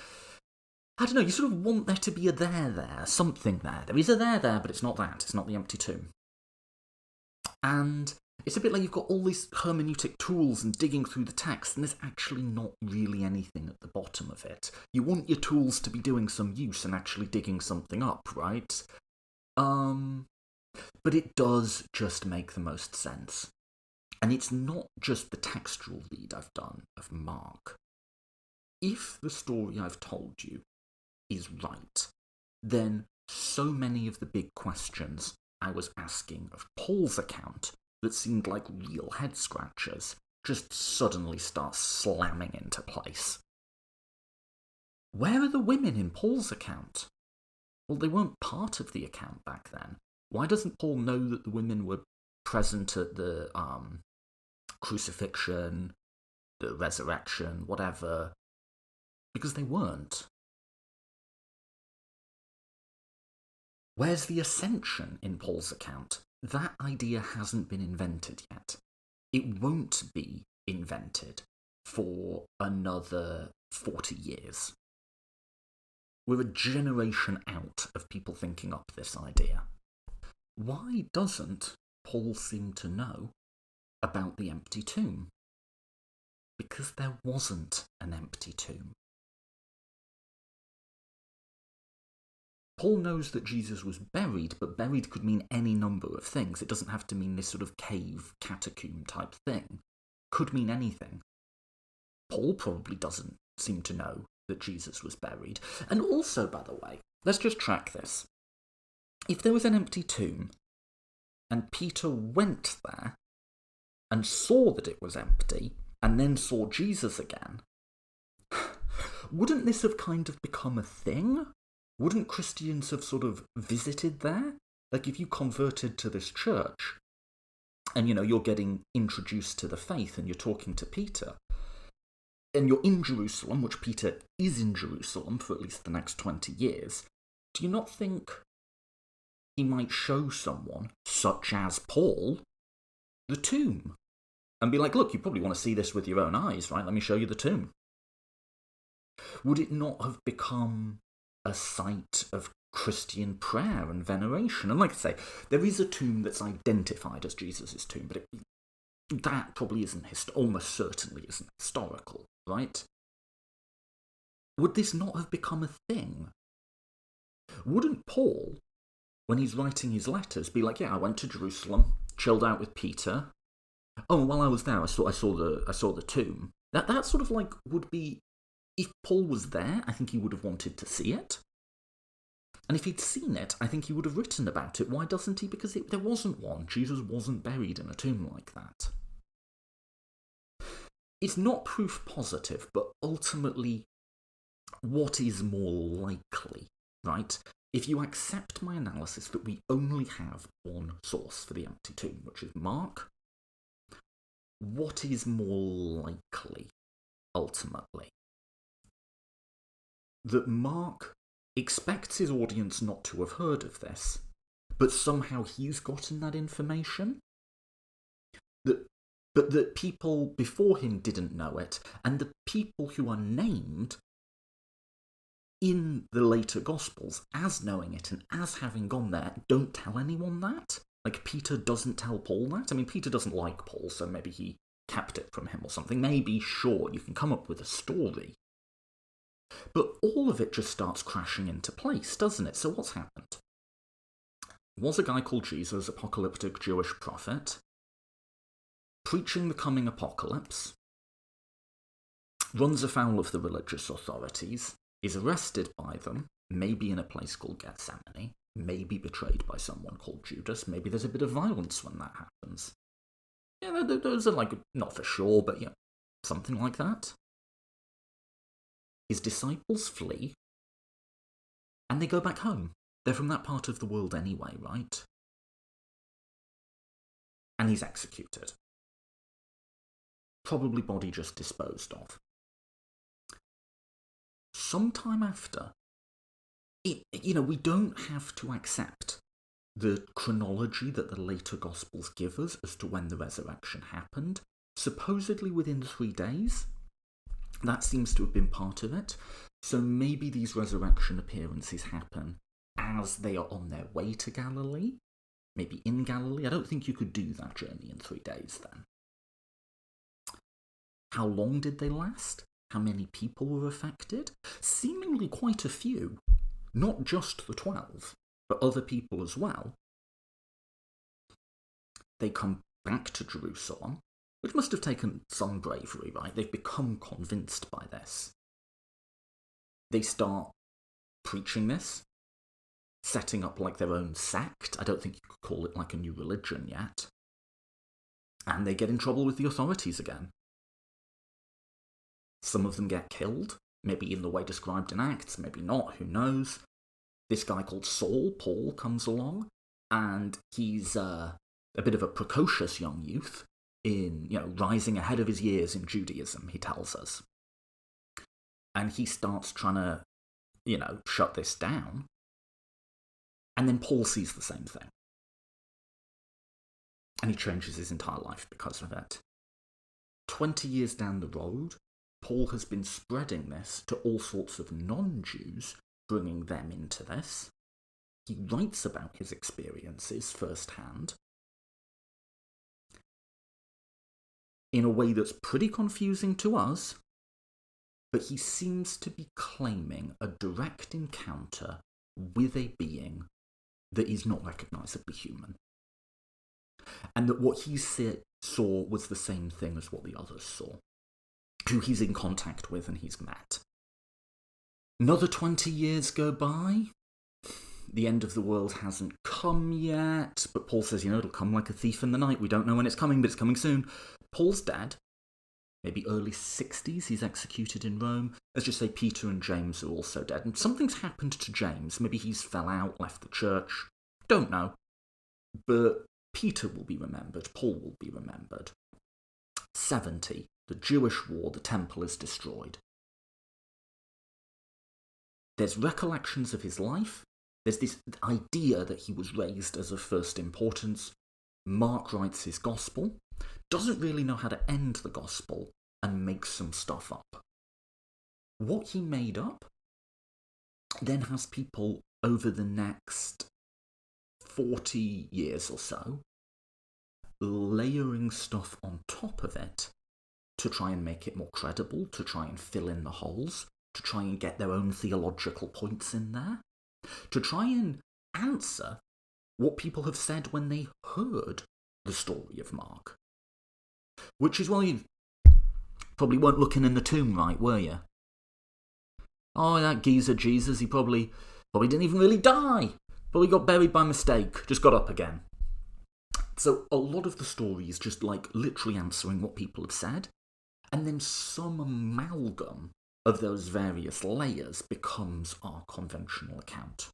I don't know, you sort of want there to be a there, something there. There is a there, but it's not that. It's not the empty tomb. And it's a bit like you've got all these hermeneutic tools and digging through the text, and there's actually not really anything at the bottom of it. You want your tools to be doing some use and actually digging something up, right? But it does just make the most sense. And it's not just the textual read I've done of Mark. If the story I've told you is right, then so many of the big questions I was asking of Paul's account that seemed like real head-scratchers just suddenly start slamming into place. Where are the women in Paul's account? Well, they weren't part of the account back then. Why doesn't Paul know that the women were present at the crucifixion, the resurrection, whatever? Because they weren't. Where's the ascension in Paul's account? That idea hasn't been invented yet. It won't be invented for another 40 years. We're a generation out of people thinking up this idea. Why doesn't Paul seem to know about the empty tomb? Because there wasn't an empty tomb. Paul knows that Jesus was buried, but buried could mean any number of things. It doesn't have to mean this sort of cave, catacomb type thing. Could mean anything. Paul probably doesn't seem to know that Jesus was buried. And also, by the way, let's just track this. If there was an empty tomb, and Peter went there, and saw that it was empty, and then saw Jesus again, wouldn't this have kind of become a thing? Wouldn't Christians have sort of visited there? Like, if you converted to this church, and, you're getting introduced to the faith, and you're talking to Peter, and you're in Jerusalem, which Peter is in Jerusalem for at least the next 20 years, do you not think he might show someone, such as Paul, the tomb? And be like, look, you probably want to see this with your own eyes, right? Let me show you the tomb. Would it not have become a site of Christian prayer and veneration? And like I say, there is a tomb that's identified as Jesus' tomb, but that probably isn't, almost certainly isn't historical, right? Would this not have become a thing? Wouldn't Paul, when he's writing his letters, be like, yeah, I went to Jerusalem, chilled out with Peter. Oh, and while I was there, I saw the tomb. That sort of like would be, if Paul was there, I think he would have wanted to see it. And if he'd seen it, I think he would have written about it. Why doesn't he? Because there wasn't one. Jesus wasn't buried in a tomb like that. It's not proof positive, but ultimately, what is more likely, right? if you accept my analysis that we only have one source for the empty tomb, which is Mark, what is more likely, ultimately? That Mark expects his audience not to have heard of this, but somehow he's gotten that information? But that people before him didn't know it, and the people who are named in the later Gospels as knowing it and as having gone there don't tell anyone that? Like, Peter doesn't tell Paul that? I mean, Peter doesn't like Paul, so maybe he kept it from him or something. Maybe, sure, you can come up with a story. But all of it just starts crashing into place, doesn't it? So what's happened? There was a guy called Jesus, apocalyptic Jewish prophet, preaching the coming apocalypse, runs afoul of the religious authorities, is arrested by them, maybe in a place called Gethsemane, maybe betrayed by someone called Judas, maybe there's a bit of violence when that happens. Yeah, those are like, not for sure, but yeah, something like that. His disciples flee, and they go back home. They're from that part of the world anyway, right? And he's executed. Probably body just disposed of. Sometime after, we don't have to accept the chronology that the later Gospels give us as to when the resurrection happened. Supposedly within 3 days. That seems to have been part of it. So maybe these resurrection appearances happen as they are on their way to Galilee. Maybe in Galilee. I don't think you could do that journey in 3 days then. How long did they last? How many people were affected? Seemingly quite a few. Not just the 12, but other people as well. They come back to Jerusalem, which must have taken some bravery, right? They've become convinced by this. They start preaching this, setting up like their own sect. I don't think you could call it like a new religion yet. And they get in trouble with the authorities again. Some of them get killed, maybe in the way described in Acts, maybe not, who knows. This guy called Saul, Paul, comes along, and he's a bit of a precocious young youth in, rising ahead of his years in Judaism, he tells us. And he starts trying to, shut this down. And then Paul sees the same thing. And he changes his entire life because of it. 20 years down the road, Paul has been spreading this to all sorts of non-Jews, bringing them into this. He writes about his experiences firsthand in a way that's pretty confusing to us, but he seems to be claiming a direct encounter with a being that is not recognisably human. And that what he saw was the same thing as what the others saw, who he's in contact with and he's met. Another 20 years go by. The end of the world hasn't come yet, but Paul says, it'll come like a thief in the night. We don't know when it's coming, but it's coming soon. Paul's dead. Maybe early 60s, he's executed in Rome. Let's just say Peter and James are also dead. And something's happened to James. Maybe he's fell out, left the church. Don't know. But Peter will be remembered. Paul will be remembered. 70. The Jewish war, the temple is destroyed. There's recollections of his life. There's this idea that he was raised as of first importance. Mark writes his gospel, doesn't really know how to end the gospel, and makes some stuff up. What he made up then has people over the next 40 years or so layering stuff on top of it to try and make it more credible, to try and fill in the holes, to try and get their own theological points in there, to try and answer what people have said when they heard the story of Mark. Which is why you probably weren't looking in the tomb right, were you? Oh, that geezer Jesus, he probably didn't even really die. Probably got buried by mistake, just got up again. So a lot of the story is just like literally answering what people have said, and then some amalgam of those various layers becomes our conventional account.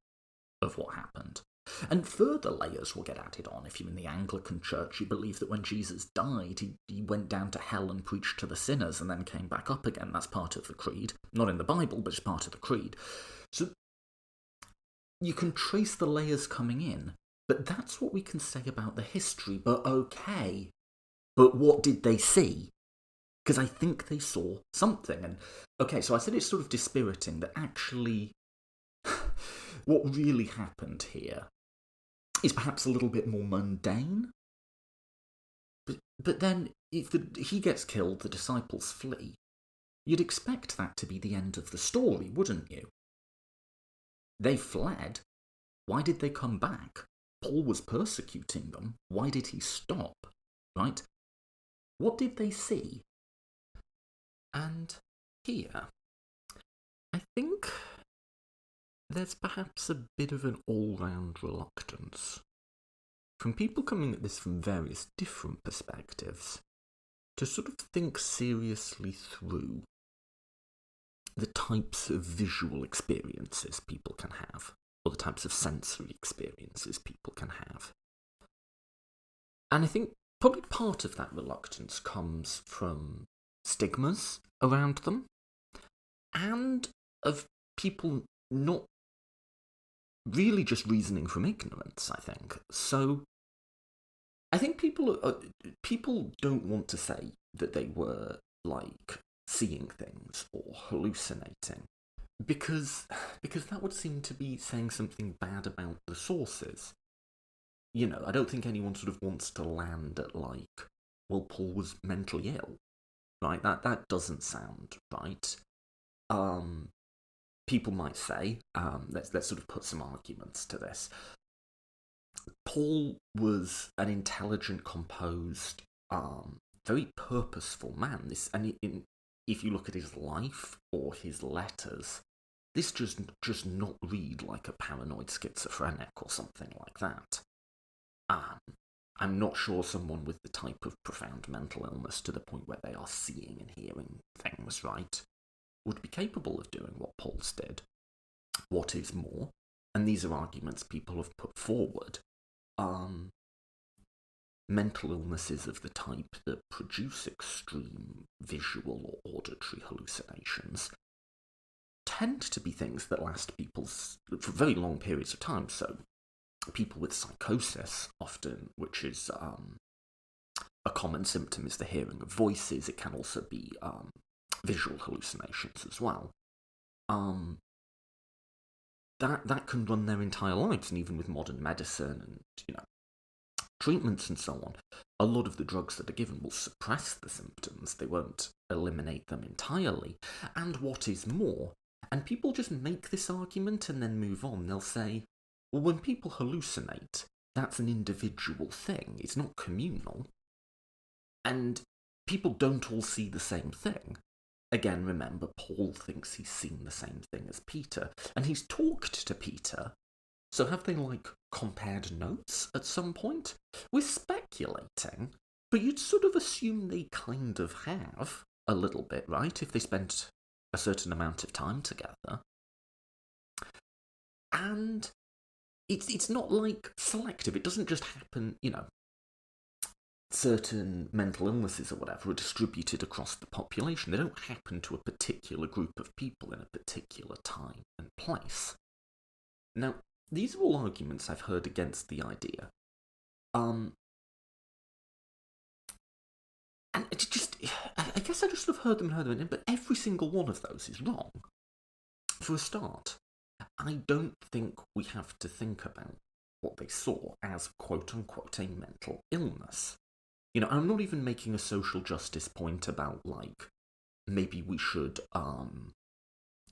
of what happened. And further layers will get added on. If you're in the Anglican Church, you believe that when Jesus died, he went down to hell and preached to the sinners and then came back up again. That's part of the creed. Not in the Bible, but it's part of the creed. So you can trace the layers coming in, but that's what we can say about the history. But okay, but what did they see? Because I think they saw something. And okay, so I said it's sort of dispiriting that actually what really happened here is perhaps a little bit more mundane. But then, if he gets killed, the disciples flee. You'd expect that to be the end of the story, wouldn't you? They fled. Why did they come back? Paul was persecuting them. Why did he stop? Right? What did they see? And here, I think there's perhaps a bit of an all-round reluctance from people coming at this from various different perspectives to sort of think seriously through the types of visual experiences people can have, or the types of sensory experiences people can have. And I think probably part of that reluctance comes from stigmas around them, and of people not really just reasoning from ignorance, I think. So I think people don't want to say that they were, like, seeing things or hallucinating, because that would seem to be saying something bad about the sources. You know, I don't think anyone sort of wants to land at, like, well, Paul was mentally ill, right? That doesn't sound right. People might say, let's sort of put some arguments to this. Paul was an intelligent, composed, very purposeful man. If you look at his life or his letters, this just not read like a paranoid schizophrenic or something like that. I'm not sure someone with the type of profound mental illness to the point where they are seeing and hearing things, right, would be capable of doing what Paul's did. What is more, and these are arguments people have put forward, mental illnesses of the type that produce extreme visual or auditory hallucinations tend to be things that last for very long periods of time. So people with psychosis, often, which is a common symptom, is the hearing of voices. It can also be visual hallucinations as well. That can run their entire lives, and even with modern medicine and, you know, treatments and so on, a lot of the drugs that are given will suppress the symptoms. They won't eliminate them entirely. And what is more, and people just make this argument and then move on, they'll say, well, when people hallucinate, that's an individual thing. It's not communal. And people don't all see the same thing. Again, remember, Paul thinks he's seen the same thing as Peter, and he's talked to Peter. So have they, like, compared notes at some point? We're speculating, but you'd sort of assume they kind of have, a little bit, right, if they spent a certain amount of time together. And it's not, like, selective. It doesn't just happen, you know, certain mental illnesses or whatever are distributed across the population. They don't happen to a particular group of people in a particular time and place. Now, these are all arguments I've heard against the idea. And it just, I guess I just sort of heard them, but every single one of those is wrong. For a start, I don't think we have to think about what they saw as quote-unquote a mental illness. You know, I'm not even making a social justice point about, like, maybe we should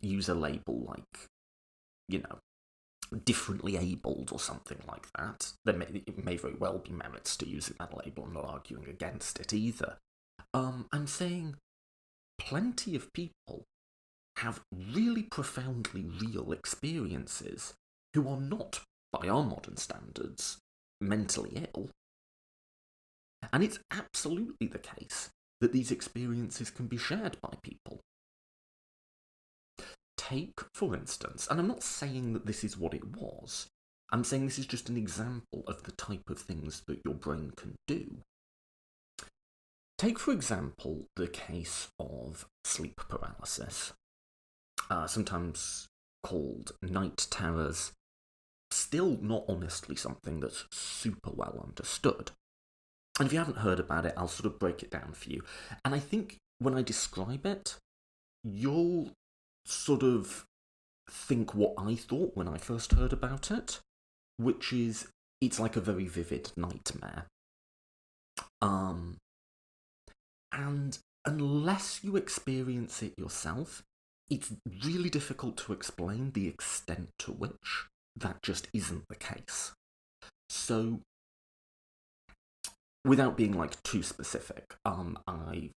use a label like, you know, differently abled or something like that. It may very well be merits to using that label. I'm not arguing against it either. I'm saying plenty of people have really profoundly real experiences who are not, by our modern standards, mentally ill. And it's absolutely the case that these experiences can be shared by people. Take, for instance, and I'm not saying that this is what it was, I'm saying this is just an example of the type of things that your brain can do. Take, for example, the case of sleep paralysis, sometimes called night terrors, still not honestly something that's super well understood. And if you haven't heard about it, I'll sort of break it down for you. And I think when I describe it, you'll sort of think what I thought when I first heard about it, which is it's like a very vivid nightmare. And unless you experience it yourself, it's really difficult to explain the extent to which that just isn't the case. So, without being like too specific, I've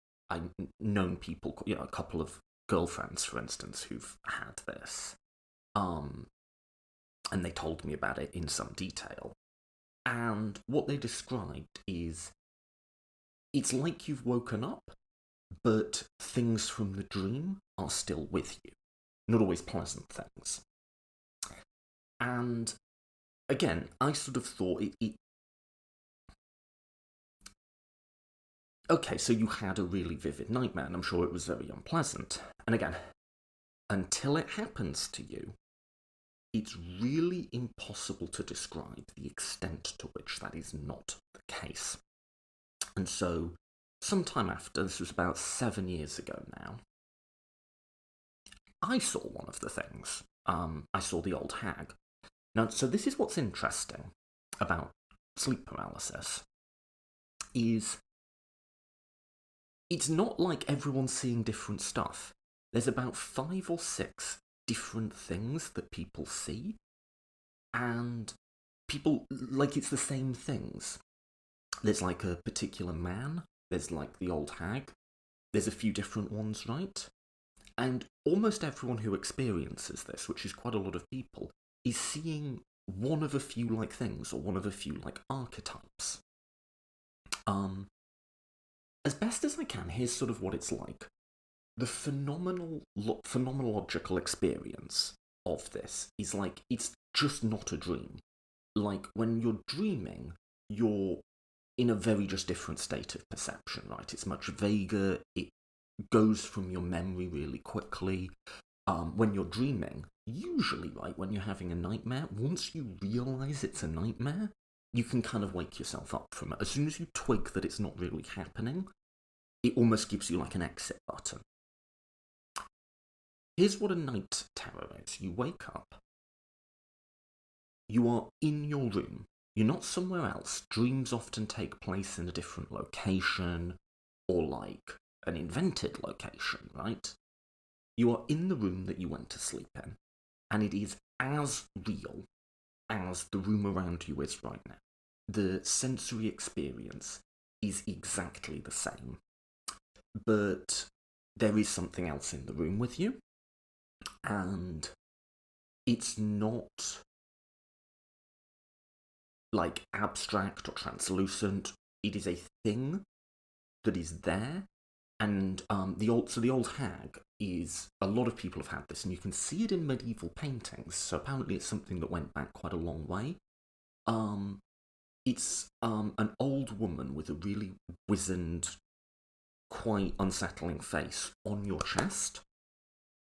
known people, a couple of girlfriends, for instance, who've had this, and they told me about it in some detail. And what they described is it's like you've woken up, but things from the dream are still with you. Not always pleasant things. And again, I sort of thought okay, so you had a really vivid nightmare, and I'm sure it was very unpleasant. And again, until it happens to you, it's really impossible to describe the extent to which that is not the case. And so, sometime after, this was about 7 years ago now, I saw one of the things. I saw the old hag. Now, so this is what's interesting about sleep paralysis, is it's not like everyone's seeing different stuff. There's about 5 or 6 different things that people see, and people, like, it's the same things. There's like a particular man, there's like the old hag, there's a few different ones, right? And almost everyone who experiences this, which is quite a lot of people, is seeing one of a few like things, or one of a few like archetypes. As best as I can, here's sort of what it's like. The phenomenological experience of this is like, it's just not a dream. Like, when you're dreaming, you're in a very just different state of perception, right? It's much vaguer, it goes from your memory really quickly. When you're dreaming, usually, right, when you're having a nightmare, once you realise it's a nightmare, you can kind of wake yourself up from it. As soon as you twig that it's not really happening, it almost gives you like an exit button. Here's what a night terror is. You wake up, you are in your room, you're not somewhere else. Dreams often take place in a different location, or like an invented location, right? You are in the room that you went to sleep in, and it is as real as the room around you is right now. The sensory experience is exactly the same, but there is something else in the room with you, and it's not like abstract or translucent. It is a thing that is there. And the old hag is, a lot of people have had this, and you can see it in medieval paintings. So apparently, it's something that went back quite a long way. It's an old woman with a really wizened, quite unsettling face on your chest,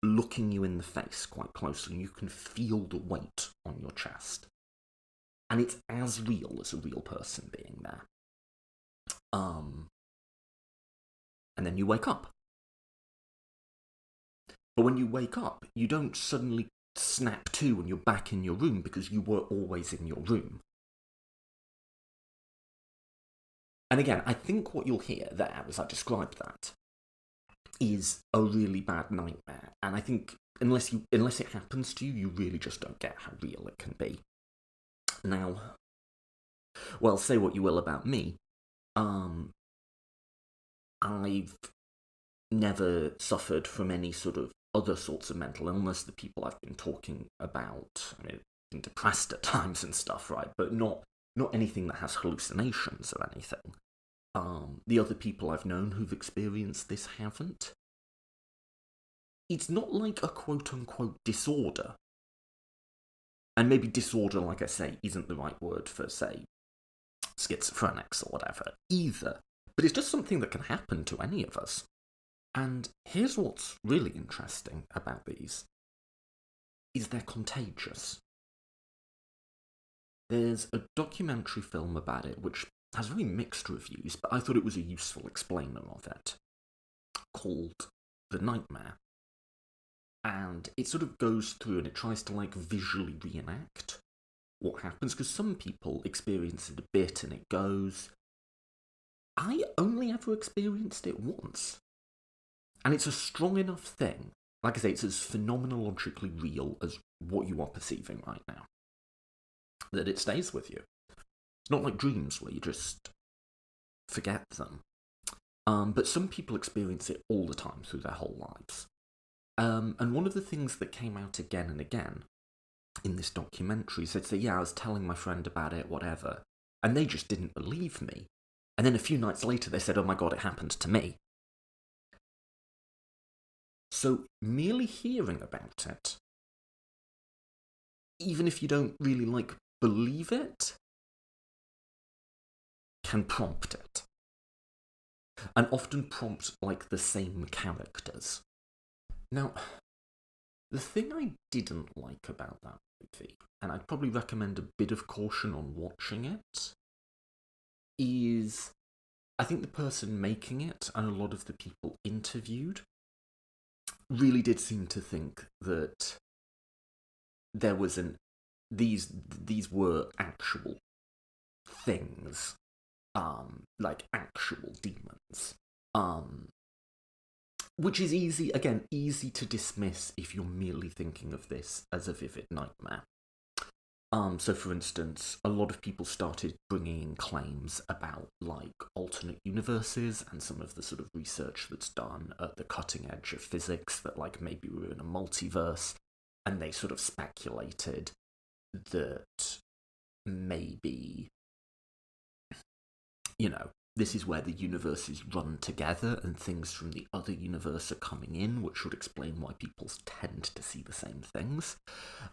looking you in the face quite closely. You can feel the weight on your chest, and it's as real as a real person being there. And then you wake up. But when you wake up, you don't suddenly snap to and you're back in your room, because you were always in your room. And again, I think what you'll hear there, as I describe that, is a really bad nightmare. And I think unless it happens to you, you really just don't get how real it can be. Now, well, say what you will about me. I've never suffered from any sort of other sorts of mental illness. The people I've been talking about, I mean, I've been depressed at times and stuff, right? But not anything that has hallucinations or anything. The other people I've known who've experienced this haven't. It's not like a quote-unquote disorder. And maybe disorder, like I say, isn't the right word for, say, schizophrenics or whatever, either. But it's just something that can happen to any of us. And here's what's really interesting about these, is they're contagious. There's a documentary film about it, which has very mixed reviews, but I thought it was a useful explainer of it, called The Nightmare. And it sort of goes through and it tries to, like, visually reenact what happens, because some people experience it a bit and it goes. I only ever experienced it once. And it's a strong enough thing. Like I say, it's as phenomenologically real as what you are perceiving right now, that it stays with you. It's not like dreams where you just forget them. But some people experience it all the time through their whole lives. And one of the things that came out again and again in this documentary is they'd say, yeah, I was telling my friend about it, whatever, and they just didn't believe me. And then a few nights later they said, oh my god, it happened to me. So merely hearing about it, even if you don't really, like, believe it, can prompt it. And often prompt, like, the same characters. Now, the thing I didn't like about that movie, and I'd probably recommend a bit of caution on watching it, is I think the person making it and a lot of the people interviewed really did seem to think that there was these were actual things, like actual demons, which is easy to dismiss if you're merely thinking of this as a vivid nightmare. So for instance, a lot of people started bringing in claims about, like, alternate universes and some of the sort of research that's done at the cutting edge of physics, that, like, maybe we're in a multiverse, and they sort of speculated that maybe, you know, this is where the universes run together and things from the other universe are coming in, which would explain why people tend to see the same things.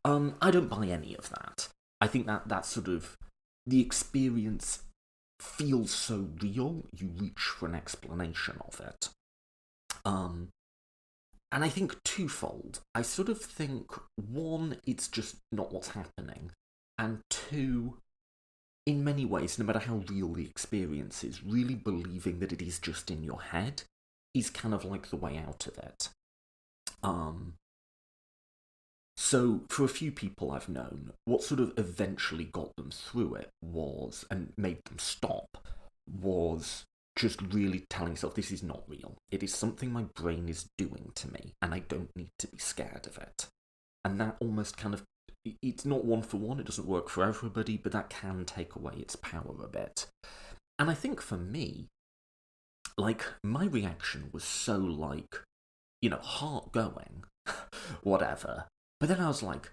I don't buy any of that. I think that sort of, the experience feels so real, you reach for an explanation of it. And I think twofold. I sort of think, one, it's just not what's happening, and two, in many ways, no matter how real the experience is, really believing that it is just in your head is kind of like the way out of it. So, for a few people I've known, what sort of eventually got them through it was, and made them stop, was just really telling yourself, this is not real. It is something my brain is doing to me, and I don't need to be scared of it. And that almost kind of, it's not one for one, it doesn't work for everybody, but that can take away its power a bit. And I think for me, like, my reaction was so, like, you know, heart going, whatever. But then I was like,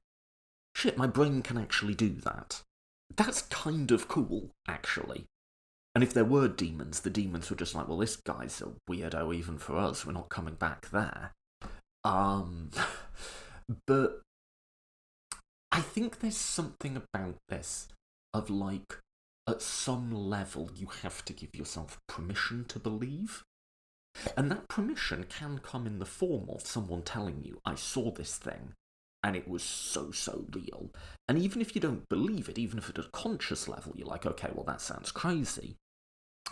shit, my brain can actually do that. That's kind of cool, actually. And if there were demons, the demons were just like, well, this guy's a weirdo even for us, we're not coming back there. But I think there's something about this of, like, at some level you have to give yourself permission to believe. And that permission can come in the form of someone telling you, I saw this thing, and it was so real. And even if you don't believe it, even if at a conscious level you're like, okay, well, that sounds crazy,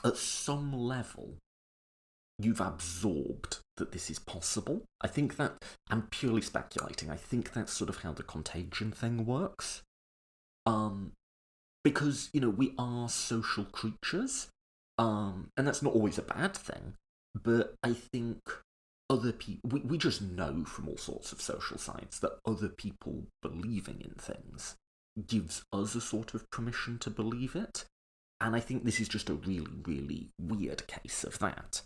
at some level you've absorbed that this is possible. I think that, I'm purely speculating, I think that's sort of how the contagion thing works. Because, you know, we are social creatures, and that's not always a bad thing, but I think other people, we just know from all sorts of social science that other people believing in things gives us a sort of permission to believe it. And I think this is just a really weird case of that.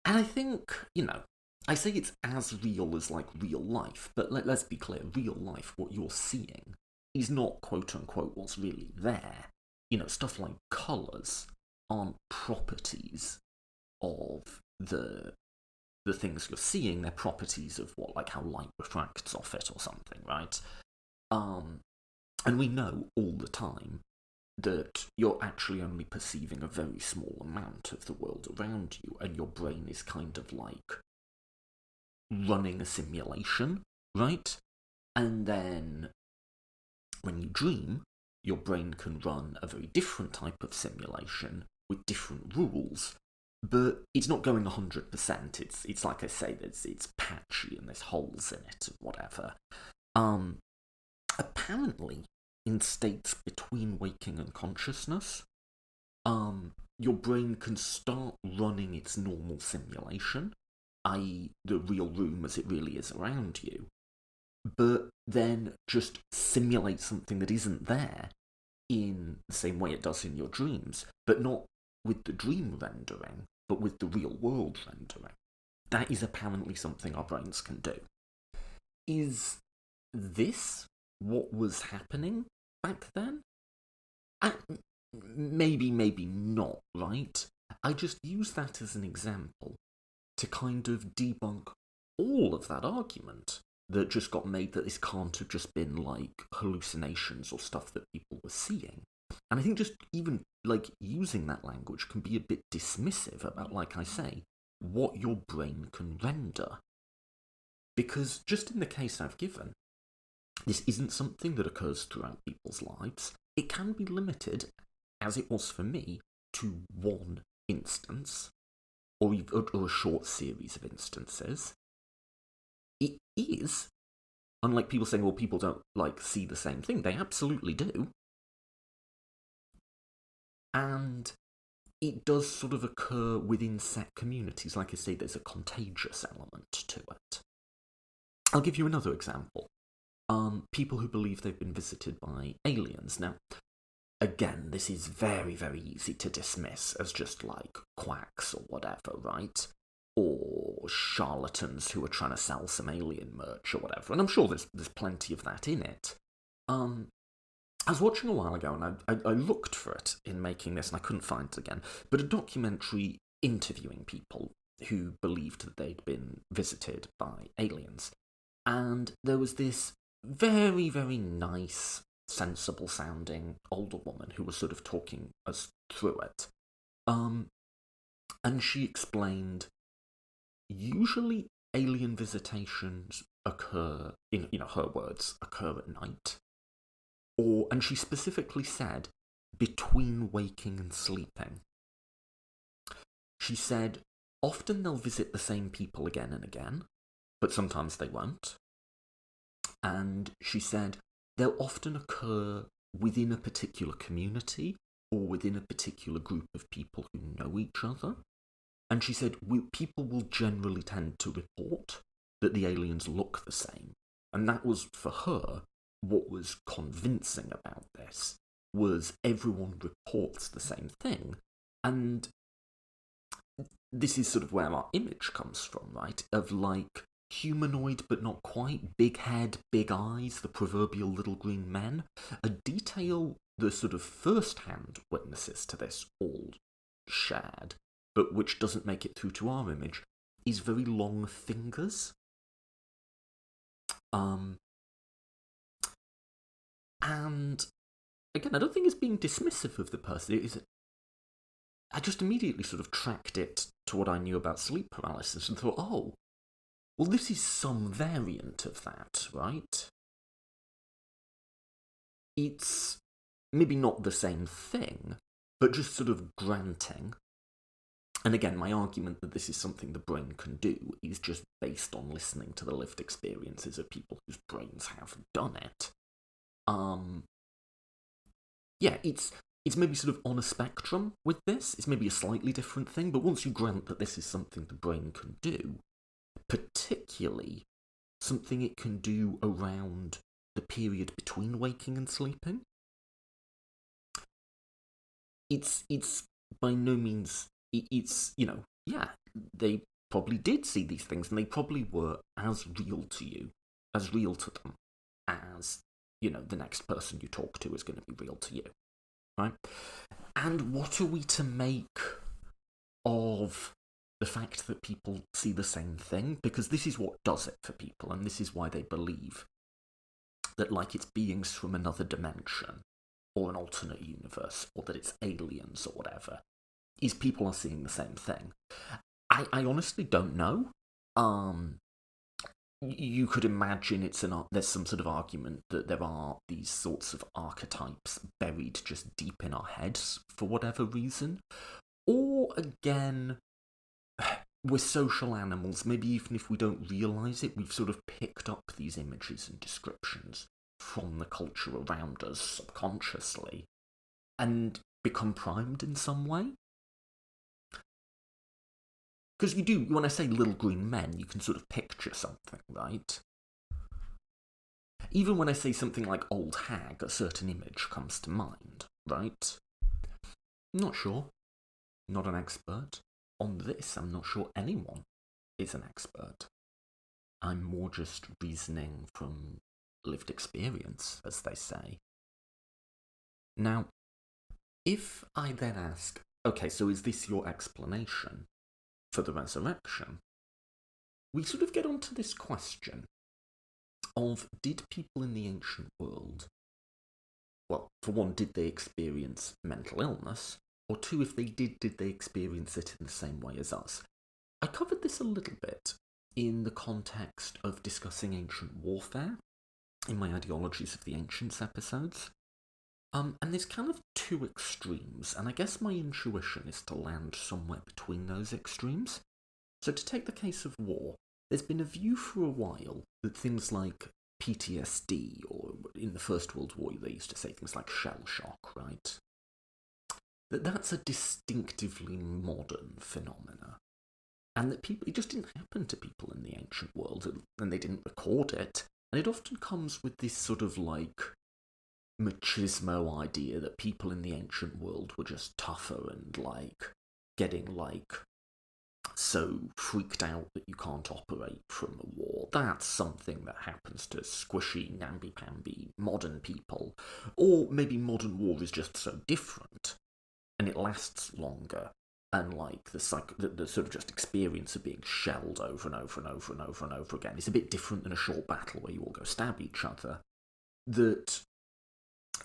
And I think, you know, I say it's as real as, like, real life, but let's be clear, real life, what you're seeing, is not quote-unquote what's really there. You know, stuff like colours aren't properties of the the things you're seeing, they're properties of like how light refracts off it or something, right? And we know all the time that you're actually only perceiving a very small amount of the world around you, and your brain is kind of like running a simulation, right? And then when you dream, your brain can run a very different type of simulation with different rules, but it's not going 100%. It's like I say, it's patchy and there's holes in it and whatever. Apparently, in states between waking and consciousness, your brain can start running its normal simulation, i.e. the real room as it really is around you, but then just simulate something that isn't there in the same way it does in your dreams, but not with the dream rendering, but with the real world rendering. That is apparently something our brains can do. Is this what was happening back then? Maybe not, right? I just use that as an example to kind of debunk all of that argument that just got made that this can't have just been like hallucinations or stuff that people were seeing. And I think just even like using that language can be a bit dismissive about, like I say, what your brain can render. Because just in the case I've given, this isn't something that occurs throughout people's lives. It can be limited, as it was for me, to one instance, or a short series of instances. It is, unlike people saying, well, people don't like see the same thing. They absolutely do. And it does sort of occur within set communities. Like I say, there's a contagious element to it. I'll give you another example. People who believe they've been visited by aliens. Now, again, this is very, very easy to dismiss as just like quacks or whatever, right? Or charlatans who are trying to sell some alien merch or whatever. And I'm sure there's plenty of that in it. I was watching a while ago, and I looked for it in making this, and I couldn't find it again, but a documentary interviewing people who believed that they'd been visited by aliens. And there was this very, very nice, sensible-sounding older woman who was sort of talking us through it. And she explained, usually alien visitations occur, in her words, occur at night. And she specifically said, between waking and sleeping. She said, often they'll visit the same people again and again, but sometimes they won't. And she said, they'll often occur within a particular community or within a particular group of people who know each other. And she said, people will generally tend to report that the aliens look the same. And that was, for her, what was convincing about this, was everyone reports the same thing. And this is sort of where our image comes from, right? Of like humanoid but not quite, big head, big eyes, the proverbial little green men. A detail the sort of first-hand witnesses to this all shared, but which doesn't make it through to our image, is very long fingers. And again, I don't think it's being dismissive of the person. I just immediately sort of tracked it to what I knew about sleep paralysis and thought, oh, well, this is some variant of that, right? It's maybe not the same thing, but just sort of granting. And again, my argument that this is something the brain can do is just based on listening to the lived experiences of people whose brains have done it. Yeah, it's maybe sort of on a spectrum with this. It's maybe a slightly different thing, but once you grant that this is something the brain can do, particularly something it can do around the period between waking and sleeping, it's by no means, it's, yeah, they probably did see these things, and they probably were as real to them as, the next person you talk to is going to be real to you, right? And what are we to make of the fact that people see the same thing, because this is what does it for people, and this is why they believe that, like, it's beings from another dimension, or an alternate universe, or that it's aliens, or whatever, is people are seeing the same thing. I honestly don't know. You could imagine there's some sort of argument that there are these sorts of archetypes buried just deep in our heads for whatever reason. Or, again, we're social animals. Maybe even if we don't realise it, we've sort of picked up these images and descriptions from the culture around us subconsciously and become primed in some way. Because you do, when I say little green men, you can sort of picture something, right? Even when I say something like old hag, a certain image comes to mind, right? Not sure. Not an expert. On this, I'm not sure anyone is an expert. I'm more just reasoning from lived experience, as they say. Now, if I then ask, okay, so is this your explanation for the resurrection? We sort of get onto this question of, did people in the ancient world, well, for one, did they experience mental illness? Or two, if they did they experience it in the same way as us? I covered this a little bit in the context of discussing ancient warfare in my Ideologies of the Ancients episodes. And there's kind of two extremes, and I guess my intuition is to land somewhere between those extremes. So to take the case of war, there's been a view for a while that things like PTSD, or in the First World War they used to say things like shell shock, right? That's a distinctively modern phenomena. And that it just didn't happen to people in the ancient world, and they didn't record it. And it often comes with this sort of like machismo idea that people in the ancient world were just tougher and like getting like so freaked out that you can't operate from a war. That's something that happens to squishy, namby-pamby modern people. Or maybe modern war is just so different and it lasts longer, and like the sort of just experience of being shelled over and over and over and over and over again is a bit different than a short battle where you all go stab each other. That,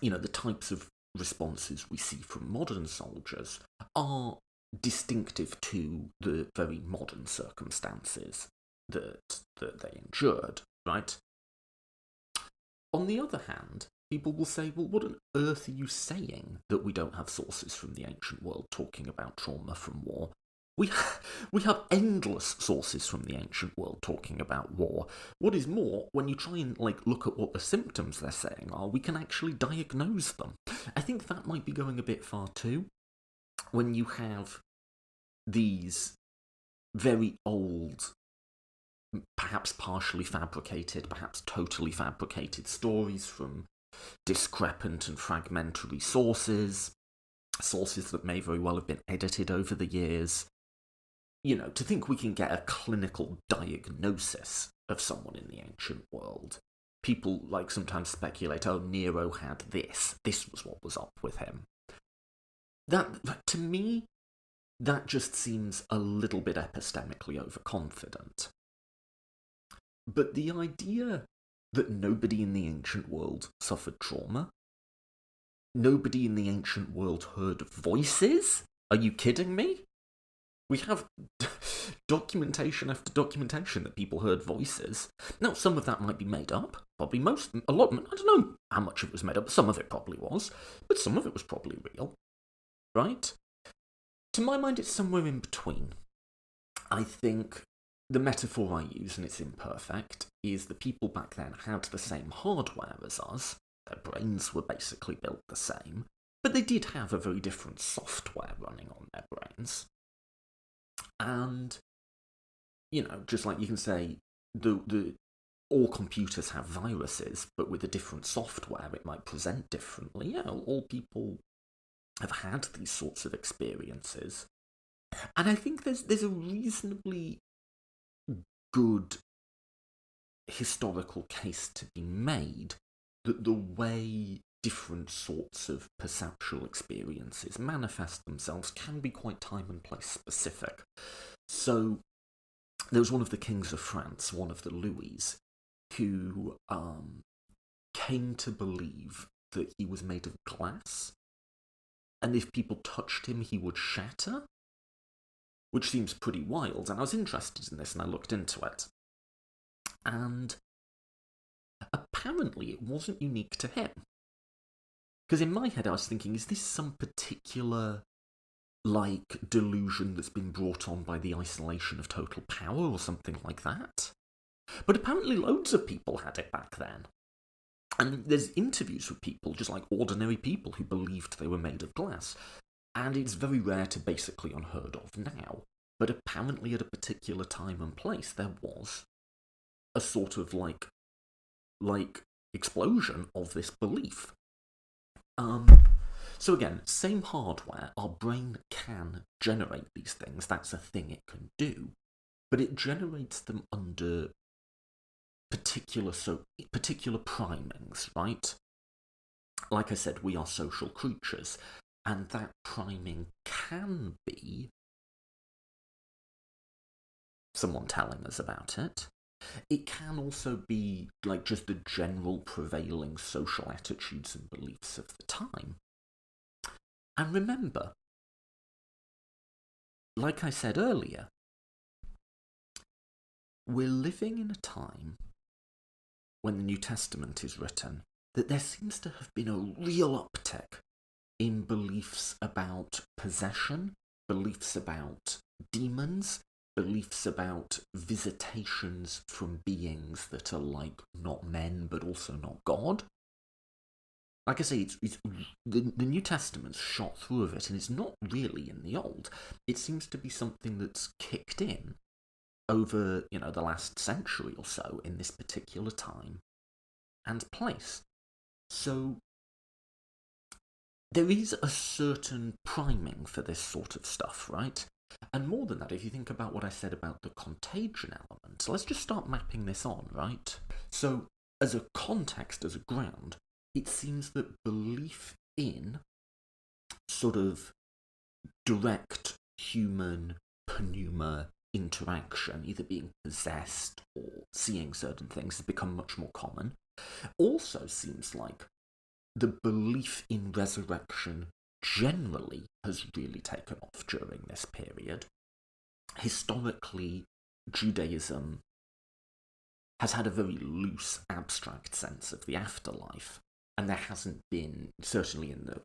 you know, the types of responses we see from modern soldiers are distinctive to the very modern circumstances that they endured, right? On the other hand, people will say, well, what on earth are you saying that we don't have sources from the ancient world talking about trauma from war? We have endless sources from the ancient world talking about war. What is more, when you try and like look at what the symptoms they're saying are, we can actually diagnose them. I think that might be going a bit far too. When you have these very old, perhaps partially fabricated, perhaps totally fabricated stories from discrepant and fragmentary sources that may very well have been edited over the years. You know, to think we can get a clinical diagnosis of someone in the ancient world. People like sometimes speculate, oh, Nero had this was what was up with him. That, to me, that just seems a little bit epistemically overconfident. But the idea that nobody in the ancient world suffered trauma, nobody in the ancient world heard voices? Are you kidding me? We have documentation after documentation that people heard voices. Now, some of that might be made up. Probably a lot, I don't know how much of it was made up, but some of it probably was. But some of it was probably real. Right? To my mind, it's somewhere in between. I think the metaphor I use, and it's imperfect, is the people back then had the same hardware as us. Their brains were basically built the same. But they did have a very different software running on their brains. And, you know, just like you can say, all computers have viruses, but with a different software, it might present differently. Yeah, all people have had these sorts of experiences. And I think there's a reasonably good historical case to be made that the way different sorts of perceptual experiences manifest themselves can be quite time and place specific. So there was one of the kings of France, one of the Louis, who came to believe that he was made of glass, and if people touched him, he would shatter, which seems pretty wild, and I was interested in this, and I looked into it. And apparently it wasn't unique to him. Because in my head I was thinking, is this some particular, delusion that's been brought on by the isolation of total power or something like that? But apparently loads of people had it back then. And there's interviews with people, just like ordinary people who believed they were made of glass. And it's very rare to basically unheard of now. But apparently at a particular time and place there was a sort of explosion of this belief. So again, same hardware, our brain can generate these things, that's a thing it can do, but it generates them under particular primings, right? Like I said, we are social creatures, and that priming can be someone telling us about it. It can also be just the general prevailing social attitudes and beliefs of the time. And remember, like I said earlier, we're living in a time when the New Testament is written that there seems to have been a real uptick in beliefs about possession, beliefs about demons, beliefs about visitations from beings that are not men but also not God. Like I say, the New Testament's shot through of it, and it's not really in the Old. It seems to be something that's kicked in over, the last century or so in this particular time and place. So there is a certain priming for this sort of stuff, right? And more than that, if you think about what I said about the contagion element, let's just start mapping this on, right? So, as a context, as a ground, it seems that belief in sort of direct human pneuma interaction, either being possessed or seeing certain things, has become much more common. Also seems like the belief in resurrection generally has really taken off during this period. Historically, Judaism has had a very loose, abstract sense of the afterlife, and there hasn't been, certainly in the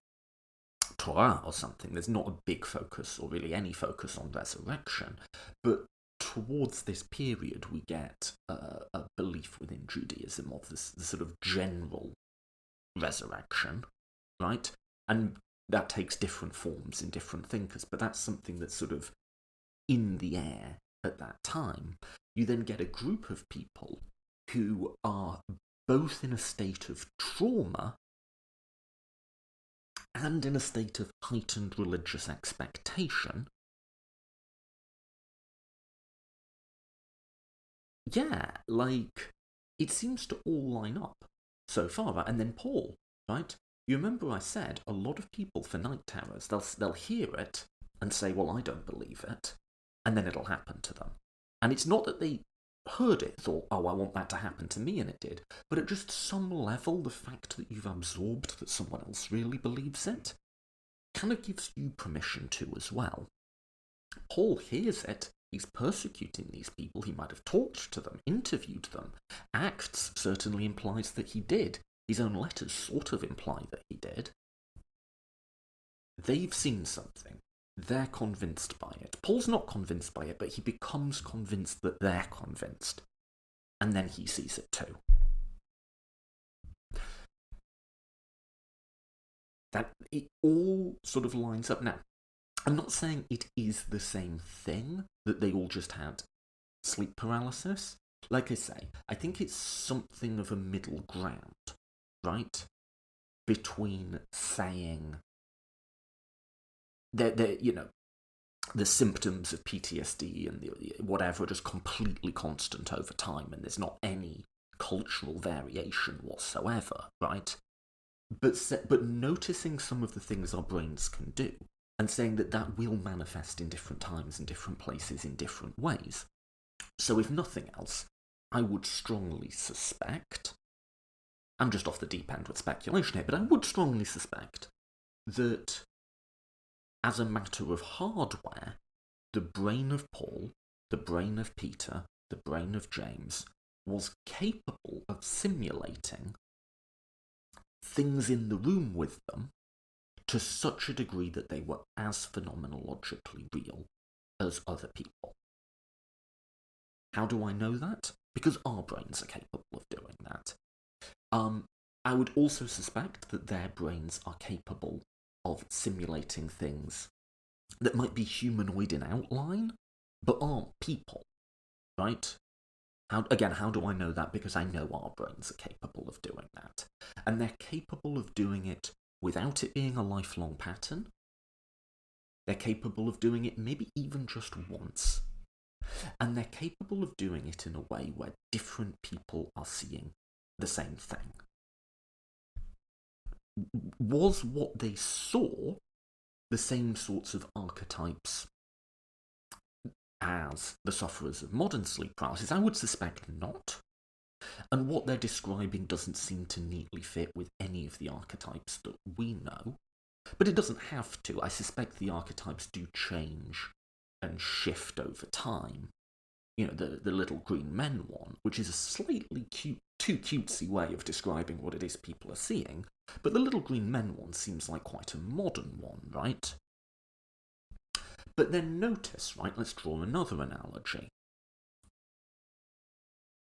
Torah or something, there's not a big focus, or really any focus, on resurrection, but towards this period we get a belief within Judaism of this sort of general resurrection, right? And that takes different forms in different thinkers, but that's something that's sort of in the air at that time. You then get a group of people who are both in a state of trauma and in a state of heightened religious expectation. Yeah, it seems to all line up so far, right? And then Paul, right? You remember I said a lot of people for night terrors, they'll hear it and say, well, I don't believe it, and then it'll happen to them. And it's not that they heard it, thought, oh, I want that to happen to me, and it did, but at just some level, the fact that you've absorbed that someone else really believes it kind of gives you permission to as well. Paul hears it, he's persecuting these people, he might have talked to them, interviewed them. Acts certainly implies that he did. His own letters sort of imply that he did. They've seen something. They're convinced by it. Paul's not convinced by it, but he becomes convinced that they're convinced. And then he sees it too. That it all sort of lines up. Now, I'm not saying it is the same thing, that they all just had sleep paralysis. Like I say, I think it's something of a middle ground, right? Between saying that, the symptoms of PTSD and the whatever are just completely constant over time, and there's not any cultural variation whatsoever, right? but noticing some of the things our brains can do, and saying that that will manifest in different times and different places in different ways. So if nothing else, I would strongly suspect, I'm just off the deep end with speculation here, but I would strongly suspect that as a matter of hardware, the brain of Paul, the brain of Peter, the brain of James was capable of simulating things in the room with them to such a degree that they were as phenomenologically real as other people. How do I know that? Because our brains are capable of doing that. I would also suspect that their brains are capable of simulating things that might be humanoid in outline, but aren't people, right? How do I know that? Because I know our brains are capable of doing that. And they're capable of doing it without it being a lifelong pattern. They're capable of doing it maybe even just once. And they're capable of doing it in a way where different people are seeing the same thing. Was what they saw the same sorts of archetypes as the sufferers of modern sleep paralysis? I would suspect not. And what they're describing doesn't seem to neatly fit with any of the archetypes that we know. But it doesn't have to. I suspect the archetypes do change and shift over time. You know, the little green men one, which is a slightly too cutesy way of describing what it is people are seeing, but the little green men one seems like quite a modern one, right? But then notice, right, let's draw another analogy.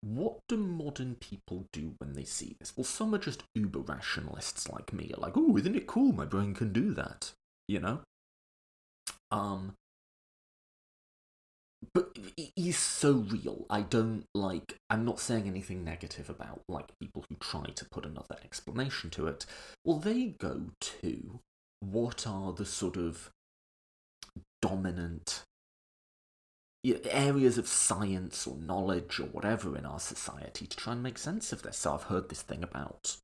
What do modern people do when they see this? Well, some are just uber-rationalists like me, are like, oh, isn't it cool, my brain can do that, you know? But he's so real. I'm not saying anything negative about, like, people who try to put another explanation to it. Well, they go to what are the sort of dominant areas of science or knowledge or whatever in our society to try and make sense of this. So I've heard this thing about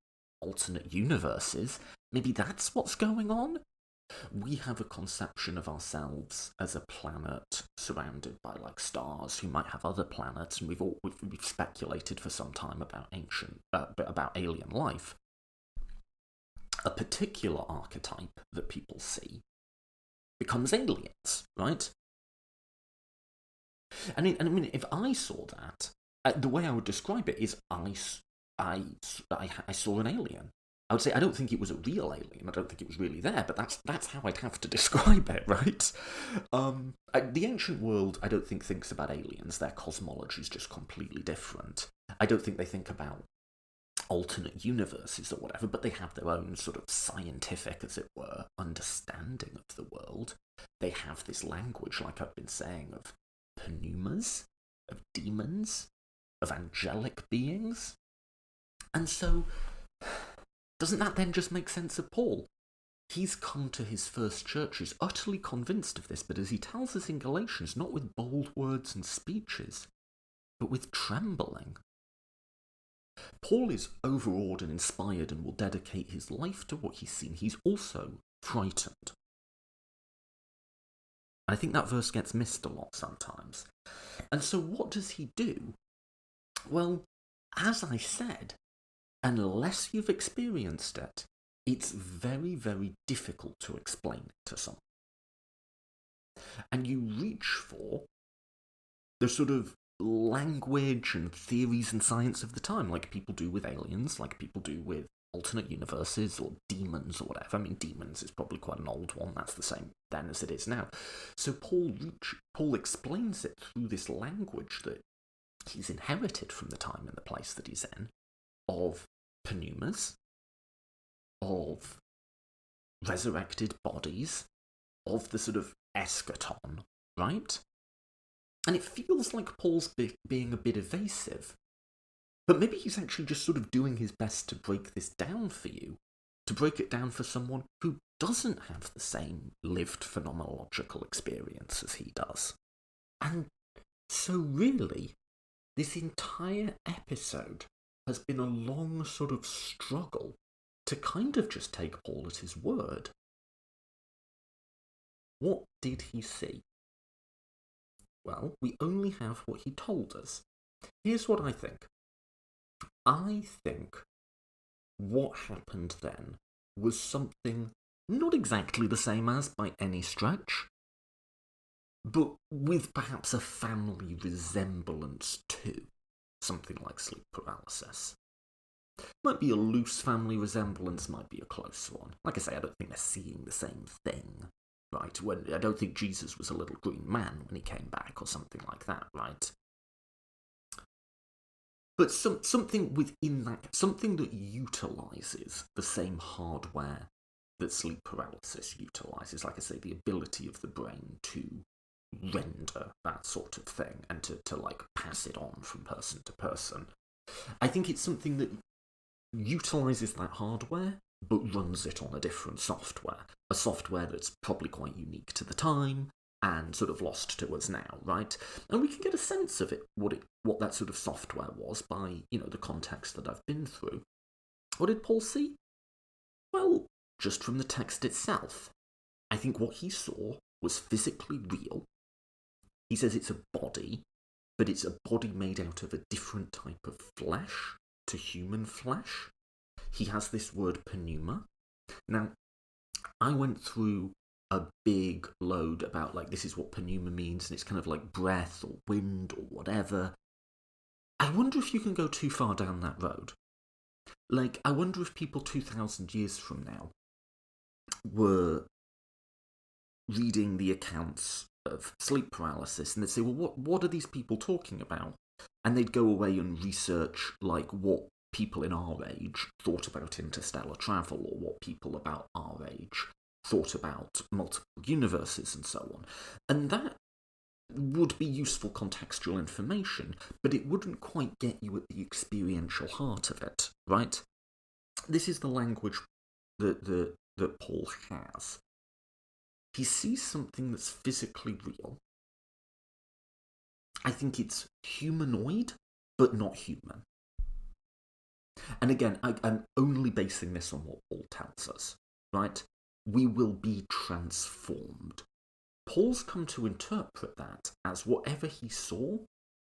alternate universes. Maybe that's what's going on? We have a conception of ourselves as a planet surrounded by, like, stars who might have other planets, and we've speculated for some time about about alien life. A particular archetype that people see becomes aliens, right? I mean, if I saw that, the way I would describe it is I saw an alien. I would say I don't think it was a real alien. I don't think it was really there, but that's how I'd have to describe it, right? The ancient world, I don't think thinks about aliens. Their cosmology is just completely different. I don't think they think about alternate universes or whatever, but they have their own sort of scientific, as it were, understanding of the world. They have this language, like I've been saying, of pneumas, of demons, of angelic beings. And so, doesn't that then just make sense of Paul? He's come to his first churches utterly convinced of this, but as he tells us in Galatians, not with bold words and speeches, but with trembling. Paul is overawed and inspired and will dedicate his life to what he's seen. He's also frightened. I think that verse gets missed a lot sometimes. And so what does he do? Well, as I said, unless you've experienced it, it's very, very difficult to explain it to someone. And you reach for the sort of language and theories and science of the time, like people do with aliens, like people do with alternate universes or demons or whatever. I mean, demons is probably quite an old one. That's the same then as it is now. So Paul explains it through this language that he's inherited from the time and the place that he's in, of pneumas, of resurrected bodies, of the sort of eschaton, right? And it feels like Paul's being a bit evasive. But maybe he's actually just sort of doing his best to break this down for you, to break it down for someone who doesn't have the same lived phenomenological experience as he does. And so really, this entire episode has been a long sort of struggle to kind of just take Paul at his word. What did he see? Well, we only have what he told us. Here's what I think. I think what happened then was something not exactly the same as by any stretch, but with perhaps a family resemblance to something like sleep paralysis. Might be a loose family resemblance, might be a close one. Like I say, I don't think they're seeing the same thing, right? I don't think Jesus was a little green man when he came back or something like that, right? But something within that, something that utilises the same hardware that sleep paralysis utilises, like I say, the ability of the brain to render that sort of thing and to like pass it on from person to person. I think it's something that utilises that hardware but runs it on a different software, a software that's probably quite unique to the time and sort of lost to us now, right? And we can get a sense of it, what that sort of software was by, the context that I've been through. What did Paul see? Well, just from the text itself, I think what he saw was physically real. He says it's a body, but it's a body made out of a different type of flesh to human flesh. He has this word pneuma. Now, I went through a big load about, like, this is what pneuma means, and it's kind of like breath or wind or whatever. I wonder if you can go too far down that road. Like, I wonder if people 2,000 years from now were reading the accounts of sleep paralysis, and they'd say, well, what are these people talking about? And they'd go away and research, like, what people in our age thought about interstellar travel, or what people about our age thought about multiple universes and so on. And that would be useful contextual information, but it wouldn't quite get you at the experiential heart of it, right? This is the language that Paul has. He sees something that's physically real. I think it's humanoid, but not human. And again, I'm only basing this on what Paul tells us, right? We will be transformed. Paul's come to interpret that as whatever he saw,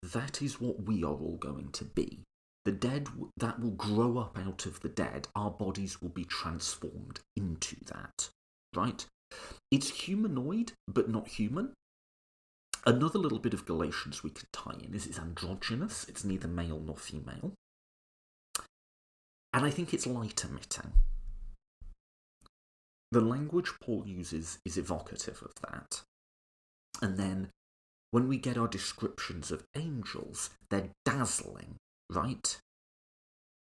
that is what we are all going to be. The dead that will grow up out of the dead, our bodies will be transformed into that, right? It's humanoid, but not human. Another little bit of Galatians we could tie in is it's androgynous, it's neither male nor female. And I think it's light emitting. The language Paul uses is evocative of that. And then when we get our descriptions of angels, they're dazzling, right?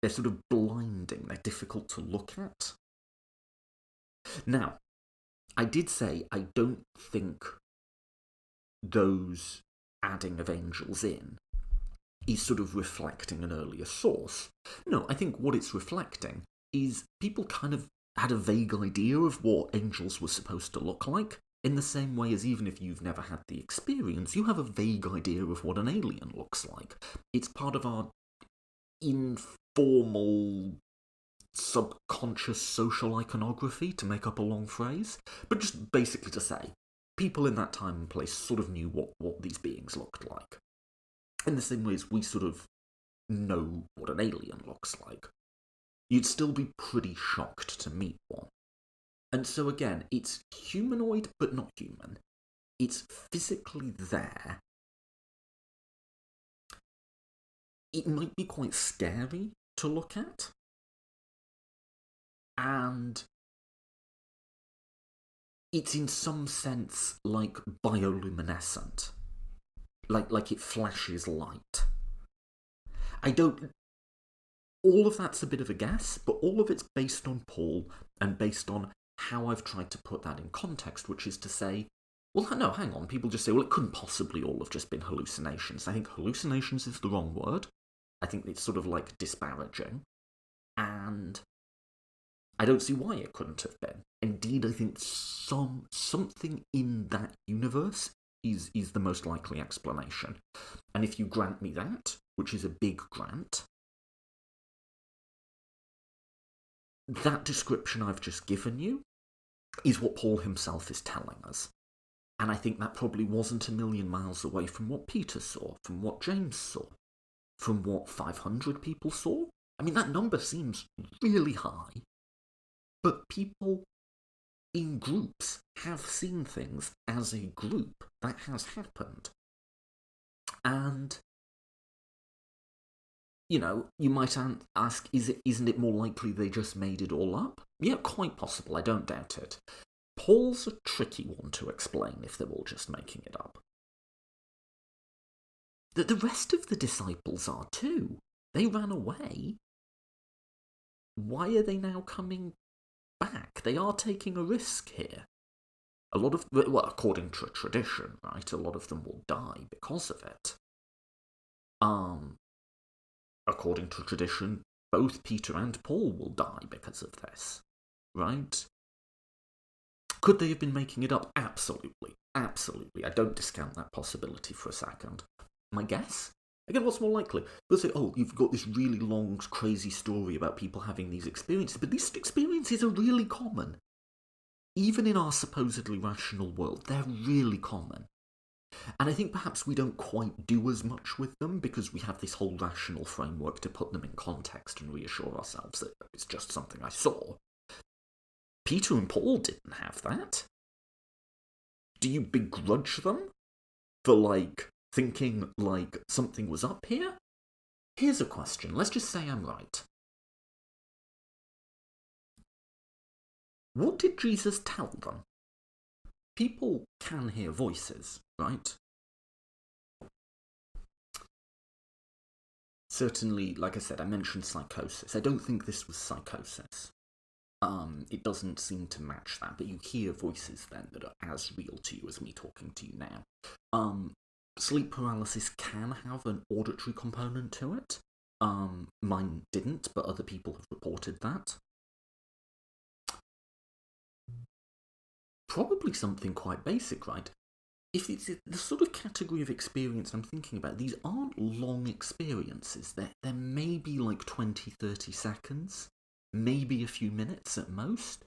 They're sort of blinding, they're difficult to look at. Now, I did say I don't think those adding of angels in is sort of reflecting an earlier source. No, I think what it's reflecting is people kind of had a vague idea of what angels were supposed to look like, in the same way as even if you've never had the experience, you have a vague idea of what an alien looks like. It's part of our informal, subconscious social iconography, to make up a long phrase, but just basically to say, people in that time and place sort of knew what these beings looked like. In the same way as we sort of know what an alien looks like. You'd still be pretty shocked to meet one. And so again, it's humanoid but not human. It's physically there. It might be quite scary to look at. And it's in some sense like bioluminescent. Like it flashes light. All of that's a bit of a guess, but all of it's based on Paul and based on how I've tried to put that in context, which is to say, well, no, hang on, people just say, well, it couldn't possibly all have just been hallucinations. I think hallucinations is the wrong word. I think it's sort of like disparaging. And I don't see why it couldn't have been. Indeed, I think something in that universe is the most likely explanation. And if you grant me that, which is a big grant, that description I've just given you is what Paul himself is telling us. And I think that probably wasn't a million miles away from what Peter saw, from what James saw, from what 500 people saw. I mean, that number seems really high. But people in groups have seen things as a group. That has happened. And, you know, you might ask, isn't it more likely they just made it all up? Yeah, quite possible. I don't doubt it. Paul's a tricky one to explain if they're all just making it up. The rest of the disciples are too. They ran away. Why are they now coming back? They are taking a risk here. A lot of, well, according to tradition, right, a lot of them will die because of it. According to tradition, both Peter and Paul will die because of this, right? Could they have been making it up? Absolutely. Absolutely. I don't discount that possibility for a second. My guess? Again, what's more likely? They'll say, oh, you've got this really long, crazy story about people having these experiences, but these experiences are really common. Even in our supposedly rational world, they're really common. And I think perhaps we don't quite do as much with them because we have this whole rational framework to put them in context and reassure ourselves that it's just something I saw. Peter and Paul didn't have that. Do you begrudge them for, thinking, something was up here? Here's a question. Let's just say I'm right. What did Jesus tell them? People can hear voices, right? Certainly, like I said, I mentioned psychosis. I don't think this was psychosis. It doesn't seem to match that, but you hear voices then that are as real to you as me talking to you now. Sleep paralysis can have an auditory component to it. Mine didn't, but other people have reported that. Probably something quite basic, right? If it's the sort of category of experience I'm thinking about, these aren't long experiences. They're maybe 20, 30 seconds. Maybe a few minutes at most.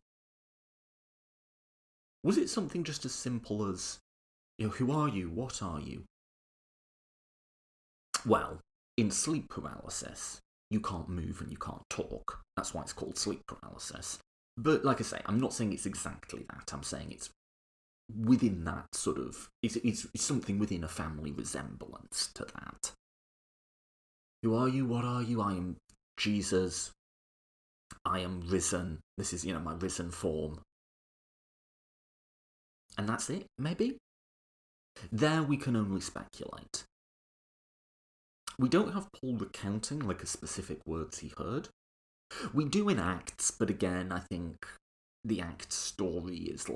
Was it something just as simple as, who are you? What are you? Well, in sleep paralysis, you can't move and you can't talk. That's why it's called sleep paralysis. But like I say, I'm not saying it's exactly that. I'm saying it's within that sort of, it's something within a family resemblance to that. Who are you? What are you? I am Jesus. I am risen. This is, my risen form. And that's it, maybe? There we can only speculate. We don't have Paul recounting a specific words he heard. We do in Acts, but again, I think the Acts story is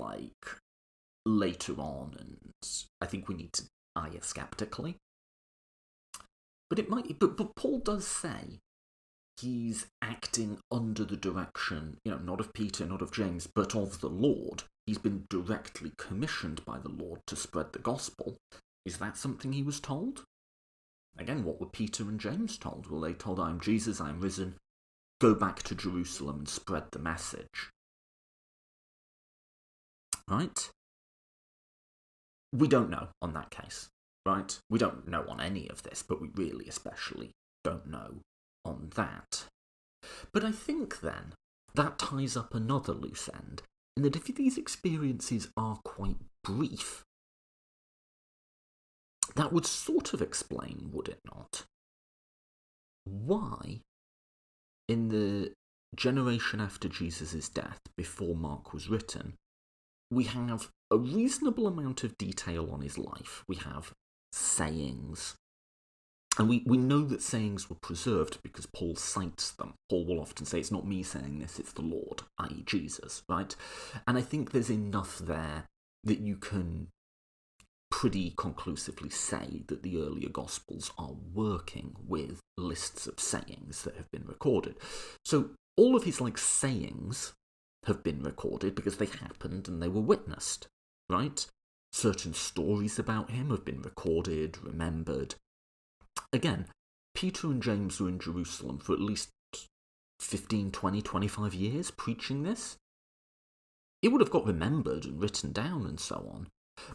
later on, and I think we need to eye it skeptically. But it might. But Paul does say he's acting under the direction, not of Peter, not of James, but of the Lord. He's been directly commissioned by the Lord to spread the gospel. Is that something he was told? Again, what were Peter and James told? Well, they told, I'm Jesus, I'm risen. Go back to Jerusalem and spread the message. Right? We don't know on that case, right? We don't know on any of this, but we really especially don't know on that. But I think then that ties up another loose end, in that if these experiences are quite brief, that would sort of explain, would it not, why in the generation after Jesus' death, before Mark was written, we have a reasonable amount of detail on his life. We have sayings. And we know that sayings were preserved because Paul cites them. Paul will often say, it's not me saying this, it's the Lord, i.e. Jesus, right? And I think there's enough there that you can pretty conclusively say that the earlier Gospels are working with lists of sayings that have been recorded. So all of his sayings have been recorded because they happened and they were witnessed, right? Certain stories about him have been recorded, remembered. Again, Peter and James were in Jerusalem for at least 15, 20, 25 years preaching this. It would have got remembered and written down and so on.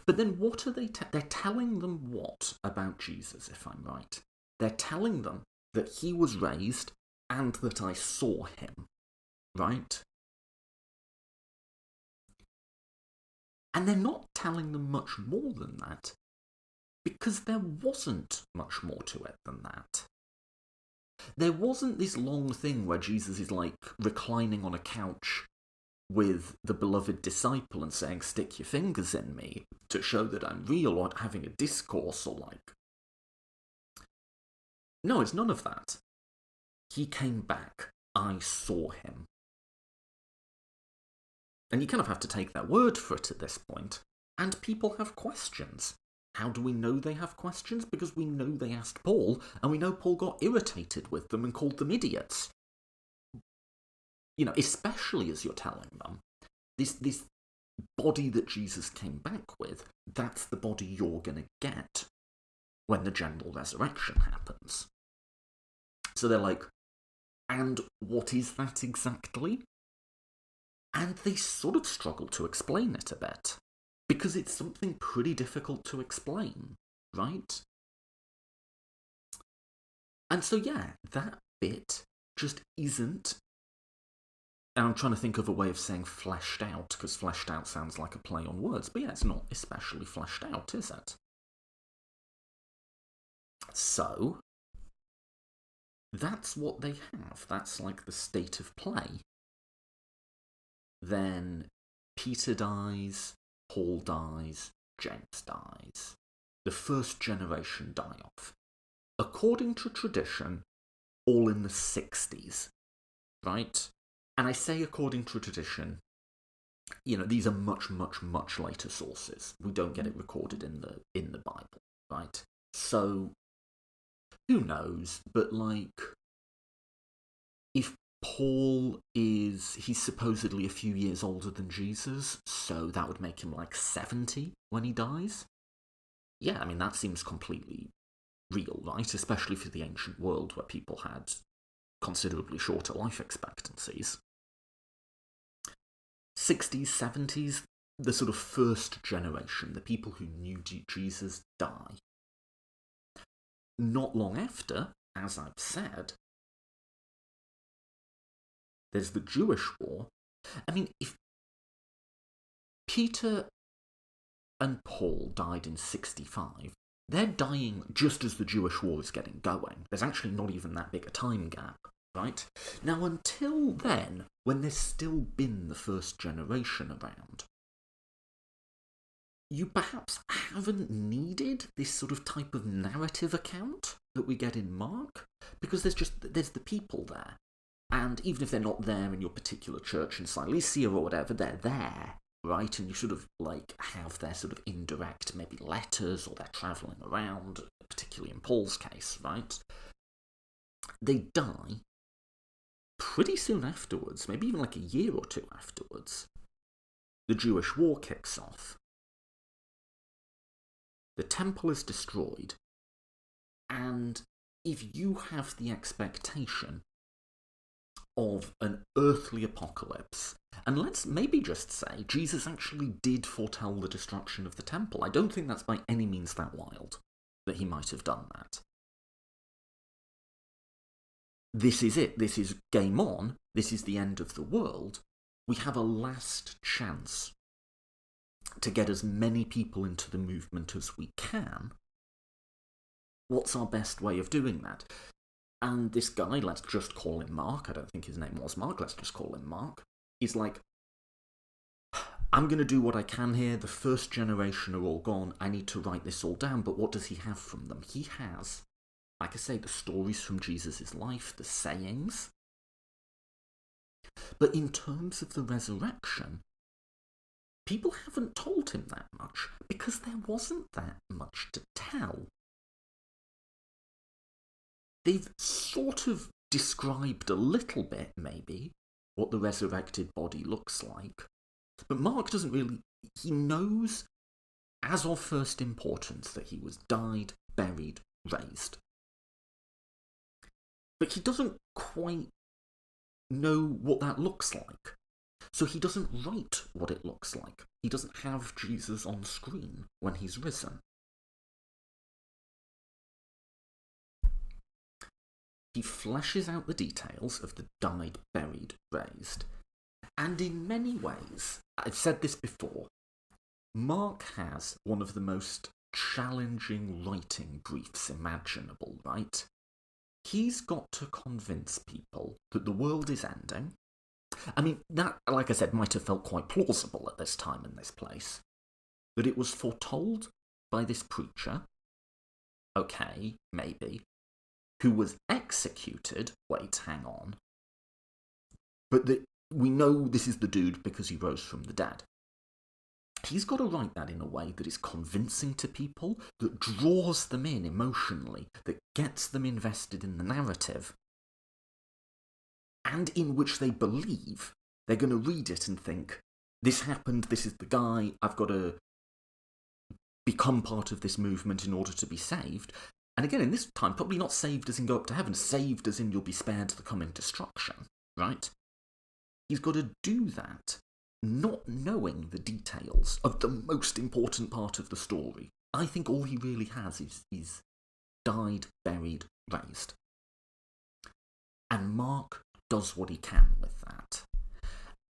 But then what are they? They're telling them what about Jesus, if I'm right? They're telling them that he was raised and that I saw him, right? And they're not telling them much more than that, because there wasn't much more to it than that. There wasn't this long thing where Jesus is like reclining on a couch with the beloved disciple and saying, stick your fingers in me to show that I'm real, or having a discourse, or like... No, it's none of that. He came back. I saw him. And you kind of have to take their word for it at this point. And people have questions. How do we know they have questions? Because we know they asked Paul, and we know Paul got irritated with them and called them idiots. You know, especially as you're telling them, this body that Jesus came back with, that's the body you're going to get when the general resurrection happens. So they're like, and what is that exactly? And they sort of struggle to explain it a bit, because it's something pretty difficult to explain, right? And so yeah, that bit just isn't... And I'm trying to think of a way of saying fleshed out, because fleshed out sounds like a play on words. But yeah, it's not especially fleshed out, is it? So, that's what they have. That's like the state of play. Then Peter dies, Paul dies, James dies. The first generation die off. According to tradition, all in the 60s, right? And I say according to tradition, you know, these are much, much, much later sources. We don't get it recorded in the Bible, right? So, who knows? But like, if Paul he's supposedly a few years older than Jesus, so that would make him like 70 when he dies. Yeah, I mean, that seems completely real, right? Especially for the ancient world where people had considerably shorter life expectancies. 60s, 70s, the sort of first generation, the people who knew Jesus, die. Not long after, as I've said, there's the Jewish War. I mean, if Peter and Paul died in 65, they're dying just as the Jewish War is getting going. There's actually not even that big a time gap, right? Now, until then, when there's still been the first generation around, you perhaps haven't needed this sort of type of narrative account that we get in Mark, because there's the people there. And even if they're not there in your particular church in Cilicia or whatever, they're there, right? And you sort of like have their sort of indirect maybe letters, or they're travelling around, particularly in Paul's case, right? They die pretty soon afterwards, maybe even like a year or two afterwards. The Jewish War kicks off. The temple is destroyed. And if you have the expectation of an earthly apocalypse, and let's maybe just say Jesus actually did foretell the destruction of the temple. I don't think that's by any means that wild that he might have done that. This is it. This is game on. This is the end of the world. We have a last chance to get as many people into the movement as we can. What's our best way of doing that? And this guy, let's just call him Mark, I don't think his name was Mark, let's just call him Mark, he's like, I'm going to do what I can here, the first generation are all gone, I need to write this all down, but what does he have from them? He has, like I say, the stories from Jesus' life, the sayings. But in terms of the resurrection, people haven't told him that much, because there wasn't that much to tell. They've sort of described a little bit, maybe, what the resurrected body looks like. But Mark doesn't really... He knows, as of first importance, that he was died, buried, raised. But he doesn't quite know what that looks like. So he doesn't write what it looks like. He doesn't have Jesus on screen when he's risen. He fleshes out the details of the died, buried, raised. And in many ways, I've said this before, Mark has one of the most challenging writing briefs imaginable, right? He's got to convince people that the world is ending. I mean, that, like I said, might have felt quite plausible at this time and this place. That it was foretold by this preacher, okay, maybe, who was executed, wait, hang on, but that we know this is the dude because he rose from the dead. He's got to write that in a way that is convincing to people, that draws them in emotionally, that gets them invested in the narrative, and in which they believe. They're going to read it and think, this happened, this is the guy, I've got to become part of this movement in order to be saved. And again, in this time, probably not saved as in go up to heaven, saved as in you'll be spared the coming destruction, right? He's got to do that, not knowing the details of the most important part of the story. I think all he really has is died, buried, raised. And Mark does what he can with that.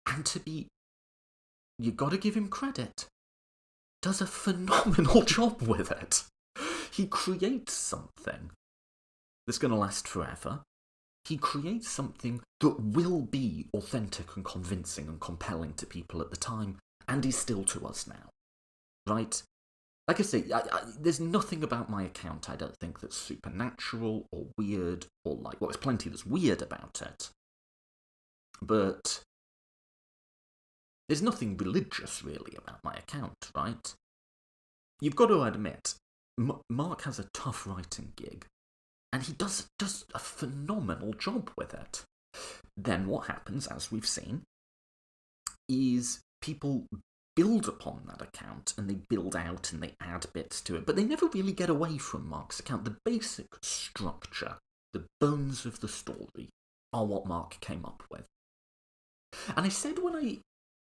And you got to give him credit, does a phenomenal job with it. He creates something that's going to last forever. He creates something that will be authentic and convincing and compelling to people at the time, and is still to us now, right? Like I say, there's nothing about my account I don't think that's supernatural or weird, or well, there's plenty that's weird about it. But there's nothing religious, really, about my account, right? You've got to admit, Mark has a tough writing gig, and he does a phenomenal job with it. Then what happens, as we've seen, is people build upon that account, and they build out and they add bits to it, but they never really get away from Mark's account. The basic structure, the bones of the story, are what Mark came up with. And I said when I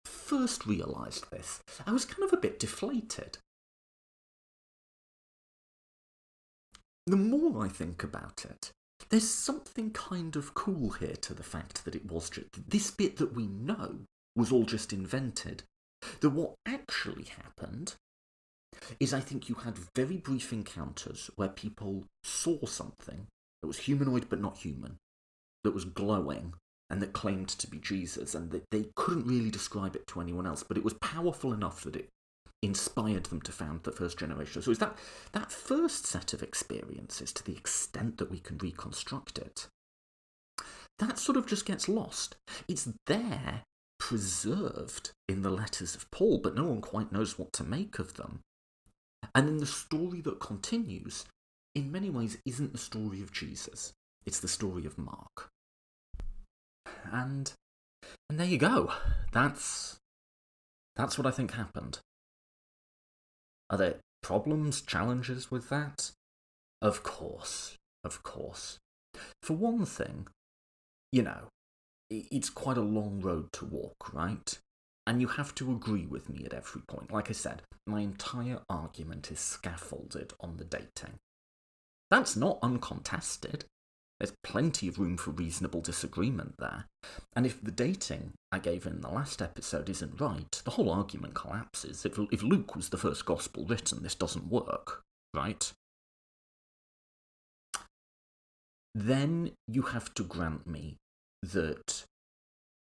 first realised this, I was kind of a bit deflated. The more I think about it, there's something kind of cool here to the fact that it was just this bit that we know was all just invented. That what actually happened is I think you had very brief encounters where people saw something that was humanoid but not human, that was glowing and that claimed to be Jesus, and that they couldn't really describe it to anyone else, but it was powerful enough that it inspired them to found the first generation. So it's that first set of experiences, to the extent that we can reconstruct it, that sort of just gets lost. It's there, preserved in the letters of Paul, but no one quite knows what to make of them. And then the story that continues, in many ways, isn't the story of Jesus. It's the story of Mark. And there you go. That's what I think happened. Are there problems, challenges with that? Of course. For one thing, it's quite a long road to walk, right? And you have to agree with me at every point. Like I said, my entire argument is scaffolded on the dating. That's not uncontested. There's plenty of room for reasonable disagreement there. And if the dating I gave in the last episode isn't right, the whole argument collapses. If Luke was the first gospel written, this doesn't work, right? Then you have to grant me that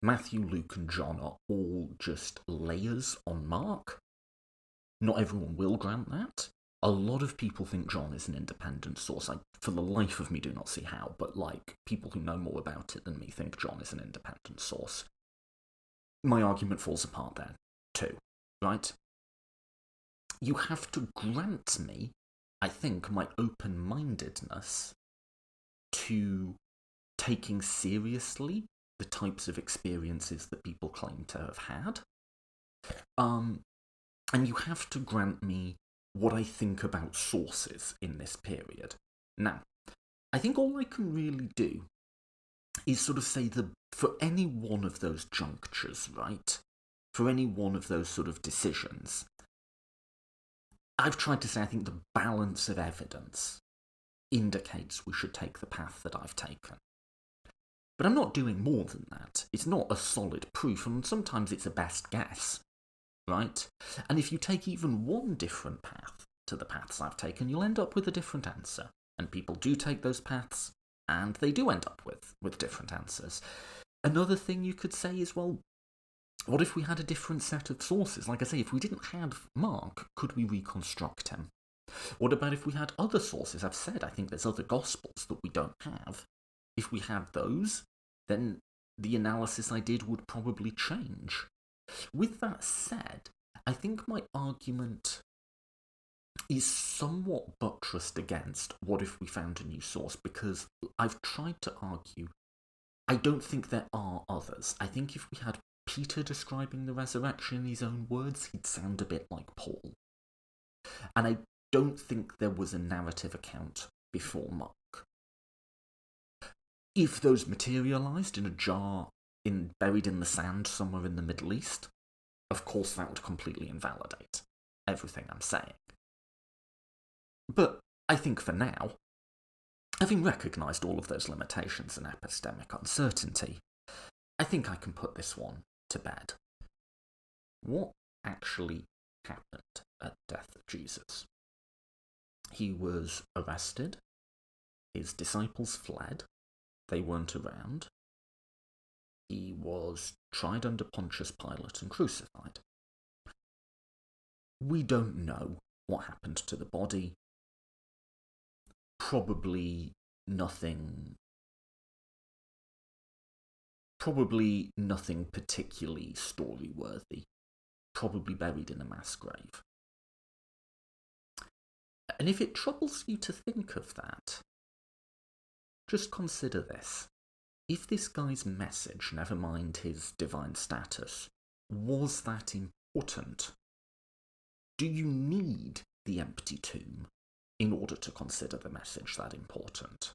Matthew, Luke, and John are all just layers on Mark. Not everyone will grant that. A lot of people think John is an independent source. I, for the life of me, do not see how, but people who know more about it than me think John is an independent source. My argument falls apart there, too, right? You have to grant me, I think, my open-mindedness to taking seriously the types of experiences that people claim to have had. And you have to grant me what I think about sources in this period. Now, I think all I can really do is sort of say for any one of those junctures, right? For any one of those sort of decisions, I've tried to say I think the balance of evidence indicates we should take the path that I've taken. But I'm not doing more than that. It's not a solid proof, and sometimes it's a best guess, right? And if you take even one different path to the paths I've taken, you'll end up with a different answer. And people do take those paths, and they do end up with different answers. Another thing you could say is, well, what if we had a different set of sources? Like I say, if we didn't have Mark, could we reconstruct him? What about if we had other sources? I've said I think there's other Gospels that we don't have. If we had those, then the analysis I did would probably change. With that said, I think my argument is somewhat buttressed against what if we found a new source, because I've tried to argue I don't think there are others. I think if we had Peter describing the resurrection in his own words, he'd sound a bit like Paul. And I don't think there was a narrative account before Mark. If those materialised in a jar buried in the sand somewhere in the Middle East, of course that would completely invalidate everything I'm saying. But I think for now, having recognised all of those limitations and epistemic uncertainty, I think I can put this one to bed. What actually happened at the death of Jesus? He was arrested, his disciples fled, they weren't around, he was tried under Pontius Pilate and crucified. We don't know what happened to the body. Probably nothing particularly story-worthy. Probably buried in a mass grave. And if it troubles you to think of that, just consider this. If this guy's message, never mind his divine status, was that important, do you need the empty tomb in order to consider the message that important?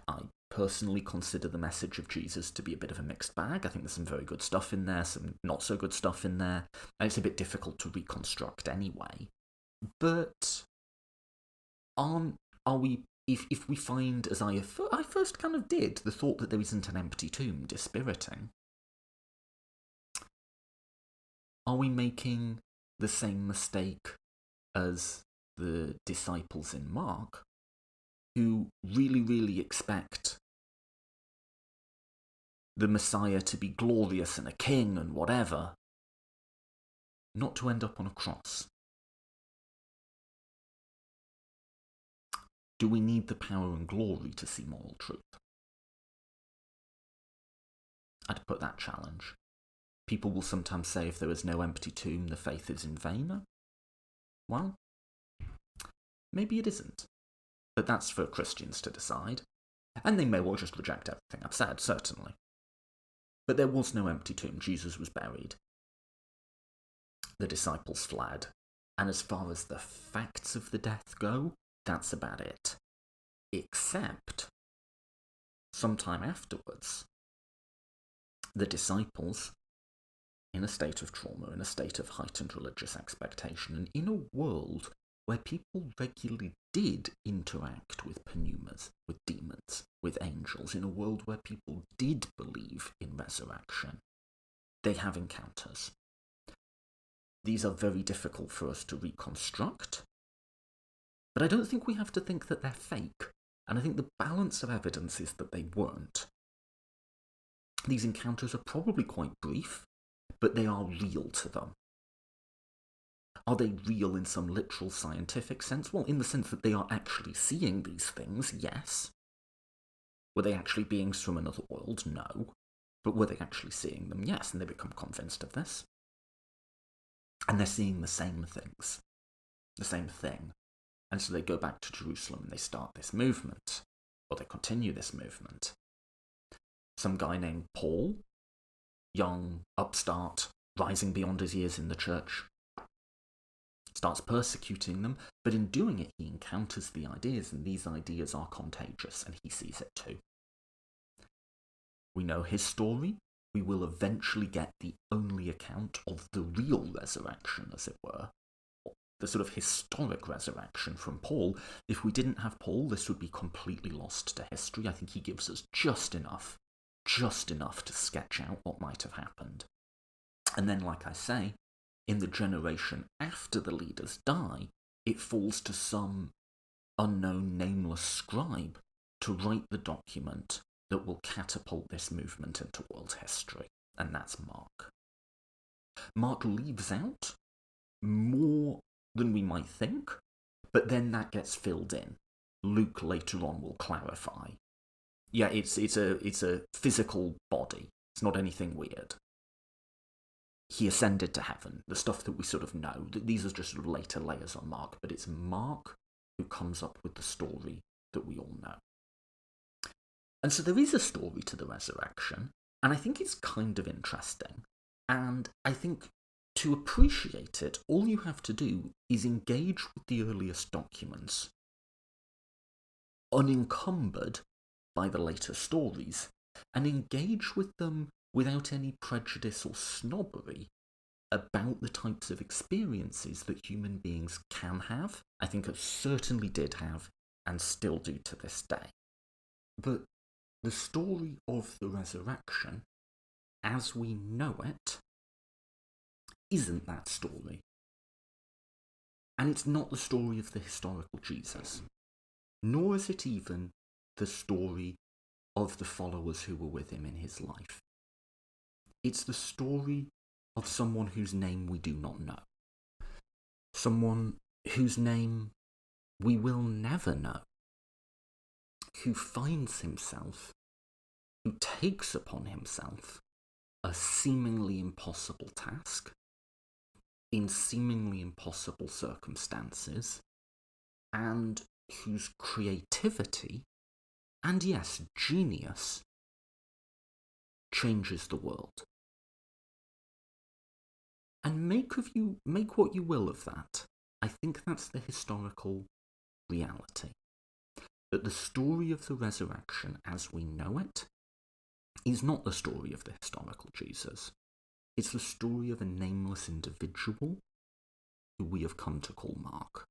I personally consider the message of Jesus to be a bit of a mixed bag. I think there's some very good stuff in there, some not so good stuff in there, and it's a bit difficult to reconstruct anyway. But are we, if we find, as I first kind of did, the thought that there isn't an empty tomb dispiriting, are we making the same mistake as the disciples in Mark, who really, really expect the Messiah to be glorious and a king and whatever, not to end up on a cross? Do we need the power and glory to see moral truth? I'd put that challenge. People will sometimes say if there is no empty tomb, the faith is in vain. Well, maybe it isn't. But that's for Christians to decide. And they may well just reject everything I've said, certainly. But there was no empty tomb. Jesus was buried. The disciples fled. And as far as the facts of the death go, that's about it. Except, sometime afterwards, the disciples, in a state of trauma, in a state of heightened religious expectation, and in a world where people regularly did interact with pneumas, with demons, with angels, in a world where people did believe in resurrection, they have encounters. These are very difficult for us to reconstruct, but I don't think we have to think that they're fake, and I think the balance of evidence is that they weren't. These encounters are probably quite brief, but they are real to them. Are they real in some literal scientific sense? Well, in the sense that they are actually seeing these things, yes. Were they actually beings from another world? No. But were they actually seeing them? Yes, and they become convinced of this. And they're seeing the same things. The same thing. And so they go back to Jerusalem and they start this movement. Or they continue this movement. Some guy named Paul, young, upstart, rising beyond his years in the church, starts persecuting them, but in doing it he encounters the ideas, and these ideas are contagious, and he sees it too. We know his story. We will eventually get the only account of the real resurrection, as it were. The sort of historic resurrection from Paul. If we didn't have Paul, this would be completely lost to history. I think he gives us just enough to sketch out what might have happened. And then, like I say, in the generation after the leaders die, it falls to some unknown nameless scribe to write the document that will catapult this movement into world history, and that's Mark. Mark leaves out more than we might think, but then that gets filled in. Luke later on will clarify. Yeah, it's a physical body. It's not anything weird. He ascended to heaven. The stuff that we sort of know. These are just sort of later layers on Mark, but it's Mark who comes up with the story that we all know. And so there is a story to the resurrection, and I think it's kind of interesting. And I think to appreciate it, all you have to do is engage with the earliest documents, unencumbered by the later stories, and engage with them without any prejudice or snobbery about the types of experiences that human beings can have, I think certainly did have, and still do to this day. But the story of the resurrection, as we know it, isn't that story. And it's not the story of the historical Jesus, nor is it even the story of the followers who were with him in his life. It's the story of someone whose name we do not know. Someone whose name we will never know. Who finds himself, who takes upon himself a seemingly impossible task, in seemingly impossible circumstances, and whose creativity, and yes, genius, changes the world. And make what you will of that. I think that's the historical reality. That the story of the resurrection as we know it is not the story of the historical Jesus. It's the story of a nameless individual who we have come to call Mark.